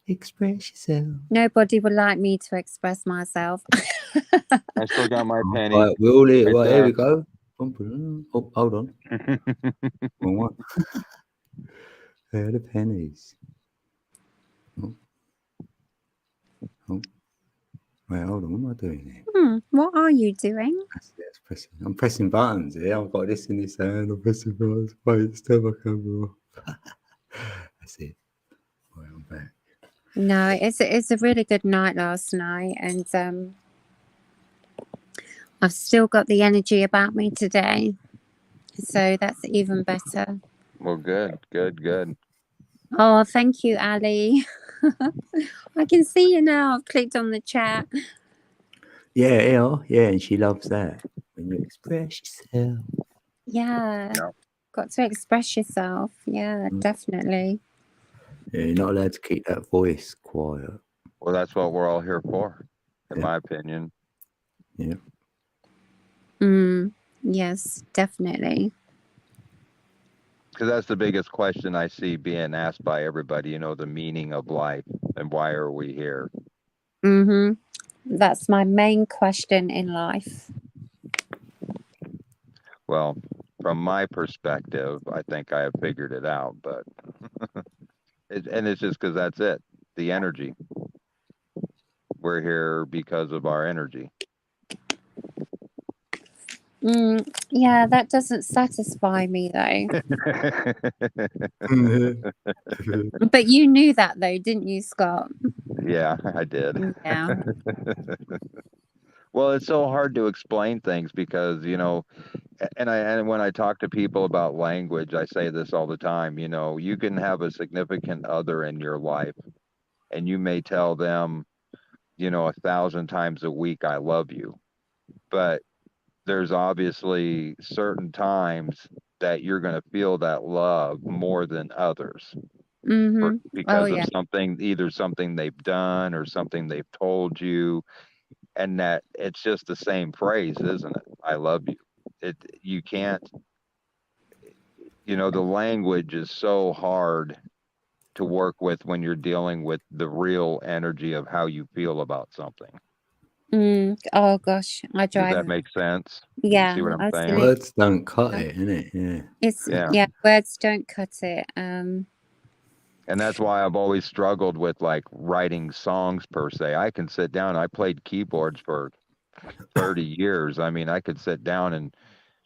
Express yourself. Nobody would like me to express myself. I still got my penny. Right, we're all here. Right, here we go. Oh, hold on. Wrong one. There are the pennies. Oh. Wait, hold on. What am I doing here? What are you doing? I'm pressing buttons here. I've got this in this hand. I'm pressing buttons. Wait, step my camera off. That's it. Right, I'm back. No, it's a really good night last night, and I've still got the energy about me today, so that's even better. Well, good. Oh, thank you, Ali. I can see you now. I've clicked on the chat. Yeah, and she loves that when you express yourself. Yeah, got to express yourself. Yeah, definitely. Yeah, you're not allowed to keep that voice quiet. Well, that's what we're all here for, in my opinion. Yeah. Yes, definitely. Because that's the biggest question I see being asked by everybody, the meaning of life and why are we here? That's my main question in life. Well, from my perspective, I think I have figured it out, but it's just because that's it, the energy. We're here because of our energy. Yeah, that doesn't satisfy me though. But you knew that though, didn't you, Scott? Yeah, I did. Yeah. Well, it's so hard to explain things because, and when I talk to people about language, I say this all the time, you can have a significant other in your life and you may tell them, 1,000 times a week, I love you. But there's obviously certain times that you're going to feel that love more than others because of either something they've done or something they've told you, and that it's just the same phrase, isn't it? I love you. You can't, the language is so hard to work with when you're dealing with the real energy of how you feel about something. Oh gosh, I Does drive. that make sense? Yeah, You see what I'm saying? absolutely. Words don't cut it, innit? Yeah. It's Yeah. words don't cut it. And that's why I've always struggled with like writing songs per se. I can sit down. I played keyboards for 30 years. I mean, I could sit down and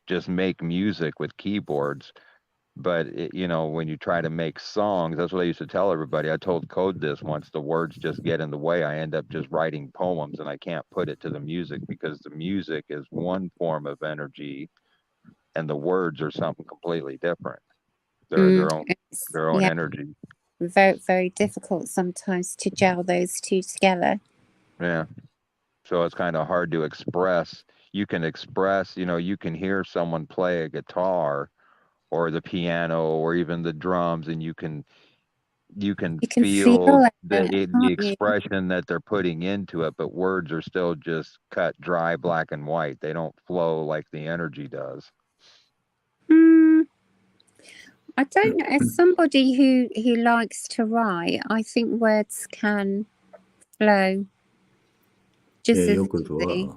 just make music with keyboards. But when you try to make songs, that's what I used to tell everybody. I told Code this once: the words just get in the way. I end up just writing poems, and I can't put it to the music because the music is one form of energy, and the words are something completely different. They're their own energy. Very, very difficult sometimes to gel those two together. Yeah. So it's kind of hard to express. You can express, you can hear someone play a guitar or the piano or even the drums, and you can feel it, the can't you? expression that they're putting into it, but words are still just cut dry, black and white. They don't flow like the energy does. I don't know. As somebody who likes to write, I think words can flow just as you're good easily.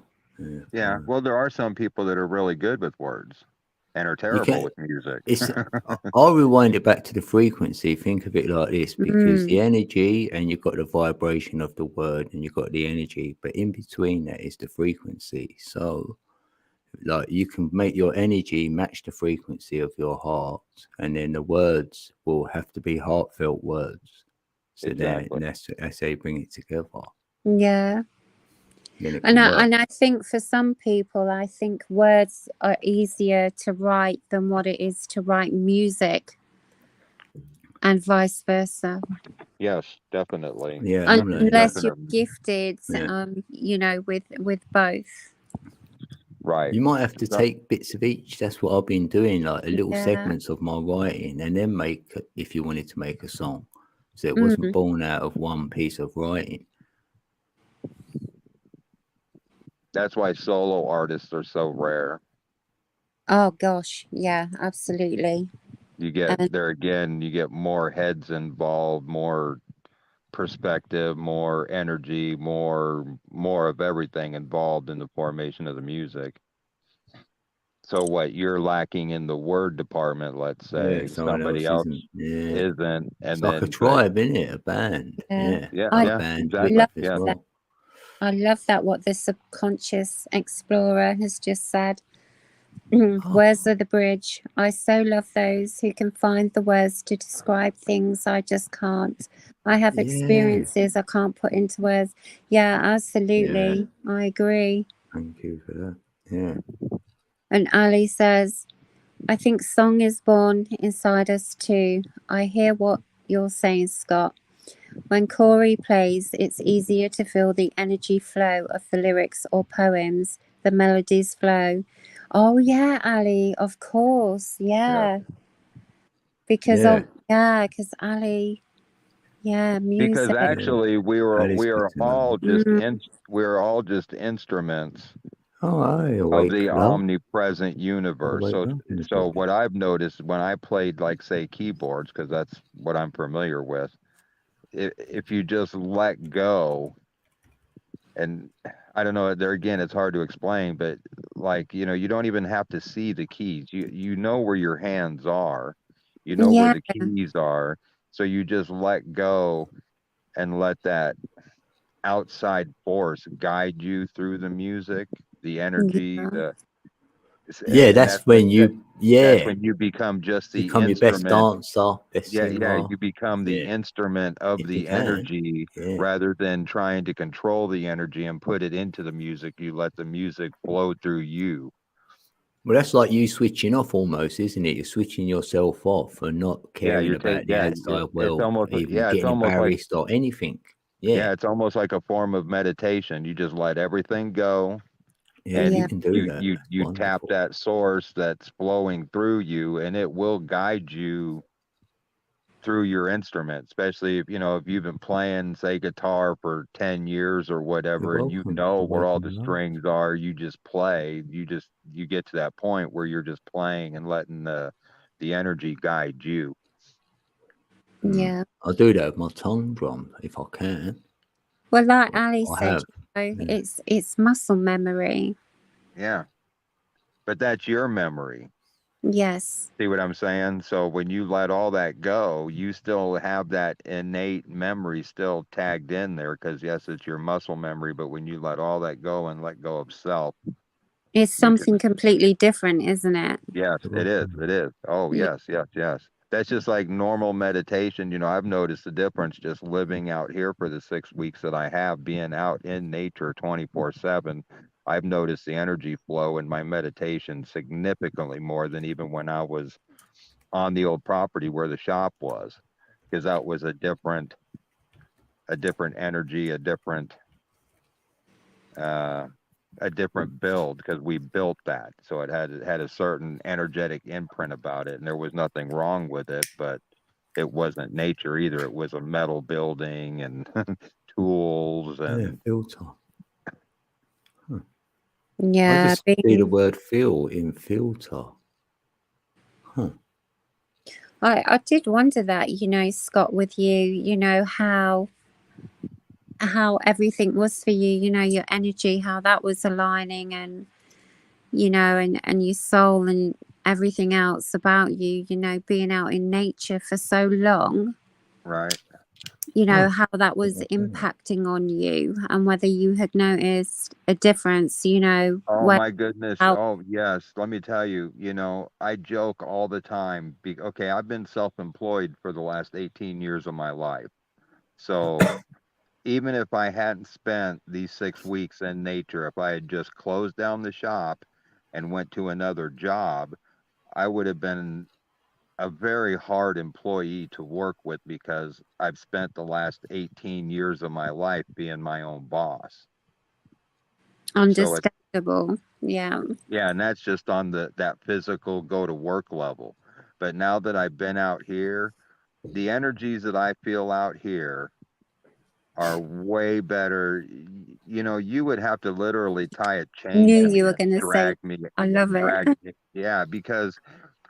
Yeah. Well, there are some people that are really good with words and are terrible with music. I'll rewind it back to the frequency. Think of it like this, because the energy, and you've got the vibration of the word, and you've got the energy, but in between that is the frequency. So like you can make your energy match the frequency of your heart, and then the words will have to be heartfelt words. So exactly. then that's how you bring it together. Yeah. And I think for some people, I think words are easier to write than what it is to write music, and vice versa. Yes, definitely. Yeah, unless you're gifted, with both. Right. You might have to take bits of each. That's what I've been doing, like little segments of my writing, and then make, if you wanted to make a song. So it wasn't born out of one piece of writing. That's why solo artists are so rare. Oh gosh, yeah, absolutely. You get more heads involved, more perspective, more energy, more of everything involved in the formation of the music. So what you're lacking in the word department, let's say, somebody else isn't, and it's then like a tribe, isn't it? A band. exactly. I love that what the subconscious explorer has just said. Words are the bridge. I so love those who can find the words to describe things I just can't. I have experiences I can't put into words. Yeah, absolutely. Yeah. I agree. Thank you for that. Yeah. And Ali says, I think song is born inside us too. I hear what you're saying, Scott. When Corey plays, it's easier to feel the energy flow of the lyrics or poems, the melodies flow. Oh, yeah, Ali, of course. Yeah. Because Ali, music. Because actually we are all just instruments of the omnipresent universe. So what I've noticed when I played, like, say, keyboards, because that's what I'm familiar with, if you just let go, and I don't know, there again, it's hard to explain, but like, you don't even have to see the keys. You know where your hands are, where the keys are. So you just let go and let that outside force guide you through the music, the energy, that's when you become just the become instrument. Your best dancer, best singer. You become the instrument of the energy, rather than trying to control the energy and put it into the music. You let the music flow through you. Well, that's like you switching off almost, isn't it? You're switching yourself off and not caring about the outside world, even getting embarrassed or anything. Yeah, it's almost like a form of meditation. You just let everything go. And you can do that. You tap that source that's flowing through you, and it will guide you through your instrument, especially if you've been playing, say, guitar for 10 years or whatever, and where all the strings are. You just play. You get to that point where you're just playing and letting the energy guide you. Yeah, I'll do that with my tongue drum if I can. Well, like Ali I said, have. it's muscle memory. Yeah. But that's your memory. Yes. See what I'm saying? So when you let all that go, you still have that innate memory still tagged in there because, yes, it's your muscle memory. But when you let all that go and let go of self, It's you can. something completely different, isn't it? Yes, it is. It is. Oh, Yeah. yes, yes, yes. That's just like normal meditation. I've noticed the difference just living out here for the 6 weeks that I have, being out in nature 24/7. I've noticed the energy flow in my meditation significantly more than even when I was on the old property where the shop was, because that was a different energy, uh, a different build because we built that, so it had a certain energetic imprint about it, and there was nothing wrong with it, but it wasn't nature either. It was a metal building and tools and filter. Huh. I Yeah. just see the word feel in filter. Huh. I did wonder that, Scott, with you, how everything was for you, your energy, how that was aligning, and and your soul and everything else about you, being out in nature for so long, right. How that was impacting on you, and whether you had noticed a difference, Oh when my goodness. out. Oh yes. Let me tell you, I joke all the time. Okay, I've been self-employed for the last 18 years of my life. So even if I hadn't spent these 6 weeks in nature, if I had just closed down the shop and went to another job, I would have been a very hard employee to work with because I've spent the last 18 years of my life being my own boss. So it's, Understandable. Yeah. yeah, and that's just on that physical go to work level. But now that I've been out here, the energies that I feel out here are way better. You would have to literally tie a chain Knew to you me were and going to say, drag me, I love it. yeah, because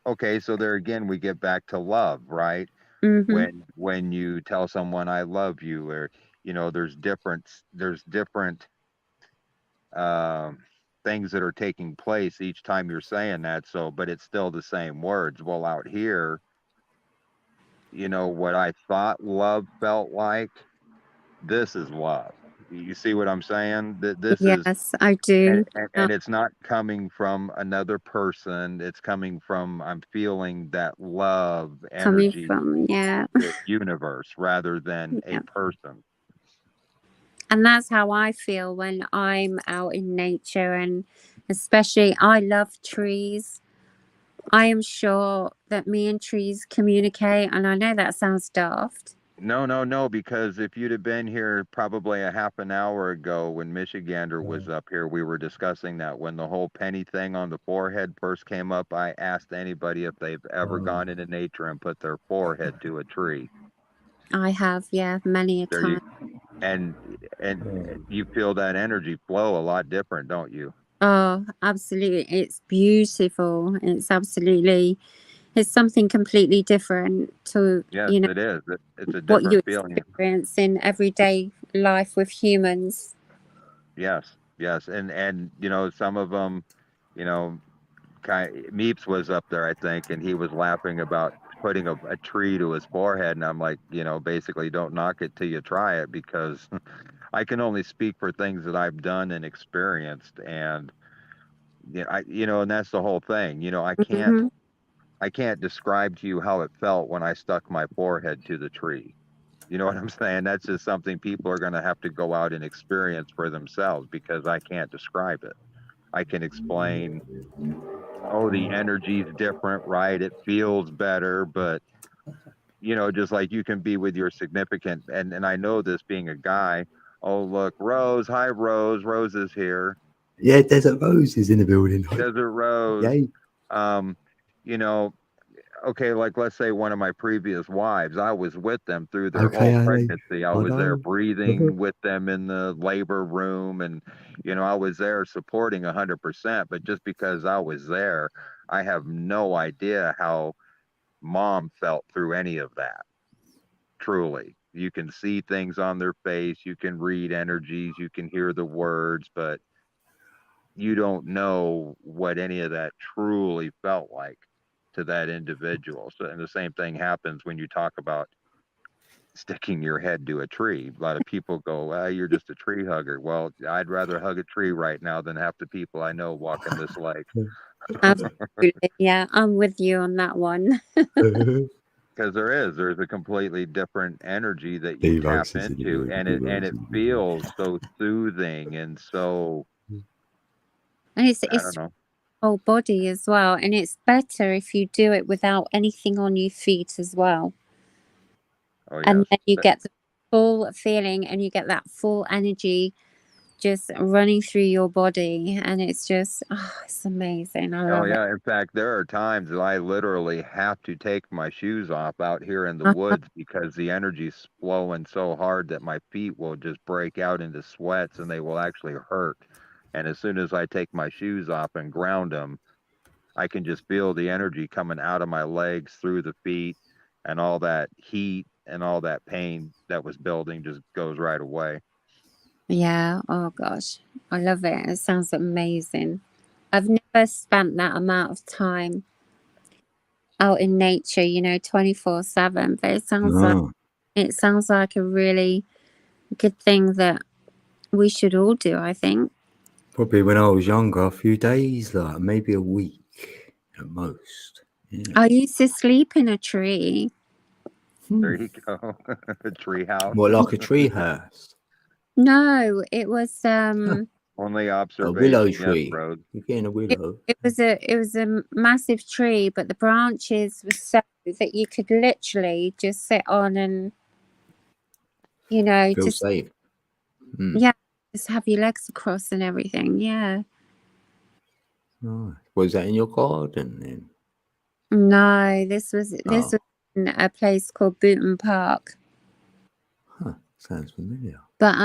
okay, so there again we get back to love, right? Hmm. When you tell someone I love you, or there's different um things that are taking place each time you're saying that, so but it's still the same words. Well, out here, what I thought love felt like, this is love. You see what I'm saying? That this is, Yes, I and, do. and, and it's not coming from another person. It's coming from, I'm feeling that love Coming energy, from, yeah. the universe rather than a Yeah. person. And that's how I feel when I'm out in nature, and especially I love trees. I am sure that me and trees communicate, and I know that sounds daft. No, no, no, because if you'd have been here probably a half an hour ago when Michigander was up here, we were discussing that. When the whole penny thing on the forehead first came up, I asked anybody if they've ever gone into nature and put their forehead to a tree. I have, yeah, many a There you, time. and you feel that energy flow a lot different, don't you? Oh, absolutely. It's beautiful. It's something completely different to, Yes, it is. It's a what you different feeling. experience in everyday life with humans. Yes, yes, and some of them, you know, Meeps was up there, I think, and he was laughing about putting a tree to his forehead, and I'm like, basically, don't knock it till you try it, because I can only speak for things that I've done and experienced, and and that's the whole thing. Hmm. I can't describe to you how it felt when I stuck my forehead to the tree. You know what I'm saying? That's just something people are going to have to go out and experience for themselves, because I can't describe it. I can explain, oh, the energy's different, right? It feels better, but just like you can be with your significant, and I know this being a guy. Oh, look, Rose. Hi, Rose. Rose is here. Yeah, Desert Rose is in the building. Desert Rose. Yay. Um, you know, okay, like let's say one of my previous wives, I was with them through their Okay, whole Ali. pregnancy. I I was there know. breathing with them in the labor room, and I was there supporting 100%. But just because I was there, I have no idea how mom felt through any of that. Truly, You can see things on their face, you can read energies, you can hear the words, but you don't know what any of that truly felt like to that individual. So, and the same thing happens when you talk about sticking your head to a tree. A lot of people go, well, you're just a tree hugger. Well, I'd rather hug a tree right now than half the people I know walking this lake. Absolutely. Yeah, I'm with you on that one. Because there's a completely different energy that you tap into, and it feels so soothing and so, And I it's don't know. whole body as well. And it's better if you do it without anything on your feet as well. Oh And yes. then you get the full feeling and you get that full energy just running through your body. And it's just, it's amazing. I Oh love it. yeah. In fact, there are times that I literally have to take my shoes off out here in the woods because the energy's flowing so hard that my feet will just break out into sweats and they will actually hurt. And as soon as I take my shoes off and ground them, I can just feel the energy coming out of my legs through the feet, and all that heat and all that pain that was building just goes right away. Yeah. Oh gosh. I love it. It sounds amazing. I've never spent that amount of time out in nature, 24/7, but it sounds like a really good thing that we should all do, I think. Probably when I was younger, a few days, like maybe a week at most. Yeah. I used to sleep in a tree. There you go. A tree house. What, like a tree house? No, it was Only A observation. willow Yes, tree. Rose. You're getting a willow. it was a massive tree, but the branches were so that you could literally just sit on and Feel just safe. yeah, just have your legs across and everything. Yeah. Nice. Was that in your garden then? No, this was in a place called Booton Park. Huh. Sounds familiar. But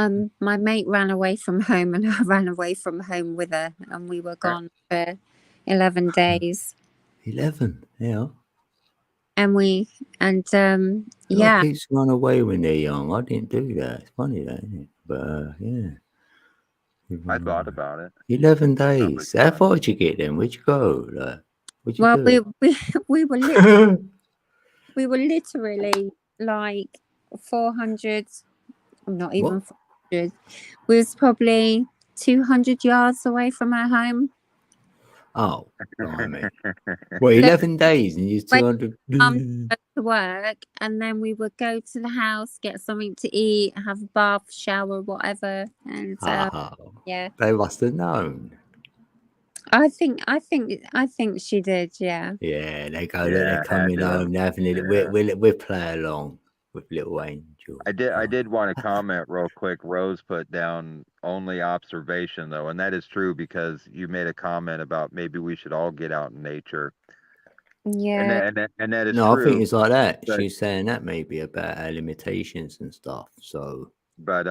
my mate ran away from home and I ran away from home with her and we were gone for 11 days. 11, yeah. And yeah. Kids run away when they're young. I didn't do that. It's funny that, isn't it? But yeah. I thought about it. 11 days. How far did you get then? Where'd you go? What'd you Well, do? we were literally like 400, not even 400. We was probably 200 yards away from our home. Oh, blimey. Well, 11 days and you're 200. To work, and then we would go to the house, get something to eat, have a bath, shower, whatever, and yeah. They must have known. I think she did. Yeah. Yeah, they go. They're coming home, they're having it. We play along with little Angel. I did want to comment real quick. Rose put down only observation though, and that is true because you made a comment about maybe we should all get out in nature. Yeah. And that is no, true. I think it's like that. But, she's saying that maybe about our limitations and stuff. So, but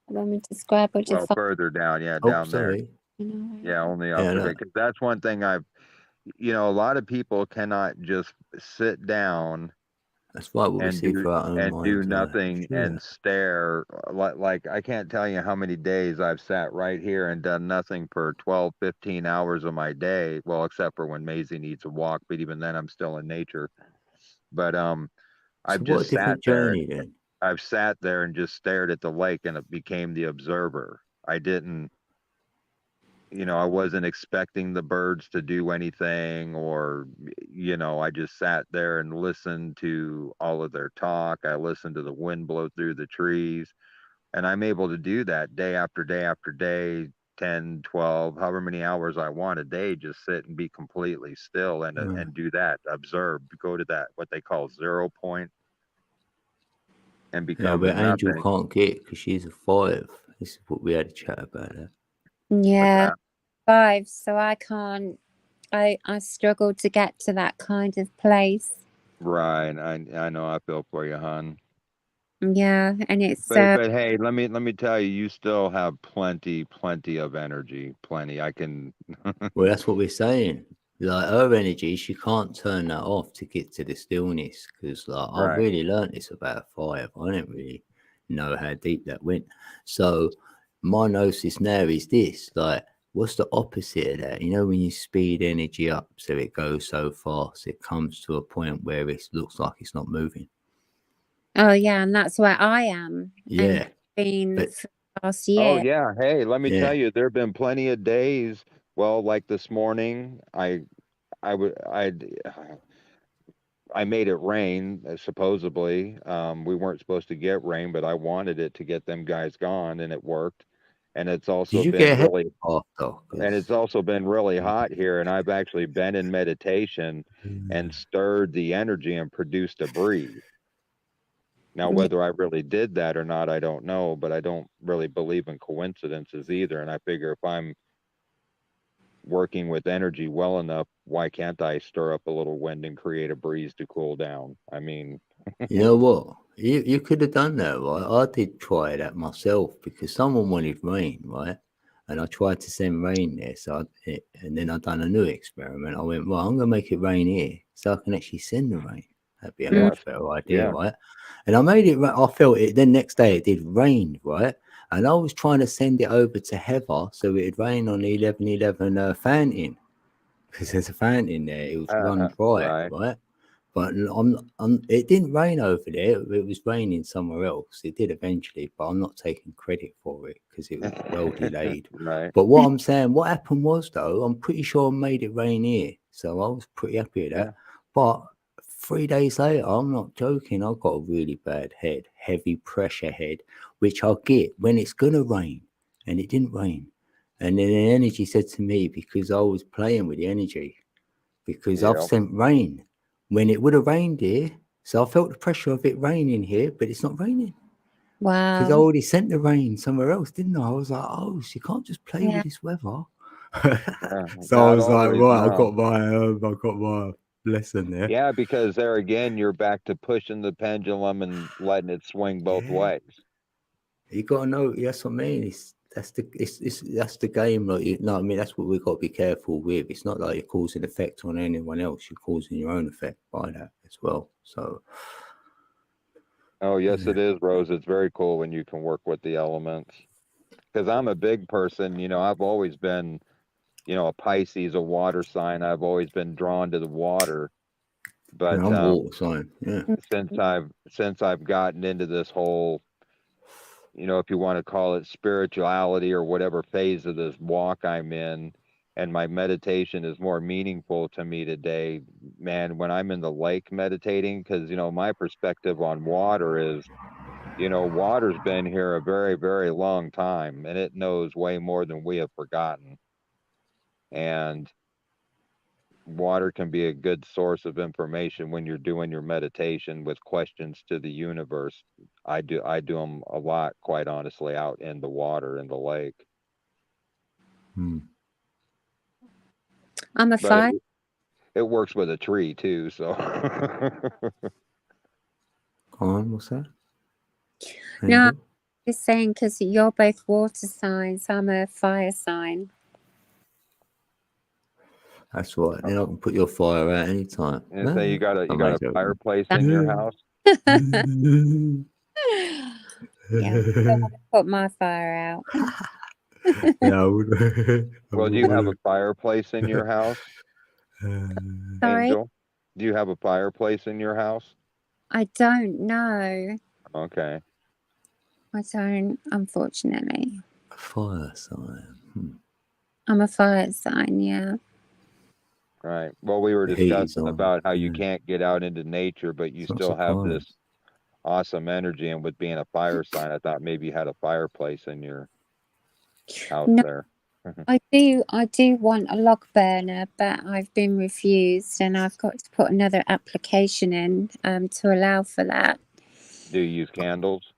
let me describe what well, further down, down there. Yeah, only observation. Because that's one thing I've, a lot of people cannot just sit down. That's right. What we see for our own minds, do nothing and stare. Like I can't tell you how many days I've sat right here and done nothing for 12, 15 hours of my day. Well, except for when Maisie needs a walk, but even then I'm still in nature. But I've just sat there. I've sat there and just stared at the lake and it became the observer. I didn't, I wasn't expecting the birds to do anything or, I just sat there and listened to all of their talk. I listened to the wind blow through the trees, and I'm able to do that day after day after day, 10, 12, however many hours I want a day, just sit and be completely still and do that, observe, go to that, what they call 0 point and become but Angel nothing. can't get because she's a 5. This is what we had to chat about. Yeah. 5, so I can't. I struggle to get to that kind of place. Right, I know. I feel for you, hon. Yeah, and it's. But hey, let me tell you, you still have plenty of energy. Plenty. I can. Well, that's what we're saying. Like her energy, she can't turn that off to get to the stillness. Because like I've Right. really learned this about fire. I didn't really know how deep that went. So my gnosis now is this: like, what's the opposite of that? You know, when you speed energy up so it goes so fast, it comes to a point where it looks like it's not moving. Oh yeah, and that's where I am. And Yeah, been but for the last Oh year. yeah. Hey, let me tell yeah, you, there have been plenty of days. Well, like this morning, I made it rain, supposedly. We weren't supposed to get rain, but I wanted it to get them guys gone, and it worked. And it's also did you been get ahead really, after? and it's also been really hot here. And I've actually been in meditation and stirred the energy and produced a breeze. Now, Yeah. whether I really did that or not, I don't know, but I don't really believe in coincidences either. And I figure if I'm working with energy well enough, why can't I stir up a little wind and create a breeze to cool down? I mean, You know what? You could have done that, right? I did try that myself because someone wanted rain, right? And I tried to send rain there. And then I done a new experiment. I went, well, I'm gonna make it rain here, so I can actually send the rain. That'd be a Mm. much better idea, yeah. right? And I made it. I felt it. Then next day it did rain, right? And I was trying to send it over to Heather so it'd rain on the 1111 fountain because there's a fountain there. It was run dry, Right. right? But it didn't rain over there. It was raining somewhere else. It did eventually, but I'm not taking credit for it because it was well delayed. Right. But what I'm saying, what happened was though, I'm pretty sure I made it rain here, so I was pretty happy with that. Yeah. But 3 days later, I'm not joking. I got a really bad head, heavy pressure head, which I get when it's gonna rain, and it didn't rain. And then the energy said to me because I was playing with the energy because I've Yeah. sent rain when it would have rained here. So I felt the pressure of it raining here, but it's not raining because I Wow. already sent the rain somewhere else, didn't I? I was like, oh, so you can't just play Yeah. with this weather. Yeah. So I Not was like, always, right, no. I got my lesson there. Yeah, because there again, you're back to pushing the pendulum and letting it swing both Yeah. ways. You gotta know. That's what I mean. That's the game. Like, you know what I mean? That's what we've got to be careful with. It's not like you're causing effect on anyone else. You're causing your own effect by that as well. So Oh, yes, yeah. it is, Rose. It's very cool when you can work with the elements. Because I'm a big person, I've always been, a Pisces, a water sign. I've always been drawn to the water. Yeah, But I'm water sign. Yeah. since I've gotten into this whole, if you want to call it spirituality or whatever phase of this walk I'm in, and my meditation is more meaningful to me today, man, when I'm in the lake meditating, because, my perspective on water is, water's been here a very, very long time, and it knows way more than we have forgotten. And water can be a good source of information when you're doing your meditation with questions to the universe. I do them a lot, quite honestly, out in the water, in the lake. I'm a But fire. it works with a tree too, so. What's that? No, Angel? I'm just saying because you're both water signs. I'm a fire sign. That's right. Then I can put your fire out anytime. And say you got a Amazing. fireplace in your house. Yeah, I don't want to put my fire out. Yeah, I would. Well, do you have a fireplace in your house, Sorry, Angel? Do you have a fireplace in your house? I don't know. Okay. I don't, unfortunately. Fire sign. I'm a fire sign, yeah. Right. Well, we were The heat is discussing on. about how you Yeah. can't get out into nature, but you It's not still have surprised. this awesome energy. And with being a fire sign, I thought maybe you had a fireplace in your house No, there. I do want a log burner, but I've been refused, and I've got to put another application in to allow for that. Do you use candles?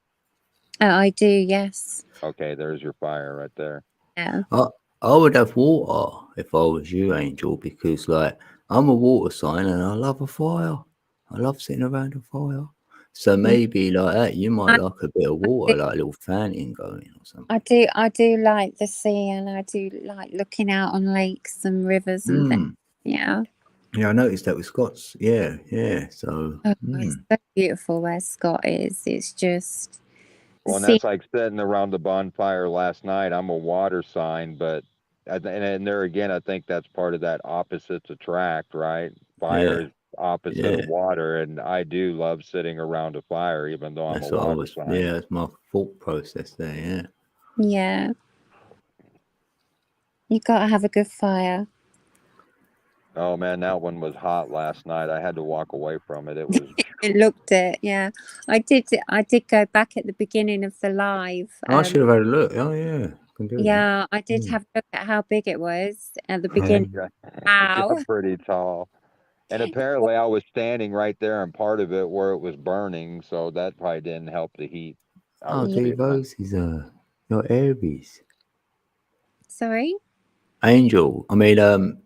I do, yes. Okay, there's your fire right there. Yeah. I would have water if I was you, Angel, because like I'm a water sign and I love a fire. I love sitting around a fire. So maybe like that, you might like a bit of water, like a little fountain going or something. I do like the sea, and I do like looking out on lakes and rivers and things. Yeah. Yeah, I noticed that with Scots. Yeah, yeah. So Oh, it's so beautiful where Scott is. It's just Well, and that's like sitting around the bonfire last night. I'm a water sign, but and there again, I think that's part of that opposites attract, right? Fire yeah, is opposite yeah. of water, and I do love sitting around a fire, even though I'm a That's what I water was. sign. Yeah, that's my thought process there. Yeah. yeah. You gotta have a good fire. Oh man, that one was hot last night. I had to walk away from it. It was. It looked it, yeah. I did go back at the beginning of the live. I should have had a look. Oh yeah, can do Yeah, I did Mm. have a look at how big it was at the It beginning. got, it Wow. got pretty tall. And apparently I was standing right there in part of it where it was burning, so that probably didn't help the heat. I Oh, was D feeling. Rose is your Aries Sorry? angel. I mean,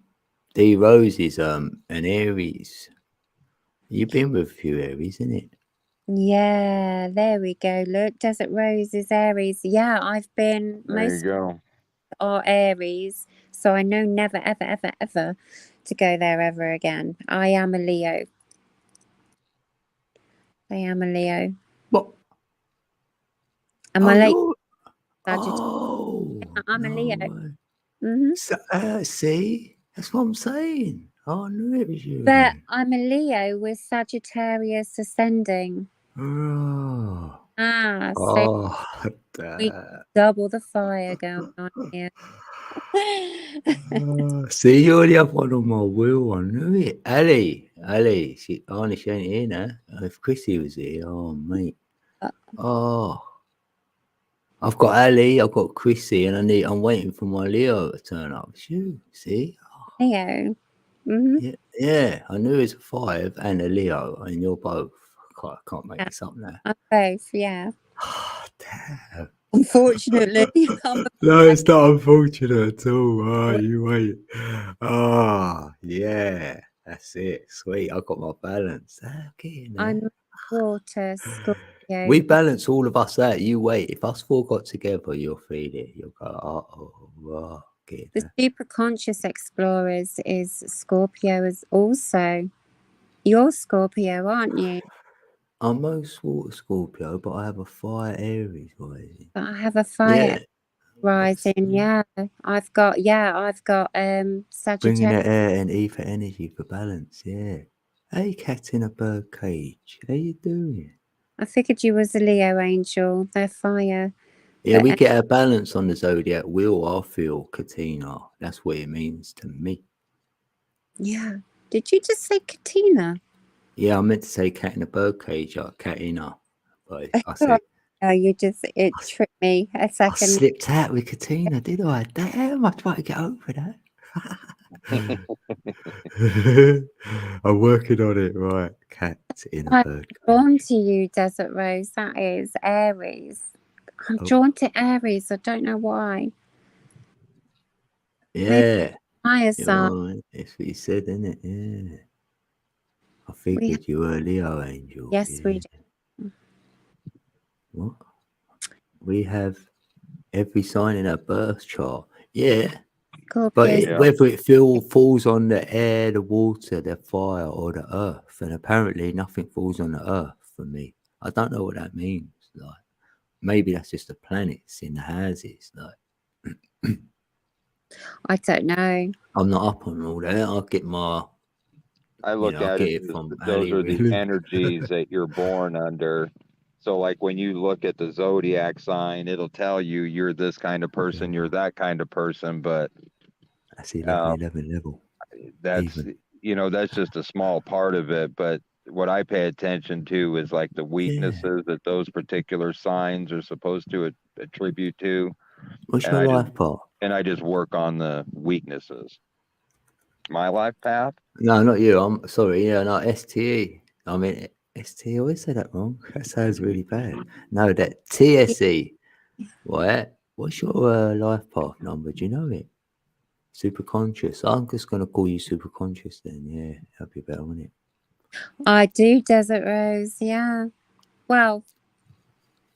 D Rose is an Aries. You've been with a few Aries, isn't it? Yeah, there we go. Look, Desert Rose is Aries. Yeah, I've been There you most go. are Aries, so I know never, ever, ever, ever to go there ever again. I am a Leo. I am a Leo. What? Am I late? you're- Sagittarius? Oh, I'm a Leo. no. hmm See, that's what I'm saying. I knew it was you. But then. I'm a Leo with Sagittarius ascending. Oh, So we double the fire going on here. See, you're the other one on my wheel. I knew it. Ali, she ain't here now. If Chrissy was here, oh mate. Oh, I've got Ali, I've got Chrissy, and I'm waiting for my Leo to turn up. Shoot, see? Leo. Yeah, I knew it's a 5 and a Leo, and you're both. I can't make this up now. I'm both, yeah. Damn. Unfortunately, No, it's not unfortunate at all. Oh, you wait. Oh, yeah. That's it. Sweet. I got my balance. Okay, I'm water Scorpio. we balance all of us out. You wait. If us four got together, you'll feel it. You'll go, okay. The super conscious explorers is Scorpio as also. You're Scorpio, aren't you? I'm most water Scorpio, but I have a fire Aries rising. But I have a fire rising. Yeah, I've got Sagittarius. Bringing the air and ether energy for balance. Yeah. Hey, cat in a bird cage. How you doing? I figured you was a Leo angel. They're fire. Yeah, But, we get our balance on the zodiac wheel. I feel, Katina. That's what it means to me. yeah. Did you just say Katina? Yeah, I meant to say cat in a bird cage, like Katina. But I said, Oh, it tricked me a I second. slipped out with Katina, did I? Damn, I tried to get over that. I'm working on it, right? Cat in a bird cage. Drawn to you, Desert Rose. That is Aries. I'm drawn to Aries. I don't know why. Yeah. Fire You sign. know, that's what you said, isn't it? Yeah. I figured you were a Leo angel. Yes, we do. What? We have every sign in our birth chart. Yeah. But whether it falls on the air, the water, the fire, or the earth, and apparently nothing falls on the earth for me. I don't know what that means. Like, maybe that's just the planets in the houses. Like, I don't know. I'm not up on all that. I'll get my. I look at it as those are the energies that you're born under. So like when you look at the zodiac sign, it'll tell you you're this kind of person, you're that kind of person, but that's 11 level. That's that's just a small part of it. But what I pay attention to is like the weaknesses that those particular signs are supposed to attribute to. What's your life path? And I just work on the weaknesses. My life path? No, not you. I'm sorry. Yeah, no, STE. I mean, STE. I always say that wrong. That sounds really bad. No, that TSE. What? What's your life path number? Do you know it? Super conscious. I'm just gonna call you super conscious then. Yeah, that'd be better, wouldn't it? I do, Desert Rose. Yeah. Well,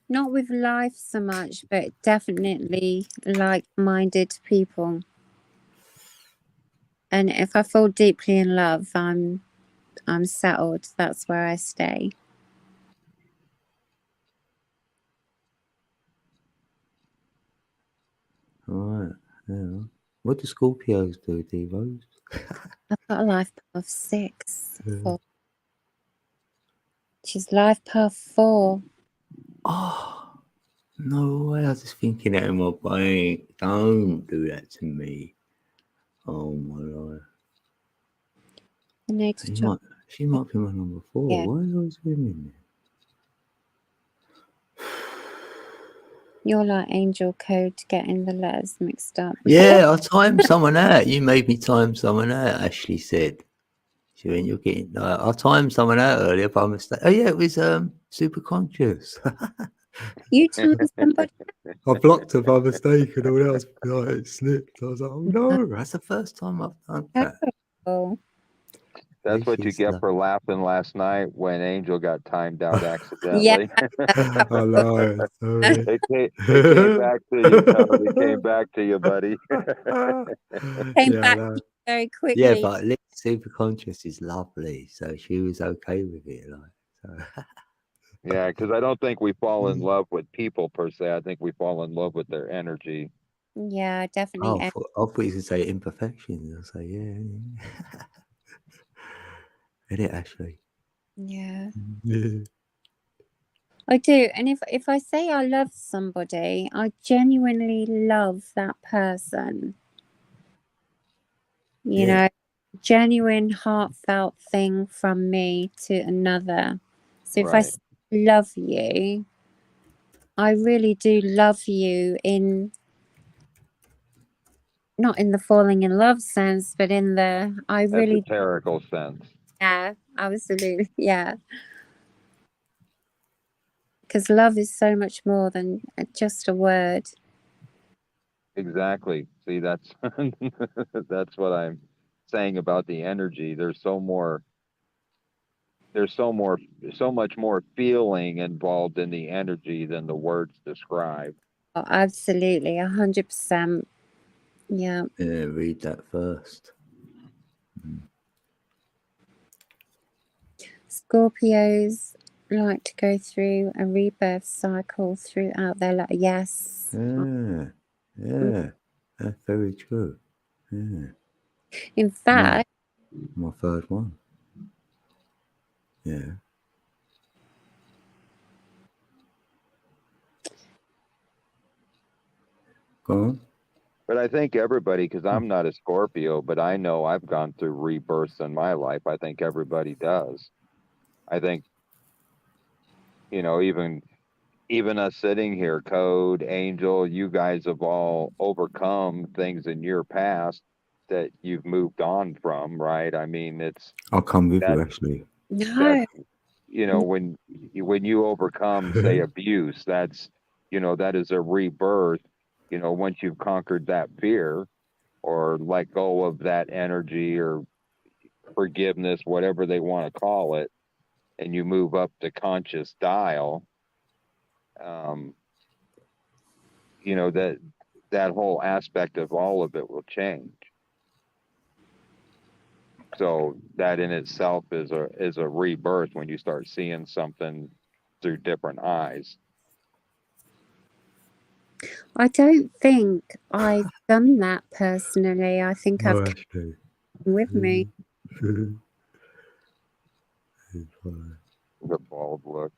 not with life so much, but definitely like-minded people. And if I fall deeply in love, I'm settled. That's where I stay. All right. Yeah. What do Scorpios do, D-Rose? I've got a life path 6. 4. She's life path 4. Oh, no way. I was just thinking that in my brain. Don't do that to me. Oh, my Lord. The next She might be my number 4. Yeah. Why are those women? You're like angel code getting the letters mixed up. Yeah, I timed someone out. You made me time someone out, Ashley said. She went, you're getting... I timed someone out earlier by mistake. Oh, yeah, it was super conscious. You timed somebody. I blocked her by mistake and all else it slipped. I was like, oh no, that's the first time I've done that. Oh. That's what you get for laughing last night when Angel got timed out accidentally. I know. It came back to you, Toad. It came back to you, buddy. Came back very quickly. Yeah, but Liz super conscious is lovely, so she was okay with it. Like, so. Yeah, because I don't think we fall in love with people per se. I think we fall in love with their energy. Yeah, definitely. Oh, I thought you could say imperfections. I'll say, yeah. Isn't it, Ashley? Yeah. Yeah. I do. And if I say I love somebody, I genuinely love that person. You know, genuine, heartfelt thing from me to another. So if I say love you, I really do love you not in the falling in love sense, but in the Esoterical sense. Yeah, absolutely. Yeah. Because love is so much more than just a word. Exactly. See, that's that's what I'm saying about the energy. There's so much more feeling involved in the energy than the words describe. Oh, absolutely, 100%. Yeah. Yeah, read that first. Scorpios like to go through a rebirth cycle throughout their life. Yes. Yeah, that's very true. Yeah. In fact, my third one. Yeah. Go on. But I think everybody, because I'm not a Scorpio, but I know I've gone through rebirths in my life. I think everybody does. I think, even us sitting here, Code, Angel, you guys have all overcome things in your past that you've moved on from, right? I mean, I'll come with you, Ashley. No. When you overcome, say, abuse, that's, that is a rebirth. Once you've conquered that fear or let go of that energy or forgiveness, whatever they want to call it, and you move up the conscious dial, that whole aspect of all of it will change. So that in itself is a rebirth when you start seeing something through different eyes. I don't think I've done that personally. I think I've kept it with me. The bald look.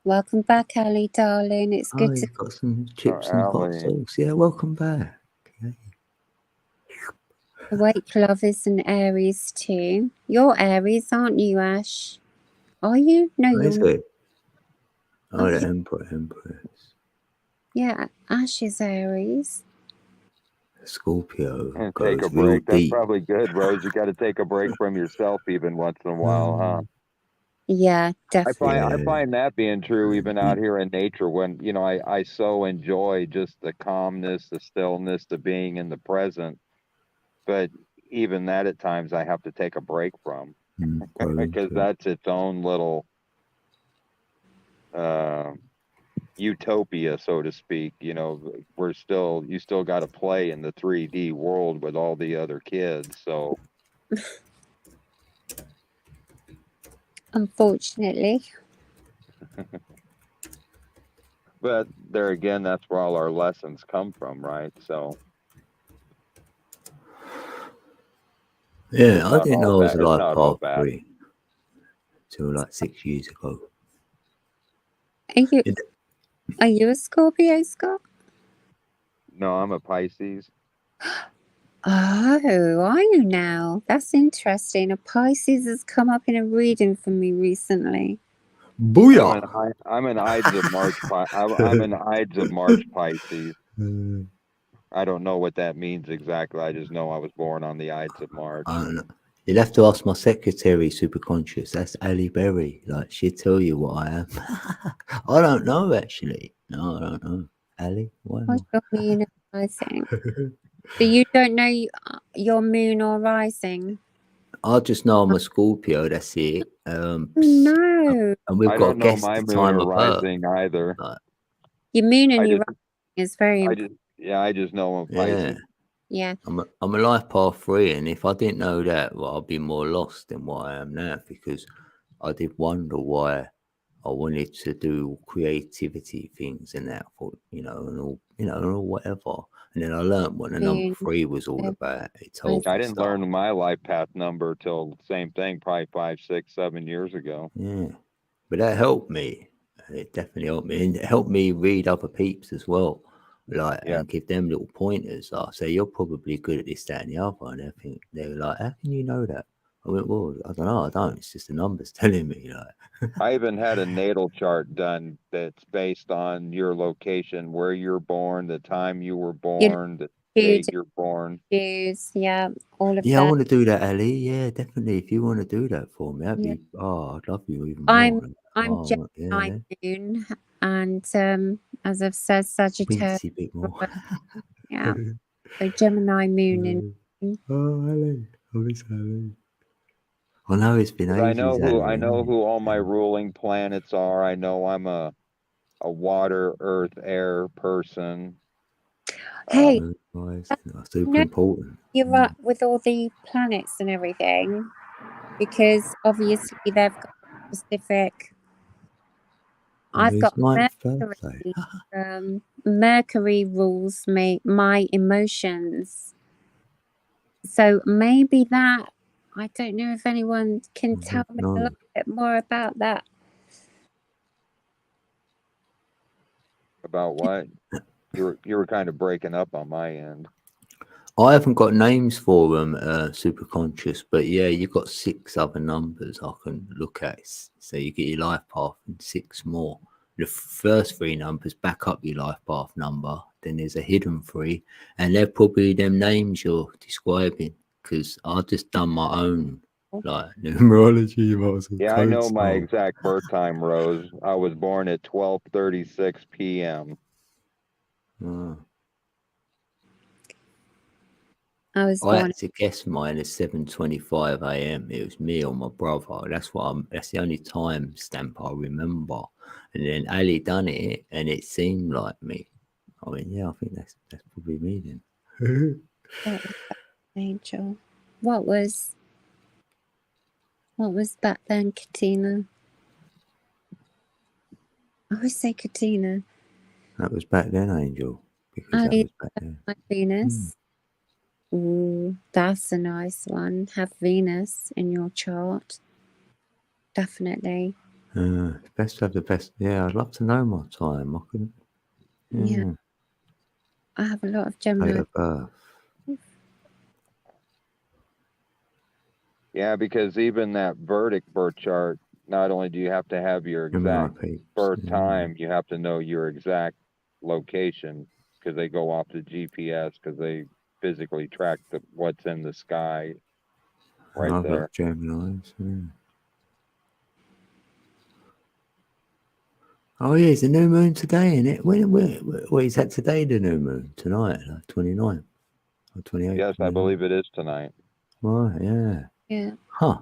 Welcome back, Ali, darling. It's good to. You've got some chips and hot sauce. Yeah, welcome back. Okay. Awake love is an Aries too. You're Aries, aren't you, Ash? Are you? No, What is you're. it? Oh, the Empress. Yeah, Ash is Aries. Scorpio. And Goes take a real break. That's deep. probably good, Rose. You got to take a break from yourself even once in a while, huh? Yeah, definitely. I find that being true even out here in nature when, I so enjoy just the calmness, the stillness, the being in the present. But even that at times I have to take a break from because that's its own little, utopia, so to speak. You know, you still got to play in the 3D world with all the other kids. So Unfortunately. but there again, that's where all our lessons come from, right? So Yeah, I not didn't all know I was bad. a It's life not all path bad. 3 till like 6 years ago. Are It, you a Scorpio, Scott? No, I'm a Pisces. Oh, are you now? That's interesting. A Pisces has come up in a reading for me recently. booyah! I'm an Ides of March. I'm an Ides of March Pisces. I don't know what that means exactly. I just know I was born on the Ides of March. I don't know. You'll have to ask my secretary, Superconscious. That's Ali Berry. Like, she'll tell you what I am. I don't know, actually. No, I don't know. Ali? Why What's not? your moon and rising? So you don't know your moon or rising? I just know I'm a Scorpio, that's it. No. And we've I got to don't know guess my the moon time or of birth. rising either. Like, Your moon and I your just, rising is very I important. just, I just know I'm yeah. Pisces. Yeah. I'm a life path 3, and if I didn't know that, well, I'd be more lost than what I am now, because I did wonder why I wanted to do creativity things and that, for and all, and all whatever. And then I learned what the number Moon, 3 was all about. It told I me didn't stuff. learn my life path number till same thing, probably 5, 6, 7 years ago. Yeah, but that helped me. It definitely helped me, and it helped me read other peeps as well, and give them little pointers. I say, you're probably good at this, that, and the other, and they think they're like, how can you know that? I went, well, I don't know. I don't. It's just the numbers telling me. I even had a natal chart done that's based on your location, where you're born, the time you were born, the date you're born. Yeah, all of Yeah, I that. want to do that, Ali. Yeah, definitely. If you want to do that for me, that'd be. Oh, I'd love you even more. I'm Gemini moon, and as I've said, Sagittarius. Wincy bit more. Yeah, so Gemini moon in. Oh, Ali, I miss Ali. I know it's been ages. I know who all my ruling planets are. I know I'm a water, earth, air person. Hey, super important. You're right with all the planets and everything, because obviously they've got specific. I've got Mercury. Mercury rules my emotions. So maybe that, I don't know if anyone can tell me a little bit more about that. About what? You were kind of breaking up on my end. I haven't got names for them, super conscious, but yeah, you've got 6 other numbers I can look at. So you get your life path and 6 more. The first 3 numbers back up your life path number. Then there's a hidden 3, and they're probably them names you're describing, because I just done my own numerology. Yeah, I know my exact birth time, Rose. I was born at 12:36 p.m. I had to guess mine at 7:25 a.m. It was me or my brother. That's the only time stamp I remember. And then Ali done it, and it seemed like me. I mean, yeah, I think that's probably me then. Angel, what was back then, Katina? I always say Katina. That was back then, Angel. Because that was back then. My Venus. Ooh, that's a nice one. Have Venus in your chart. Definitely. Best to have the best. Yeah, I'd love to know my time. I couldn't. Yeah. I have a lot of Gemini. Date of birth. Yeah, because even that verdict birth chart, not only do you have to have your exact birth time, you have to know your exact location, because they go off the GPS, because they physically track what's in the sky right there. Geminis. Yeah. Oh yeah, it's a new moon today, isn't it? What is that today? The new moon tonight, 29th or 28th? Yes, I believe it is tonight. Right, yeah. Yeah. Huh.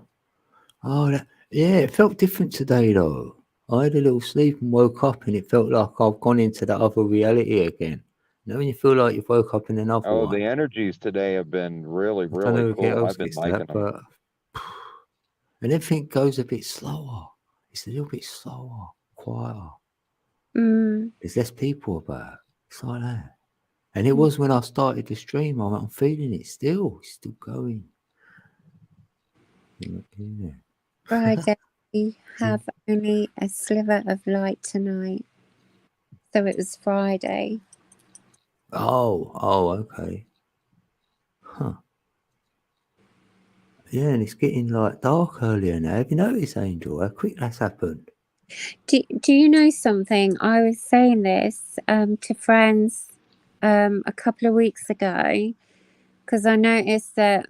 Oh, yeah. It felt different today though. I had a little sleep and woke up, and it felt like I've gone into that other reality again. You know, when you feel like you've woke up in another Oh, one. the energies today have been really, I don't really know if cool. else I've been gets liking that, them. but and everything goes a bit slower. It's a little bit slower, quieter. Mm. There's less people about. It's like that. And it was when I started the stream. I'm feeling it still. It's still going. Yeah. Friday, we have only a sliver of light tonight. So it was Friday. Oh, okay. Huh. Yeah, and it's getting like dark earlier now. Have you noticed, Angel, how quick that's happened? Do you know something? I was saying this to friends a couple of weeks ago because I noticed that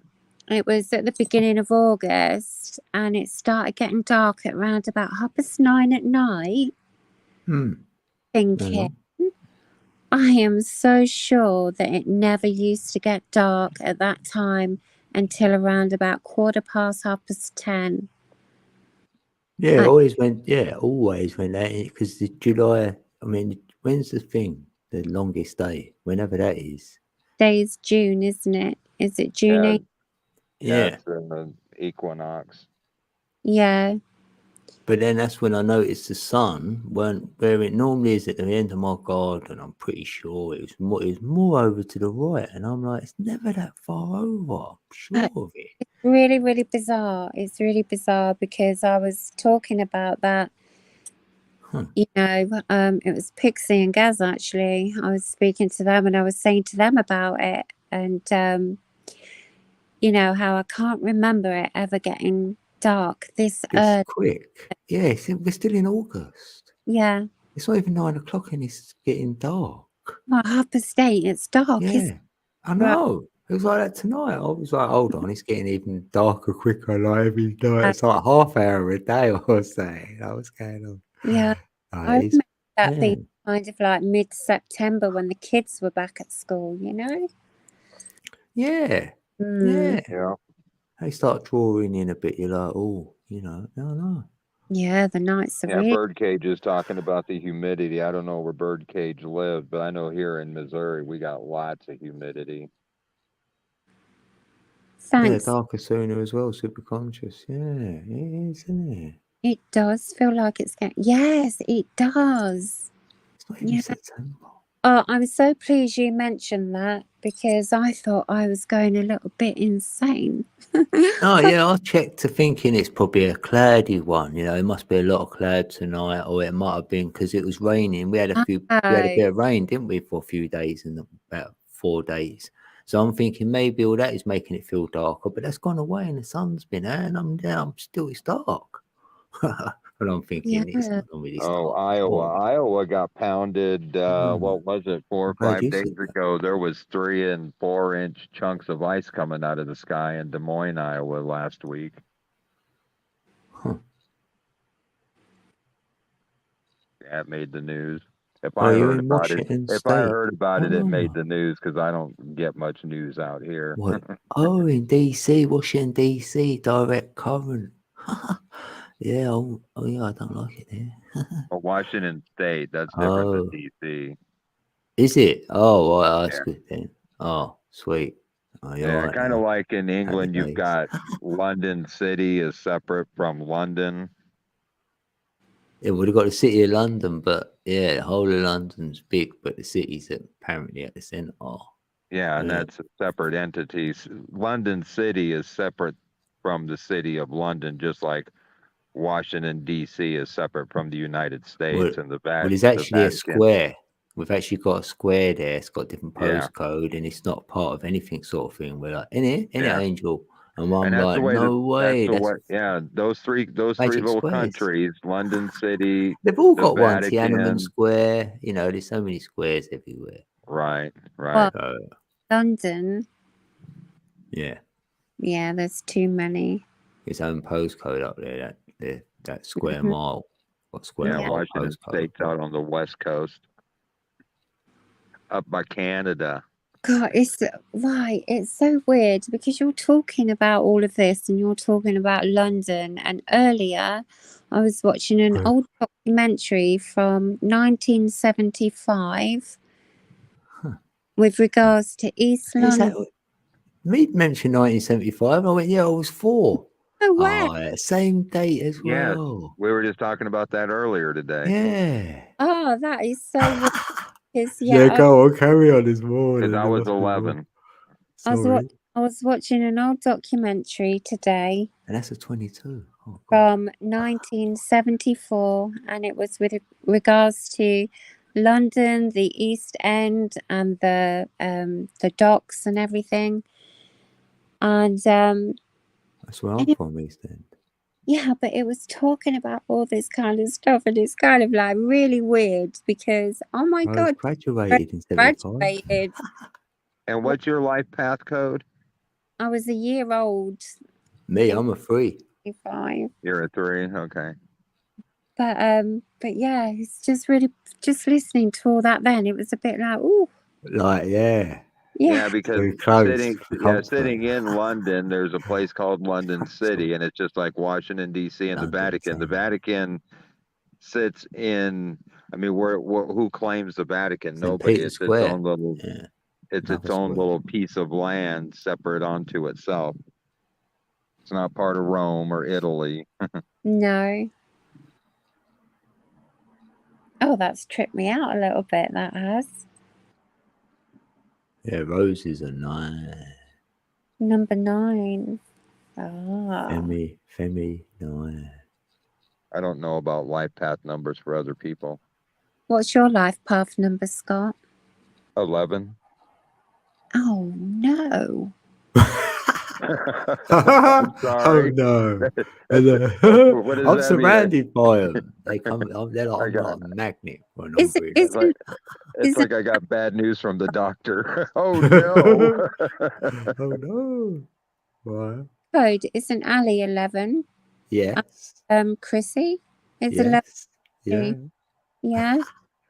it was at the beginning of August and it started getting dark at around about 9:30 at night. Thinking, I am so sure that it never used to get dark at that time until around about 10:15. Yeah, always went that because the July, I mean, when's the thing? The longest day, whenever that is. Day's June, isn't it? Is it June 8th? Yeah. It's the equinox. Yeah. But then that's when I noticed the sun where it normally is at the end of my garden. I'm pretty sure it was more over to the right, and I'm like, it's never that far over. I'm sure of it. It's really, really bizarre. It's really bizarre because I was talking about that. You know, it was Pixie and Gaz actually. I was speaking to them and I was saying to them about it, and you know how I can't remember it ever getting dark this early. It's quick. Yeah, we're still in August. Yeah. It's not even 9 o'clock and it's getting dark. Well, 8:30, it's dark. Yeah, I know. It was like that tonight. I was like, hold on, it's getting even darker quicker like every night. It's like half hour a day or something. What's going on? Yeah. I remember that being kind of like mid-September when the kids were back at school, you know? Yeah. Mm. Yeah. They start drawing in a bit. You're like, oh, you know, no. Yeah, the nights are Yeah, really... Birdcage is talking about the humidity. I don't know where Birdcage lives, but I know here in Missouri we got lots of humidity. Thanks. Yeah, darker sooner as well, super conscious. Yeah, it is, isn't it? It does feel like it's getting... Yes, it does. It's not even September. Oh, I'm so pleased you mentioned that because I thought I was going a little bit insane. Oh, yeah, I checked to thinking it's probably a cloudy one. You know, it must be a lot of cloud tonight, or it might have been because it was raining. We had a bit of rain, didn't we, for a few days and about 4 days. So I'm thinking maybe all that is making it feel darker, but that's gone away and the sun's been out and it's dark. But I'm thinking it's not really Oh, dark. Iowa got pounded. What was it, 4 or 5 days ago? There was 3 and 4 inch chunks of ice coming out of the sky in Des Moines, Iowa last week. That made the news. If I heard about it, it made the news because I don't get much news out here. What? Oh, in DC, Washington DC, direct current. Yeah, yeah, I don't like it there. Washington State, that's different than DC. Is it? Oh, well, that's good then. Oh, sweet. Oh, Yeah, right kind of like in England, days. you've got London City is separate from London. Yeah, we've got the city of London, but yeah, the whole of London's big, but the city's apparently at the centre. Yeah, and that's a separate entities. London City is separate from the city of London, just like Washington D.C. is separate from the United States and the Vatican. Well, there's actually a square. We've actually got a square there. It's got different Yeah. postcode, and it's not part of anything sort of thing. We're like, in it, Angel, and I'm that's like, the way no way. Those three little squares. countries, London City, they've all the got one. Vatican. Tiananmen Square. You know, there's so many squares everywhere. Right. Well, London. Yeah. Yeah, there's too many. Its own postcode up there. That square mile. What square mile Washington postcode? State's out on the west coast, up by Canada. God, it's right. It's so weird because you're talking about all of this and you're talking about London. And earlier, I was watching an old documentary from 1975 with regards to East Is London. that me mentioned 1975? I went, yeah, I was 4. Oh, wow. Oh, yeah, same date as Yes, well. we were just talking about that earlier today. Yeah. Oh, that is so weird. Because, Yeah, yeah, go on, carry on this morning. Because I was 11. Sorry. I was watching an old documentary today And that's a 22. Oh, God. from 1974, and it was with regards to London, the East End, and the docks and everything. And That's where I'm from, East End. yeah, but it was talking about all this kind of stuff, and it's kind of like really weird because oh my I God, graduated in 75. graduated. And what's your life path code? I was a year old. Me, I'm a 3. 5. You're a 3. Okay. But yeah, it's just really just listening to all that. Then it was a bit like, ooh, Like, yeah. yeah, Because Very close. sitting in London, there's a place called London City, and it's just like Washington D.C. and the Vatican. The Vatican sits in. I mean, who claims the Vatican? St. Nobody. Peter's It's its Square. own little. Yeah. It's Another its own square. little piece of land separate onto itself. It's not part of Rome or Italy. no. Oh, that's tripped me out a little bit. That has. Yeah, roses are 9. Number 9. Ah. Femi, 9. I don't know about life path numbers for other people. What's your life path number, Scott? 11. Oh no. I'm sorry. Oh no! What does I'm that surrounded by them. They come. They're like, I'm like a magnet for a Is number. it, is it, It's is like I got bad news from the doctor. Oh no! Oh no! What? code isn't Ali 11? Yes. Chrissy is Yes. 11. Yeah. Yeah.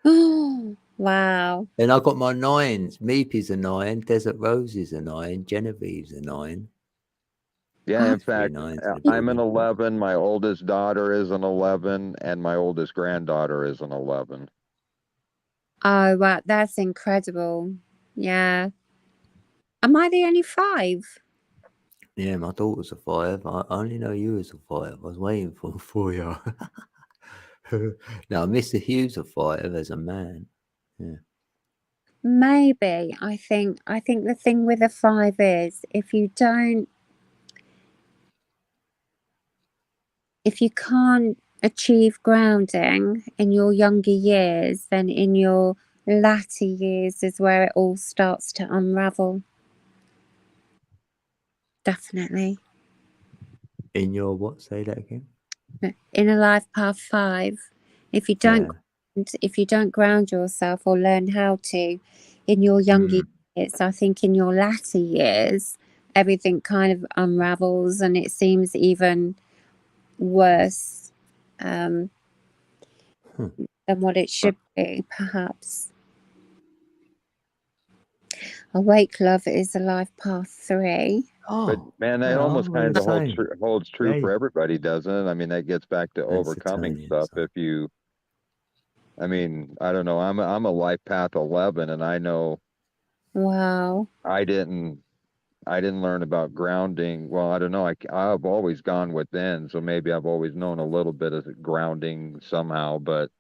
Oh wow. Then I got my 9s. Meepy's a 9. Desert Rose is a 9. Genevieve's a 9. Yeah, in 3 fact, 9s in the I'm an building. 11. My oldest daughter is an 11, and my oldest granddaughter is an 11. Oh wow, that's incredible. Yeah. Am I the only 5? Yeah, my daughter's a 5. I only know you as a 5. I was waiting for you. Now, Mr. Hughes a 5 as a man. Yeah. Maybe. I think the thing with a 5 is if you can't achieve grounding in your younger years, then in your latter years is where it all starts to unravel. Definitely. In your what? Say that again. In a life path 5, if you don't ground yourself or learn how to in your younger years, I think in your latter years everything kind of unravels and it seems even worse than what it should be, perhaps. Awake love is a life path 3. But man, that almost kind of holds true for everybody, doesn't it? I mean, that gets back to overcoming stuff. If you, I mean, I don't know. I'm a life path 11, and I know. Wow. I didn't learn about grounding. Well, I don't know. I've always gone within, so maybe I've always known a little bit of grounding somehow. But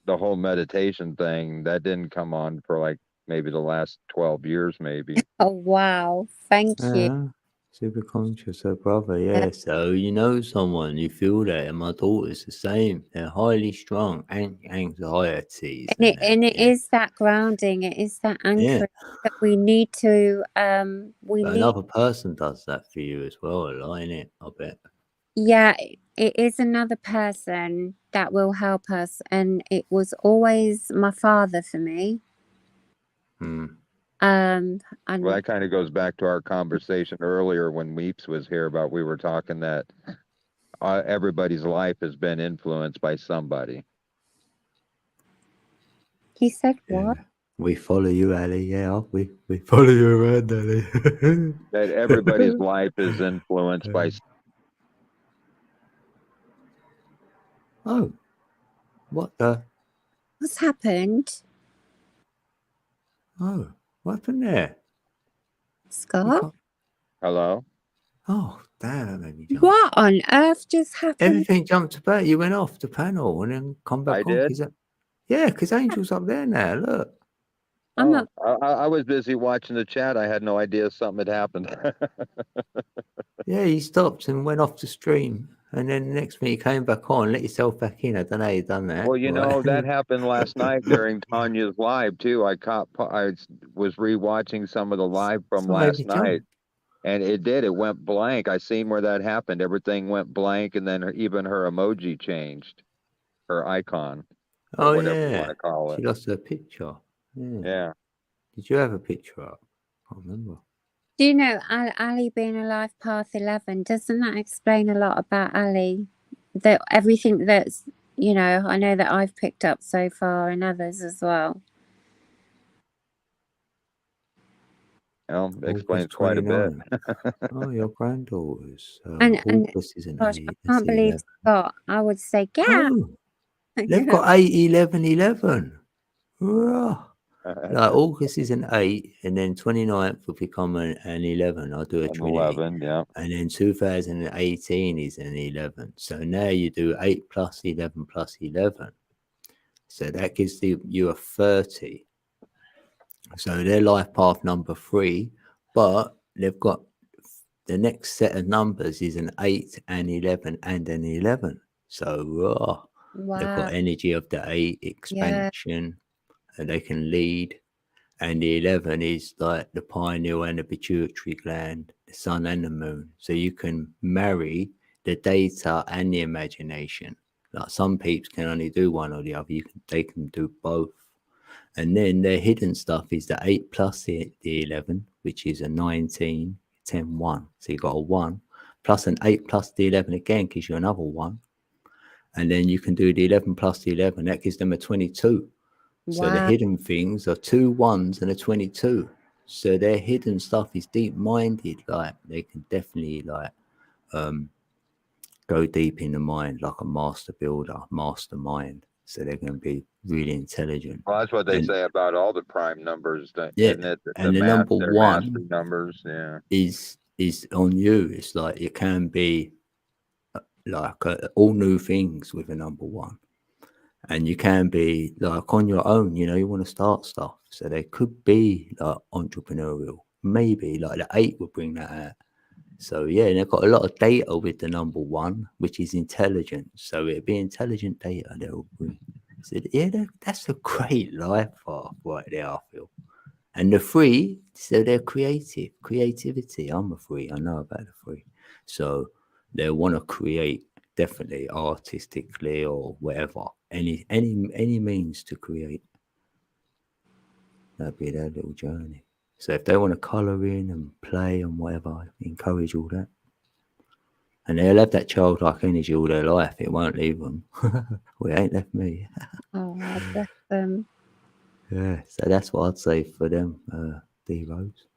the whole meditation thing, that didn't come on for like maybe the last 12 years, maybe. Oh wow! Thank you. Super conscious, her brother. Yeah. So you know someone, you feel that, and my daughter's the same. They're highly strung, anxieties, And it is that grounding. It is that anchor that we need to. Another person does that for you as well, ain't it? I bet. Yeah, it is another person that will help us, and it was always my father for me. And well, that kind of goes back to our conversation earlier when Weeps was here about we were talking that everybody's life has been influenced by somebody. He said what? We follow you, Ali. Yeah, we follow you around, Ali. That everybody's life is influenced by. Oh, what the? What's happened? Oh, what happened there? You Scott? can't- Hello. Oh, damn, that made me jump. What on earth just happened? Everything jumped about. You went off the panel and then come back I on. did? 'Cause yeah, because Angel's up there now. Look. I'm Oh, not. I was busy watching the chat. I had no idea something had happened. Yeah, you stopped and went off the stream. And then the next minute you came back on, let yourself back in. I don't know how you done that. Well, you but- know, that happened last night during Tanya's live too. I was rewatching some of the live from That's what made last me jump. night, and it went blank. I seen where that happened. Everything went blank, and then even her emoji changed, her icon, or Oh, whatever you want yeah. to call She it. lost her picture. Yeah. Yeah. Did you have a picture up? I can't remember. Do you know Ali being a life path 11? Doesn't that explain a lot about Ali? That everything that's, you know, I know that I've picked up so far and others as well. Well, August explains quite a bit. 29. Oh, your granddaughters. And August is an gosh, 8. I That's can't believe 11. Scott. I would say, get out. Oh, they've got 8, 11, 11. Rah. Like August is an 8, and then 29th will become an 11. I'll do a An Trinity. 11, yeah. And then 2018 is an 11. So now you do 8 plus 11 plus 11. So that gives you a 30. So they're life path number 3, but they've got the next set of numbers is an 8, an 11, and an 11. So they've got energy of the 8, expansion, and they can lead. And the 11 is like the pineal and the pituitary gland, the sun and the moon. So you can marry the data and the imagination. Like some peeps can only do one or the other. They can do both. And then their hidden stuff is the 8 plus the 11, which is a 19, 10, 1. So you got a 1 plus an 8 plus the 11 again gives you another 1. And then you can do the 11 plus the 11. That gives them a 22. So the hidden things are 2 1s and a 22. So their hidden stuff is deep-minded. Like they can definitely like go deep in the mind, like a master builder, mastermind. So they're going to be really intelligent. Well, that's what they say about all the prime numbers, Yeah, isn't it? and the number their 1 mastery numbers, yeah, is on you. It's like it can be like all new things with a number 1. And you can be like on your own, you know, you want to start stuff. So they could be like entrepreneurial. Maybe like the 8 would bring that out. So yeah, they've got a lot of data with the number 1, which is intelligent. So it'd be intelligent data they'll bring. So yeah, that's a great life path right there, I feel. And the 3, so they're creativity. I'm a 3. I know about the 3. So they want to create definitely artistically or whatever. Any means to create. That'd be their little journey. So if they want to colour in and play and whatever, I encourage all that. And they'll have that childlike energy all their life. It won't leave them. Well, it ain't left me. Oh, bless them. Yeah, so that's what I'd say for them, D Rose.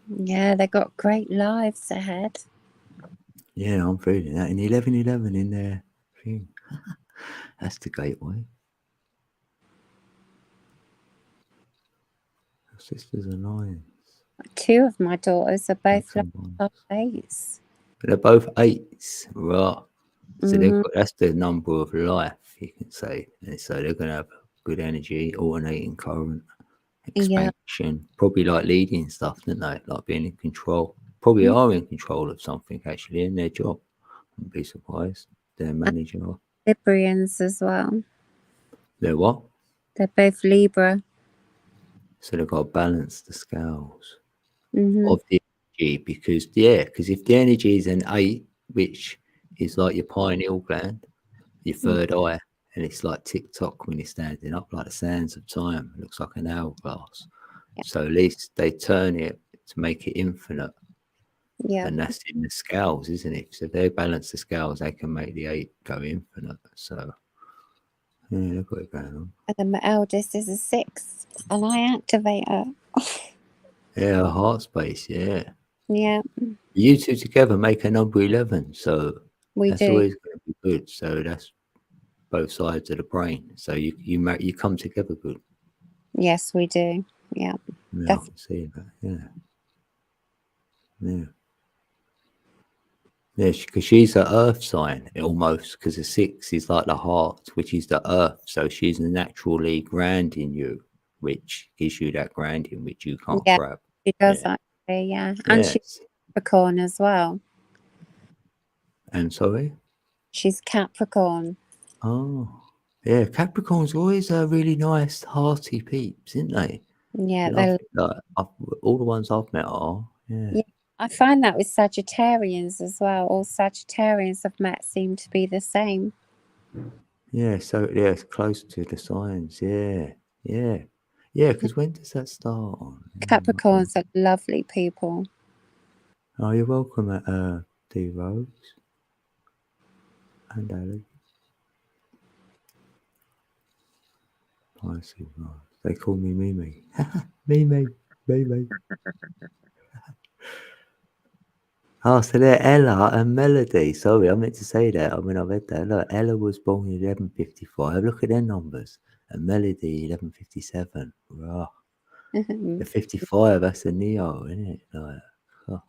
Yeah, they got great lives ahead. Yeah, I'm feeling that. And 11 in their thing. That's the gateway. Sisters are 9s. 2 of my daughters are both That's life 8s. They're both 8s, right? So Mhm. that's the number of life, you can say. And so they're going to have good energy, alternating current, expansion, probably like leading stuff, don't they? Like being in control. Probably are in control of something actually in their job. Wouldn't be surprised. They're manager. Librians as well. They're what? They're both Libra. So they've got to balance the scales Mhm. of the energy because if the energy is an 8, which is like your pineal gland, your third eye, and it's like tick-tock when you're standing up, like the sands of time. It looks like an hourglass. So at least they turn it to make it infinite. Yeah. And that's in the scales, isn't it? So if they balance the scales, they can make the 8 go infinite. So Yeah, they've got it going on. And then my eldest is a 6, and I activate her. Yeah, heart space, yeah. Yeah, You two together make a number 11, so we that's do. always going to be good. So that's both sides of the brain. So you come together good. Yes, we do. Yeah, Yeah, I can see that. Yeah. Yeah. Yeah, because she's the earth sign almost, because the 6 is like the heart, which is the earth. So she's naturally grounding you, which gives you that grounding which you can't yeah, grab. she does Yeah. actually. Yeah, and she's Yes. Capricorn as well. And sorry? She's Capricorn. Oh. Yeah, Capricorn's always really nice, hearty peeps, isn't they? Yeah, Love it. Like, all the ones I've met are. Yeah. yeah. I find that with Sagittarians as well. All Sagittarians I've met seem to be the same. Yeah, so yeah, it's close to the signs. Yeah. Yeah. Yeah, because when does that start on? Capricorns are lovely people. Oh, you're welcome at D Rose and Ali. I see. Right. They call me Mimi. Mimi. Mimi. Oh, so they're Ella and Melody. Sorry, I meant to say that when I read that. Look, Ella was born in 11:55. Look at their numbers. And Melody, 11:57. Right. The 55, that's a Neo, isn't it? Like, oh.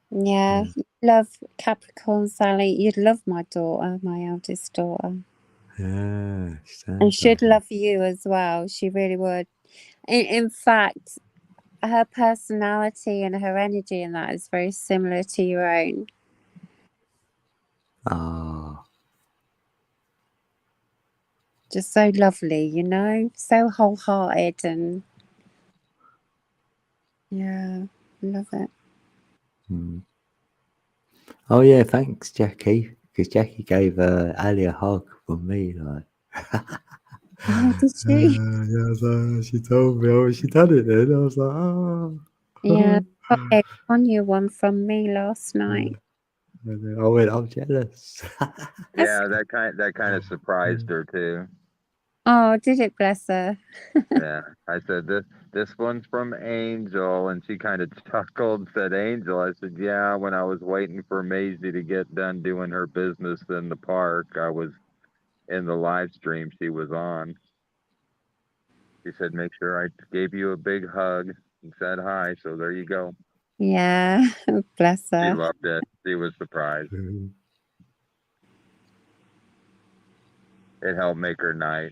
Yeah, love Capricorn, Sally. You'd love my daughter, my eldest daughter. Yeah. And she'd love you as well. She really would. In fact, her personality and her energy and that is very similar to your own. Ah. Just so lovely, you know? So wholehearted and yeah, love it. Oh yeah, thanks, Jackie. Because Jackie gave Ali a hug from me, like. Oh, did she? Yeah, I was like, she told me, oh, she done it then. I was like, oh. Yeah, I gave Tonya one from me last night. And then I went, I'm jealous. Yeah, that kind of surprised her too. Oh, did it, bless her? Yeah, I said this one's from Angel, and she kind of chuckled and said, "Angel." I said, "Yeah." When I was waiting for Maisie to get done doing her business in the park, I was in the live stream she was on. She said, "Make sure I gave you a big hug and said hi." So there you go. Yeah, bless her. She loved it. She was surprised. It helped make her night.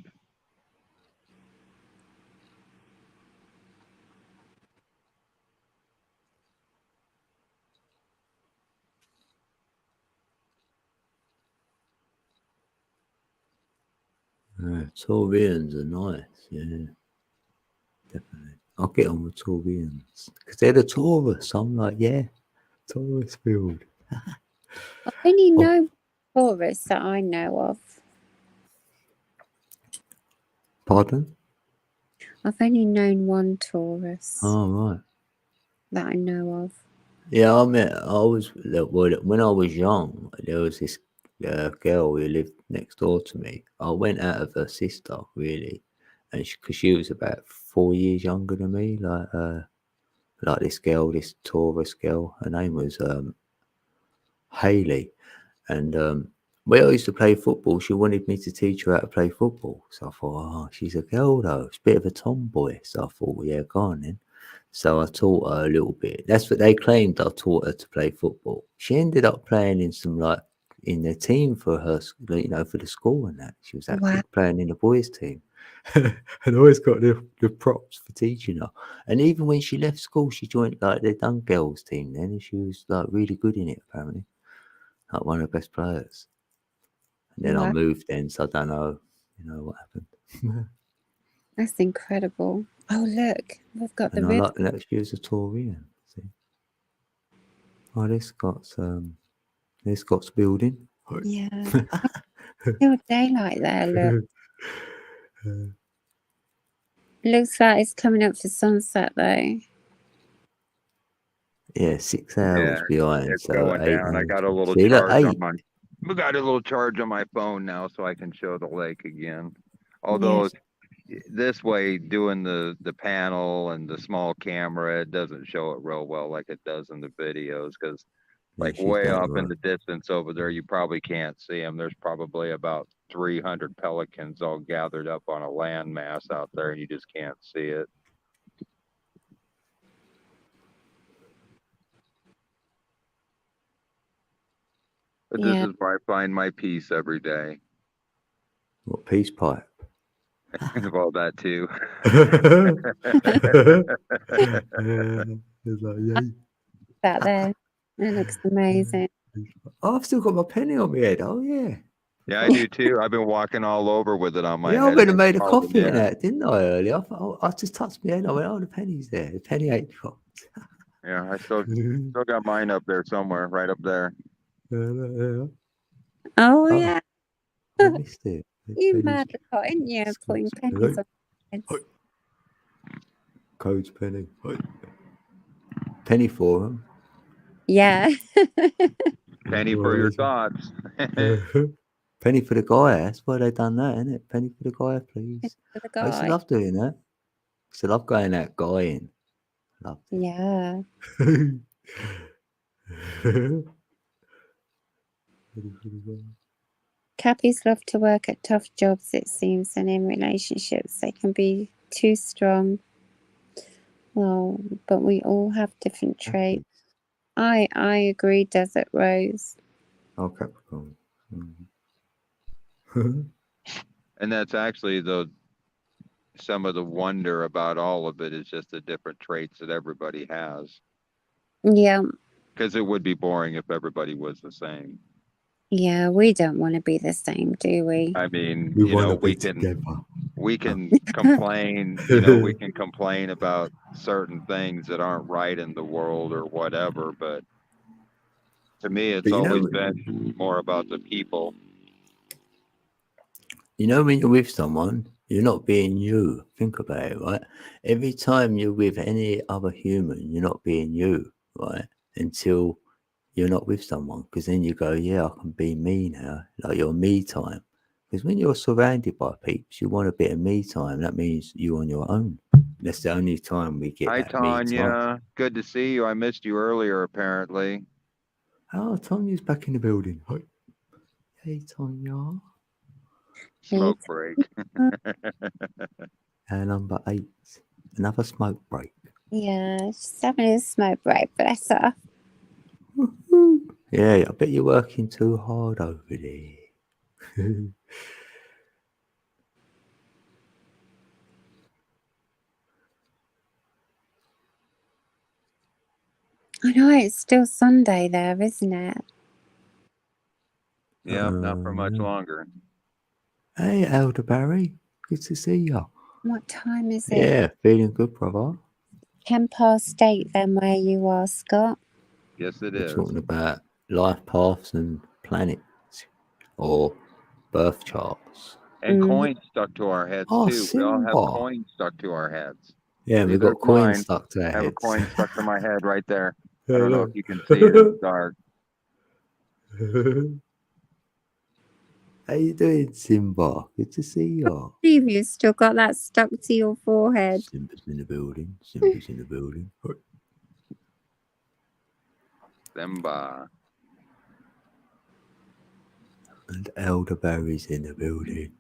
Taurians are nice, yeah. Definitely. I'll get on with Taurians. Because they're the Taurus. I'm like, yeah, Taurus field. I only know Taurus that I know of. Pardon? I've only known one Taurus Oh, right. that I know of. Yeah, when I was young, there was this girl who lived next door to me. I went out of her sister, really, and because she was about 4 years younger than me, like this girl, this Taurus girl. Her name was Haley, and when I used to play football, she wanted me to teach her how to play football. So I thought, oh, she's a girl though, she's a bit of a tomboy. So I thought, well, yeah, go on then. So I taught her a little bit. That's what they claimed. I taught her to play football. She ended up playing in in the team for her, for the school and that. She was actually playing in the boys' team, and I always got the props for teaching her. And even when she left school, she joined like the done girls team then, and she was like really good in it apparently, like one of the best players. And then I moved then, so I don't know, what happened. That's incredible. Oh, look, we've got And the I river. like that she was a Taurian. See? Oh, this got building. Yeah. Still daylight there, look. Looks like it's coming up for sunset though. Yeah, 6 hours Yeah, behind. it's So going 8, down. I 9, got a 10. little See, look, charge on 8. my. We got a little charge on my phone now, so I can show the lake again. Yeah. Although this way, doing the panel and the small camera, it doesn't show it real well like it does in the videos because Yeah, like she's way dead off in right. the distance over there, you probably can't see them. There's probably about 300 pelicans all gathered up on a landmass out there, and you just can't see it. But this Yeah. is where I find my peace every day. What peace pipe? Well, that too. It's like, yay. That there. It looks amazing. Oh, I've still got my penny on my head. Oh, yeah. Yeah, I do too. I've been walking all over with it on my Yeah, I head. went and since made a called coffee it and in. that, didn't I, earlier? I thought, I just touched my head. I went, oh, the penny's there. The penny ain't dropped. Yeah, I still got mine up there somewhere, right up there. Oh, Oh, yeah. I missed it. The You penny's mad lot, ain't you? Putting pennies on heads. Codes penny. Penny for them. Yeah. Penny for your thoughts. Penny for the guy. That's why they done that, isn't it? Penny for the guy, please. For the I used to guy. love doing that. I used to love going that guy in. Loved it. Yeah. Cappies love to work at tough jobs, it seems, and in relationships they can be too strong. Well, but we all have different traits. I agree, Desert Rose. Oh, Capricorn. And that's actually some of the wonder about all of it is just the different traits that everybody has. Yeah. Because it would be boring if everybody was the same. Yeah, we don't want to be the same, do we? I mean, We you know, want to be we together. can complain, you know, we can complain about certain things that aren't right in the world or whatever, but to me, it's But you always know, been more about the people. you know, when you're with someone, you're not being you. Think about it, right? Every time you're with any other human, you're not being you, right? Until you're not with someone, because then you go, yeah, I can be me now, like your me time. Because when you're surrounded by peeps, you want a bit of me time. That means you on your own. That's the only time we get Hi, that me time. Tanya. Good to see you. I missed you earlier, apparently. Oh, Tanya's back in the building. Hi. Hey, Tanya. Smoke break. Number 8. Another smoke break. Yeah, she's having a smoke break, bless her. Yeah, I bet you're working too hard over there. I know, it's still Sunday there, isn't it? Yeah, not for much longer. Hey, Elderberry. Good to see you. What time is it? Yeah, feeling good, brother. 8:10 then where you are, Scott. Yes, it We're is. talking about life paths and planets or birth charts. And coins stuck to our heads, Oh, too. We all have Simba. coins stuck to our heads. Yeah, See, we've there's got coins mine. stuck to our I have heads. a coin stuck to my head right there. I Yeah, don't know look. if you can see it in the dark. How you doing, Simba? Good to see you. Steve, you still got that stuck to your forehead. Simba's in the building. Simba's in the building. Simba. And Elderberry's in the building.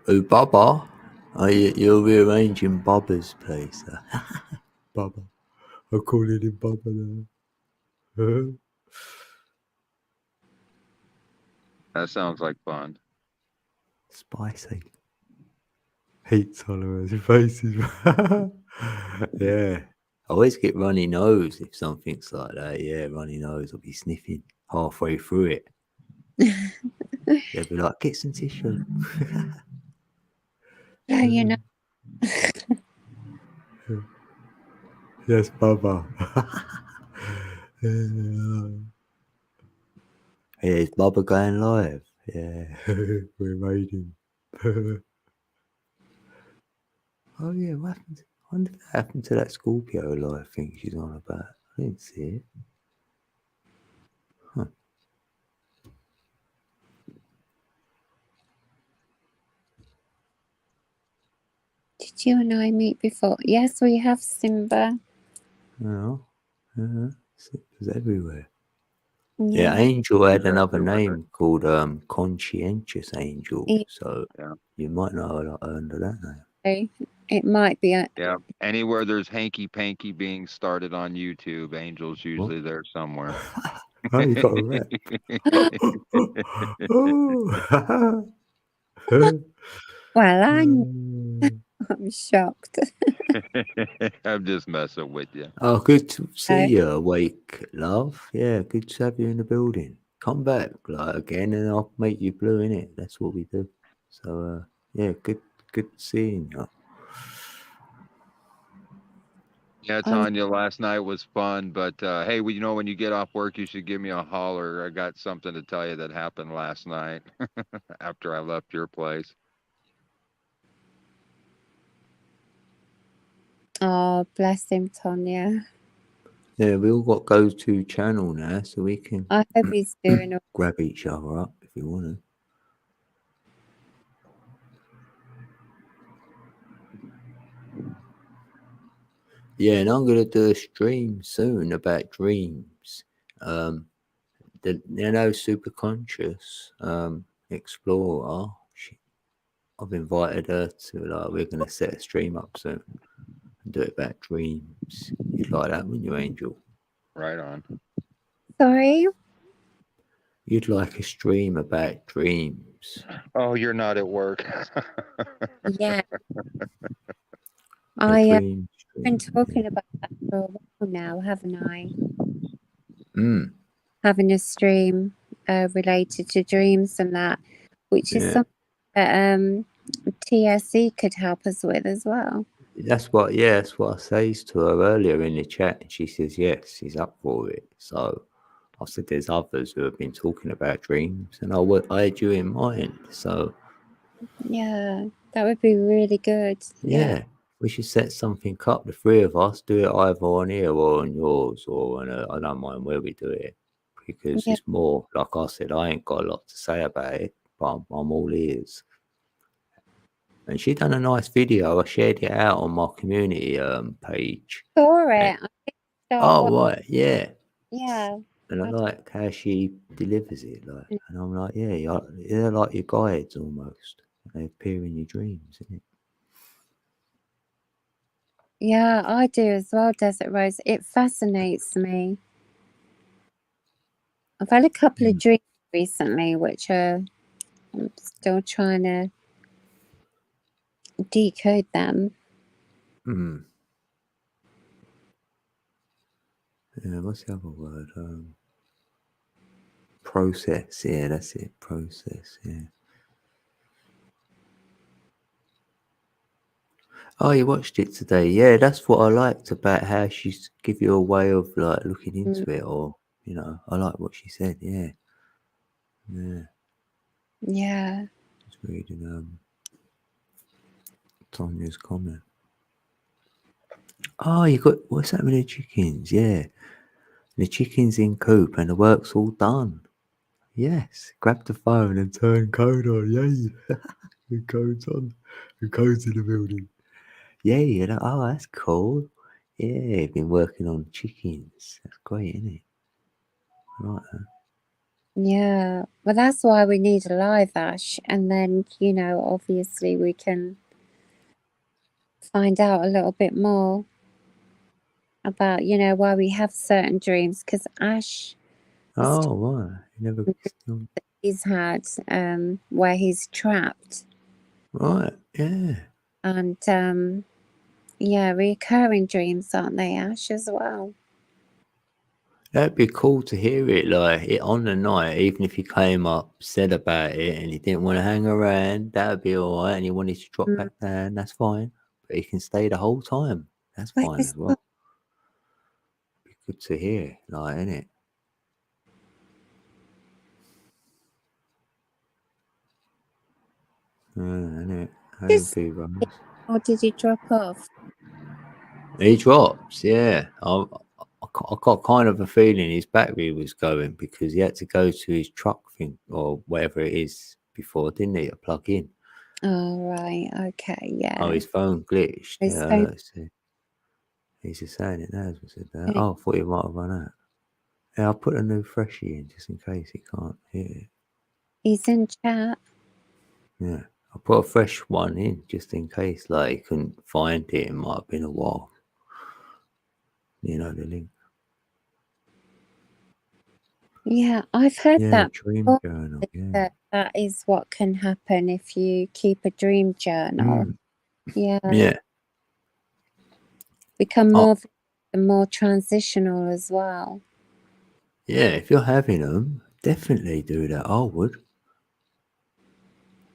Oh, Bubba. Oh, you're rearranging Bubba's place. Bubba. I'm calling him Bubba now. That sounds like fun. Spicy. Heat tolerance. Faces. Yeah. I always get runny nose if something's like that. Yeah, runny nose. I'll be sniffing halfway through it. They'll be like, get some tissue. Yeah, you know. Yes, Bubba. Yeah, is Bubba going live? Yeah, we're raiding. Oh yeah, what happened? wonder if that happened to that Scorpio life thing she's on about. I didn't see it. Huh. Did you and I meet before? Yes, we have, Simba. No. Yeah. It was everywhere. Yeah. Yeah, Angel had Yeah, another everywhere. name called Conscientious Angel. Yeah. So you might know a lot under that name. It might be. Yeah. Anywhere there's hanky panky being started on YouTube, Angel's usually there somewhere. Oh, you got a rep. Well, I'm shocked. I'm just messing with you. Oh, good to see you awake, love. Yeah, good to have you in the building. Come back like again, and I'll make you blue in it. That's what we do. So yeah, good seeing you. Yeah, Tanya, last night was fun, but hey, you know, when you get off work, you should give me a holler. I got something to tell you that happened last night after I left your place. Oh, bless him, Tonya. Yeah, we all got go to channel now, so we can I hope he's doing all grab each other up if you want to. Yeah, and I'm gonna do a stream soon about dreams. Super conscious explorer. I've invited her to we're gonna set a stream up soon and do it about dreams. You'd like that, wouldn't you, Angel? Right on. Sorry? You'd like a stream about dreams. Oh, you're not at work. Yeah. A I've dream been stream. talking about that for a while now, haven't I? Mm. Having a stream related to dreams and that, which is Yeah. something that TSE could help us with as well. That's what I says to her earlier in the chat, and she says yes, she's up for it. So I said there's others who have been talking about dreams, and I had you in mind. So Yeah, that would be really good. yeah, we should set something up. The three of us do it either on here or on yours, or on I don't mind where we do it, because Yeah. it's more like I said. I ain't got a lot to say about it, but I'm all ears. And she done a nice video. I shared it out on my community page. Saw it. I did start Oh right, yeah. Yeah. And I like how she delivers it, like, and I'm like, yeah, they're like your guides almost. They appear in your dreams, isn't it? Yeah, I do as well, Desert Rose. It fascinates me. I've had a couple of dreams recently, which I'm still trying to decode them. Mm. Yeah, what's the other word? Process. Yeah, that's it. Process. Yeah. Oh, you watched it today? Yeah, that's what I liked about how she's give you a way of like looking into it, or I like what she said. Yeah. Yeah. Yeah. Just reading Tanya's comment. Oh, you got what's that with the chickens? Yeah. The chicken's in coop and the work's all done. Yes. Grab the phone and turn code on. Yay. The code's on. The code's in the building. Yay. Oh, that's cool. Yeah, you've been working on chickens. That's great, isn't it? I like that. Yeah. Well, that's why we need a live Ash. And then, obviously we can find out a little bit more about, why we have certain dreams. Because Ash... Oh, right. He's had where he's trapped. Right, yeah. And recurring dreams, aren't they, Ash, as well? That'd be cool to hear it, like it on the night, even if he came up, said about it, and he didn't want to hang around, that'd be all right. And he wanted to drop back down, that's fine. But he can stay the whole time, that's fine as well. Be good to hear, like, innit? Innit? How you do, Rose? Or did he drop off? He drops, yeah. I got kind of a feeling his battery was going because he had to go to his truck thing or whatever it is before, didn't he? To plug in. Oh, right. Okay. Yeah. Oh, his phone glitched. His Yeah, phone- look, see. He's just saying it now. As we said that. Oh, I thought he might have run out. Yeah, I'll put a new freshie in just in case he can't hear it. He's in chat. Yeah, I'll put a fresh one in just in case, like he couldn't find it. It might have been a while. You know the link. Yeah, I've heard Yeah, that. dream before, journal. Yeah. that is what can happen if you keep a dream journal. Yeah. Yeah. Become more transitional as well. Yeah, if you're having them, definitely do that. I would.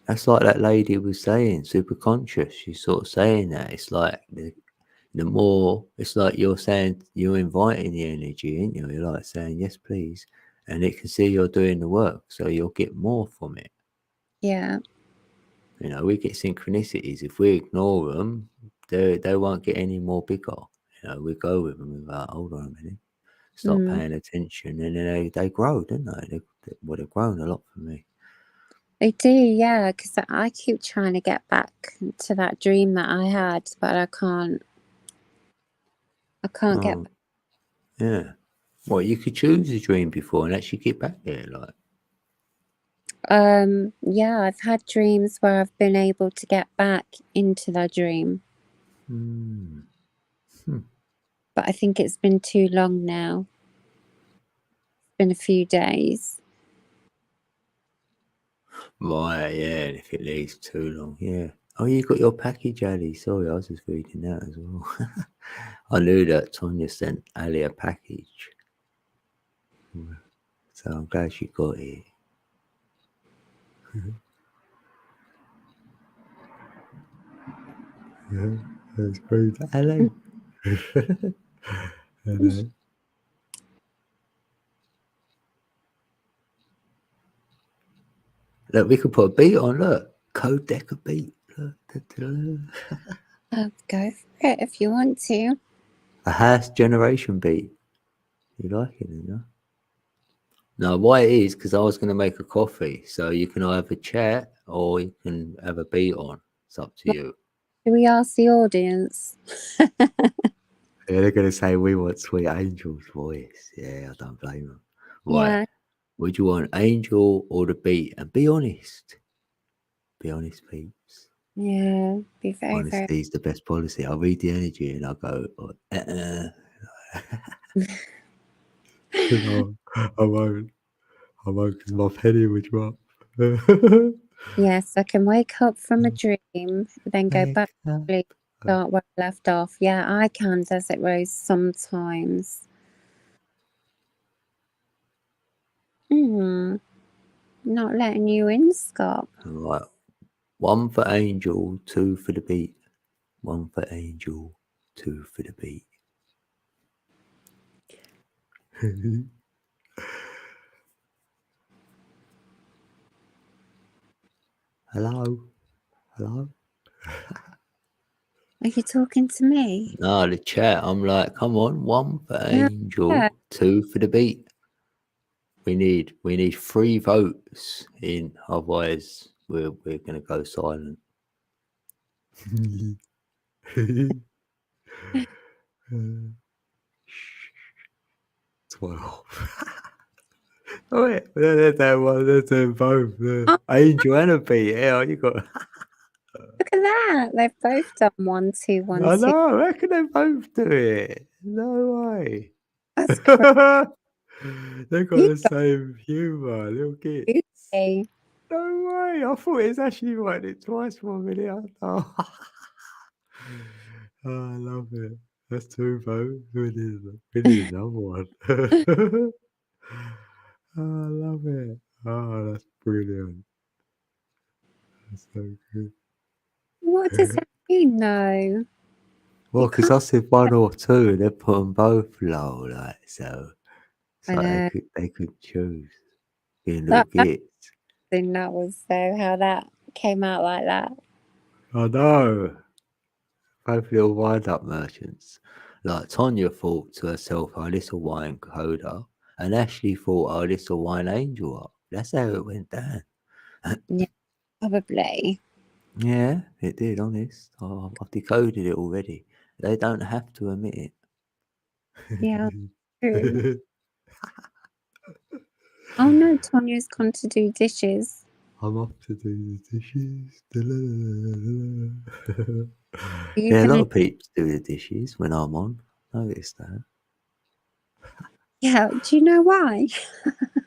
That's like that lady was saying, super conscious. She's sort of saying that. It's like the more, it's like you're saying, you're inviting the energy, ain't you? You're like saying, yes, please. And it can see you're doing the work. So you'll get more from it. Yeah. You know, we get synchronicities. If we ignore them, they won't get any more bigger. You know, we go with them without, hold on a minute. Start paying attention, and then they grow, don't they? They've grown a lot for me. They do, yeah, because I keep trying to get back to that dream that I had, but I can't get back. Yeah. Well, you could choose a dream before and actually get back there, like. Yeah, I've had dreams where I've been able to get back into the dream. But I think it's been too long now. It's been a few days. Right, yeah, and if it leaves too long, yeah. Oh, you got your package, Ali. Sorry, I was just reading that as well. I knew that Tonya sent Ali a package. So I'm glad she got it. Yeah, that's great. Ali. Hello. Look, we could put a beat on, look. Code Decker beat. Look. Go for it if you want to. A house generation beat. You like it, you know? No, why it is, because I was going to make a coffee. So you can either chat or you can have a beat on. It's up to you. Do we ask the audience? Yeah, they're going to say, we want Sweet Angel's voice. Yeah, I don't blame them. Right. Yeah. Would you want Angel or the beat? And be honest. Be honest, peeps. Yeah, be very, Honesty is the best policy. I'll read the energy and I'll go, No, I won't. I won't because my penny would drop. Yes, I can wake up from a dream, then go back to sleep, start where I left off. Yeah, I can, Desert Rose, sometimes. Not letting you in, Scott. Right. 1 for Angel, 2 for the beat. 1 for Angel, 2 for the beat. Hello? Hello? Are you talking to me? No, the chat. I'm like, come on, 1 for Yeah. Angel, 2 for the beat. We need 3 votes in, otherwise we're gonna go silent. 12. Oh wait, there's that one. There's them both. Angel and a beat. Yeah, you got. Look at that. They've both done 1, 2, 1, 2. I know. I reckon they both do it. No way. That's crazy. They got the same humour, little kids. Okay. No way. I thought it was actually writing it twice for a minute. Oh, I love it. That's 2 votes. We need another one. Oh, I love it. Oh, that's brilliant. That's so good. What does that mean, though? Well, because I said 1 or 2, they put them both low, like so. I So know. they could choose being little kids. Then that was how that came out like that. I know. both little wind-up merchants. Like Tonya thought to herself, "Oh, this a wine coda," and Ashley thought, "Oh, this a wine angel." That's how it went down. Yeah, probably. Yeah, it did. Honest, I've decoded it already. They don't have to admit it. Yeah, true. Oh no, Tanya's gone to do dishes. I'm off to do the dishes. Are you Yeah, a lot gonna? of peeps do the dishes when I'm on. Notice that. Yeah. Do you know why?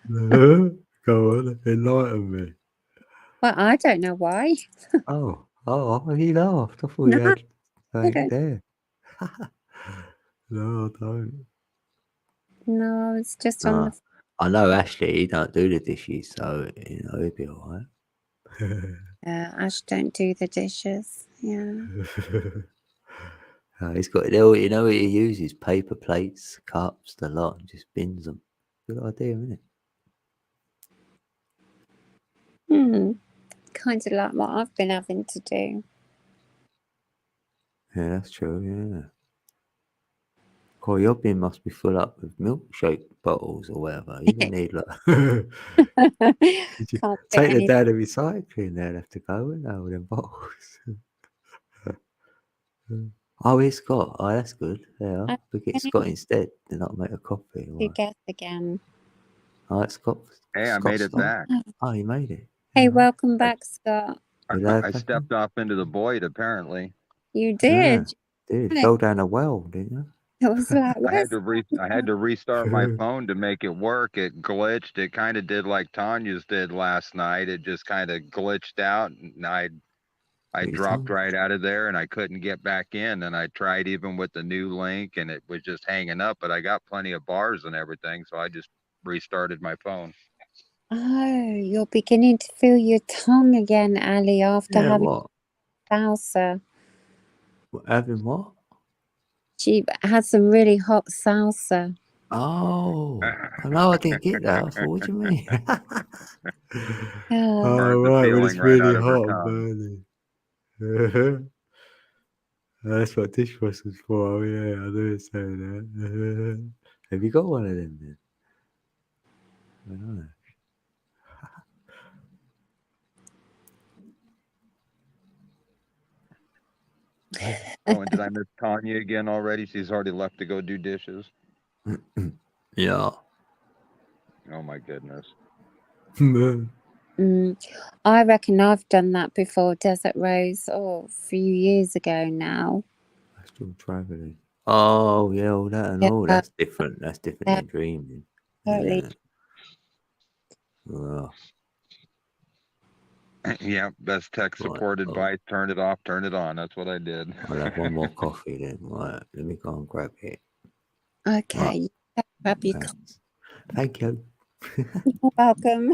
Go on, enlighten me. Well, I don't know why. Oh, he laughed. I thought No, you had I something don't. there. No, I don't. No, it's just on No, the. I know Ashley, he don't do the dishes, so, he'll be alright. Ash don't do the dishes. Yeah. He's got, you know what he uses? Paper plates, cups, the lot, and just bins them. Good idea, isn't it? Kind of like what I've been having to do. Yeah, that's true, yeah. Cool, your bin must be full up with milkshake bottles or whatever. You're going to need, like... Did you Can't fit take them any. down to recycling? They'll have to go, wouldn't they, with them bottles? Oh, it's Scott. Oh, that's good. Yeah, I'm we get gonna Scott instead. Then I'll make a coffee. do guess again. Oh, it's Scott. Hey, I made it back. Oh, you made it. Hey, Yeah. welcome back, Scott. I stepped off into the void, apparently. You did. Dude, fell down a well, didn't you? It was like, I had to restart my phone to make it work. It glitched. It kind of did like Tanya's did last night. It just kind of glitched out, and I dropped right out of there, and I couldn't get back in. And I tried even with the new link, and it was just hanging up. But I got plenty of bars and everything, so I just restarted my phone. oh, you're beginning to feel your tongue again, Ali, after having what? salsa. Having what? She had some really hot salsa. Oh, no, I didn't get that. I thought, what do you mean? Yeah. Oh, the right, when feeling it's right really out of her hot and tongue. burning. That's what dishwasher's for. Oh, yeah, I do say that. Have you got one of them then? I don't know. Oh, and did I miss Tanya again already? She's already left to go do dishes. Yeah. Oh my goodness. I reckon I've done that before, Desert Rose, a few years ago now. I'm still traveling. Oh, yeah, all that and all. That's different. That's different than dreaming. Totally. Yeah. Yeah, best tech support advice. Turn it off, turn it on. That's what I did. I'll have one more coffee then. Right, let me go and grab it. Okay, grab your coffee. Thank you. You're welcome.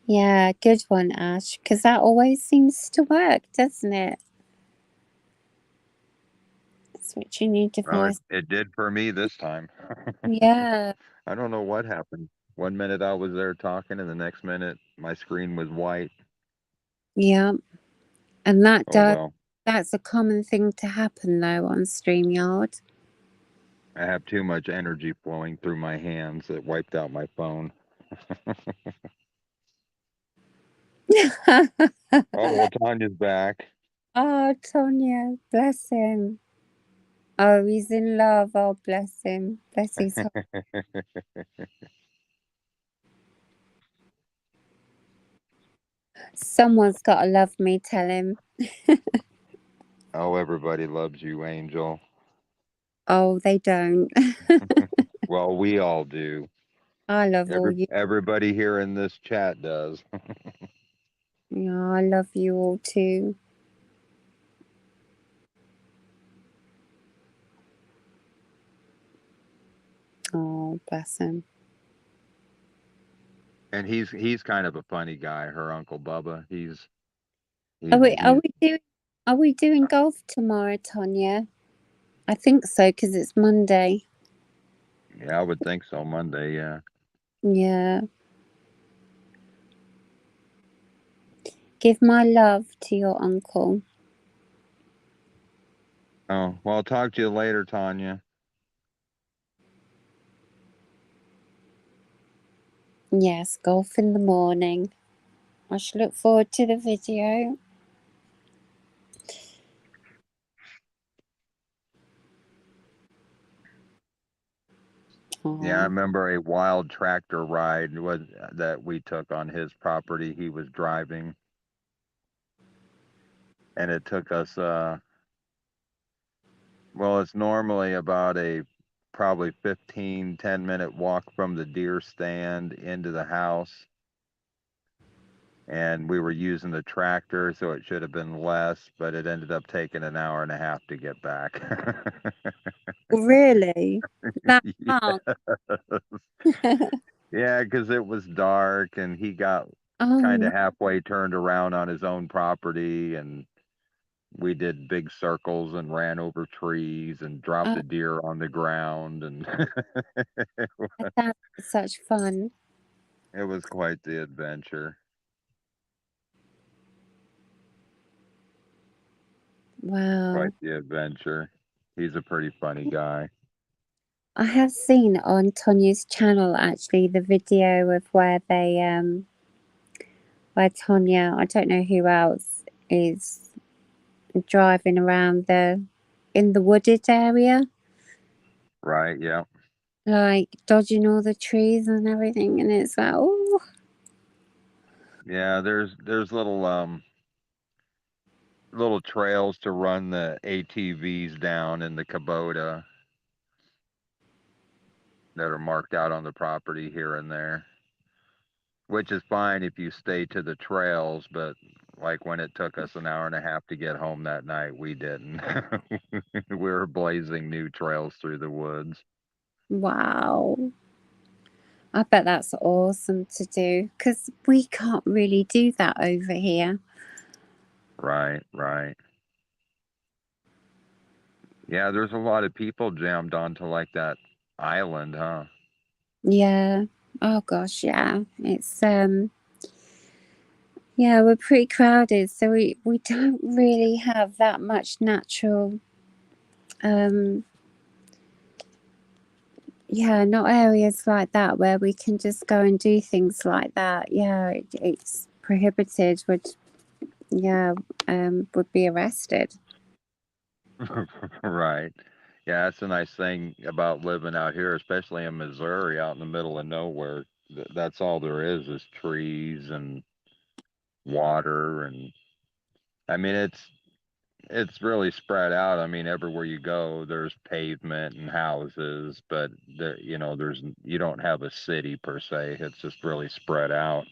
Yeah, good one, Ash, because that always seems to work, doesn't it? Switching your device. It did for me this time. Yeah. I don't know what happened. 1 minute I was there talking, and the next minute my screen was white. Yeah. And that well. that's a common thing to happen, though, on StreamYard. I have too much energy flowing through my hands. It wiped out my phone. Oh, Tanya's back. Oh, Tonya, bless him. Oh, he's in love. Oh, bless him. Bless his heart. Someone's got to love me, tell him. Oh, everybody loves you, Angel. Oh, they don't. Well, we all do. I love all you. Everybody here in this chat does. Yeah, I love you all too. Oh, bless him. And he's kind of a funny guy, her Uncle Bubba. Are we doing golf tomorrow, Tonya? I think so, because it's Monday. Yeah, I would think so. Monday, yeah. Yeah. Give my love to your uncle. Oh, well, I'll talk to you later, Tanya. Yes, golf in the morning. I shall look forward to the video. Yeah, I Oh, remember a wild tractor ride that we took on his property. He was driving, and it took us. Well, it's normally about a probably 10-minute walk from the deer stand into the house. And we were using the tractor, so it should have been less, but it ended up taking an hour and a half to get back. really? That Yeah, long? yeah, because it was dark and he got Oh, kind no. of halfway turned around on his own property, and we did big circles and ran over trees and dropped Oh, a deer on the ground, and that sounds like such fun. it was quite the adventure. Wow. Quite the adventure. He's a pretty funny guy. I have seen on Tanya's channel actually the video of where they where Tanya, I don't know who else, is driving around in the wooded area, Right, yeah. like dodging all the trees and everything, and it's like, oh, Yeah, there's little trails to run the ATVs down in the Kubota that are marked out on the property here and there, which is fine if you stay to the trails, but like when it took us an hour and a half to get home that night, we didn't. We were blazing new trails through the woods. wow. I bet that's awesome to do because we can't really do that over here. Right, right. Yeah, there's a lot of people jammed onto like that island, huh? Yeah. Oh gosh, yeah. It's yeah, we're pretty crowded, so we don't really have that much natural yeah, not areas like that where we can just go and do things like that. Yeah, it's prohibited, would be arrested. Right. Yeah, that's a nice thing about living out here, especially in Missouri, out in the middle of nowhere. That's all there is trees and water, and I mean it's really spread out. I mean, everywhere you go, there's pavement and houses, but you don't have a city per se. It's just really spread out.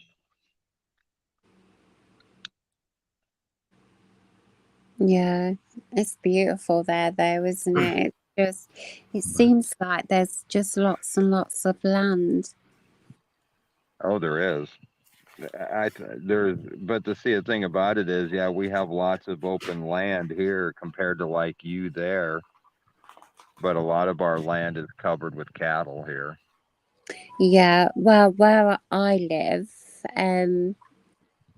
Yeah, it's beautiful there though, isn't it? It seems like there's just lots and lots of land. Oh, there is. But to see the thing about it is, yeah, we have lots of open land here compared to like you there, but a lot of our land is covered with cattle here. Yeah, well, where I live,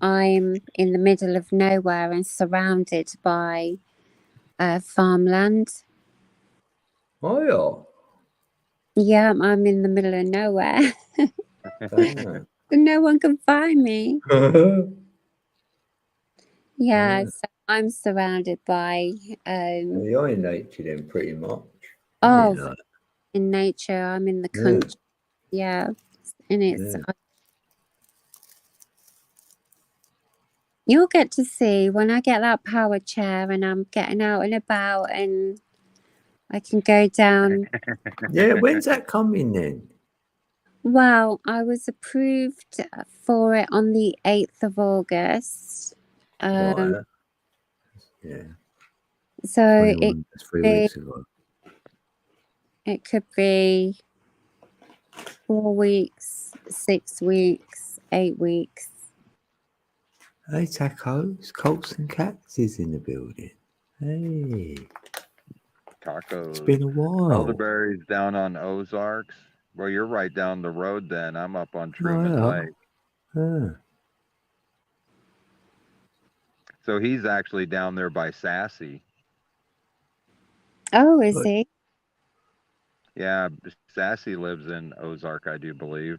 I'm in the middle of nowhere and surrounded by farmland. Oh Yeah, I'm in the middle of nowhere. yeah. No one can find me. Yeah, Yeah. so I'm surrounded by Well, you're in nature then, pretty much. oh, Yeah. in nature. I'm in the Yeah. country. Yeah, and it's Yeah. you'll get to see when I get that power chair and I'm getting out and about and I can go down. Yeah. When's that coming then? Well, I was approved for it on the 8th of August. Right. Yeah. So 21. That's 3 weeks ago. it could be 4 weeks, 6 weeks, 8 weeks. Hey, tacos, Colts and Cats is in the building. Hey. tacos. It's been a while. Elderberry's down on Ozarks. Well, you're right down the road then. I'm up on Truman yeah. Lake. Yeah. So he's actually down there by Sassy. Oh, is But- he? Yeah, Sassy lives in Ozark, I do believe.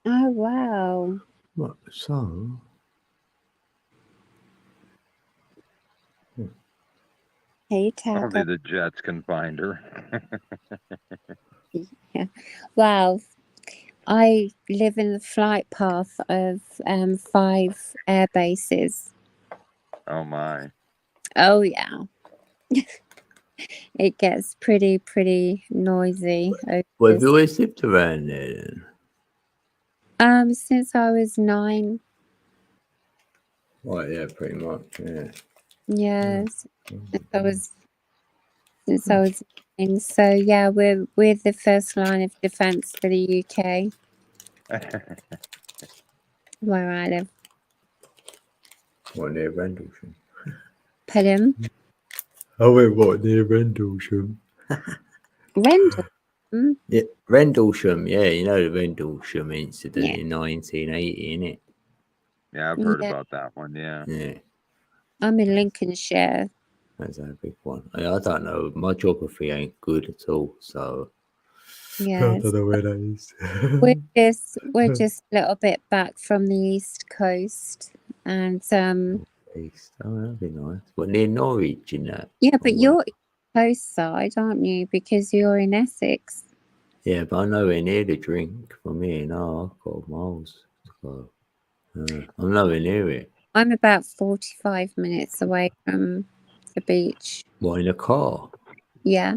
Oh, wow. What, so? Hey, Only Taco. the Jets can find her. Yeah. Wow. I live in the flight path of 5 air bases. Oh my. Oh, yeah. It gets pretty noisy. Well, have you always lived around there then? Since I was 9. Right, yeah, pretty much, yeah. Yes. Since I was 9. So yeah, we're the first line of defense for the UK where I live. What, near Rendlesham? Pardon? Oh, wait, what, near Rendlesham? Rendlesham? Yeah, Rendlesham, yeah, you know the Rendlesham incident Yeah. in 1980, innit? Yeah, I've heard Yeah. about that one, yeah. Yeah, I'm in Lincolnshire. that's a big one. I don't know, my geography ain't good at all, so I Yes. don't know where that is. We're just a little bit back from the East Coast. And East. Oh, that'd be nice. What, near Norwich in that? yeah, but Or you're East Coast side, aren't you? Because you're in Essex. yeah, but I'm nowhere near the drink from here. No, I've got miles to go. I'm nowhere near it. I'm about 45 minutes away from the beach. What, in a car? Yeah.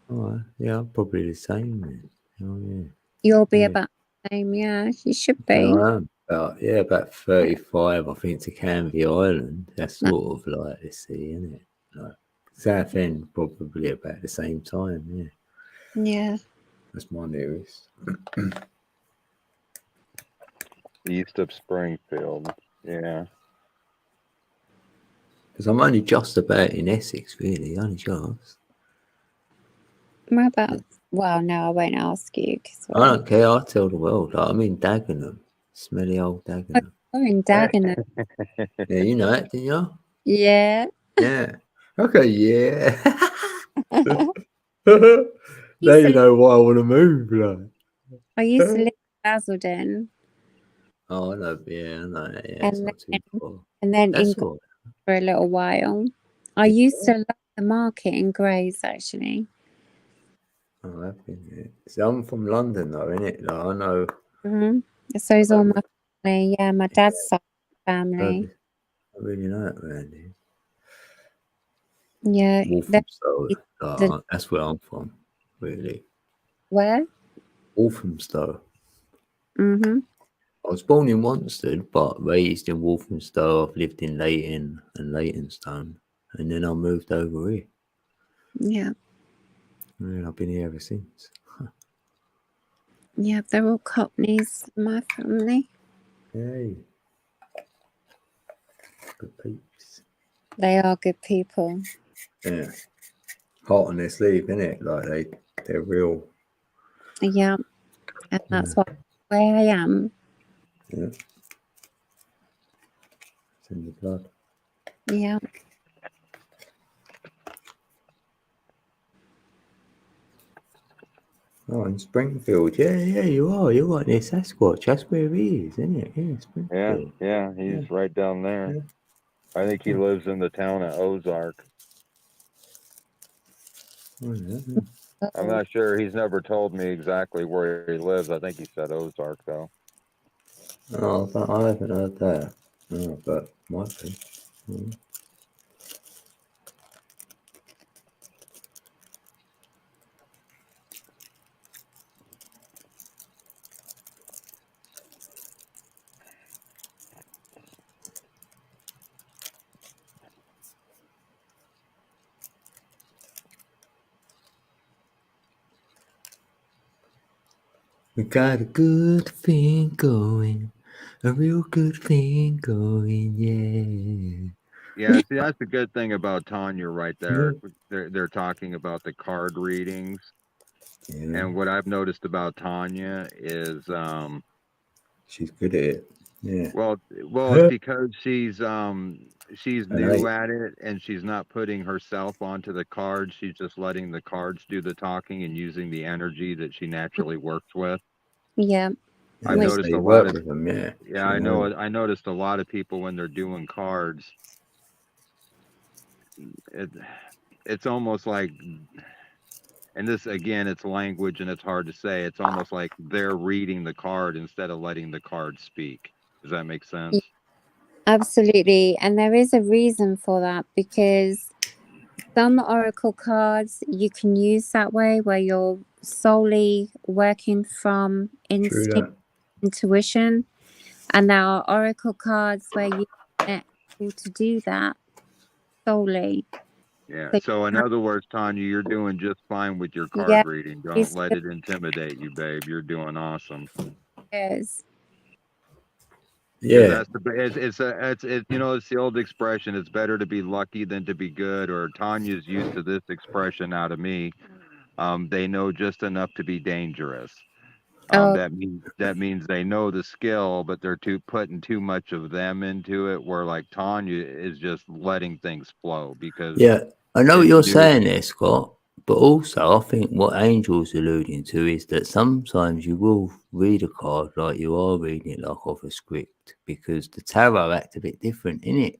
Oh, yeah, I'm probably the same then. Oh, yeah. You'll be Yeah. about the same, yeah. You should I be. am about 35, I think, to Canvey Island. That's sort of like the sea, isn't it? Like Southend, probably about the same time, yeah. Yeah. That's my nearest. East of Springfield. Yeah. Because I'm only just about in Essex, really, only just. What about? Well, no, I won't ask you. I don't care, I'll tell the world. Like, I'm in Dagenham. Smelly old Dagenham. You're in Dagenham. Yeah, you know it, didn't you? Yeah. Yeah. Okay, yeah. You Now you said- know why I want to move, like. I used to live in Basildon Oh, I know, yeah, I know that, yeah, it's And not too far. and then in That's all. for a little while. I used to love the market in Grays, actually. Oh, I've been there. So I'm from London, though, innit? Like, I know. Mm-hmm. So is all my family. Yeah, my dad's side of the family. I really know it around here. Yeah. Walthamstow, that's where I'm from, really. Where? Walthamstow. Mm-hmm. I was born in Wanstead, but raised in Walthamstow. I've lived in Leighton and Leytonstone, and then I moved over here. Yeah. And I've been here ever since. Yeah, they're all Cockneys in my family. Hey. Good peeps. They are good people. Yeah. Hot on their sleeve, innit? Like they're real. Yeah. And that's why where I am. Yeah. It's in the blood. Yeah. Oh, in Springfield. Yeah, you are. You're right near Sasquatch. That's where he is, isn't it? Yeah, Springfield. Yeah, he's right down there. Yeah. I think he lives in the town of Ozark. Oh, yeah. I'm not sure. He's never told me exactly where he lives. I think he said Ozark, though. Oh, but I haven't heard that. Oh, but might be. Mm. We got a good thing going, a real good thing going, yeah. Yeah, see, that's the good thing about Tanya right there. Yeah. They're talking about the card readings, Yeah. and what I've noticed about Tanya is, She's good at it. Yeah. well, it's because she's And new at it, and she's not putting herself onto the cards. She's just letting the cards do the talking and using the energy that she naturally works with. Yeah. I've Which, noticed they a lot work of, with them. Yeah. yeah, She I know. knows. I noticed a lot of people when they're doing cards. It, it's almost like, and this again, it's language and it's hard to say. It's almost like they're reading the card instead of letting the card speak. Does that make sense? absolutely. And there is a reason for that, because some oracle cards you can use that way, where you're solely working from True instinct, that. intuition. And there are oracle cards where you are able to do that solely. Yeah. So So in other words, Tanya, you're doing just fine with your card yeah, reading. Don't it's let it intimidate you, babe. You're doing awesome. is. Because Yeah. that's the it's you know, it's the old expression. It's better to be lucky than to be good. Or Tanya's used to this expression out of me. They know just enough to be dangerous. Oh, That means they know the skill, but they're putting too much of them into it. Where like Tanya is just letting things flow because Yeah. I know what it's you're new. saying there, Scott. But also, I think what Angel's alluding to is that sometimes you will read a card like you are reading it like off a script, because the tarot act a bit different, innit?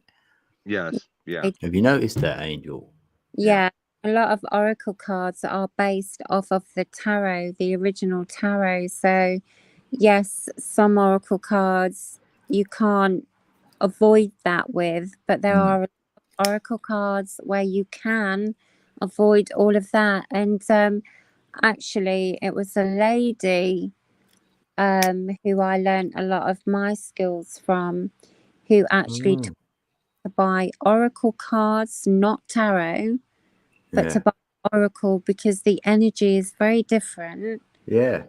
Yes. Yeah. it- Have you noticed that, Angel? yeah. A lot of oracle cards are based off of the tarot, the original tarot. So, yes, some oracle cards you can't avoid that with, but there are oracle cards where you can avoid all of that. And actually, it was a lady who I learned a lot of my skills from, who actually told me to buy oracle cards, not tarot, but to buy oracle, because the energy is very different. Yeah.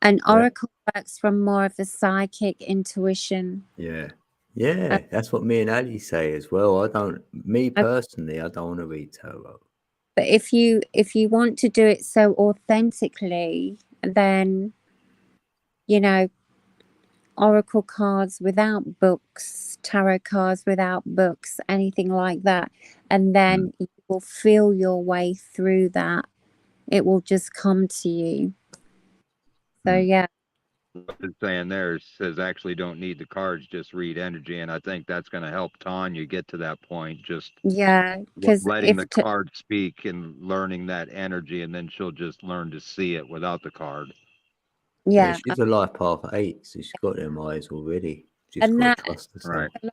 And oracle works from more of the psychic intuition. Yeah. Yeah. That's what me and Ali say as well. Me personally, I don't want to read tarot. But if you want to do it so authentically, then, you know, oracle cards without books, tarot cards without books, anything like that, and then you will feel your way through that. It will just come to you. So yeah. What it's saying there says actually don't need the cards, just read energy, and I think that's going to help Tanya get to that point. Just Yeah, because letting the card speak and learning that energy, and then she'll just learn to see it without the card. Yeah, she's a life path 8, so she's got them eyes already. Just got to trust herself. Right.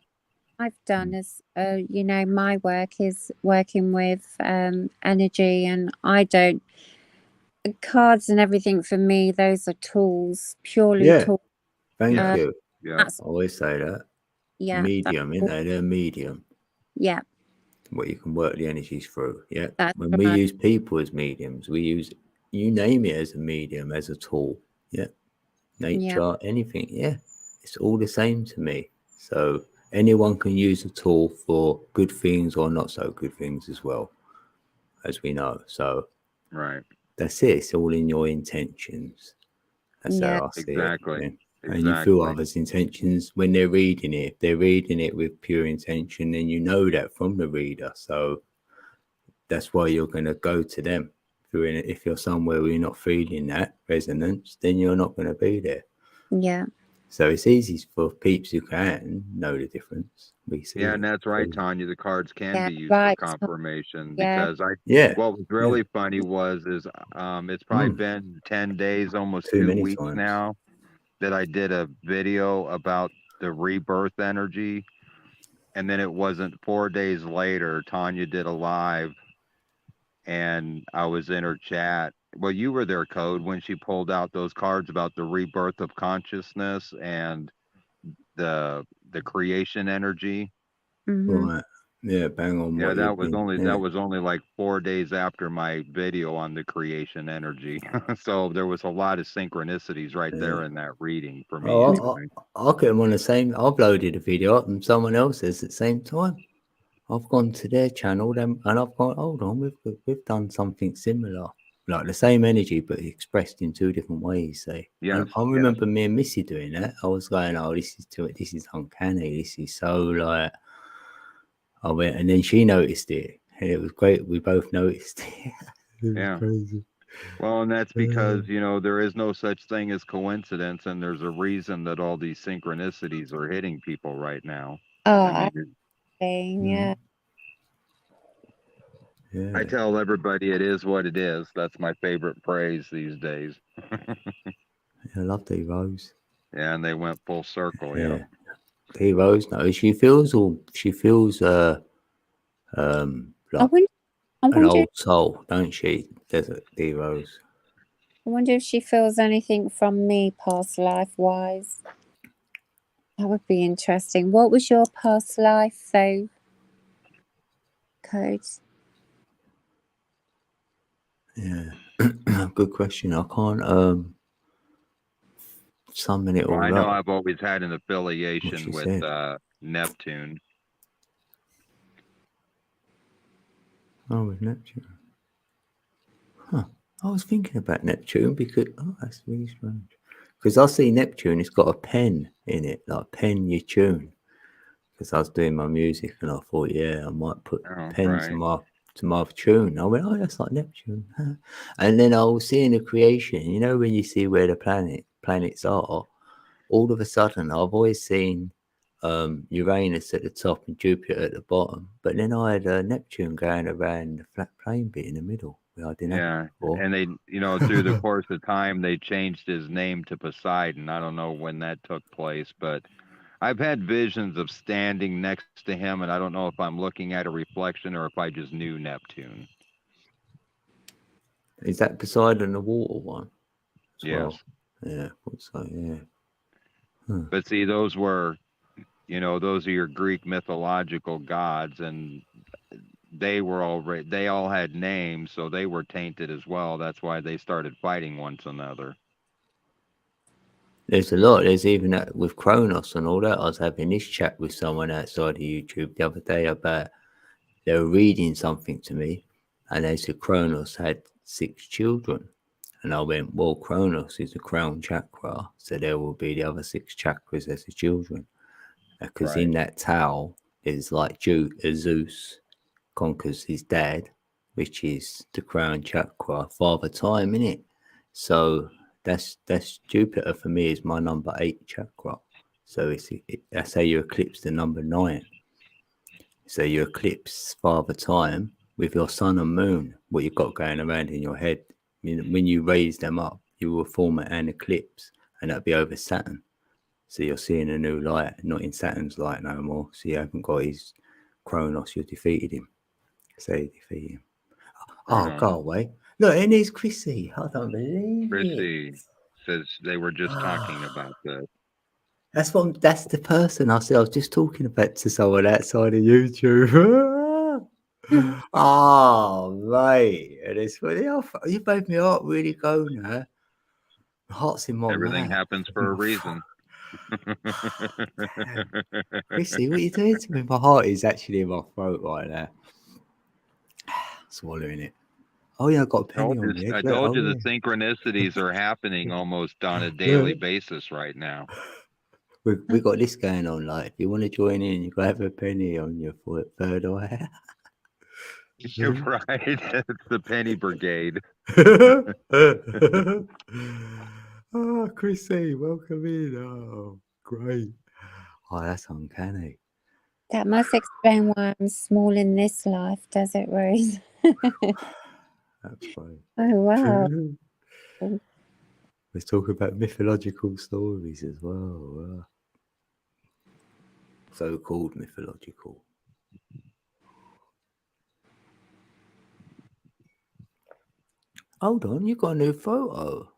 I've done is, you know, my work is working with energy, and I don't, cards and everything for me, those are tools, purely tools. Thank you. Yeah. I always say that. Yeah. Medium, isn't they? They're medium. Yeah. What you can work the energies through. Yeah. That's when we use people as mediums, we use, you name it, as a medium, as a tool. Yeah. Nature, anything. Yeah. It's all the same to me. So anyone can use a tool for good things or not so good things as well, as we know. So right. That's it. It's all in your intentions. That's how I see exactly. it. Yeah. Exactly. And you feel others' intentions when they're reading it. If they're reading it with pure intention, then you know that from the reader. So that's why you're going to go to them. If you're somewhere where you're not feeling that resonance, then you're not going to be there. Yeah. So it's easy for peeps who can know the difference. We see. Yeah, and that's right, Tanya. The cards can be used right. for confirmation Yeah. because what was Yeah. really funny was it's probably been 10 days, almost Too 2 many weeks times. now, that I did a video about the rebirth energy. And then it wasn't 4 days later, Tanya did a live and I was in her chat. Well, you were there, Code, when she pulled out those cards about the rebirth of consciousness and the creation energy. Right. Yeah, bang on. Yeah, What that you've was been. only Yeah. that was only like 4 days after my video on the creation energy. So there was a lot of synchronicities right there in that reading for me. Oh, I get them on the same. I uploaded a video up and someone else says at the same time. I've gone to their channel and I've gone, hold on, we've done something similar, like the same energy but expressed in two different ways. Say, Yes, I remember me and Missy doing that. I was going, oh, this is uncanny. This is so like. I went, and then she noticed it, and it was great. We both noticed it. It was yeah. crazy. Well, and that's because, there is no such thing as coincidence, and there's a reason that all these synchronicities are hitting people right now. Oh, I I mean, think, yeah. Yeah. I tell everybody it is what it is. That's my favorite phrase these days. I love D-Rose. Yeah, and they went full circle, Yeah. D-Rose, no, she feels I like wonder, I an wonder, old soul, don't she? Desert D-Rose. I wonder if she feels anything from me past life wise. That would be interesting. What was your past life though? Codes. Yeah. Good question. I can't summon it Well, I all know up. I've always had an What affiliation she with said. Neptune. Oh, with Neptune. Huh. I was thinking about Neptune because that's really strange. Because I see Neptune, it's got a pen in it, like pen your tune. Because I was doing my music and I thought, yeah, I might put Oh, pen right. to my tune. I went, oh, that's like Neptune. And then I was seeing the creation. You know, when you see where the planets are, all of a sudden I've always seen Uranus at the top and Jupiter at the bottom. But then I had Neptune going around the flat plane bit in the middle. Where I didn't have Yeah, it before. and they, through the course of time, they changed his name to Poseidon. I don't know when that took place, but I've had visions of standing next to him, and I don't know if I'm looking at a reflection or if I just knew Neptune. Is that Poseidon the water one as Yes. well? Yeah, I thought so, yeah. But see, those were, those are your Greek mythological gods, and they all had names, so they were tainted as well. That's why they started fighting one another. There's a lot. There's even that with Kronos and all that. I was having this chat with someone outside of YouTube the other day about they were reading something to me, and they said Kronos had 6 children. And I went, well, Kronos is the crown chakra, so there will be the other 6 chakras as the children. Because in that Tao is like Zeus conquers his dad, which is the crown chakra, Father Time, innit? So that's Jupiter for me is my number 8 chakra. So that's how you eclipse the number 9. So you eclipse Father Time with your sun and moon, what you've got going around in your head. When you raise them up, you will form an eclipse, and that'll be over Saturn. So you're seeing a new light, not in Saturn's light no more. So you haven't got his Kronos, you defeated him. So you defeat him. Oh, go away. Look, and there's Chrissy. I don't believe Chrissy it. says they were just talking about this. That's the person I said I was just talking about to someone outside of YouTube. Oh, mate. And it's funny. You made me heart really go now. My heart's in my Everything mouth. happens for a reason. Chrissy, what are you doing to me? My heart is actually in my throat right now. Swallowing it. Oh, yeah, I got a penny on me. I told you the synchronicities are happening almost on a daily basis right now. We got this going on. Like, if you want to join in, you got to have a penny on your third eye. You're right. It's the penny brigade. Oh, Chrissy, welcome in. Oh, great. Oh, that's uncanny. That must explain why I'm small in this life, does it, Rose? That's great. Oh, wow. Let's talk about mythological stories as well. So-called mythological. Hold on, you got a new photo.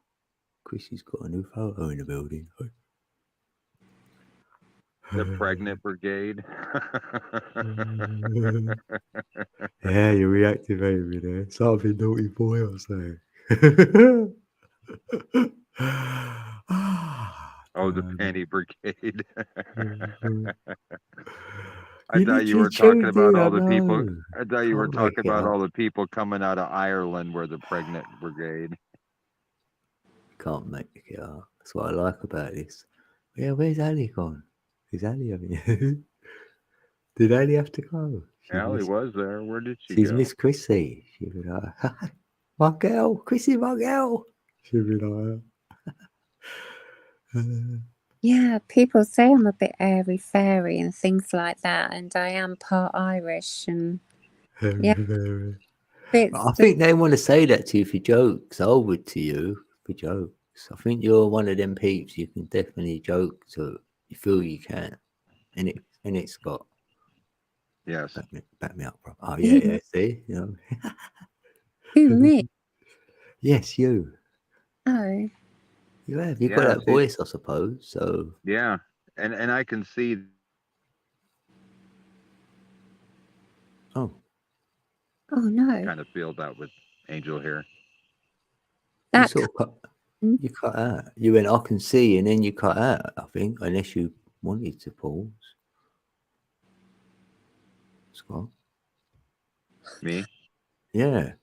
Chrissy's got a new photo in the building. The pregnant brigade. Yeah, you reactivated me there. Something naughty boy or something. Oh, the penny brigade. I thought you were talking about all the people. know. I thought you were Can't make talking it about up. all the people coming out of Ireland where the pregnant brigade. Can't make it up. That's what I like about this. Yeah, where's Ali gone? Is Ali having? Did Ali have to go? Allie was there. Where did she She's go? Miss Chrissy. She'd be like, my girl, Chrissy, my girl. She'd be like, Yeah, people say I'm a bit airy fairy and things like that, and I am part Irish and yeah, I think they want to say that to you for jokes. I would to you for jokes. I think you're one of them peeps you can definitely joke to. You feel you can, and it's Scott. Yes. Back me up, bro. Oh yeah. See, you know. Who, me? Yes, you. Oh, You have. You've got that voice, I suppose. So yeah, and I can see. Oh no. Kind of feel that with Angel here. You sort of you cut out. You went, I can see, and then you cut out, I think, unless you wanted to pause. Scott? Me? Yeah.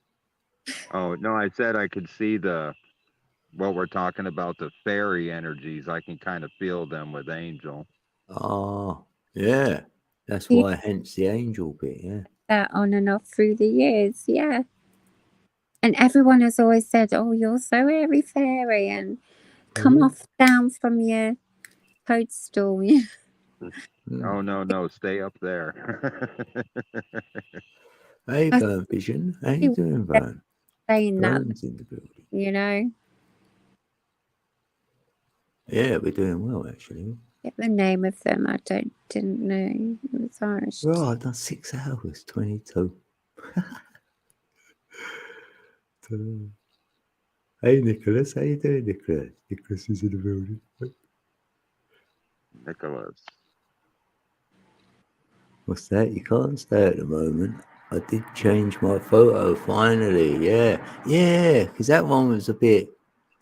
Oh, no, I said I could see what we're talking about, the fairy energies. I can kind of feel them with Angel. Oh, yeah. That's why, hence the angel bit, yeah. That on and off through the years, yeah. And everyone has always said, oh, you're so airy fairy, and come off down from your toadstool. Oh, no, stay up there. Hey, Vern Vision. How you doing, Vern? Saying Vern's that, in the building. you know. Yeah, we're doing well, actually. Get the name of them. I didn't know it was Irish. Well, I've done 6 hours, 22. Hey, Nicholas. How you doing, Nicholas? Nicholas is in the building. Nicholas. What's that? You can't stay at the moment. I did change my photo finally. Yeah. Yeah, because that one was a bit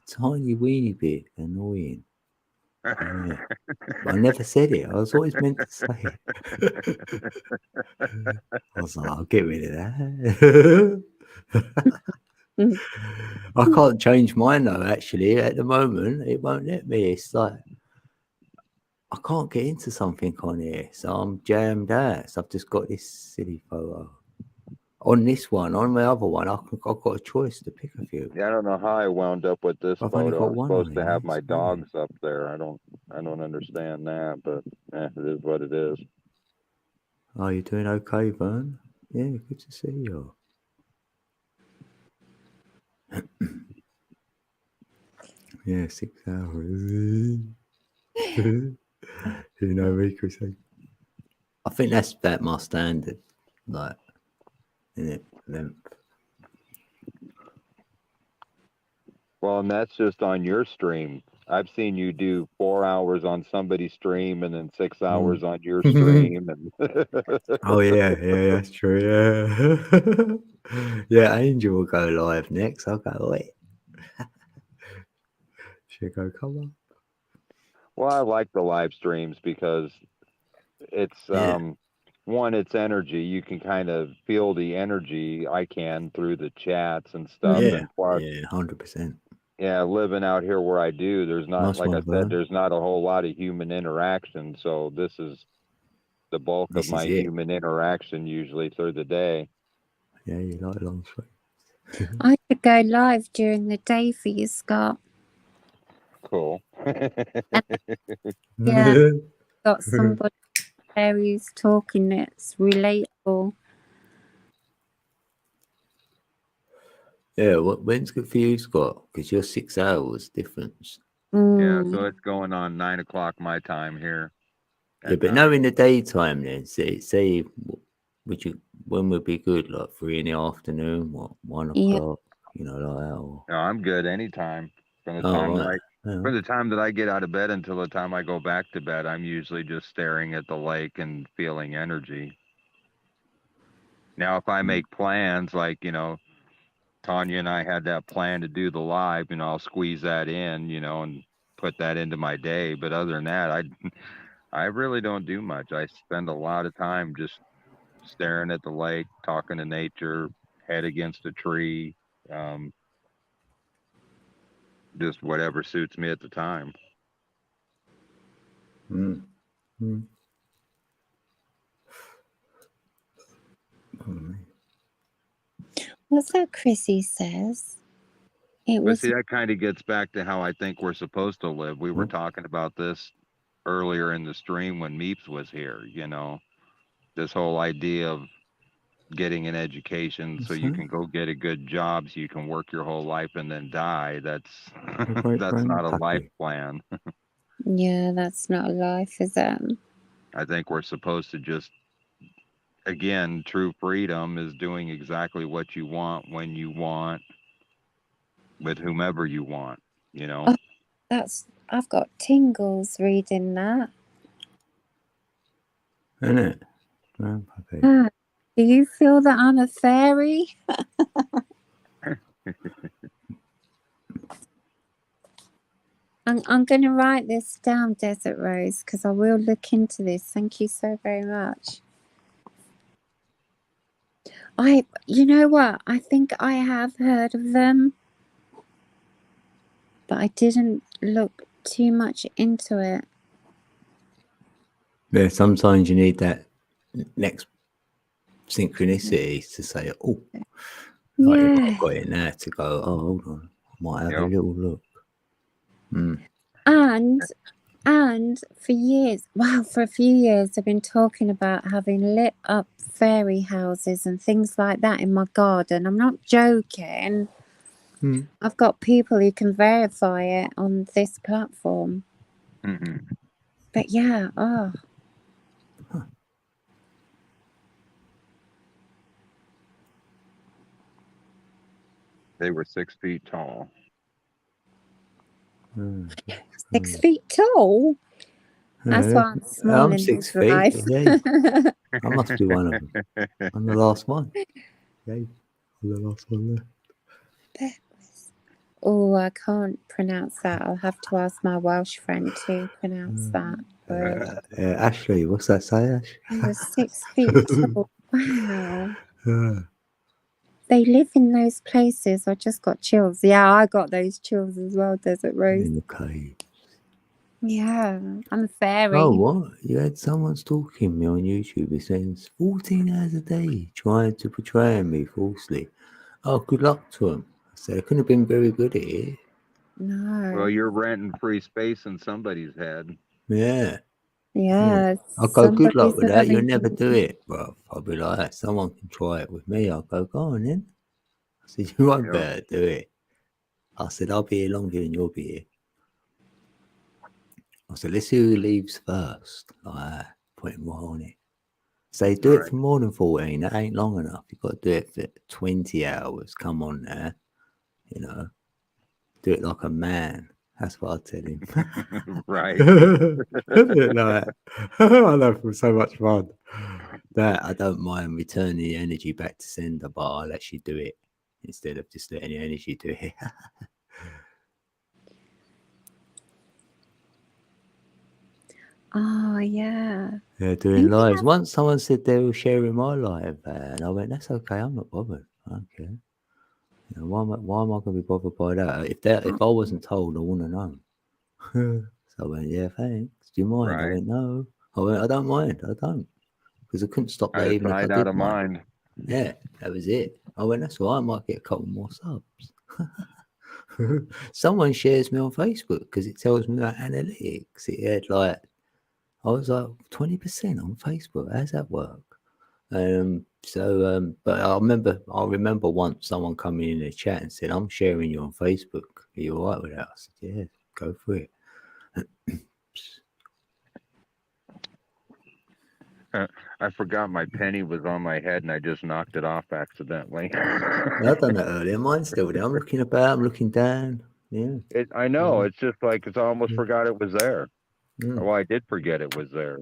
tiny weeny bit annoying. Yeah. But I never said it. I was always meant to say it. I was like, I'll get rid of that. I can't change mine though, actually, at the moment. It won't let me. It's like I can't get into something on here, so I'm jammed out. So I've just got this silly photo. On this one, on my other one, I've got a choice to pick a few. Yeah, I don't know how I wound up with this I've only photo. got I'm one supposed on to have here, my it's dogs up there. I don't understand that, but it is what it is. Are you doing okay, Vern? Yeah, good to see you. Yeah, 6 hours. You know me, Chris. I think that's about my standard, like, length. Well, and that's just on your stream. I've seen you do 4 hours on somebody's stream and then 6 hours on your stream. And Oh yeah, that's true. Yeah, yeah. Angel will go live next. I'll go wait. She'll go come on. Well, I like the live streams because it's one, it's energy. You can kind of feel the energy. I can through the chats and stuff. Yeah, And plus, 100%. yeah, living out here where I do, there's not, Nice like I one, said, Vern. there's not a whole lot of human interaction. So this is the bulk of This my is it. human interaction usually through the day. Yeah, you like long streams. I could go live during the day for you, Scott. Cool. Yeah, got somebody there who's talking that's relatable. Yeah, when's good for you, Scott? Because you're 6 hours difference. Yeah, so it's going on 9 o'clock my time here. Yeah, but now in the daytime then, say when would be good? Like 3 in the afternoon, what, 1 o'clock, you know, like that? Or... No, I'm good anytime. From the time from the time that I get out of bed until the time I go back to bed, I'm usually just staring at the lake and feeling energy. Now, if I make plans, like, you know, Tanya and I had that plan to do the live, I'll squeeze that in, and put that into my day. But other than that, I really don't do much. I spend a lot of time just staring at the lake, talking to nature, head against a tree, um, just whatever suits me at the time. Mm. Mm. What's that Chrissy says? It But was see, that kind of gets back to how I think we're supposed to live. We were talking about this earlier in the stream when Meeps was here, this whole idea of getting an education so you can go get a good job so you can work your whole life and then die. That's that's not a life plan. yeah, that's not life, is it? I think we're supposed to just, again, true freedom is doing exactly what you want when you want with whomever you want, Oh, I've got tingles reading that. Isn't it? Oh, puppy. Ah, do you feel that I'm a fairy? I'm going to write this down, Desert Rose, because I will look into this. Thank you so very much. You know what? I think I have heard of them, but I didn't look too much into it. Yeah, sometimes you need that next synchronicity to say, oh, like if I've got it now to go, oh, hold on, I might have a little look. Mm. And for a few years, I've been talking about having lit up fairy houses and things like that in my garden. I'm not joking. Mm. I've got people who can verify it on this platform. Mm-hmm. But yeah, They were 6 feet tall. 6 feet tall? That's why I'm small I'm in 6 this feet. life. Yeah. I must be one of them. I'm the last one. Yeah, I'm the last one there. Oh, I can't pronounce that. I'll have to ask my Welsh friend to pronounce that. Ashley, what's that say, Ash? He was 6 feet tall. Wow. They live in those places. I just got chills. Yeah, I got those chills as well, Desert Rose. In the cave. Yeah, I'm a fairy. Oh, what? You had someone stalking me on YouTube. It says 14 hours a day trying to portray me falsely. Oh, good luck to him. I said, I couldn't have been very good at it. No. Well, you're renting free space in somebody's head. Yeah. Yeah. I'll go, good luck with that. You'll never do it, bro. I'll be like, someone can try it with me. I'll go on then. I said, you won't be able to do it. I said, I'll be here longer than you'll be here. I said, let's see who leaves first. Like, putting more on it. Say, do it for more than 14. That ain't long enough. You've got to do it for 20 hours. Come on now. Do it like a man. That's what I tell him. Right. Like, I know from so much fun. That I don't mind returning the energy back to sender, but I'll let you do it instead of just letting the energy do it. Oh, yeah. Yeah, doing lives. Once someone said they were sharing my live, and I went, "That's okay. I'm not bothered. I don't care. Why am I going to be bothered by that? If I wasn't told, I wouldn't have known." So I went, "Yeah, thanks. Do you mind?" I went, "No." I went, "I don't mind. I don't," because I couldn't stop that even if I did mind. Yeah, that was it. I went, "That's all right. I might get a couple more subs." Someone shares me on Facebook because it tells me about analytics. It had I was like 20% on Facebook. How's that work? But I remember once someone coming in the chat and said, "I'm sharing you on Facebook. Are you all right with that?" I said, "Yeah, go for it." I forgot my penny was on my head and I just knocked it off accidentally. I've done that earlier. Mine's still there. I'm looking about. I'm looking down. Yeah. I know. It's just like I almost forgot it was there. Well, I did forget it was there.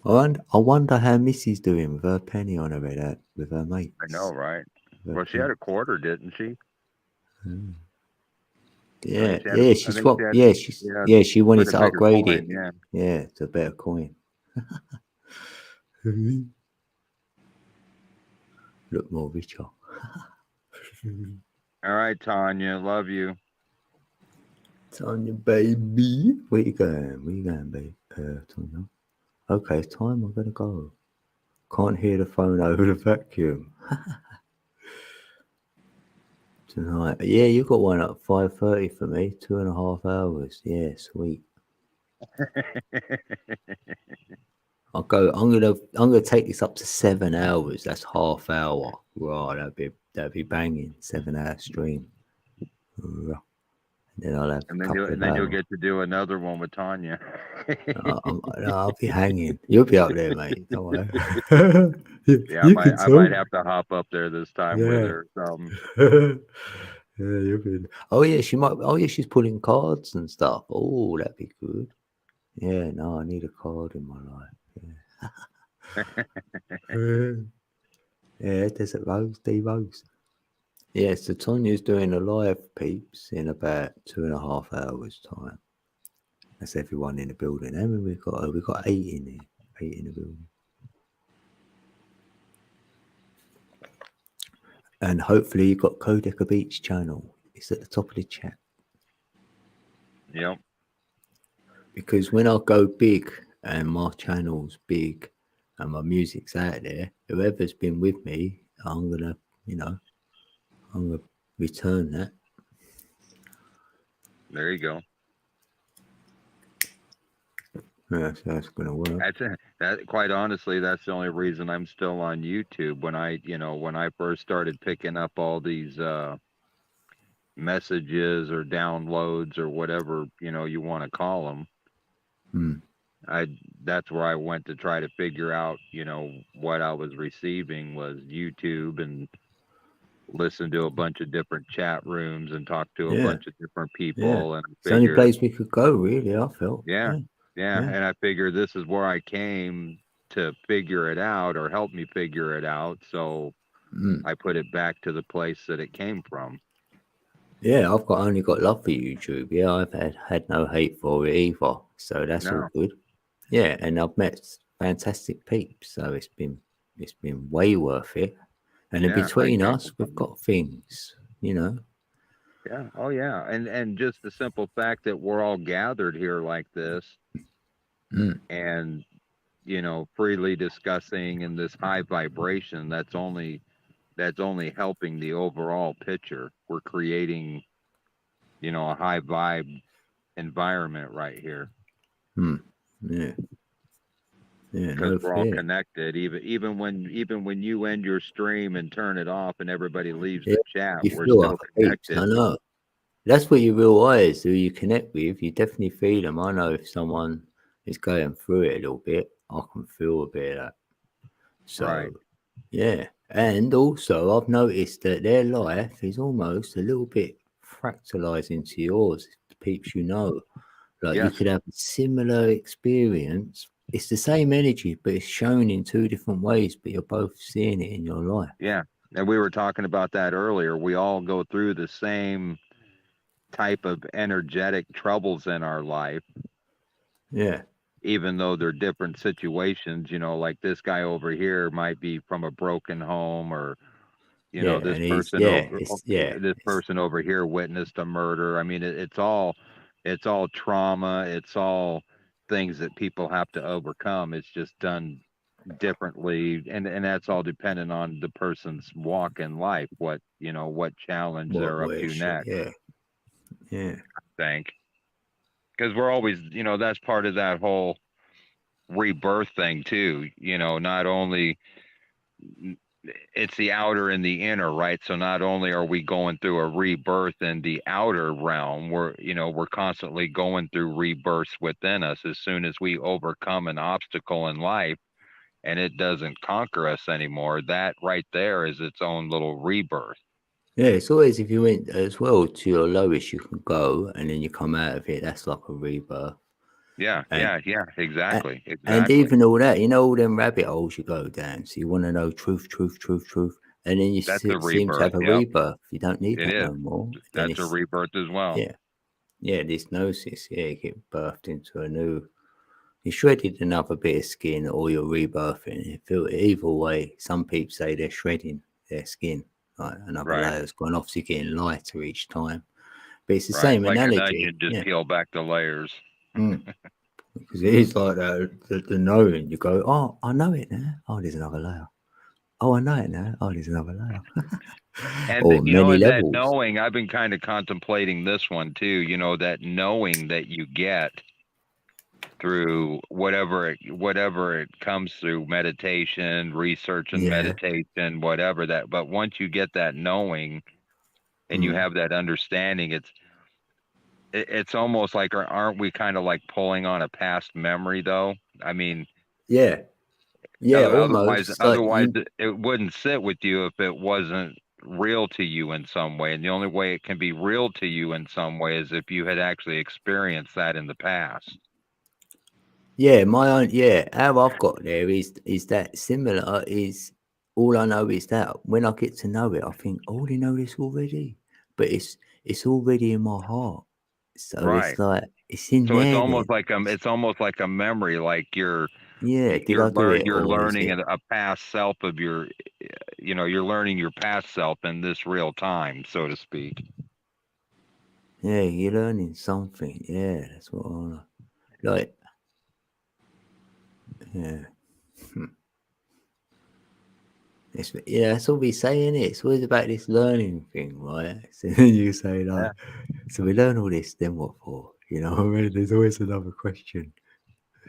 I wonder how Missy's doing with her penny on her head with her mates. I know, right? Well, she had a quarter, didn't she? Yeah, she had yeah, I she's think what? Yeah, she's yeah, yeah, she wanted like a to bigger upgrade coin, it. yeah. Yeah, to a better coin. Look more richer. All right, Tanya, love you. Tanya, baby. Where you going? Where you going, babe? Tanya. Okay, it's time. I'm gonna go. Can't hear the phone over the vacuum. Tonight. Yeah, you got one at 5:30 for me. 2.5 hours. Yeah, sweet. I'll go. I'm gonna take this up to 7 hours. That's half hour. Right, that'd be banging. 7 hour stream. Right. Then I'll have a couple of you'll hours. get to do another one with Tanya. I'll be hanging. You'll be up there, mate. Don't worry. Yeah, you can I might talk. have to hop up there this time with her. Yeah, you'll be. Oh yeah, she might. Oh yeah, she's pulling cards and stuff. Oh, that'd be good. Yeah, no, I need a card in my life. Yeah, yeah, Desert Rose, D Rose. Yeah, so Tanya's doing a live, peeps, in about 2.5 hours time. That's everyone in the building. How many we got? Oh, we got 8 in here. 8 in the building. And hopefully you got Codec Beach channel. It's at the top of the chat. Yep. Because when I go big and my channel's big and my music's out there, whoever's been with me, I'm gonna return that. There you go. Yeah, so that's gonna work. That quite honestly, that's the only reason I'm still on YouTube. When I first started picking up all these messages or downloads or whatever you want to call them, that's where I went to try to figure out what I was receiving was YouTube, and listen to a bunch of different chat rooms and talk to a bunch of different people. And It's the only place we could go, really, I felt. Yeah. And I figured this is where I came to figure it out, or help me figure it out. So I put it back to the place that it came from. Yeah, I've only got love for YouTube. Yeah, I've had no hate for it either. So that's all good. Yeah, and I've met fantastic peeps. So it's been way worth it. And in between us, we've got things, Yeah. Oh yeah. And just the simple fact that we're all gathered here like this, and freely discussing in this high vibration, that's only helping the overall picture. We're creating a high vibe environment right here. Yeah. Yeah, because we're all connected. Even when you end your stream and turn it off and everybody leaves the chat, we're still connected. I know. That's what you realize, who you connect with. You definitely feel them. I know if someone is going through it a little bit, I can feel a bit of that. So, yeah. And also, I've noticed that their life is almost a little bit fractalized into yours. The peeps you know. Like you could have a similar experience. It's the same energy, but it's shown in 2 different ways, but you're both seeing it in your life. Yeah. And we were talking about that earlier. We all go through the same type of energetic troubles in our life. Yeah. Even though they're different situations, like this guy over here might be from a broken home, or this person over here witnessed a murder. I mean, it's all trauma. It's all things that people have to overcome. It's just done differently, and that's all dependent on the person's walk in life, what challenge they're up to next. I think, because we're always that's part of that whole rebirth thing too. Not only it's the outer and the inner, right? So not only are we going through a rebirth in the outer realm, we're constantly going through rebirths within us. As soon as we overcome an obstacle in life and it doesn't conquer us anymore, that right there is its own little rebirth. Yeah, it's always, if you went as well to your lowest, you can go, and then you come out of it. That's like a rebirth. Yeah, exactly. And even all that, all them rabbit holes you go down. So you want to know truth, and then you seem to have a rebirth. You don't need that no more. That's a rebirth as well. Yeah, yeah, this gnosis, yeah, you get birthed into a new. You shredded another bit of skin, or you're rebirthing. It feel either way. Some people say they're shredding their skin, like another Right. layer's gone off, so you're getting lighter each time. But it's the Right. same Like an analogy, onion, just yeah. peel back the layers. Because it is like the knowing. You go, oh, I know it now. Oh, there's another layer. Oh, I know it now. Oh, there's another layer. And Or you know, many and that levels. knowing, I've been kind of contemplating this one too. You know, that knowing that you get through whatever it comes through, meditation, research and Yeah. meditation, whatever that. But once you get that knowing and you have that understanding, it's almost like, aren't we kind of like pulling on a past memory though? I mean, Yeah. Yeah, otherwise almost. Like you, it wouldn't sit with you if it wasn't real to you in some way. And the only way it can be real to you in some way is if you had actually experienced that in the past. yeah, my own, yeah. How I've got there is that similar. Is all I know is that when I get to know it, I think, oh, they know this already, but it's already in my heart. So Right. it's like it's in So it's there. almost Then. like a memory, like Yeah, did I do it, you're or is learning it? a past self of your, you're learning your past self in this real time, so to speak. Yeah, you're learning something. Yeah, that's what I like. Yeah. That's all we say, innit? It's always about this learning thing, right? So then you say, like, so we learn all this, then what for? You know, I mean, there's always another question.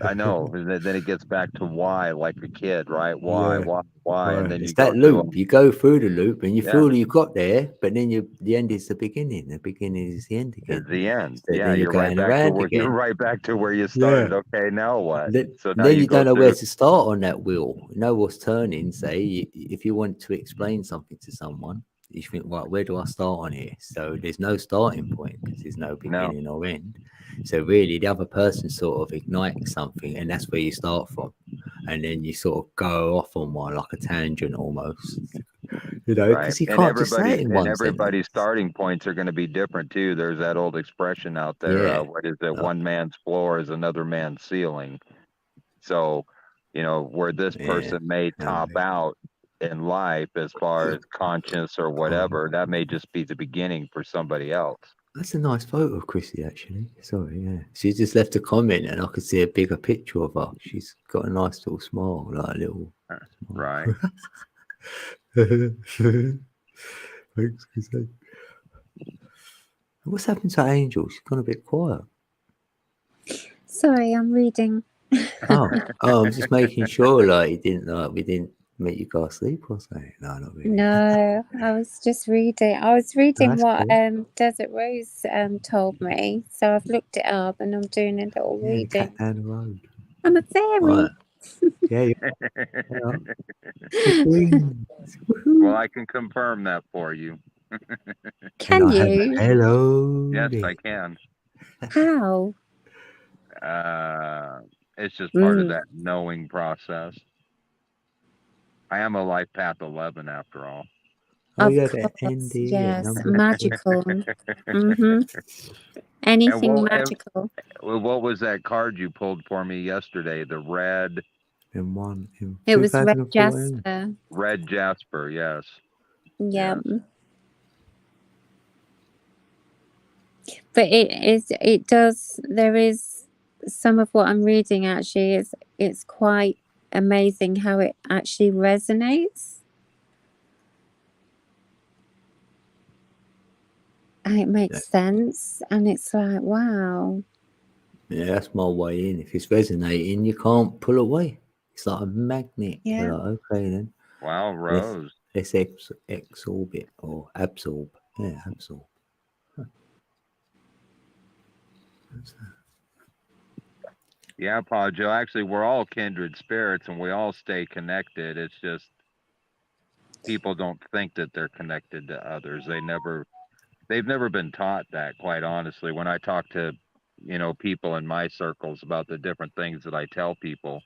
I know. And then it gets back to why, like a kid, right? Yeah, Why? And right. then It's you go that through loop. You go through the loop and you yeah, feel you got there, but then the end is the beginning. The beginning is the end again. it's the end. So Yeah, then you're you're right going back to around where again. you Yeah. started. Okay, now what? So now Then you you go don't know where through. to start on that wheel. You know what's turning. Say, if you want to explain something to someone, you think, right, where do I start on here? So there's no starting point because there's no No. beginning or end. So really, the other person sort of ignites something, and that's where you start from. And then you sort of go off on one like a tangent almost. You know, Right. because you can't just say it in one Everybody's sentence. starting points are going to be different too. There's that old expression out there. Yeah. What is it? One man's floor is another man's ceiling. So, where this Yeah. person may top out in life as far as conscience or whatever, that may just be the beginning for somebody else. That's a nice photo of Chrissy, actually. Sorry, yeah. She just left a comment and I could see a bigger picture of her. She's got a nice little smile, like a little smile. Right. Thanks, Chrissy. What's happened to Angel? She's gone a bit quiet. Sorry, I'm reading. I'm just making sure, like, we didn't make you go to sleep or something. No, not really. No, I was just reading. I was reading That's what cool. Desert Rose told me. So I've looked it up and I'm doing a little Yeah, reading. cat down the road. I'm a fairy. Right. Yeah. Well, I can confirm that for you. Can you? Hello. Yes, I can. How? It's just part of that knowing process. I am a life path 11 after all. Oh, of yeah, course, yes, magical. Anything And magical. What was that card you pulled for me yesterday? The red. It was red jasper. Red jasper, yes. Yeah. But it does, there is some of what I'm reading actually it's quite amazing how it actually resonates. And it makes sense and it's like, wow. Yeah, that's my way in. If it's resonating, you can't pull away. It's like a magnet. Yeah. You're like, okay then. Wow, Rose. Let's absorb it or absorb. Yeah, absorb. Huh. Yeah, Paul Joe. Actually, we're all kindred spirits and we all stay connected. It's just people don't think that they're connected to others. They've never been taught that, quite honestly. When I talk to, people in my circles about the different things that I tell people,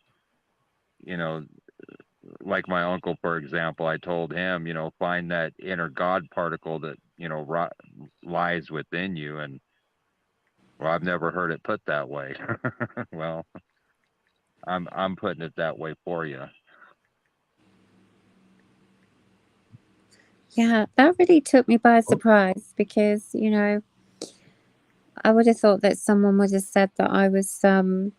like my uncle, for example, I told him, find that inner God particle that, lies within you. And Well, I've never heard it put that way. Well, I'm putting it that way for you. Yeah, that really took me by surprise because, you know, I would have thought that someone would have said that I was some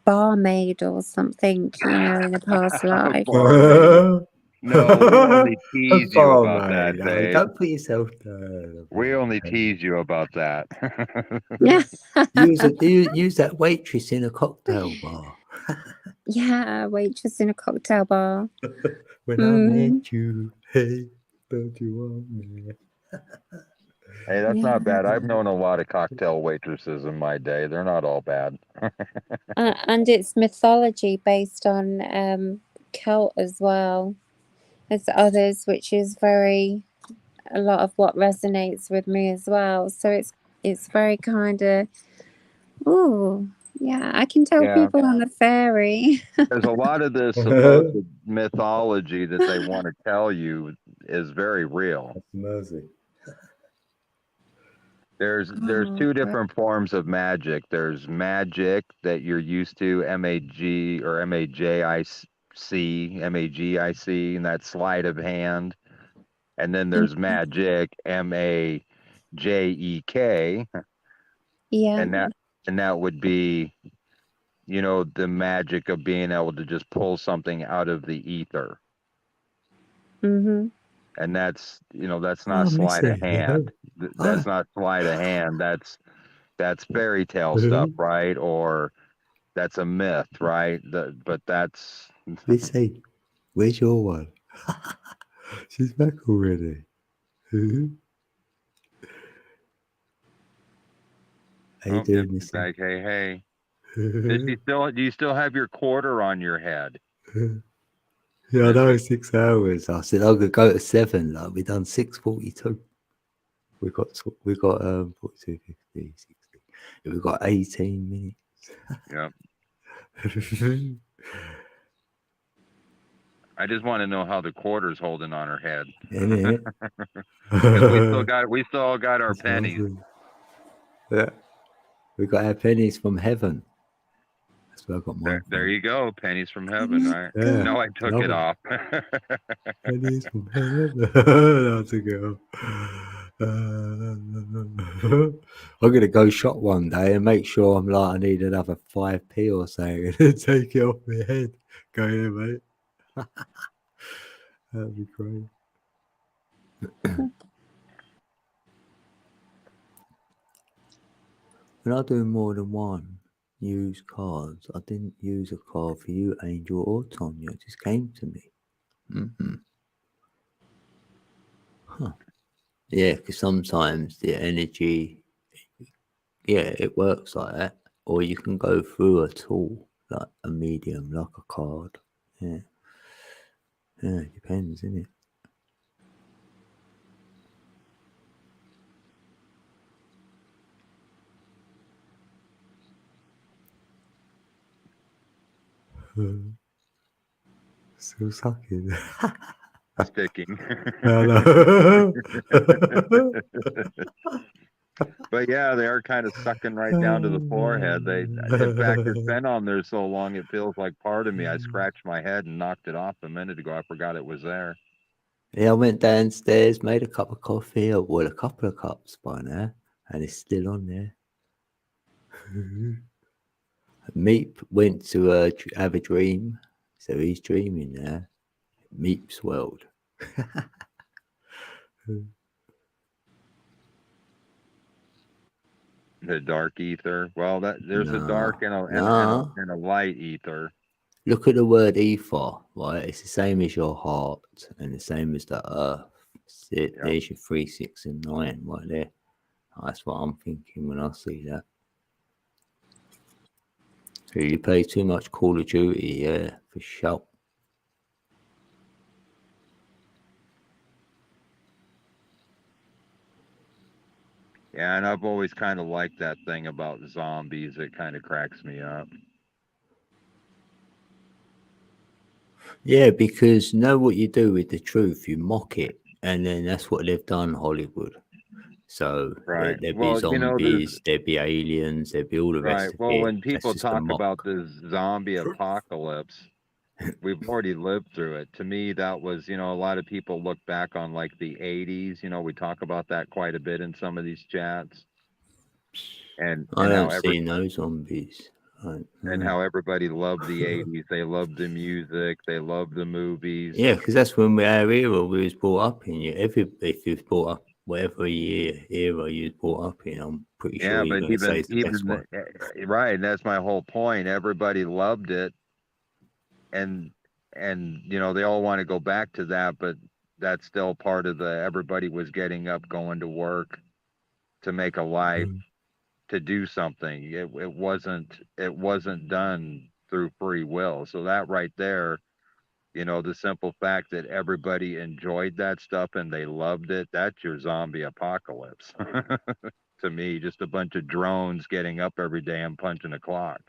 barmaid or something, you know, in a past life. Barmaid. No, we only tease you about that, No, Dave. don't put yourself down. We only tease you about that. Yeah. Use that waitress in a cocktail bar. Yeah, waitress in a cocktail bar. When I met you, hey, don't you want me? Hey, that's Yeah. not bad. I've known a lot of cocktail waitresses in my day. They're not all bad. And it's mythology based on Celt as well as others, which is a lot of what resonates with me as well. So it's very kind of, oh yeah, I can tell Yeah. people I'm a fairy. There's a lot of this supposed mythology that they want to tell you is very real. That's mercy. There's Oh, two different forms of magic. There's magic that you're used to, M-A-G or M-A-J-I-C, M-A-G-I-C, and that's sleight of hand. And then there's magic, M-A-J-E-K, yeah. and that would be, you know, the magic of being able to just pull something out of the ether. Mm-hmm. And that's, you know, that's not Oh, sleight of Missy. hand. That's not sleight of hand. That's fairy tale stuff, right? Or that's a myth, right? But that's Missy, where's your one? She's back already. How you doing, she's Missy? like, hey. Do you still have your quarter on your head? Yeah, I know, 6 hours. I said I could go to 7. Like we done 6:42. We got 42, 50, 60. Yeah, we got 18 minutes. Yep. I just want to know how the quarter's holding on her head. Innit? we still got our pennies. Yeah. We got our pennies from heaven. That's where I got mine. There you go, pennies from heaven. Yeah. No, I took it off. Pennies from heaven. I took it off. I'm gonna go shop one day and make sure I'm like I need another 5p or something and take it off my head. Go here, mate. That'd be great. When I do more than one use cards, I didn't use a card for you, Angel or Tonya. It just came to me. Mm-hmm. Huh. Yeah, because sometimes the energy, yeah, it works like that. Or you can go through a tool, like a medium, like a card. Yeah. Yeah, it depends, isn't it? Still sucking. Sticking. Hello. But yeah, they are kind of sucking right down to the forehead. In fact, it's been on there so long it feels like part of me. I scratched my head and knocked it off a minute ago. I forgot it was there. Yeah, I went downstairs, made a cup of coffee, or well, a couple of cups by now, and it's still on there. Meep went to have a dream, so he's dreaming now. Meep's world. The dark ether. Well, there's a dark and a light ether. Look at the word ether, right? It's the same as your heart and the same as the earth. There's your 3, 6, and 9 right there. That's what I'm thinking when I see that. So you play too much Call of Duty, yeah, for sure. Yeah, and I've always kind of liked that thing about zombies. It kind of cracks me up. Yeah, because know what you do with the truth, you mock it, and then that's what they've done, Hollywood. So Right. there'd be Well, you know, zombies, there'd be aliens, there'd be all the right. rest of Well, it. when That's people just a talk about mock. this zombie apocalypse, we've already lived through it. To me, that was, you know, a lot of people look back on like the 80s. You know, we talk about that quite a bit in some of these chats. And I how don't see no zombies. and how everybody loved the 80s. They loved the music, they loved the movies. Yeah, because that's when our era we was brought up in. If you was brought up whatever era you was brought up in, I'm pretty sure Yeah, you're but going to say it's the best one. Right, that's my whole point. Everybody loved it, and you know they all want to go back to that, but that's still part of the everybody was getting up, going to work to make a life, to do something. It wasn't done through free will. So that right there, you know, the simple fact that everybody enjoyed that stuff and they loved it, that's your zombie apocalypse. To me, just a bunch of drones getting up every day and punching a clock.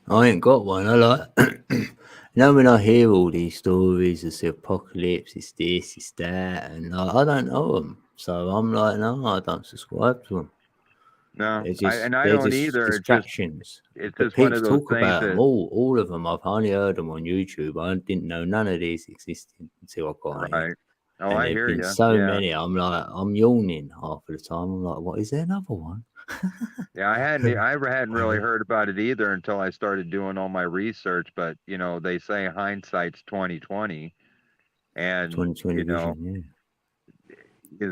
I ain't got one. I like, when I hear all these stories, it's the apocalypse, it's this, it's that, and I don't know them. So I'm like, no, I don't subscribe to them. No, I they're don't just either. distractions. It's But just one people of those talk things about them, that, all of them. I've only heard them on YouTube. I didn't know none of these existed until I got on here. right. Oh, And I there've hear been you. so Yeah. many. I'm yawning half of the time. I'm like, what is there another one? Yeah, I hadn't really heard about it either until I started doing all my research. But you know, they say hindsight's 2020, and 2020 you know, vision,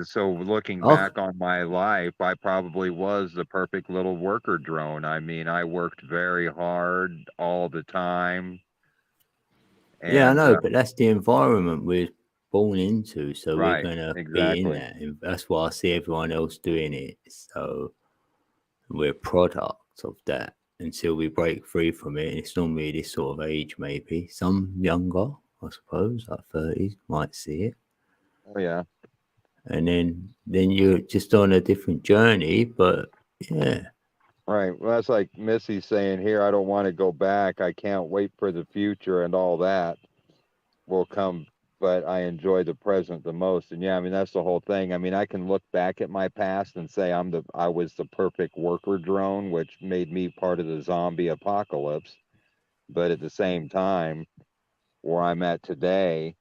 so looking yeah. back on my life, I probably was the perfect little worker drone. I mean, I worked very hard all the time, Yeah, I and know, but that's the environment we're born into, so we're right, gonna be in exactly. that. And that's why I see everyone else doing it. So we're products of that until we break free from it. And it's normally this sort of age, maybe some younger, I suppose, like 30s might see it. Oh yeah. And then you're just on a different journey. But yeah, Right. Well, that's like Missy saying here, I don't want to go back. I can't wait for the future and all that will come, but I enjoy the present the most. And yeah, I mean, that's the whole thing. I mean, I can look back at my past and say I was the perfect worker drone, which made me part of the zombie apocalypse. But at the same time, where I'm at today,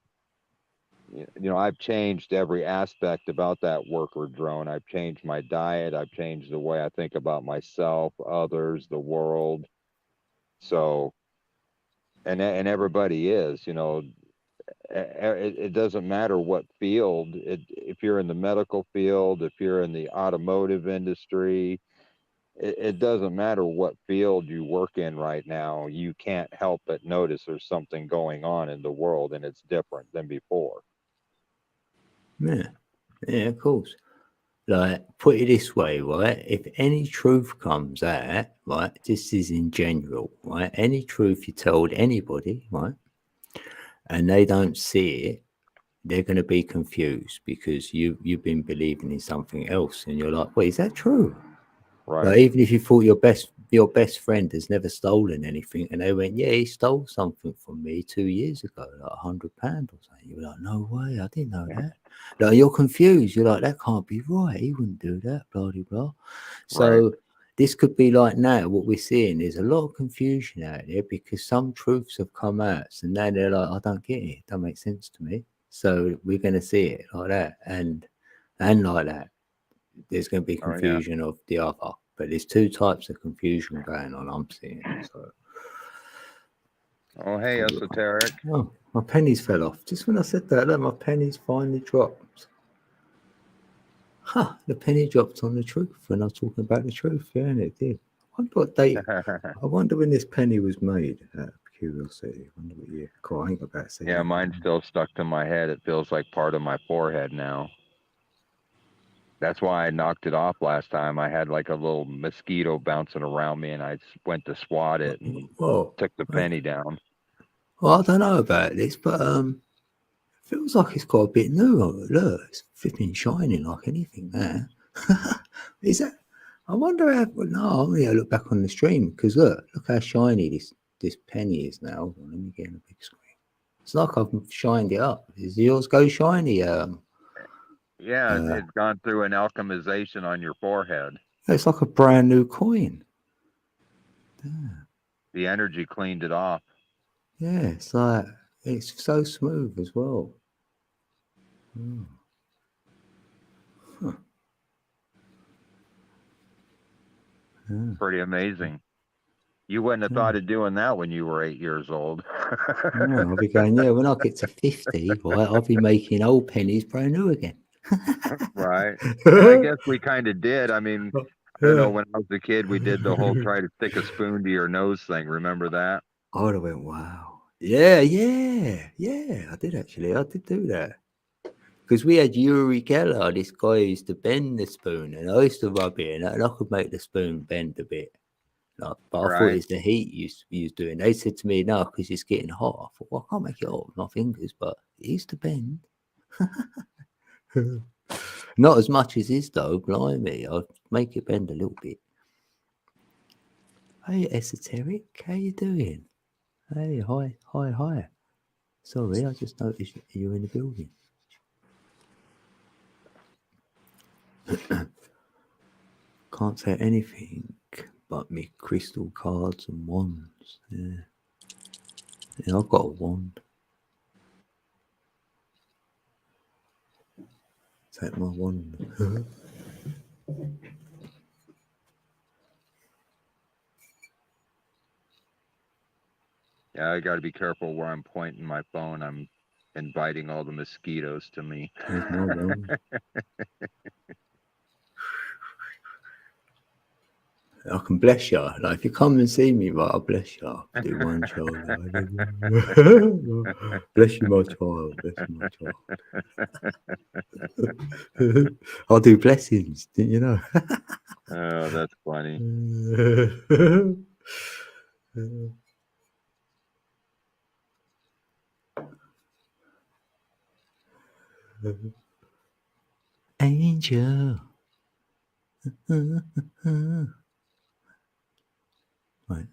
you know, I've changed every aspect about that worker drone. I've changed my diet. I've changed the way I think about myself, others, the world. So, and everybody is, you know, it doesn't matter what field. If you're in the medical field, if you're in the automotive industry, it doesn't matter what field you work in right now. You can't help but notice there's something going on in the world, and it's different than before. yeah, of course. Like, put it this way, right? If any truth comes out, right, this is in general, right? Any truth you told anybody, right, and they don't see it, they're going to be confused because you've been believing in something else, and you're like, wait, is that true? Right. Like, even if you thought your best friend has never stolen anything, and they went, yeah, he stole something from me 2 years ago, like £100 or something. You're like, no way, I didn't know that. Like, you're confused. You're like, that can't be right. He wouldn't do that. Blah blah blah. So this could be like now. What we're seeing is a lot of confusion out there because some truths have come out, so now they're like, I don't get it. It don't make sense to me. So we're going to see it like that, and like that. There's going to be confusion of the other. But there's two types of confusion going on, I'm seeing. So. Oh, hey, esoteric. Oh, my pennies fell off. Just when I said that, look, my pennies finally dropped. The penny dropped on the truth when I was talking about the truth. Yeah, and it did. I wonder what date. I wonder when this penny was made. Out of curiosity. I wonder what year. Cool, I ain't got that. Yeah, mine's still stuck to my head. It feels like part of my forehead now. That's why I knocked it off last time. I had like a little mosquito bouncing around me, and I went to swat it and took the penny down. Well, I don't know about this, but it feels like it's got a bit new. Look, it's flipping shining like anything there. Is that? I wonder how. Well, no, I'm going to look back on the stream because look how shiny this penny is now. Hold on, let me get on a big screen. It's like I've shined it up. Does yours go shiny? Yeah, it's gone through an alchemization on your forehead. It's like a brand new coin. The energy cleaned it off. Yeah, it's like it's so smooth as well. Mm. Huh. Yeah. Pretty amazing. You wouldn't have thought of doing that when you were 8 years old. No, I'll be going, yeah, when I get to 50, right, I'll be making old pennies brand new again. Right. And I guess we kind of did. I mean, I don't know, when I was a kid, we did the whole try to stick a spoon to your nose thing. Remember that? I would have went, wow. Yeah, I did actually. I did do that. Because we had Yuri Geller, this guy who used to bend the spoon, and I used to rub it in, and I could make the spoon bend a bit. Like, but I thought it's the heat you was doing. They said to me, no, because it's getting hot. I thought, well, I can't make it hot with my fingers, but it used to bend. Not as much as his though, blimey. I'd make it bend a little bit. Hey, Esoteric, how you doing? Hey, hi. Sorry, I just noticed you're in the building. Can't say anything but me crystal cards and wands. Yeah, I've got a wand. Take my wand. Yeah, I got to be careful where I'm pointing my phone. I'm inviting all the mosquitoes to me. There's my wand. I can bless you. Like, if you come and see me, right, I'll bless you. I'll do one child. Bless you, my child. Bless you, my child. I'll do blessings, didn't you know? Oh, that's funny. Angel. Right.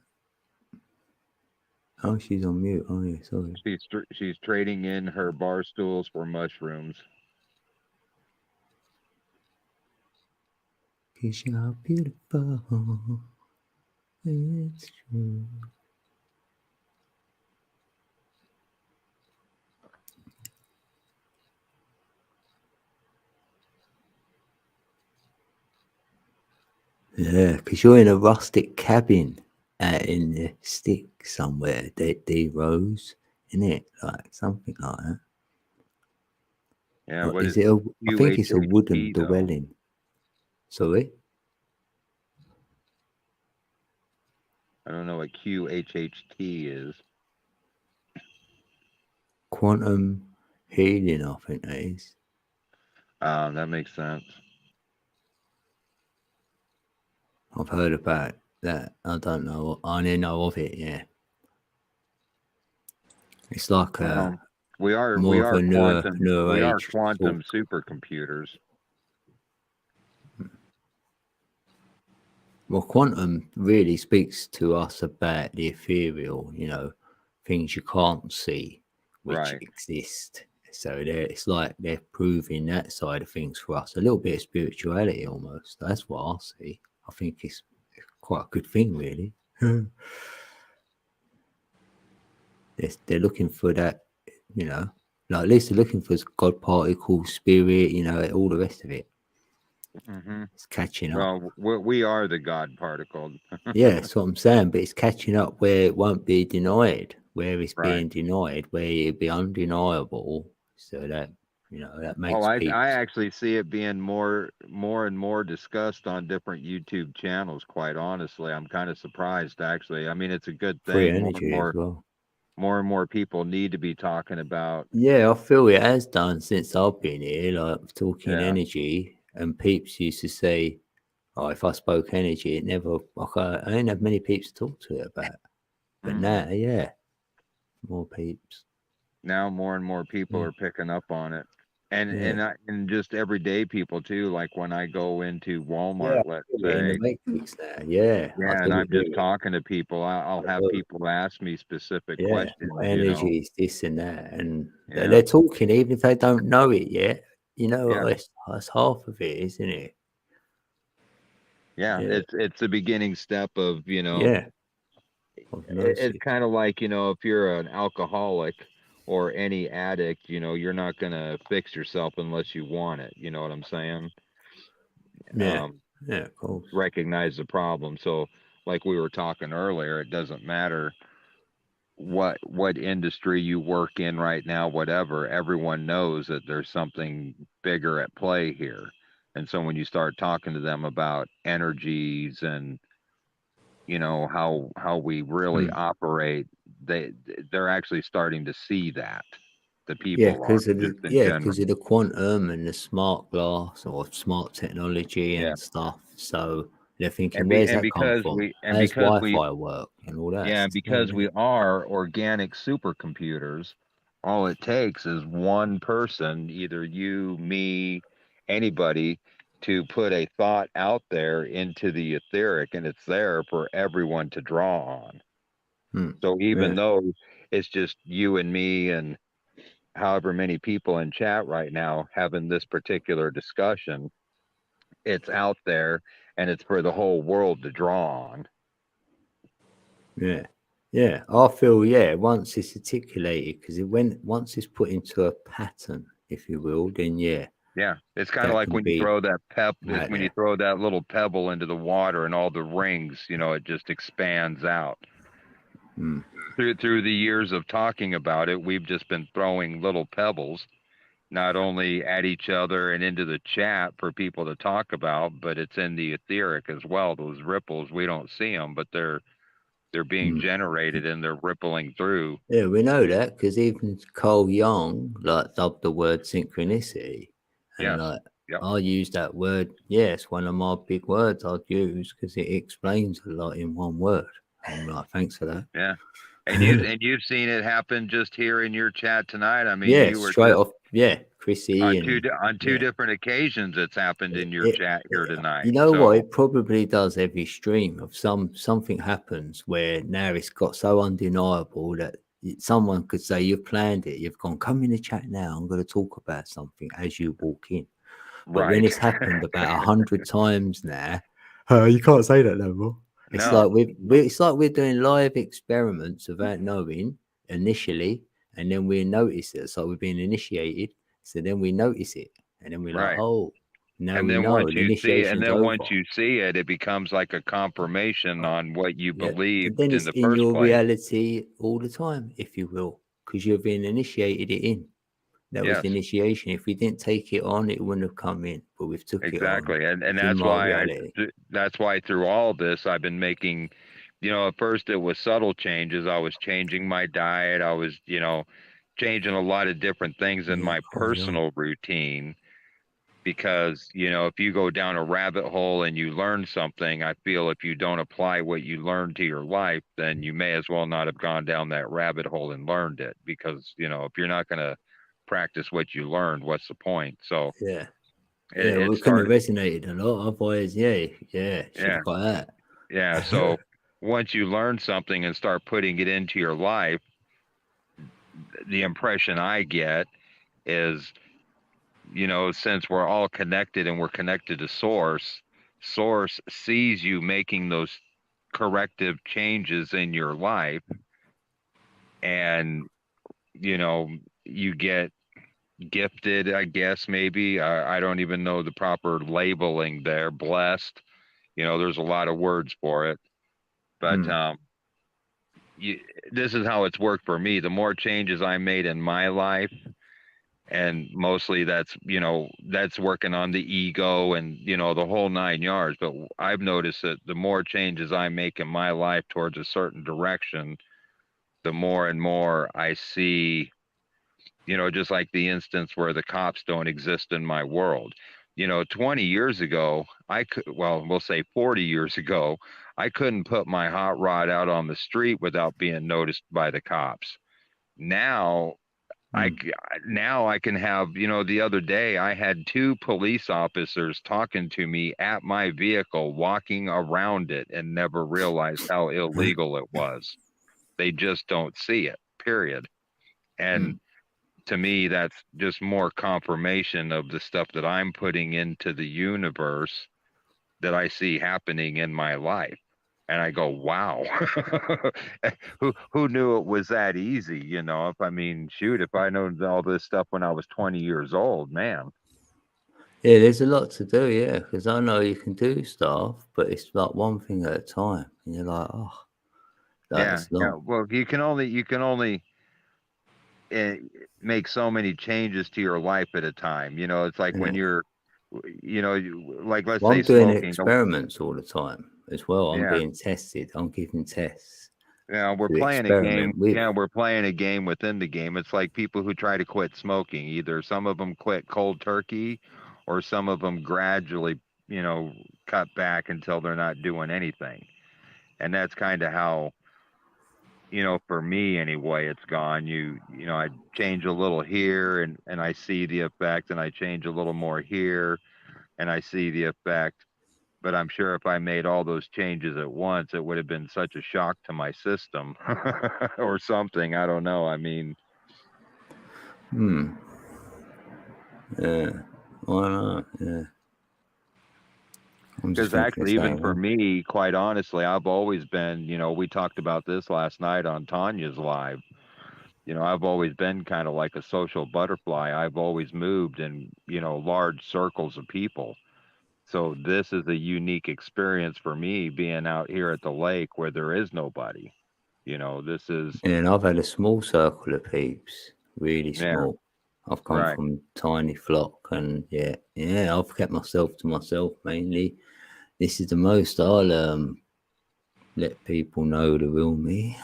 Oh, she's on mute. Oh, yeah, sorry. She's trading in her bar stools for mushrooms. 'Cause you're beautiful. It's true. Yeah, because you're in a rustic cabin out in the stick somewhere, D Rose, isn't it? Like something like that. Yeah, Or what is is it? I think it's a QHHT wooden though? dwelling. Sorry? I don't know what QHHT is. Quantum healing, I think that is. That makes sense. I've heard about that. I don't know. I only know of it, yeah. It's like we are more of a newer age quantum talk. supercomputers. Well, quantum really speaks to us about the ethereal, you know, things you can't see, which exist. So it's like they're proving that side of things for us. A little bit of spirituality almost. That's what I see. I think it's quite a good thing, really. They're looking for that, you know, like at least they're looking for God particle, spirit, you know, all the rest of it. Mm-hmm. It's catching up. Well, we are the God particle. Yeah, that's what I'm saying. But it's catching up where it won't be denied, where it's being denied, where it'll be undeniable. So that, you know, that makes people. I actually see it being more and more discussed on different YouTube channels. Quite honestly, I'm kind of surprised. Actually, I mean, it's a good thing. Free energy as well. More and more people need to be talking about. Yeah, I feel it has done since I've been here. Like talking energy, and peeps used to say, "Oh, if I spoke energy, it never." I didn't have many peeps to talk to it about. But now, yeah, more peeps. Now more and more people are picking up on it. And just everyday people too. Like when I go into Walmart, Yeah, let's in the say, matrix there. Yeah, I yeah, and do I'm just agree. talking to people, I'll have people ask me specific Yeah, what questions, energy is this and that, and Yeah. they're talking even if they don't know it yet. You know, Yeah. that's half of it, isn't it? Yeah, Yeah. it's the beginning step of, Yeah. Of it's gnosis. kind of like, if you're an alcoholic or any addict, you're not going to fix yourself unless you want it. You know what I'm saying? Yeah. Yeah, of course. Recognize the problem. So, like we were talking earlier, it doesn't matter what industry you work in right now, whatever, everyone knows that there's something bigger at play here. And so when you start talking to them about energies and how we really operate, they're actually starting to see that. The Yeah, people are because of just in general. the quantum and the smart glass or smart technology Yeah. and stuff. So they're thinking, And where's that come because from? we How's Wi-Fi work and all that? yeah, It's the because same, we innit? are organic supercomputers, all it takes is one person, either you, me, anybody, to put a thought out there into the etheric, and it's there for everyone to draw on. So even Yeah. though it's just you and me and however many people in chat right now having this particular discussion, it's out there and it's for the whole world to draw on. Yeah. Yeah. I feel, once it's articulated, because once it's put into a pattern, if you will, then Yeah, it's kind of that like can when you be throw that out when you there. throw that little pebble into the water and all the rings, it just expands out. Through the years of talking about it, we've just been throwing little pebbles, not only at each other and into the chat for people to talk about, but it's in the etheric as well. Those ripples, we don't see them, but they're being generated and they're rippling through. Yeah, we know that because even Carl Jung dubbed the word synchronicity, and Yes. Yep. I use that word. Yeah, it's one of my big words I'd use because it explains a lot in one word. I'm like, thanks for that. Yeah, and you've seen it happen just here in your chat tonight. I mean, Yeah, you were straight just off. Yeah, Chrissy on two different occasions. It's happened in your chat here tonight. You know so, what? It probably does every stream of something happens where now it's got so undeniable that someone could say you've planned it. You've gone, come in the chat now. I'm going to talk about something as you walk in. But when Right. it's happened about 100 times now, you can't say that no more. It's No. like it's like we're doing live experiments without knowing initially, and then we notice it. So we're being initiated. So then we notice it, and then we're like, Right. oh, now And we then know once the you see it, and initiation's then once over. you see it, it becomes like a confirmation on what you Yeah, believed and then in it's the in first your place. reality all the time, if you will, because you've been initiated it in. That was Yes. the initiation. If we didn't take it on, it wouldn't have come in. But we've took Exactly. it on. And It's in my reality. that's why through all this, I've been making, at first it was subtle changes. I was changing my diet. I was, changing a lot of different things in my personal routine. Because, if you go down a rabbit hole and you learn something, I feel if you don't apply what you learned to your life, then you may as well not have gone down that rabbit hole and learned it. Because, if you're not going to practice what you learned, what's the point? So Yeah, it we couldn't have started. resonated a lot. Otherwise, should have got that. Yeah. So once you learn something and start putting it into your life, the impression I get is, since we're all connected and we're connected to source sees you making those corrective changes in your life, and, you get gifted, I guess, maybe. I don't even know the proper labeling there. Blessed, there's a lot of words for it. But this is how it's worked for me. The more changes I made in my life, and mostly that's working on the ego and the whole 9 yards. But I've noticed that the more changes I make in my life towards a certain direction, the more and more I see, just like the instance where the cops don't exist in my world. 20 years ago, we'll say 40 years ago, I couldn't put my hot rod out on the street without being noticed by the cops. Now Now I can have, the other day I had 2 police officers talking to me at my vehicle, walking around it, and never realized how illegal it was. They just don't see it, period. And to me, that's just more confirmation of the stuff that I'm putting into the universe that I see happening in my life. And I go, wow, who knew it was that easy? If I known all this stuff when I was 20 years old, man. Yeah, there's a lot to do, yeah, because I know you can do stuff, but it's like one thing at a time. And you're like, oh, that's yeah. Well, you can only make so many changes to your life at a time. It's like when you're, like, let's well, say I'm doing smoking. experiments all the time as well. I'm Yeah. being tested. I'm giving tests. Yeah, we're playing a game. Yeah, we're playing a game within the game. It's like people who try to quit smoking. Either some of them quit cold turkey, or some of them gradually, cut back until they're not doing anything. And that's kind of how, for me anyway, it's gone. I change a little here, and I see the effect, and I change a little more here, and I see the effect. But I'm sure if I made all those changes at once, it would have been such a shock to my system or something. I don't know. Yeah. Why not? Yeah. Because actually, even for me, quite honestly, I've always been, we talked about this last night on Tanya's live. I've always been kind of like a social butterfly. I've always moved in, large circles of people. So this is a unique experience for me being out here at the lake where there is nobody. This is. And I've had a small circle of peeps, really small. I've come from tiny flock, and yeah, I've kept myself to myself mainly. This is the most I'll let people know the real me.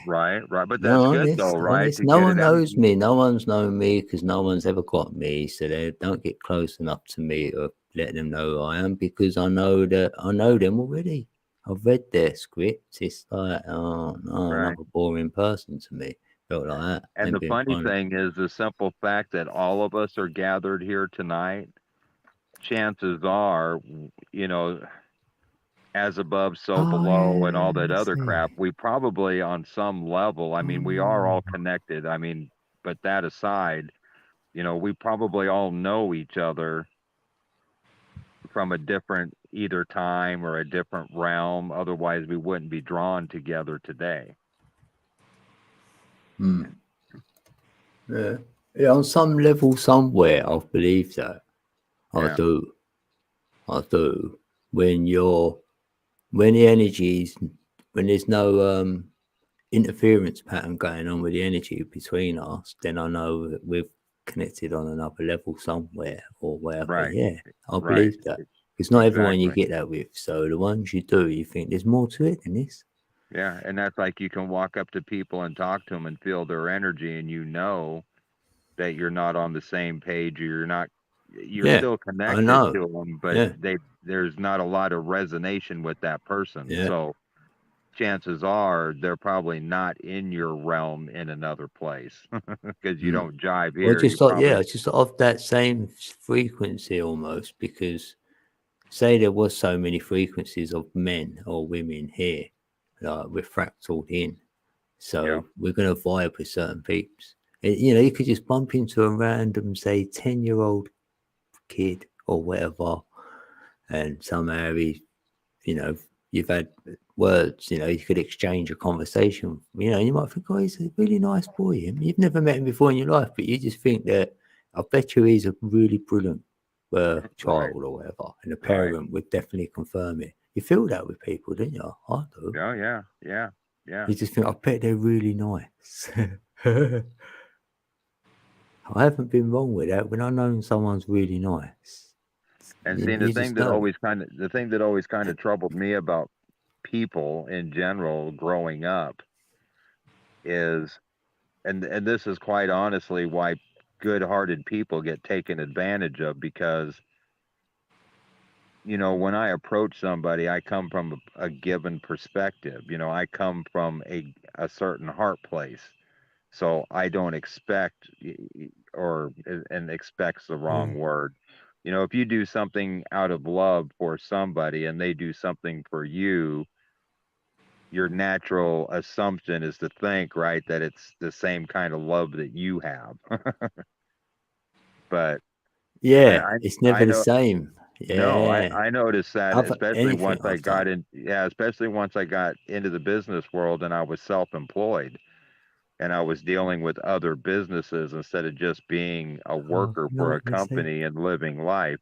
Right. But that's good though, right? No one knows me. No one's known me because no one's ever got me. So they don't get close enough to me or let them know who I am, because I know them already. I've read their scripts. It's like, oh no, another boring person to me. Felt like that. And the funny thing is, the simple fact that all of us are gathered here tonight, chances are, as above, so below, and all that other crap, we probably on some level, we are all connected. But that aside, we probably all know each other from a different either time or a different realm. Otherwise, we wouldn't be drawn together today. Yeah, on some level, somewhere, I believe that. I do. When the energies, when there's no interference pattern going on with the energy between us, then I know that we've connected on another level somewhere or wherever. Right. Yeah, I believe that. Because not everyone you get that with. So the ones you do, you think there's more to it than this. Yeah, and that's like you can walk up to people and talk to them and feel their energy, and that you're not on the same page, or you're still connected to them, but there's not a lot of resonation with that person. Yeah. So chances are they're probably not in your realm in another place because you don't jive here. Well, just of that same frequency almost, because say there was so many frequencies of men or women here, like we're fractaled in. So we're going to vibe with certain peeps. You could just bump into a random, say, 10-year-old kid or whatever, and somehow you've had words, you could exchange a conversation. You might think, oh, he's a really nice boy. You've never met him before in your life, but you just think that, I bet you he's a really brilliant child or whatever. And the parent would definitely confirm it. You feel that with people, don't you? I do. Oh, yeah. You just think, I bet they're really nice. I haven't been wrong with that when I know someone's really nice. And seeing the thing that always kind of troubled me about people in general growing up is, and this is quite honestly why good-hearted people get taken advantage of, because when I approach somebody, I come from a given perspective. I come from a certain heart place. So I don't expect, or and expect's the wrong word. You know, if you do something out of love for somebody and they do something for you, your natural assumption is to think, right, that it's the same kind of love that you have. But Yeah, I it's I never the know same. no, Yeah. I noticed that, especially Anything once I I've got done. in, yeah, especially once I got into the business world and I was self-employed and I was dealing with other businesses instead of just being a Oh, worker you know for what a they say? company and living life.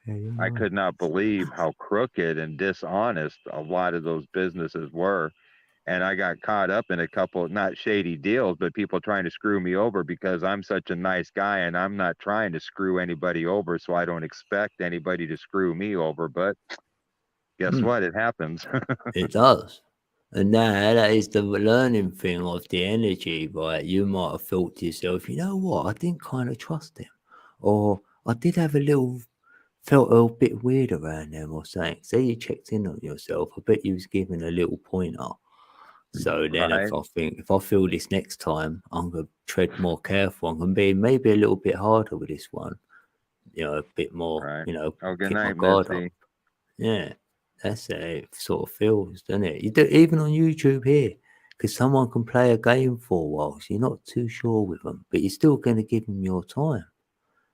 Yeah, you're I right. could not believe how crooked and dishonest a lot of those businesses were. And I got caught up in a couple, not shady deals, but people trying to screw me over because I'm such a nice guy and I'm not trying to screw anybody over. So I don't expect anybody to screw me over. But guess Mm, what? It happens. it does. And now that is the learning thing of the energy, right? You might have thought to yourself, you know what, I didn't kind of trust him. Or I did have felt a little bit weird around them or something. Say you checked in on yourself, I bet you was given a little pointer. So then Right. if I feel this next time, I'm gonna tread more careful. I'm gonna be maybe a little bit harder with this one. You know, a bit more, Right. you know, Oh, good keep my night, guard up. Misty. Yeah. That's it. It sort of feels, doesn't it? You do even on YouTube here, because someone can play a game for a while, so you're not too sure with them, but you're still going to give them your time.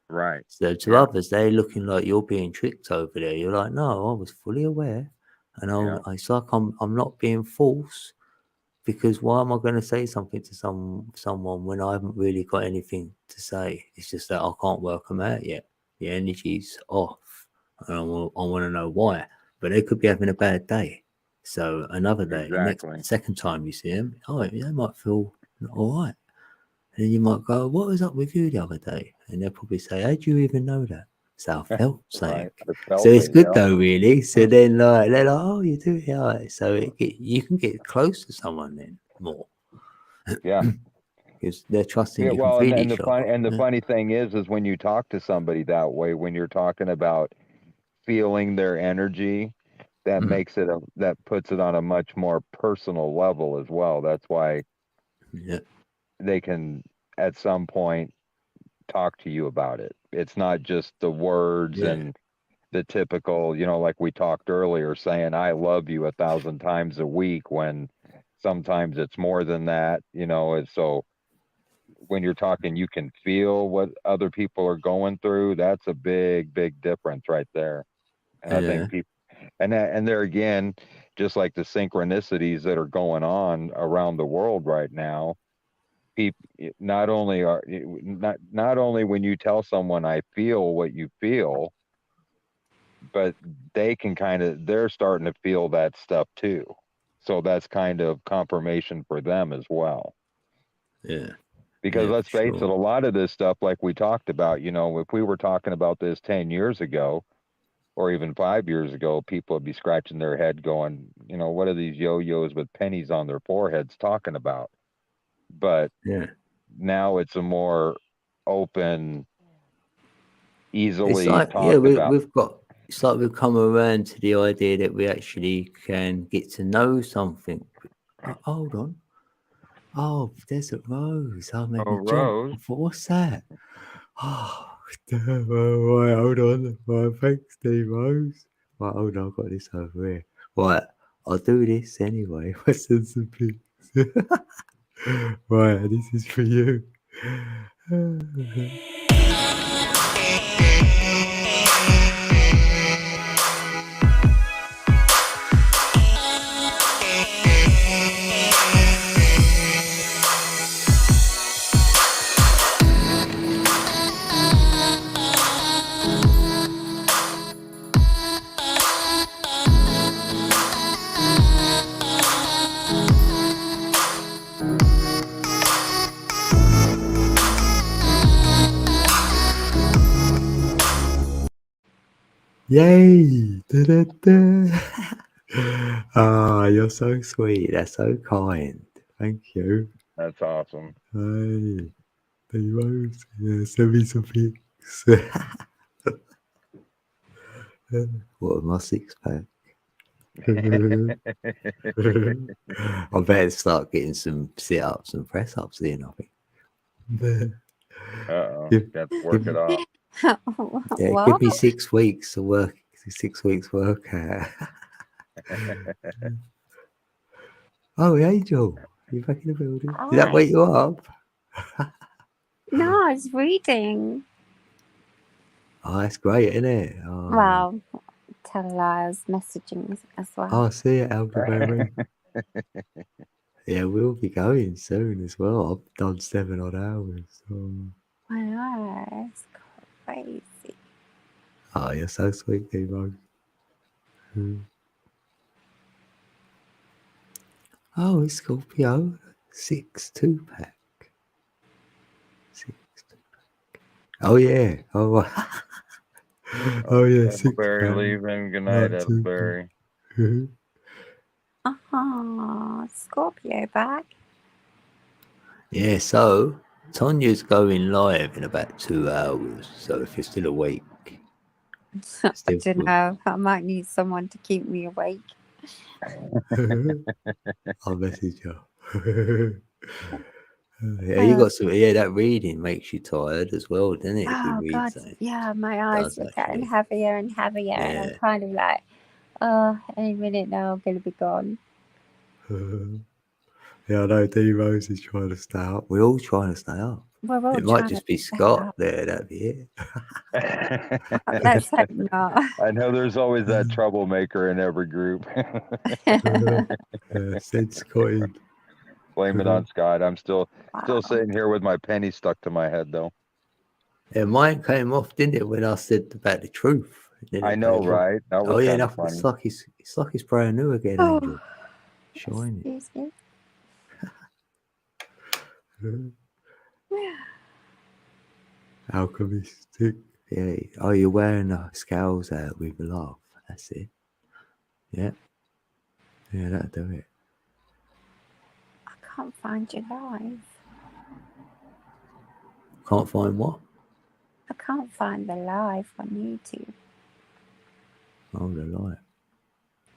Right. So to Yeah. others, they're looking like you're being tricked over there. You're like, no, I was fully aware, and Yeah. it's like I'm not being false, because why am I going to say something to someone when I haven't really got anything to say? It's just that I can't work them out yet. The energy's off, and I want to know why. But they could be having a bad day. So another day, Exactly. second time you see them, they might feel all right. And then you might go, what was up with you the other day? And they'll probably say, how do you even know that? So I felt something. Right. I So felt it's it. good Yeah. though, really. So then they're like, oh, you do it, yeah. So you can get close to someone then more Yeah. because they're trusting Yeah. you can Well, feel and each other. the Yeah. funny thing is when you talk to somebody that way, when you're talking about feeling their energy, that Mm, makes it that puts it on a much more personal level as well. That's why yeah. they can at some point talk to you about it. It's not just the words Yeah. and the typical, like we talked earlier, saying I love you 1,000 times a week when sometimes it's more than that, and so when you're talking you can feel what other people are going through, that's a big, big difference right there. And I think Yeah. people and there again, just like the synchronicities that are going on around the world right now, people not only are not only when you tell someone I feel what you feel, but they can they're starting to feel that stuff too. So that's kind of confirmation for them as well. Yeah. Because Yeah, let's for face it, a sure. lot of this stuff, like we talked about, if we were talking about this 10 years ago or even 5 years ago, people would be scratching their head going, what are these yo-yos with pennies on their foreheads talking about? But Yeah. now it's a more open, It's easily like, yeah, talked about. it's like we've come around to the idea that we actually can get to know something. Hold on. Oh, Desert Rose. That made Oh, me jump. Rose. I thought, what's that? Oh, damn. Right, hold on. Right, thanks, Steve Rose. Right, hold on. I've got this over here. Right, I'll do this anyway. What's some pics? Right, this is for you. Yay! Da-da-da. Ah, you're so sweet. That's so kind. Thank you. That's awesome. Hey, Steve Rose. Yeah, send me some pics. What, my six pack? I better start getting some sit-ups and press-ups in, I think. Uh-oh. Give- Got to work it off. Yeah, What? give me 6 weeks to work. 6 weeks workout. Oh, Angel, you back in the building? Did that Hi. wake you up? No, I was reading. Oh, that's great, isn't it? Oh, Well, tell a lie, I was messaging as well. oh, see it, Algebra. Yeah, we'll be going soon as well. I've done 7 odd hours. So. I know, it's crazy. Oh, you're so sweet, Demo. Oh, it's Scorpio. 6 2-pack. 6 2-pack. Oh, yeah. Oh, oh yeah. 6 Edelberry pack. leaving. Good night, Not too Edelberry. Scorpio back. Yeah, so Tanya's going live in about 2 hours. So if you're still awake, I don't know. I might need someone to keep me awake. I'll message you. Yeah, you got some. Yeah, that reading makes you tired as well, doesn't it? If you Oh read God, something. yeah, my eyes Does were getting actually. heavier and heavier, and I'm Yeah. kind of like, oh, any minute now I'm gonna be gone. Yeah, I know D Rose is trying to stay up. We're all trying to stay up. We're all It might trying just to be stay Scott up. there. That'd be it. Let's hope not. I know there's always that troublemaker in every group. Said Scotty. Blame it on Scott. I'm still sitting here with my penny stuck to my head, though. Yeah, mine came off, didn't it, when I said about the truth? I know, right? That was yeah, kind of it's funny. like it's brand new again, Oh, Angel. Shining. excuse me. Alchemistic. Yeah. Oh, you're wearing the scales out with a laugh. That's it. Yeah. Yeah, that'll do it. I can't find your live. Can't find what? I can't find the live on YouTube. Oh, the light.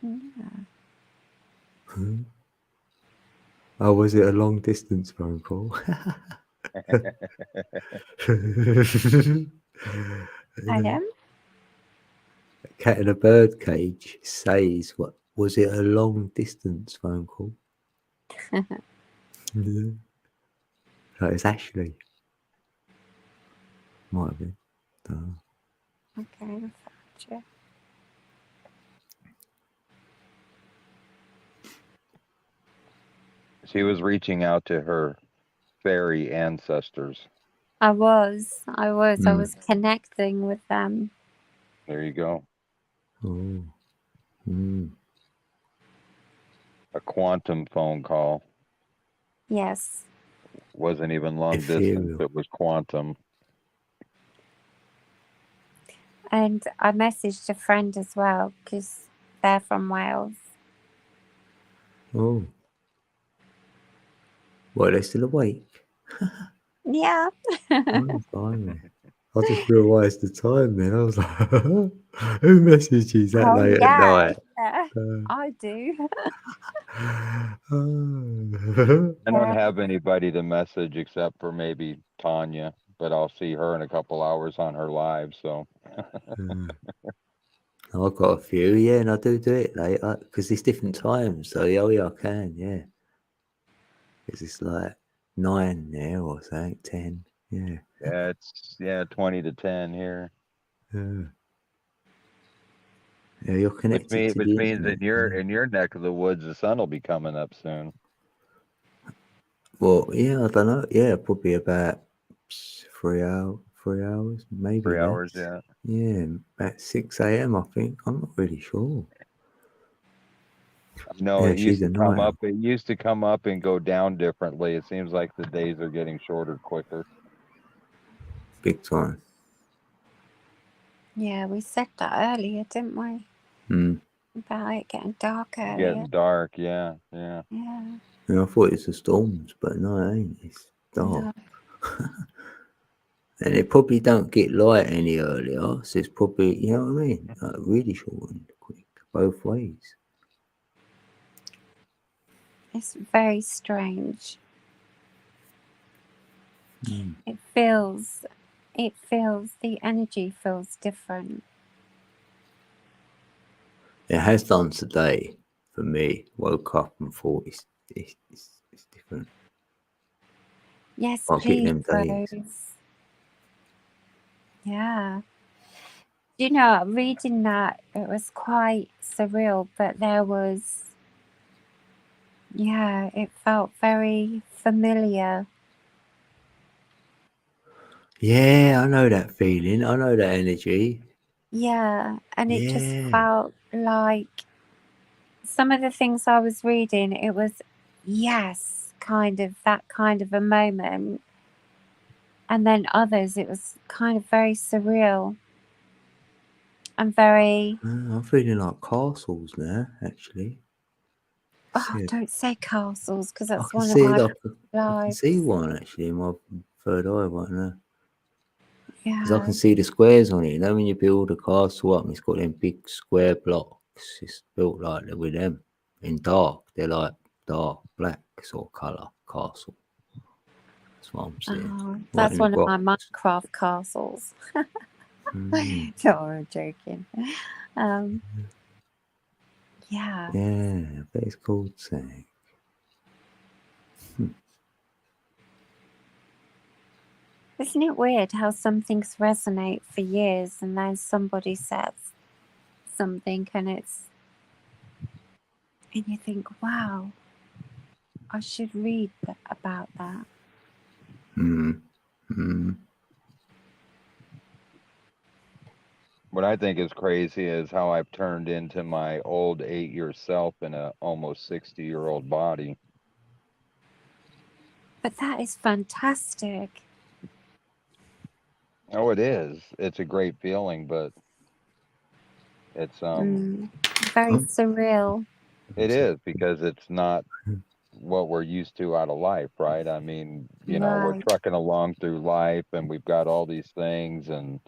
Yeah. Oh, was it a long distance phone call? Adam? Cat in a bird cage says, "What was it? A long distance phone call?" Yeah. No, it's Ashley. Might have been. Okay, I found you. She was reaching out to her fairy ancestors. I was connecting with them. There you go. Oh. A quantum phone call. Yes. Wasn't even long distance. It was quantum. And I messaged a friend as well because they're from Wales. Oh. What, are they still awake? Yeah. Oh, blimey. I just realised the time then. I was like, who messages that late at night? Yeah, I do. I don't have anybody to message except for maybe Tanya, but I'll see her in a couple hours on her live. So I've got a few, yeah, and I do it late because it's different times. So yeah, I can, yeah. Because it's like 9 there or something, 10, yeah. Yeah, it's 20 to 10 here. Yeah. Yeah, you're connected Which to the means internet, in your neck of the woods, the sun will be coming up soon. Well, yeah, I don't know. Yeah, probably about 3 hours, maybe 3 less. hours, yeah. Yeah, about 6 a.m. I think. I'm not really sure. No, Yeah, it used she's to a come night up. It used to come up and go down differently. It seems like the days are getting shorter quicker. Big time. Yeah, we said that earlier, didn't we? About it getting dark earlier. Getting dark, yeah. Yeah. Yeah, I thought it's the storms, but no, it ain't. It's dark. No. And it probably don't get light any earlier, so it's probably, you know what I mean? Like really short and quick, both ways. It's very strange. Mm. It feels, the energy feels different. It has done today for me. Woke up and thought it's different. Yes, I'll get please, them days. Rose. Yeah. You know, reading that, it was quite surreal, but there was, yeah, it felt very familiar. Yeah, I know that feeling. I know that energy. Yeah, and it just Yeah. felt like some of the things I was reading, it was, yes, kind of that kind of a moment. And then others, it was kind of very surreal and very, I'm feeling like castles now, actually. oh, See it. don't say castles, because I that's can one of see my it. I can lives. see one actually in my third eye right now. Because I Yeah. can see the squares on it. You know, when you build a castle up and it's got them big square blocks, it's built like that with them in dark. They're like dark black sort of colour castle. That's what I'm seeing. Oh, Right that's in the one of my box. Minecraft castles. Mm. No, I'm joking. Yeah. Yeah, I bet it's called something. Isn't it weird how some things resonate for years and then somebody says something and you think, wow, I should read about that. Mm. Mm. What I think is crazy is how I've turned into my old 8-year self in a almost 60-year-old body. But that is fantastic. Oh, it is. It's a great feeling, but it's Very surreal. it is, because it's not what we're used to out of life, right? I mean, you know, we're Right. trucking along through life and we've got all these things and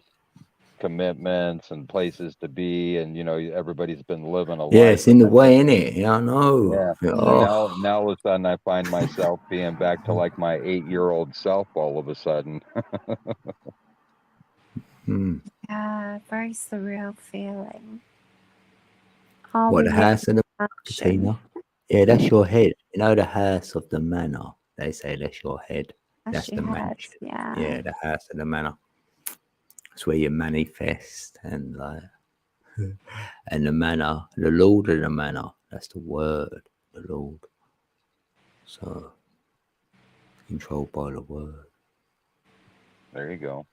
commitments and places to be, and you know, everybody's been living a Yeah, life. it's in the way, isn't it? Yeah, I know. Yeah. Oh. Now all of a sudden I find myself being back to like my 8-year-old self all of a sudden. Mm. Yeah, very surreal feeling. Are What, we the living house of the in action? Katina? Yeah, that's your head. You know, the house of the manor. They say that's your head. That's That's the your head, mansion. yeah. Yeah, the house of the manor. It's where you manifest and like, and the manor, the Lord of the manor. That's the word, the Lord. So controlled by the word. There you go.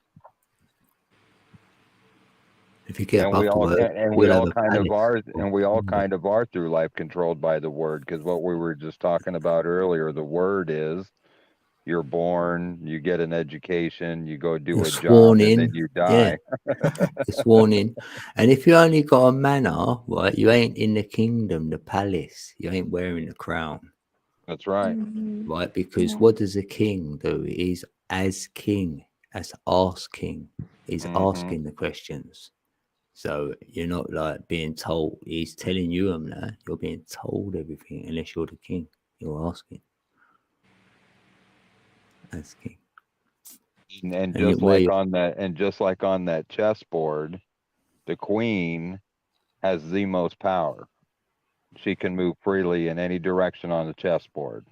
If you get And we above the all word, and we you'll have all a kind of palace. are, and we all kind of are through life controlled by the word, because what we were just talking about earlier, the word is you're born, you get an education, you go do You're a job, sworn and then in. you Yeah, die. you're sworn in. And if you only got a manor, right, you ain't in the kingdom, the palace. You ain't wearing the crown. That's right. Right? Because Yeah. what does a king do? He's as king, as asking. He's asking the questions. So you're not like being told. He's telling you them now. You're being told everything unless you're the king. You're asking. As king. And And just where like you on that chessboard, the queen has the most power. She can move freely in any direction on the chessboard.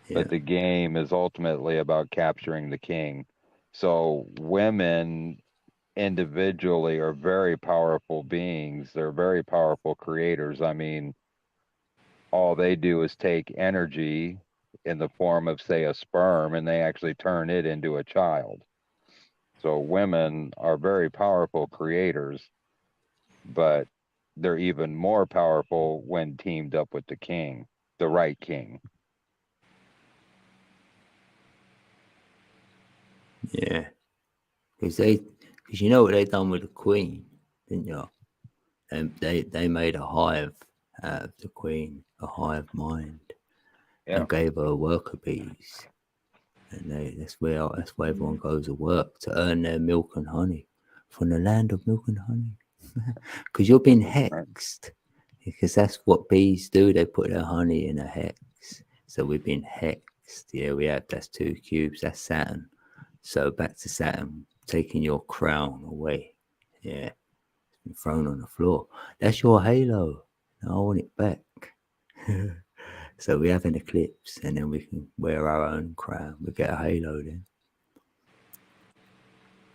yeah. But the game is ultimately about capturing the king. So women individually are very powerful beings. They're very powerful creators. I mean, all they do is take energy in the form of, say, a sperm, and they actually turn it into a child. So women are very powerful creators, but they're even more powerful when teamed up with the king, the right king. Yeah. Because you know what they done with the queen, didn't you? And they made a hive out of the queen, a hive mind, and gave her worker bees. And that's where everyone goes to work to earn their milk and honey from the land of milk and honey. Because you've been hexed. because that's what bees do. They put their honey in a hex. So we've been hexed. Yeah, we have. That's 2 cubes. That's Saturn. So back to Saturn, taking your crown away. Yeah, it's been thrown on the floor. That's your halo. I want it back. So we have an eclipse, and then we can wear our own crown. We get a halo then.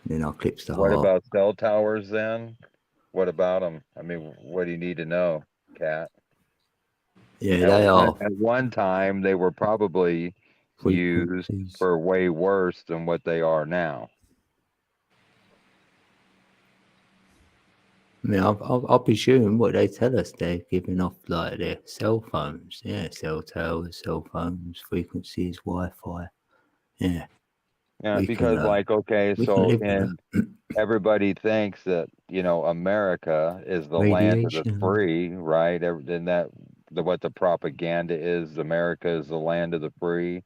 And then I'll eclipse the What heart. about cell towers then? What about them? I mean, what do you need to know, Kat? Yeah, they are. At one time, they were probably used Frequencies. for way worse than what they are now. I mean, I'll presume what they tell us, they're giving off like their cell phones. Yeah, cell towers, cell phones, frequencies, Wi-Fi. Yeah. Yeah, We because can, like, okay, we can so live with and that. everybody thinks that, you know, America is the land of the Radiation. free, right? Then what the propaganda is, America is the land of the free.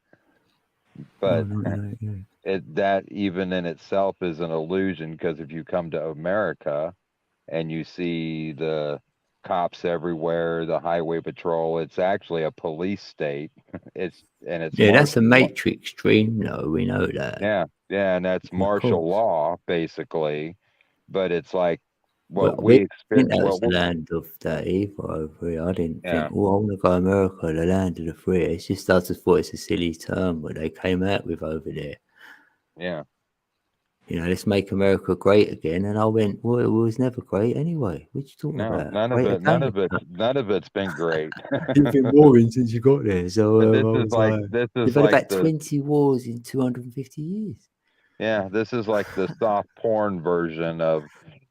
But that even in itself is an illusion, because if you come to America and you see the cops everywhere, the highway patrol, it's actually a police state. it's Yeah, that's a martial law. Matrix dream, though. We know that. Yeah, and that's martial law basically. But it's like what We we didn't think that was the land of that either over here. I didn't think, oh, I want to go America, the land of the free. It's just I just thought it's a silly term what they came out with over there. Yeah. You know, let's make America great again. And I went, well, it was never great anyway. What you talking about? None of it's been great. You've been warring since you got there. So But I was like, you've had about 20 wars in 250 years. Yeah, this is like the soft porn version of,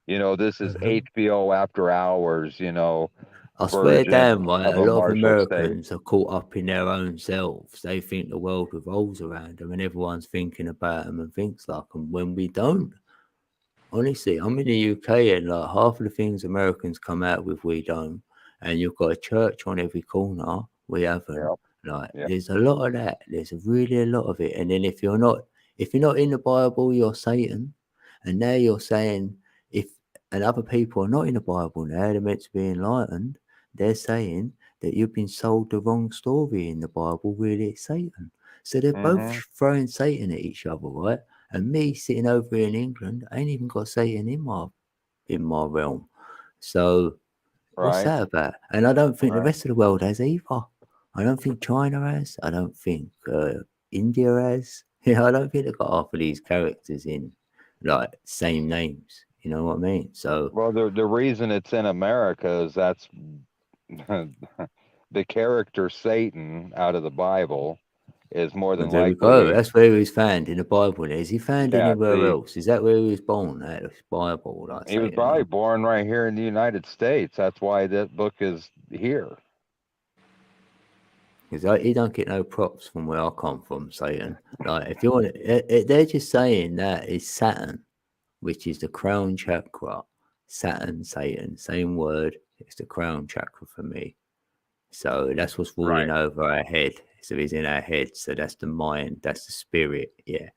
you know, this is HBO after hours, you know. I swear version damn right, of a lot of martial state. Americans are caught up in their own selves. They think the world revolves around them and everyone's thinking about them and thinks like them when we don't. Honestly, I'm in the UK and like half of the things Americans come out with, we don't. And you've got a church on every corner, we haven't. There's a lot of that. There's really a lot of it. And then if you're not in the Bible, you're Satan. And now you're saying and other people are not in the Bible now, they're meant to be enlightened. They're saying that you've been sold the wrong story in the Bible, really it's Satan. So they're both throwing Satan at each other, right? And me sitting over in England, I ain't even got Satan in my realm. So what's that about? And I don't think the rest of the world has either. I don't think China has. I don't think India has. Yeah, I don't think they've got half of these characters in like same names. You know what I mean? So well, the reason it's in America is that's the character Satan out of the Bible is more than there we likely. go. That's where he was found in the Bible. Is he found anywhere else? Is that where he was born out of the Bible? Like he was probably born right here in the United States. That's why that book is here. Because he don't get no props from where I come from, Satan. Like if you want, they're just saying that is Saturn, which is the crown chakra. Saturn, Satan, same word. It's the crown chakra for me. So that's what's ruling over our head. So he's in our head. So that's the mind. That's the spirit. Yeah.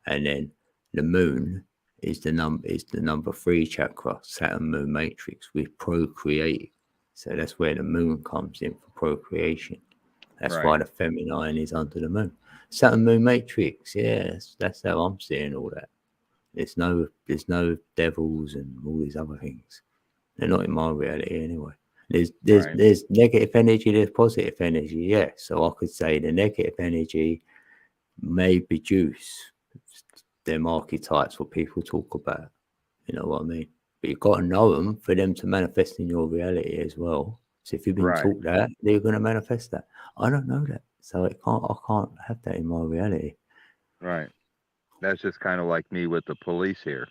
And then the moon is the number 3 chakra, Saturn moon matrix. We procreate. So that's where the moon comes in for procreation. That's why the feminine is under the moon. Saturn moon matrix. Yeah, that's how I'm seeing all that. There's no devils and all these other things. They're not in my reality anyway. There's negative energy, there's positive energy, yeah. So I could say the negative energy may produce them archetypes what people talk about. You know what I mean? But you've got to know them for them to manifest in your reality as well. So if you've been taught that, they're going to manifest that. I don't know that, so I can't have that in my reality. Right. That's just kind of like me with the police here.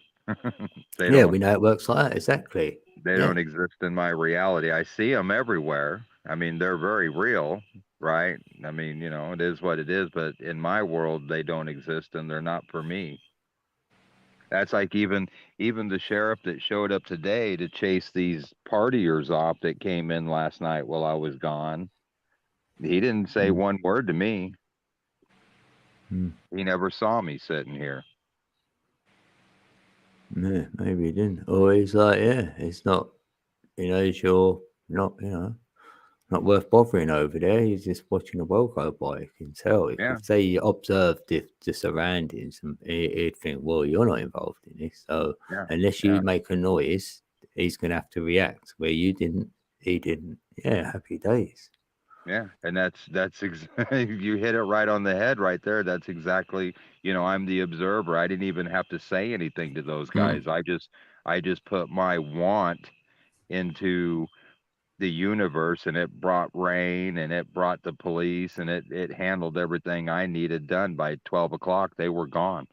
We know it works like that. Exactly. They don't exist in my reality. I see them everywhere. I mean, they're very real, right? I mean, you know, it is what it is, but in my world, they don't exist and they're not for me. That's like even the sheriff that showed up today to chase these partiers off that came in last night while I was gone. He didn't say one word to me. He never saw me sitting here. Yeah, maybe he didn't. Or he's like, yeah, it's not, you know, it's your not not worth bothering over there. You're just watching the world go by. You can tell. If, Yeah. say you observe the surroundings, and he'd think, well, you're not involved in this. So Yeah. unless you make a noise, he's going to have to react. Where you didn't, he didn't. Yeah, happy days. Yeah, and that's you hit it right on the head right there. That's exactly, I'm the observer. I didn't even have to say anything to those guys. I just put my want into the universe, and it brought rain, and it brought the police, and it handled everything I needed done. By 12 o'clock they were gone.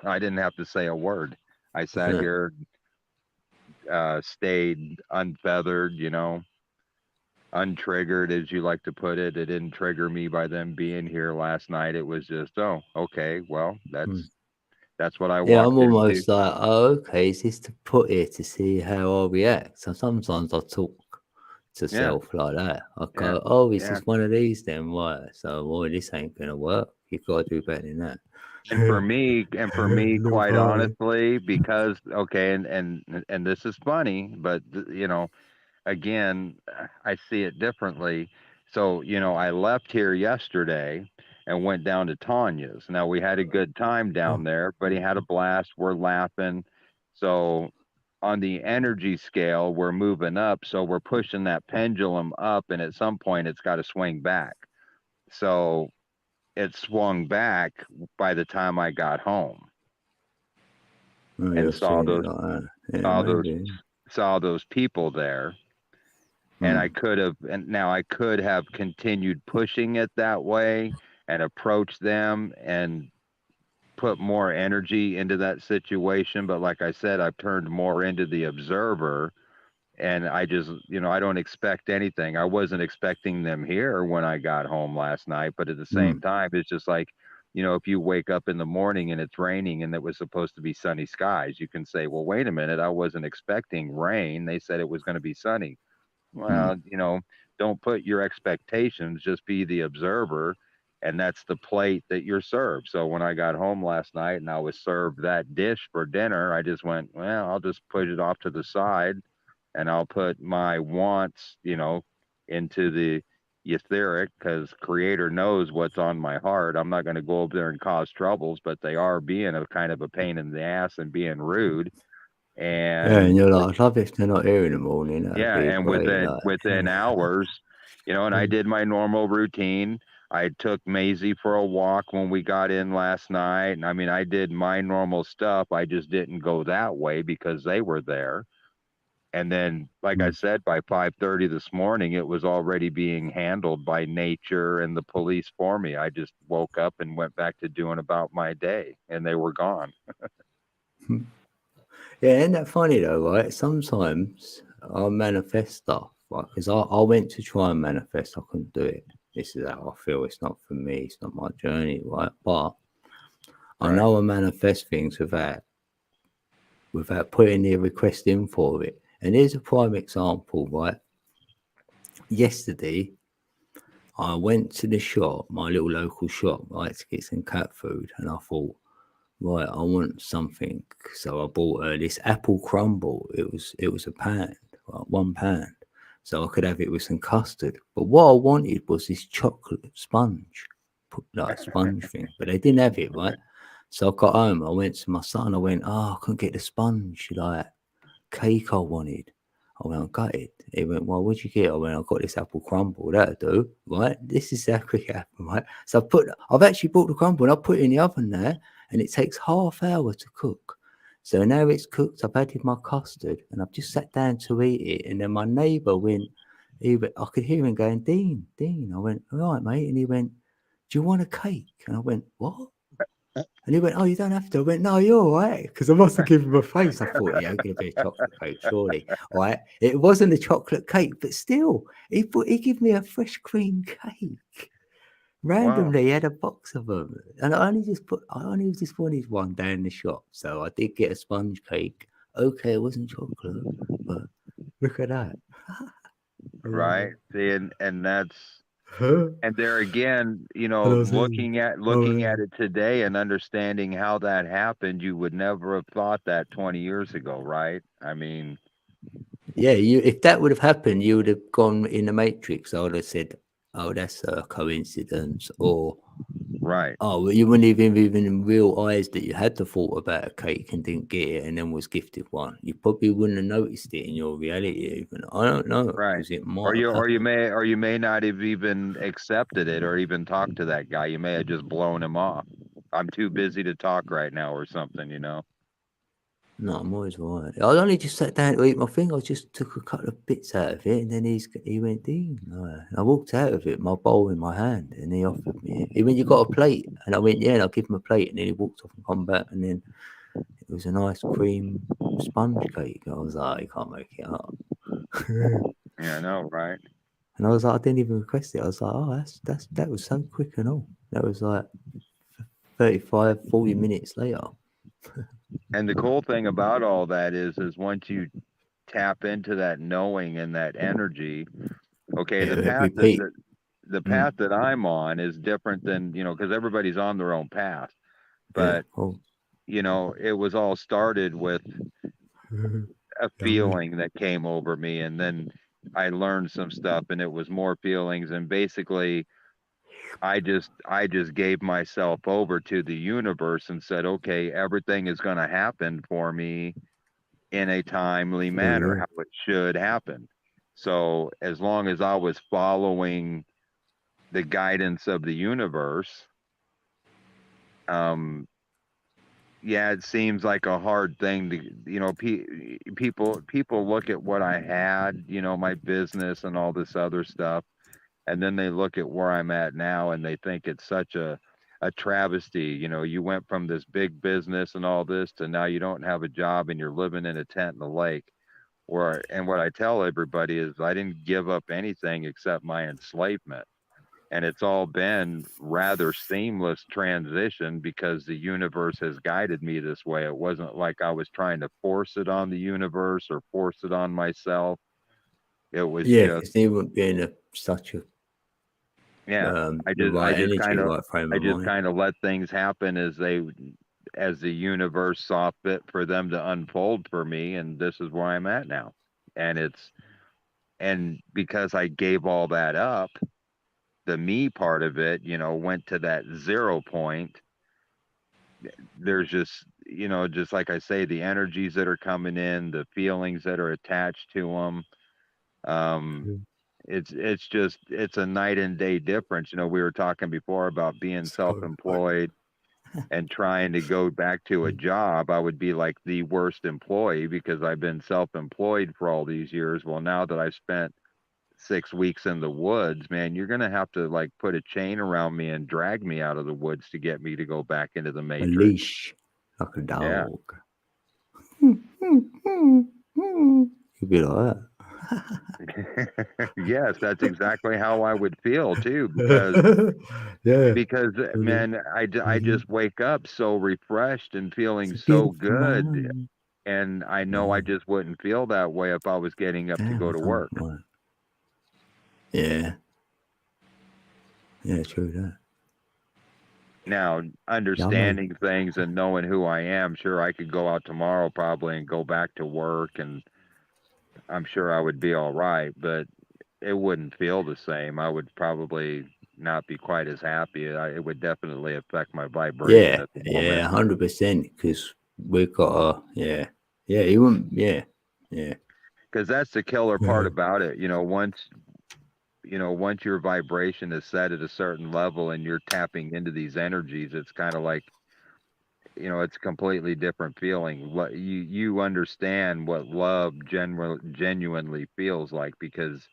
I didn't have to say a word. I sat here, stayed unfeathered, untriggered, as you like to put it. It didn't trigger me by them being here last night. It was just, oh, okay, well, that's what I Yeah, I'm walked into. almost like, oh, okay, is this to put here to see how I react? So sometimes I talk to self like that. I go, oh, is this one of these then? Right. So, well, this ain't gonna work. You gotta do better than that. And for me, quite honestly, because and this is funny, but again, I see it differently. So, I left here yesterday and went down to Tanya's. Now, we had a good time down there, but he had a blast. We're laughing. So, on the energy scale, we're moving up. So, we're pushing that pendulum up, and at some point, it's got to swing back. So, it swung back by the time I got home. And saw those people there. And I could have continued pushing it that way and approached them and put more energy into that situation. But like I said, I've turned more into the observer, and I just, I don't expect anything. I wasn't expecting them here when I got home last night, but at the same time, it's just like, if you wake up in the morning and it's raining and it was supposed to be sunny skies, you can say, well, wait a minute, I wasn't expecting rain. They said it was going to be sunny. Well, don't put your expectations, just be the observer, and that's the plate that you're served. So when I got home last night and I was served that dish for dinner, I just went, well, I'll just put it off to the side, and I'll put my wants, into the etheric, because creator knows what's on my heart. I'm not going to go over there and cause troubles, but they are being a kind of a pain in the ass and being rude. And you're like, I love if they're not here in the morning. And within hours, and I did my normal routine. I took Maisie for a walk when we got in last night. And I mean, I did my normal stuff. I just didn't go that way because they were there. And then, like I said, by 5:30 this morning, it was already being handled by nature and the police for me. I just woke up and went back to doing about my day, and they were gone. Yeah, isn't that funny though, right? Sometimes I manifest stuff, right? Because I went to try and manifest, I couldn't do it. This is how I feel. It's not for me. It's not my journey, right? But I know I manifest things without putting the request in for it. And here's a prime example, right? Yesterday, I went to the shop, my little local shop, right, to get some cat food, and I thought, right, I want something. So I bought this apple crumble. It was a pound, right, £1. So I could have it with some custard. But what I wanted was this chocolate sponge, like sponge thing. But they didn't have it, right? So I got home. I went to my son. I went, I couldn't get the sponge, like cake I wanted. I went, I got it. He went, well, what'd you get? I went, I got this apple crumble. That'll do, right? This is how quick it happened, right? So I've actually bought the crumble and I put it in the oven there, and it takes half hour to cook. So now it's cooked. I've added my custard and I've just sat down to eat it. And then my neighbour went, I could hear him going, Dean. I went, all right, mate. And he went, do you want a cake? And I went, what? And he went, oh, you don't have to. I went, no, you're all right. Because I must have given him a face. I thought, yeah, going to be a chocolate cake, surely. All right. It wasn't a chocolate cake, but still, he gave me a fresh cream cake. Randomly, he had a box of them. And I only just wanted one down the shop. So I did get a sponge cake. Okay, it wasn't chocolate, but look at that. Right. See, and that's, and there again, looking at it today and understanding how that happened, you would never have thought that 20 years ago, right? I mean, Yeah, if that would have happened, you would have gone in the Matrix. I would have said, "Oh, that's a coincidence," or Right. "Oh, well, you wouldn't even realize that you had the thought about a cake and didn't get it, and then was gifted one. You probably wouldn't have noticed it in your reality. Even I don't know, Right. because it Or might you have or you happened. may or you may not have even accepted it or even talked to that guy. You may have just blown him off. I'm too busy to talk right now or something, you know. No, I'm always right. I only just sat down to eat my thing. I just took a couple of bits out of it, and then he went, "Ding!" I walked out of it, my bowl in my hand, and he offered me it. He went, "You got a plate?" And I went, "Yeah." And I give him a plate, and then he walked off and come back, and then it was a nice cream sponge cake. I was like, "You can't make it up." Yeah, I know, right? And I was like, I didn't even request it. I was like, "Oh, that was so quick and all." That was like 35, 40 minutes later. And the cool thing about all that is once you tap into that knowing and that energy, okay, Yeah, the path repeat. the path that I'm on is different than, you know, because everybody's on their own path. Yeah. But, Oh. you know, it was all started with a feeling that came over me, and then I learned some stuff, and it was more feelings, and basically I just gave myself over to the universe and said, okay, everything is going to happen for me in a timely manner, how it should happen. So as long as I was following the guidance of the universe, yeah, it seems like a hard thing to, you know, people look at what I had, you know, my business and all this other stuff, and then they look at where I'm at now and they think it's such a travesty. You know, you went from this big business and all this to now you don't have a job and you're living in a tent in the lake. And what I tell everybody is I didn't give up anything except my enslavement. And it's all been rather seamless transition because the universe has guided me this way. It wasn't like I was trying to force it on the universe or force it on myself. It was Yeah, just, because they wouldn't be in such a yeah, the right energy, right frame I of just mind. kind of let things happen as the universe saw fit for them to unfold for me, and this is where I'm at now. And and because I gave all that up, the me part of it, you know, went to that 0 point. There's just, you know, just like I say, the energies that are coming in, the feelings that are attached to them. It's a night and day difference. You know, we were talking before about being self-employed and trying to go back to a job. I would be like the worst employee because I've been self-employed for all these years. Well, now that I've spent 6 weeks in the woods, man, you're gonna have to like put a chain around me and drag me out of the woods to get me to go back into the A matrix. leash, like a Yeah. dog. You'd be like that. Yes, that's exactly how I would feel too, because Yeah. man, I just wake up so refreshed and feeling It's a so beautiful good, man. and I know I just wouldn't feel that way if I was getting up to Damn, go I to don't work. mind. Yeah. Yeah, true that. Now, Yeah, I know. understanding things and knowing who I am, sure, I could go out tomorrow probably and go back to work, and I'm sure I would be all right, but it wouldn't feel the same. I would probably not be quite as happy. It would definitely affect my vibration Yeah, at the yeah, moment. 100%. Because we've got yeah, he wouldn't, yeah. Because that's the killer part about it. You know, once your vibration is set at a certain level and you're tapping into these energies, it's kind of like, you know, it's a completely different feeling. What you understand what love genuinely feels like, because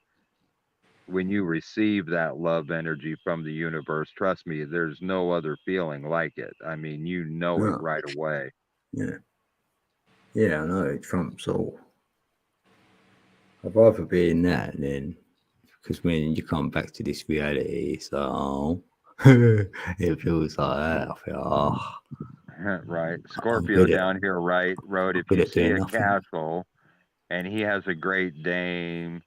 when you receive that love energy from the universe, trust me, there's no other feeling like it. I mean, you know it No, right away. yeah, I know it trumps all. I'd rather be in that than because when you come back to this reality, it's like, oh, it feels like that. I feel, oh, Right. I'm Scorpio good at down here, right, Road. If good you at see doing a nothing. castle and he has a Great Dane,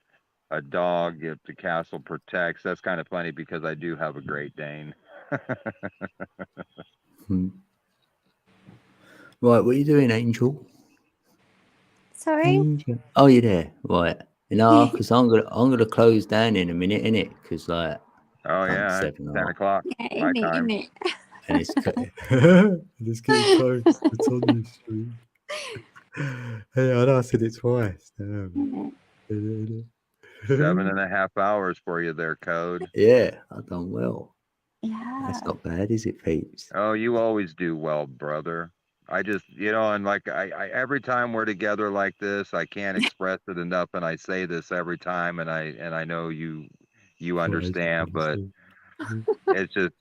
a dog, if the castle protects, that's kind of funny because I do have a Great Dane. Right, what are you doing, Angel? Sorry? Angel. Oh, you're there, right? No, because I'm gonna close down in a minute, innit? Because like Oh done yeah, it's 7 10 o'clock, o'clock Yeah, my innit, time. innit. and it's getting close. It's on your stream. Hey, I know I said it twice. Innit. 7.5 hours for you there, Code. Yeah, I've done well. Yeah. That's not bad, is it, peeps? Oh, you always do well, brother. I just, and like I every time we're together like this, I can't express it enough, and I say this every time, and I know you understand, but it's just,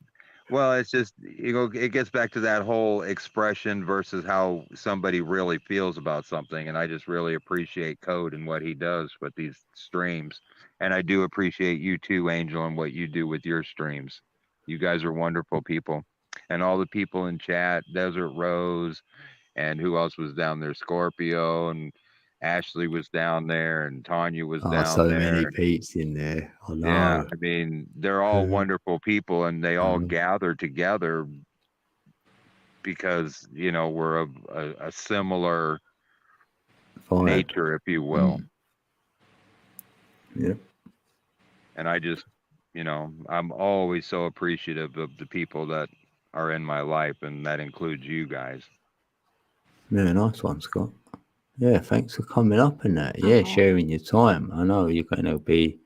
well, it's just, it gets back to that whole expression versus how somebody really feels about something, and I just really appreciate Code and what he does with these streams, and I do appreciate you too, Angel, and what you do with your streams. You guys are wonderful people. And all the people in chat, Desert Rose, and who else was down there? Scorpio, and Ashley was down there, and Tanya was Oh, down so many there. peeps in there. I Yeah, know. I mean, they're all wonderful people, and they all gather together because, we're a similar Fine. nature, if you will. Yep. And I just, I'm always so appreciative of the people that are in my life, and that includes you guys. Yeah, nice one, Scott. Yeah, thanks for coming up and that. Yeah, sharing your time. I know you're going to be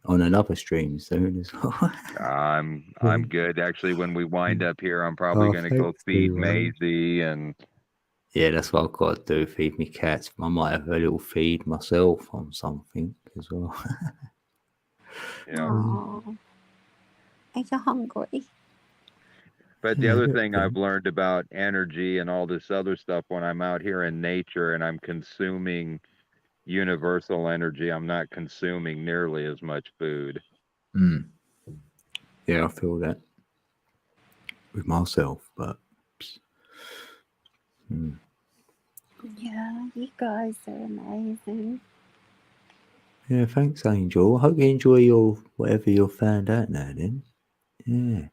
on another stream soon as well. I'm good. Actually, when we wind up here, I'm probably going to go thanks, feed dude. Maisie, and Yeah, that's what I've got to do. Feed me cats. I might have a little feed myself on something as well. Oh, are you hungry? But the other thing I've learned about energy and all this other stuff, when I'm out here in nature and I'm consuming universal energy, I'm not consuming nearly as much food. Yeah, I feel that with myself, but Yeah, you guys are amazing. yeah, thanks, Angel. I hope you enjoy your whatever you found out now. Then, yeah.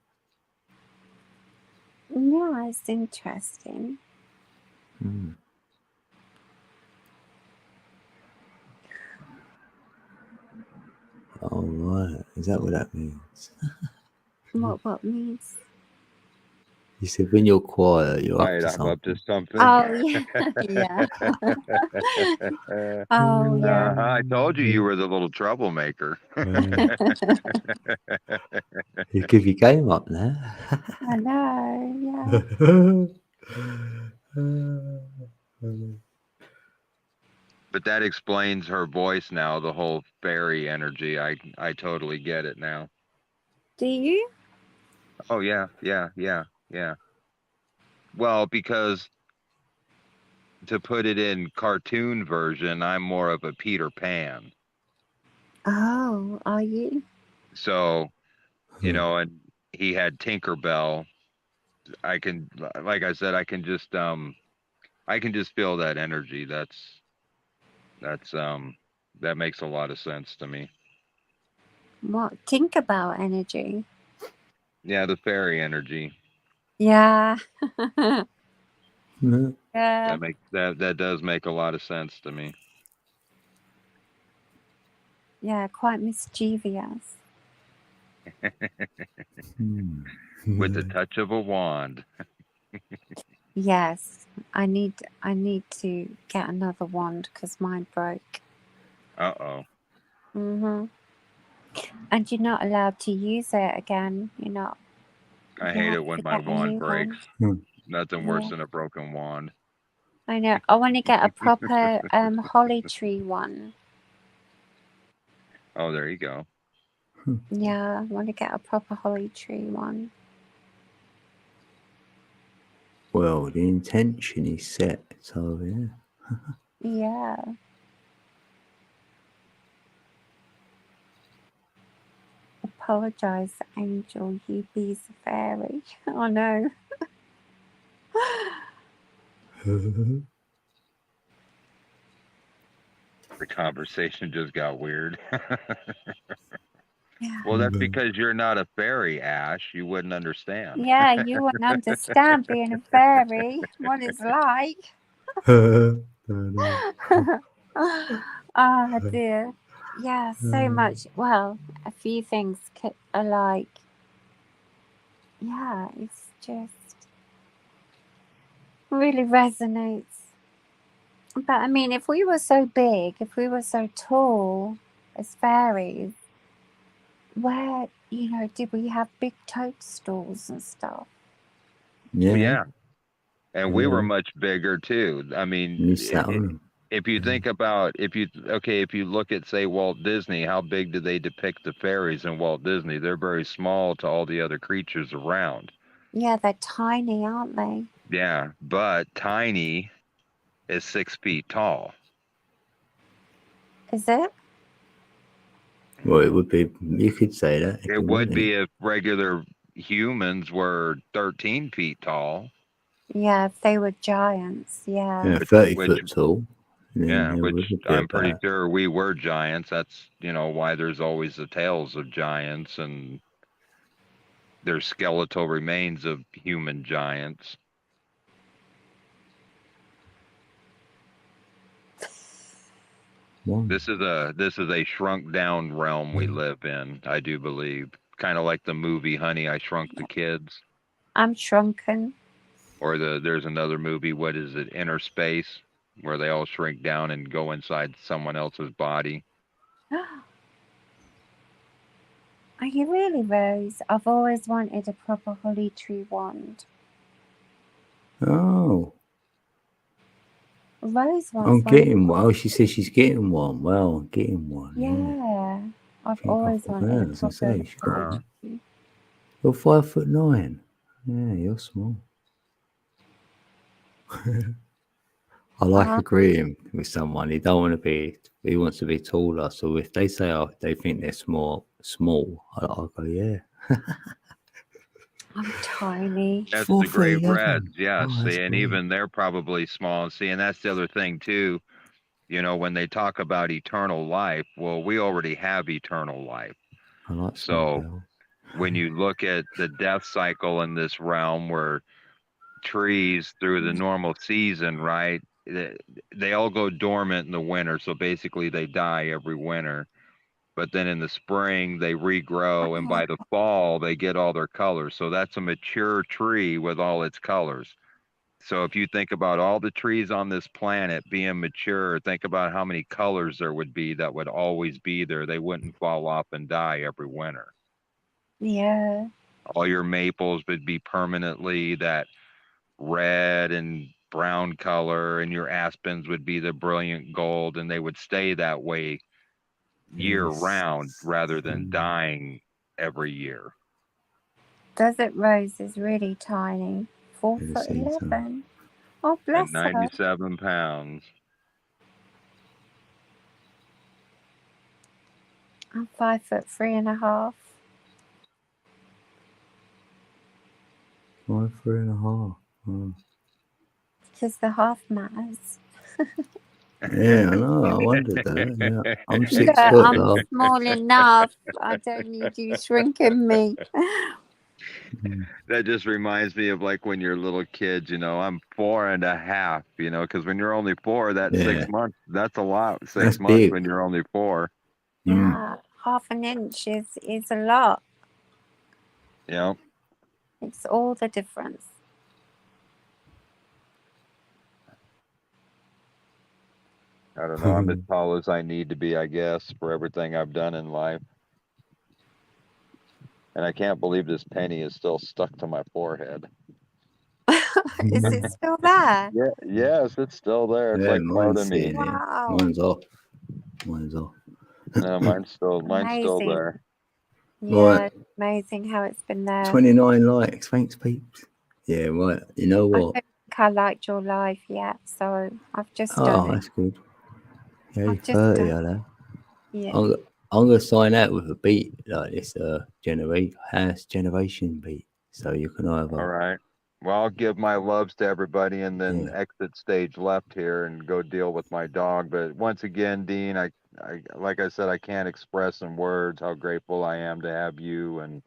Yeah, it's interesting. All right, is that what that means? What means? You said when you're quiet, you're up Right, to I'm something. up to something. Oh yeah, yeah. Oh yeah. I told you were the little troublemaker. You give your game up now. I know. Yeah. But that explains her voice now, the whole fairy energy. I totally get it now. Do you? Oh yeah. Well, because to put it in cartoon version, I'm more of a Peter Pan. Oh, are you? So, and he had Tinkerbell. I can, like I said, I can just feel that energy. That makes a lot of sense to me. What? Think about energy. Yeah, the fairy energy. Yeah. Yeah. Yeah. That does make a lot of sense to me. Yeah, quite mischievous. With the touch of a wand. Yes, I need to get another wand because mine broke. Uh-oh. Mhm. And you're not allowed to use it again. You're not. I You hate have it when to my get a wand new breaks. one. Nothing worse Yeah. than a broken wand. I know. I want to get a proper holly tree one. Oh, there you go. Yeah, I want to get a proper holly tree one. Well, the intention is set, so yeah. Yeah. Apologize, Angel. You be's a fairy. Oh no. The conversation just got weird. Yeah. Well, that's because you're not a fairy, Ash. You wouldn't understand. Yeah, you wouldn't understand being a fairy, what it's like. Oh dear. Yeah, so much. Well, a few things are like, yeah, it's just really resonates. But I mean, if we were so big, if we were so tall as fairies, where, did we have big toadstools and stuff? Yeah. And we were Yeah. much bigger too. I mean, You sat on them. if you think about, if you look at, say, Walt Disney, how big do they depict the fairies in Walt Disney? They're very small to all the other creatures around. Yeah, they're tiny, aren't they? Yeah, but Tiny is 6 feet tall. Is it? Well, it would be. You could say that. It would be if regular humans were 13 feet tall. Yeah, if they were giants, yeah. Yeah, 30 foot tall. Yeah, which I'm pretty about. sure we were giants. That's, why there's always the tales of giants and there's skeletal remains of human giants. This is a shrunk down realm we live in, I do believe. Kind of like the movie Honey, I Shrunk the Kids. I'm shrunken. Or there's another movie, what is it, Inner Space, where they all shrink down and go inside someone else's body. Are you really, Rose? I've always wanted a proper holly tree wand. Oh. Rose wants I'm one. getting one. Oh, she says she's getting one. Well, I'm getting one. Yeah. I've Think always I've wanted a heard, as I say, proper she's got holly one. tree. You're 5'9". Yeah, you're small. I like agreeing with someone. He don't want to be. He wants to be taller. So if they say they think they're small, I'll go, yeah. I'm tiny. That's 4 the gray foot 11. reds, yes. Oh, that's See, and great. even they're probably small. See, and that's the other thing too. When they talk about eternal life, well, we already have eternal life. I like So small when you look at the death cycle in this realm where trees through the normal season, right, they all go dormant in the winter. So basically they die every winter. But then in the spring they regrow, and by the fall they get all their colors. So that's a mature tree with all its colors. So if you think about all the trees on this planet being mature, think about how many colors there would be that would always be there. They wouldn't fall off and die every winter. Yeah. All your maples would be permanently that red and brown color, and your aspens would be the brilliant gold, and they would stay that way year round rather than dying every year. Desert Rose is really tiny. 4'11". Oh, bless And her. 97 pounds. I'm 5'3.5". 5'3.5". Oh. Because the half matters. Yeah, I know. I wondered that. Yeah. I'm 6 Yeah, foot I'm though. small enough. I don't need you shrinking me. That just reminds me of like when you're little kids, I'm 4.5, because when you're only 4, that's 6 months. That's a lot. 6 That's months big. when you're only 4. Yeah, half an inch is a lot. Yeah. It's all the difference. I don't know. I'm as tall as I need to be, I guess, for everything I've done in life. And I can't believe this penny is still stuck to my forehead. Is it still there? Yeah, yes, it's still there. It's Yeah, like part mine's of me. Wow. Mine's off. Mine's off. No, mine's still Amazing. there. Yeah, Right. it's amazing how it's been there. 29 likes. Thanks, peeps. Yeah, right. You know I what? don't think I liked your live yet, so I've just Oh, done it. that's good. Yeah, I've just 30, done I know. Yeah. I'm gonna sign out with a beat like this house generation beat. So you can either All right. Well, I'll give my loves to everybody and then exit stage left here and go deal with my dog. But once again, Dean, I like I said, I can't express in words how grateful I am to have you and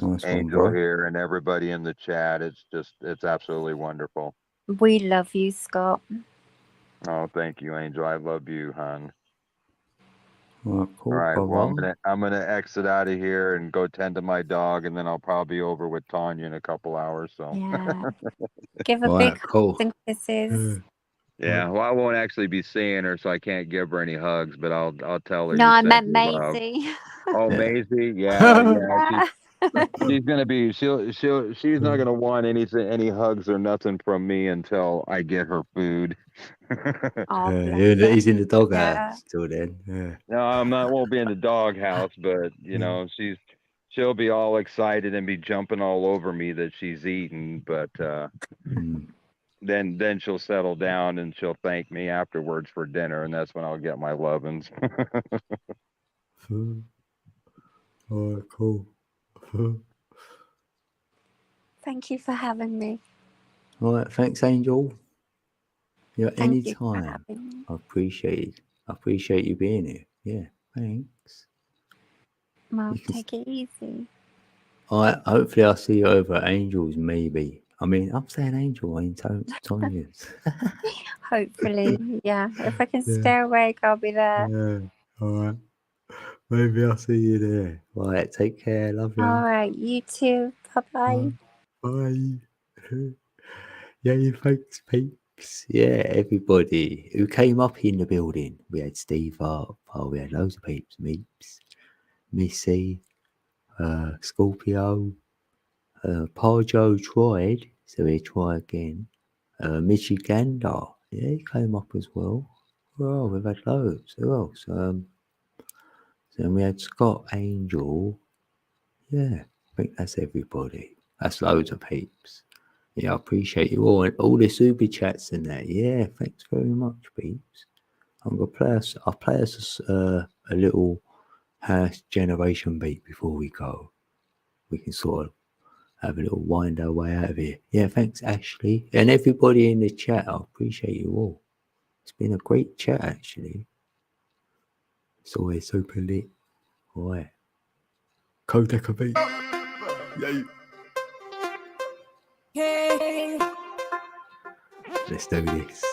nice one, Angel bro. here and everybody in the chat. It's absolutely wonderful. We love you, Scott. Oh, thank you, Angel. I love you, hon. All All right. right, Well, brother. I'm gonna exit out of here and go tend to my dog, and then I'll probably be over with Tanya in a couple hours. So. Yeah. Give a All big right, hug cool. and kisses. Yeah. Well, I won't actually be seeing her, so I can't give her any hugs, but I'll tell her No, you I sent meant me love. Maisie. Oh, Yeah. Maisie. Yeah. Yeah. Yeah. She's gonna be. She's not gonna want any hugs or nothing from me until I get her food. Oh, bless her. He's in the Yeah. doghouse till then. Yeah. No, I'm not. Won't be in the doghouse, but she'll be all excited and be jumping all over me that she's eaten. But Mm. then she'll settle down and she'll thank me afterwards for dinner, and that's when I'll get my lovin's. All right, cool. Thank you for having me. All right, thanks, Angel. Yeah, Thank you for anytime. having me. I appreciate you being here. Yeah, thanks. Well, You can, take it easy. hopefully I'll see you over at Angel's, maybe. I mean, I'm saying Angel, I ain't Tanya's. Hopefully, yeah. If I can Yeah. stay awake, I'll be there. Yeah, all right. Maybe I'll see you there. All right, take care. Love you. All right, you too. Bye-bye. Bye. Yeah, thanks, peeps. Yeah, everybody who came up in the building. We had Steve up. We had loads of peeps. Meeps, Missy, Scorpio, Parjo tried, so we try again. Michigander, yeah, he came up as well. Well, we've had loads. Who else? So we had Scott Angel. Yeah, I think that's everybody. That's loads of peeps. Yeah, I appreciate you all and all the super chats and that. Yeah, thanks very much, peeps. I'm gonna play us. I'll play us a little house generation beat before we go. We can sort of have a little wind our way out of here. Yeah, thanks, Ashley, and everybody in the chat. I appreciate you all. It's been a great chat, actually. It's always super lit. All right, Kodak beat. Yay. Let's do this.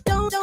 Don't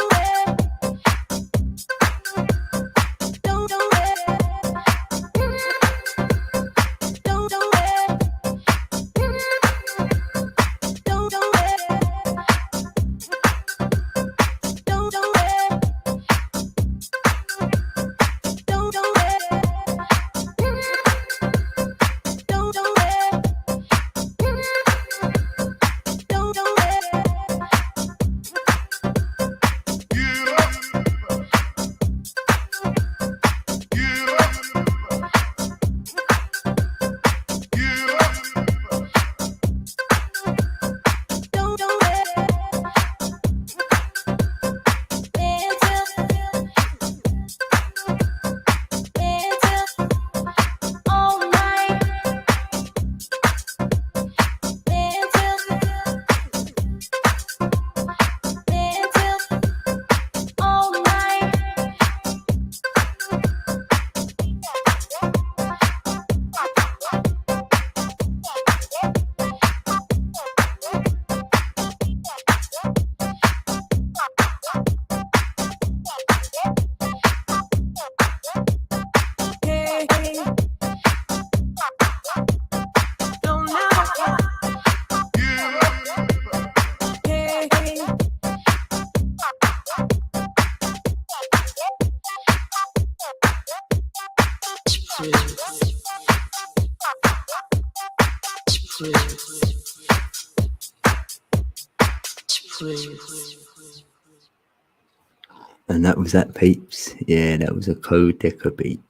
And that was that, peeps. Yeah, that was a Codeca beat.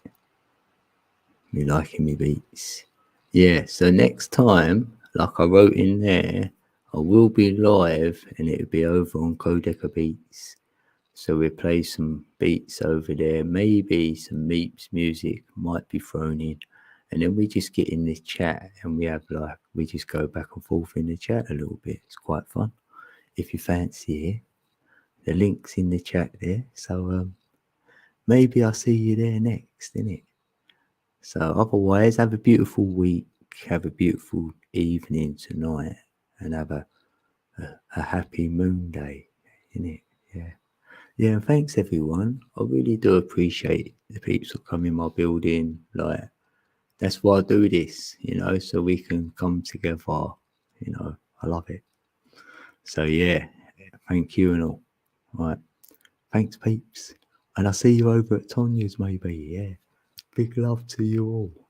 Me liking me beats. Yeah, so next time, like I wrote in there, I will be live and it'll be over on Codeca Beats. So we'll play some beats over there, maybe some Meeps music might be thrown in. And then we just get in the chat and we just go back and forth in the chat a little bit. It's quite fun. If you fancy it, the link's in the chat there. So maybe I'll see you there next, innit? So otherwise, have a beautiful week, have a beautiful evening tonight, and have a happy moon day, innit? Yeah. Yeah, and thanks everyone. I really do appreciate the people who come in my building. Like, that's why I do this, so we can come together. I love it. So yeah, thank you and all. Right. Thanks, peeps. And I'll see you over at Tonya's maybe, yeah. Big love to you all.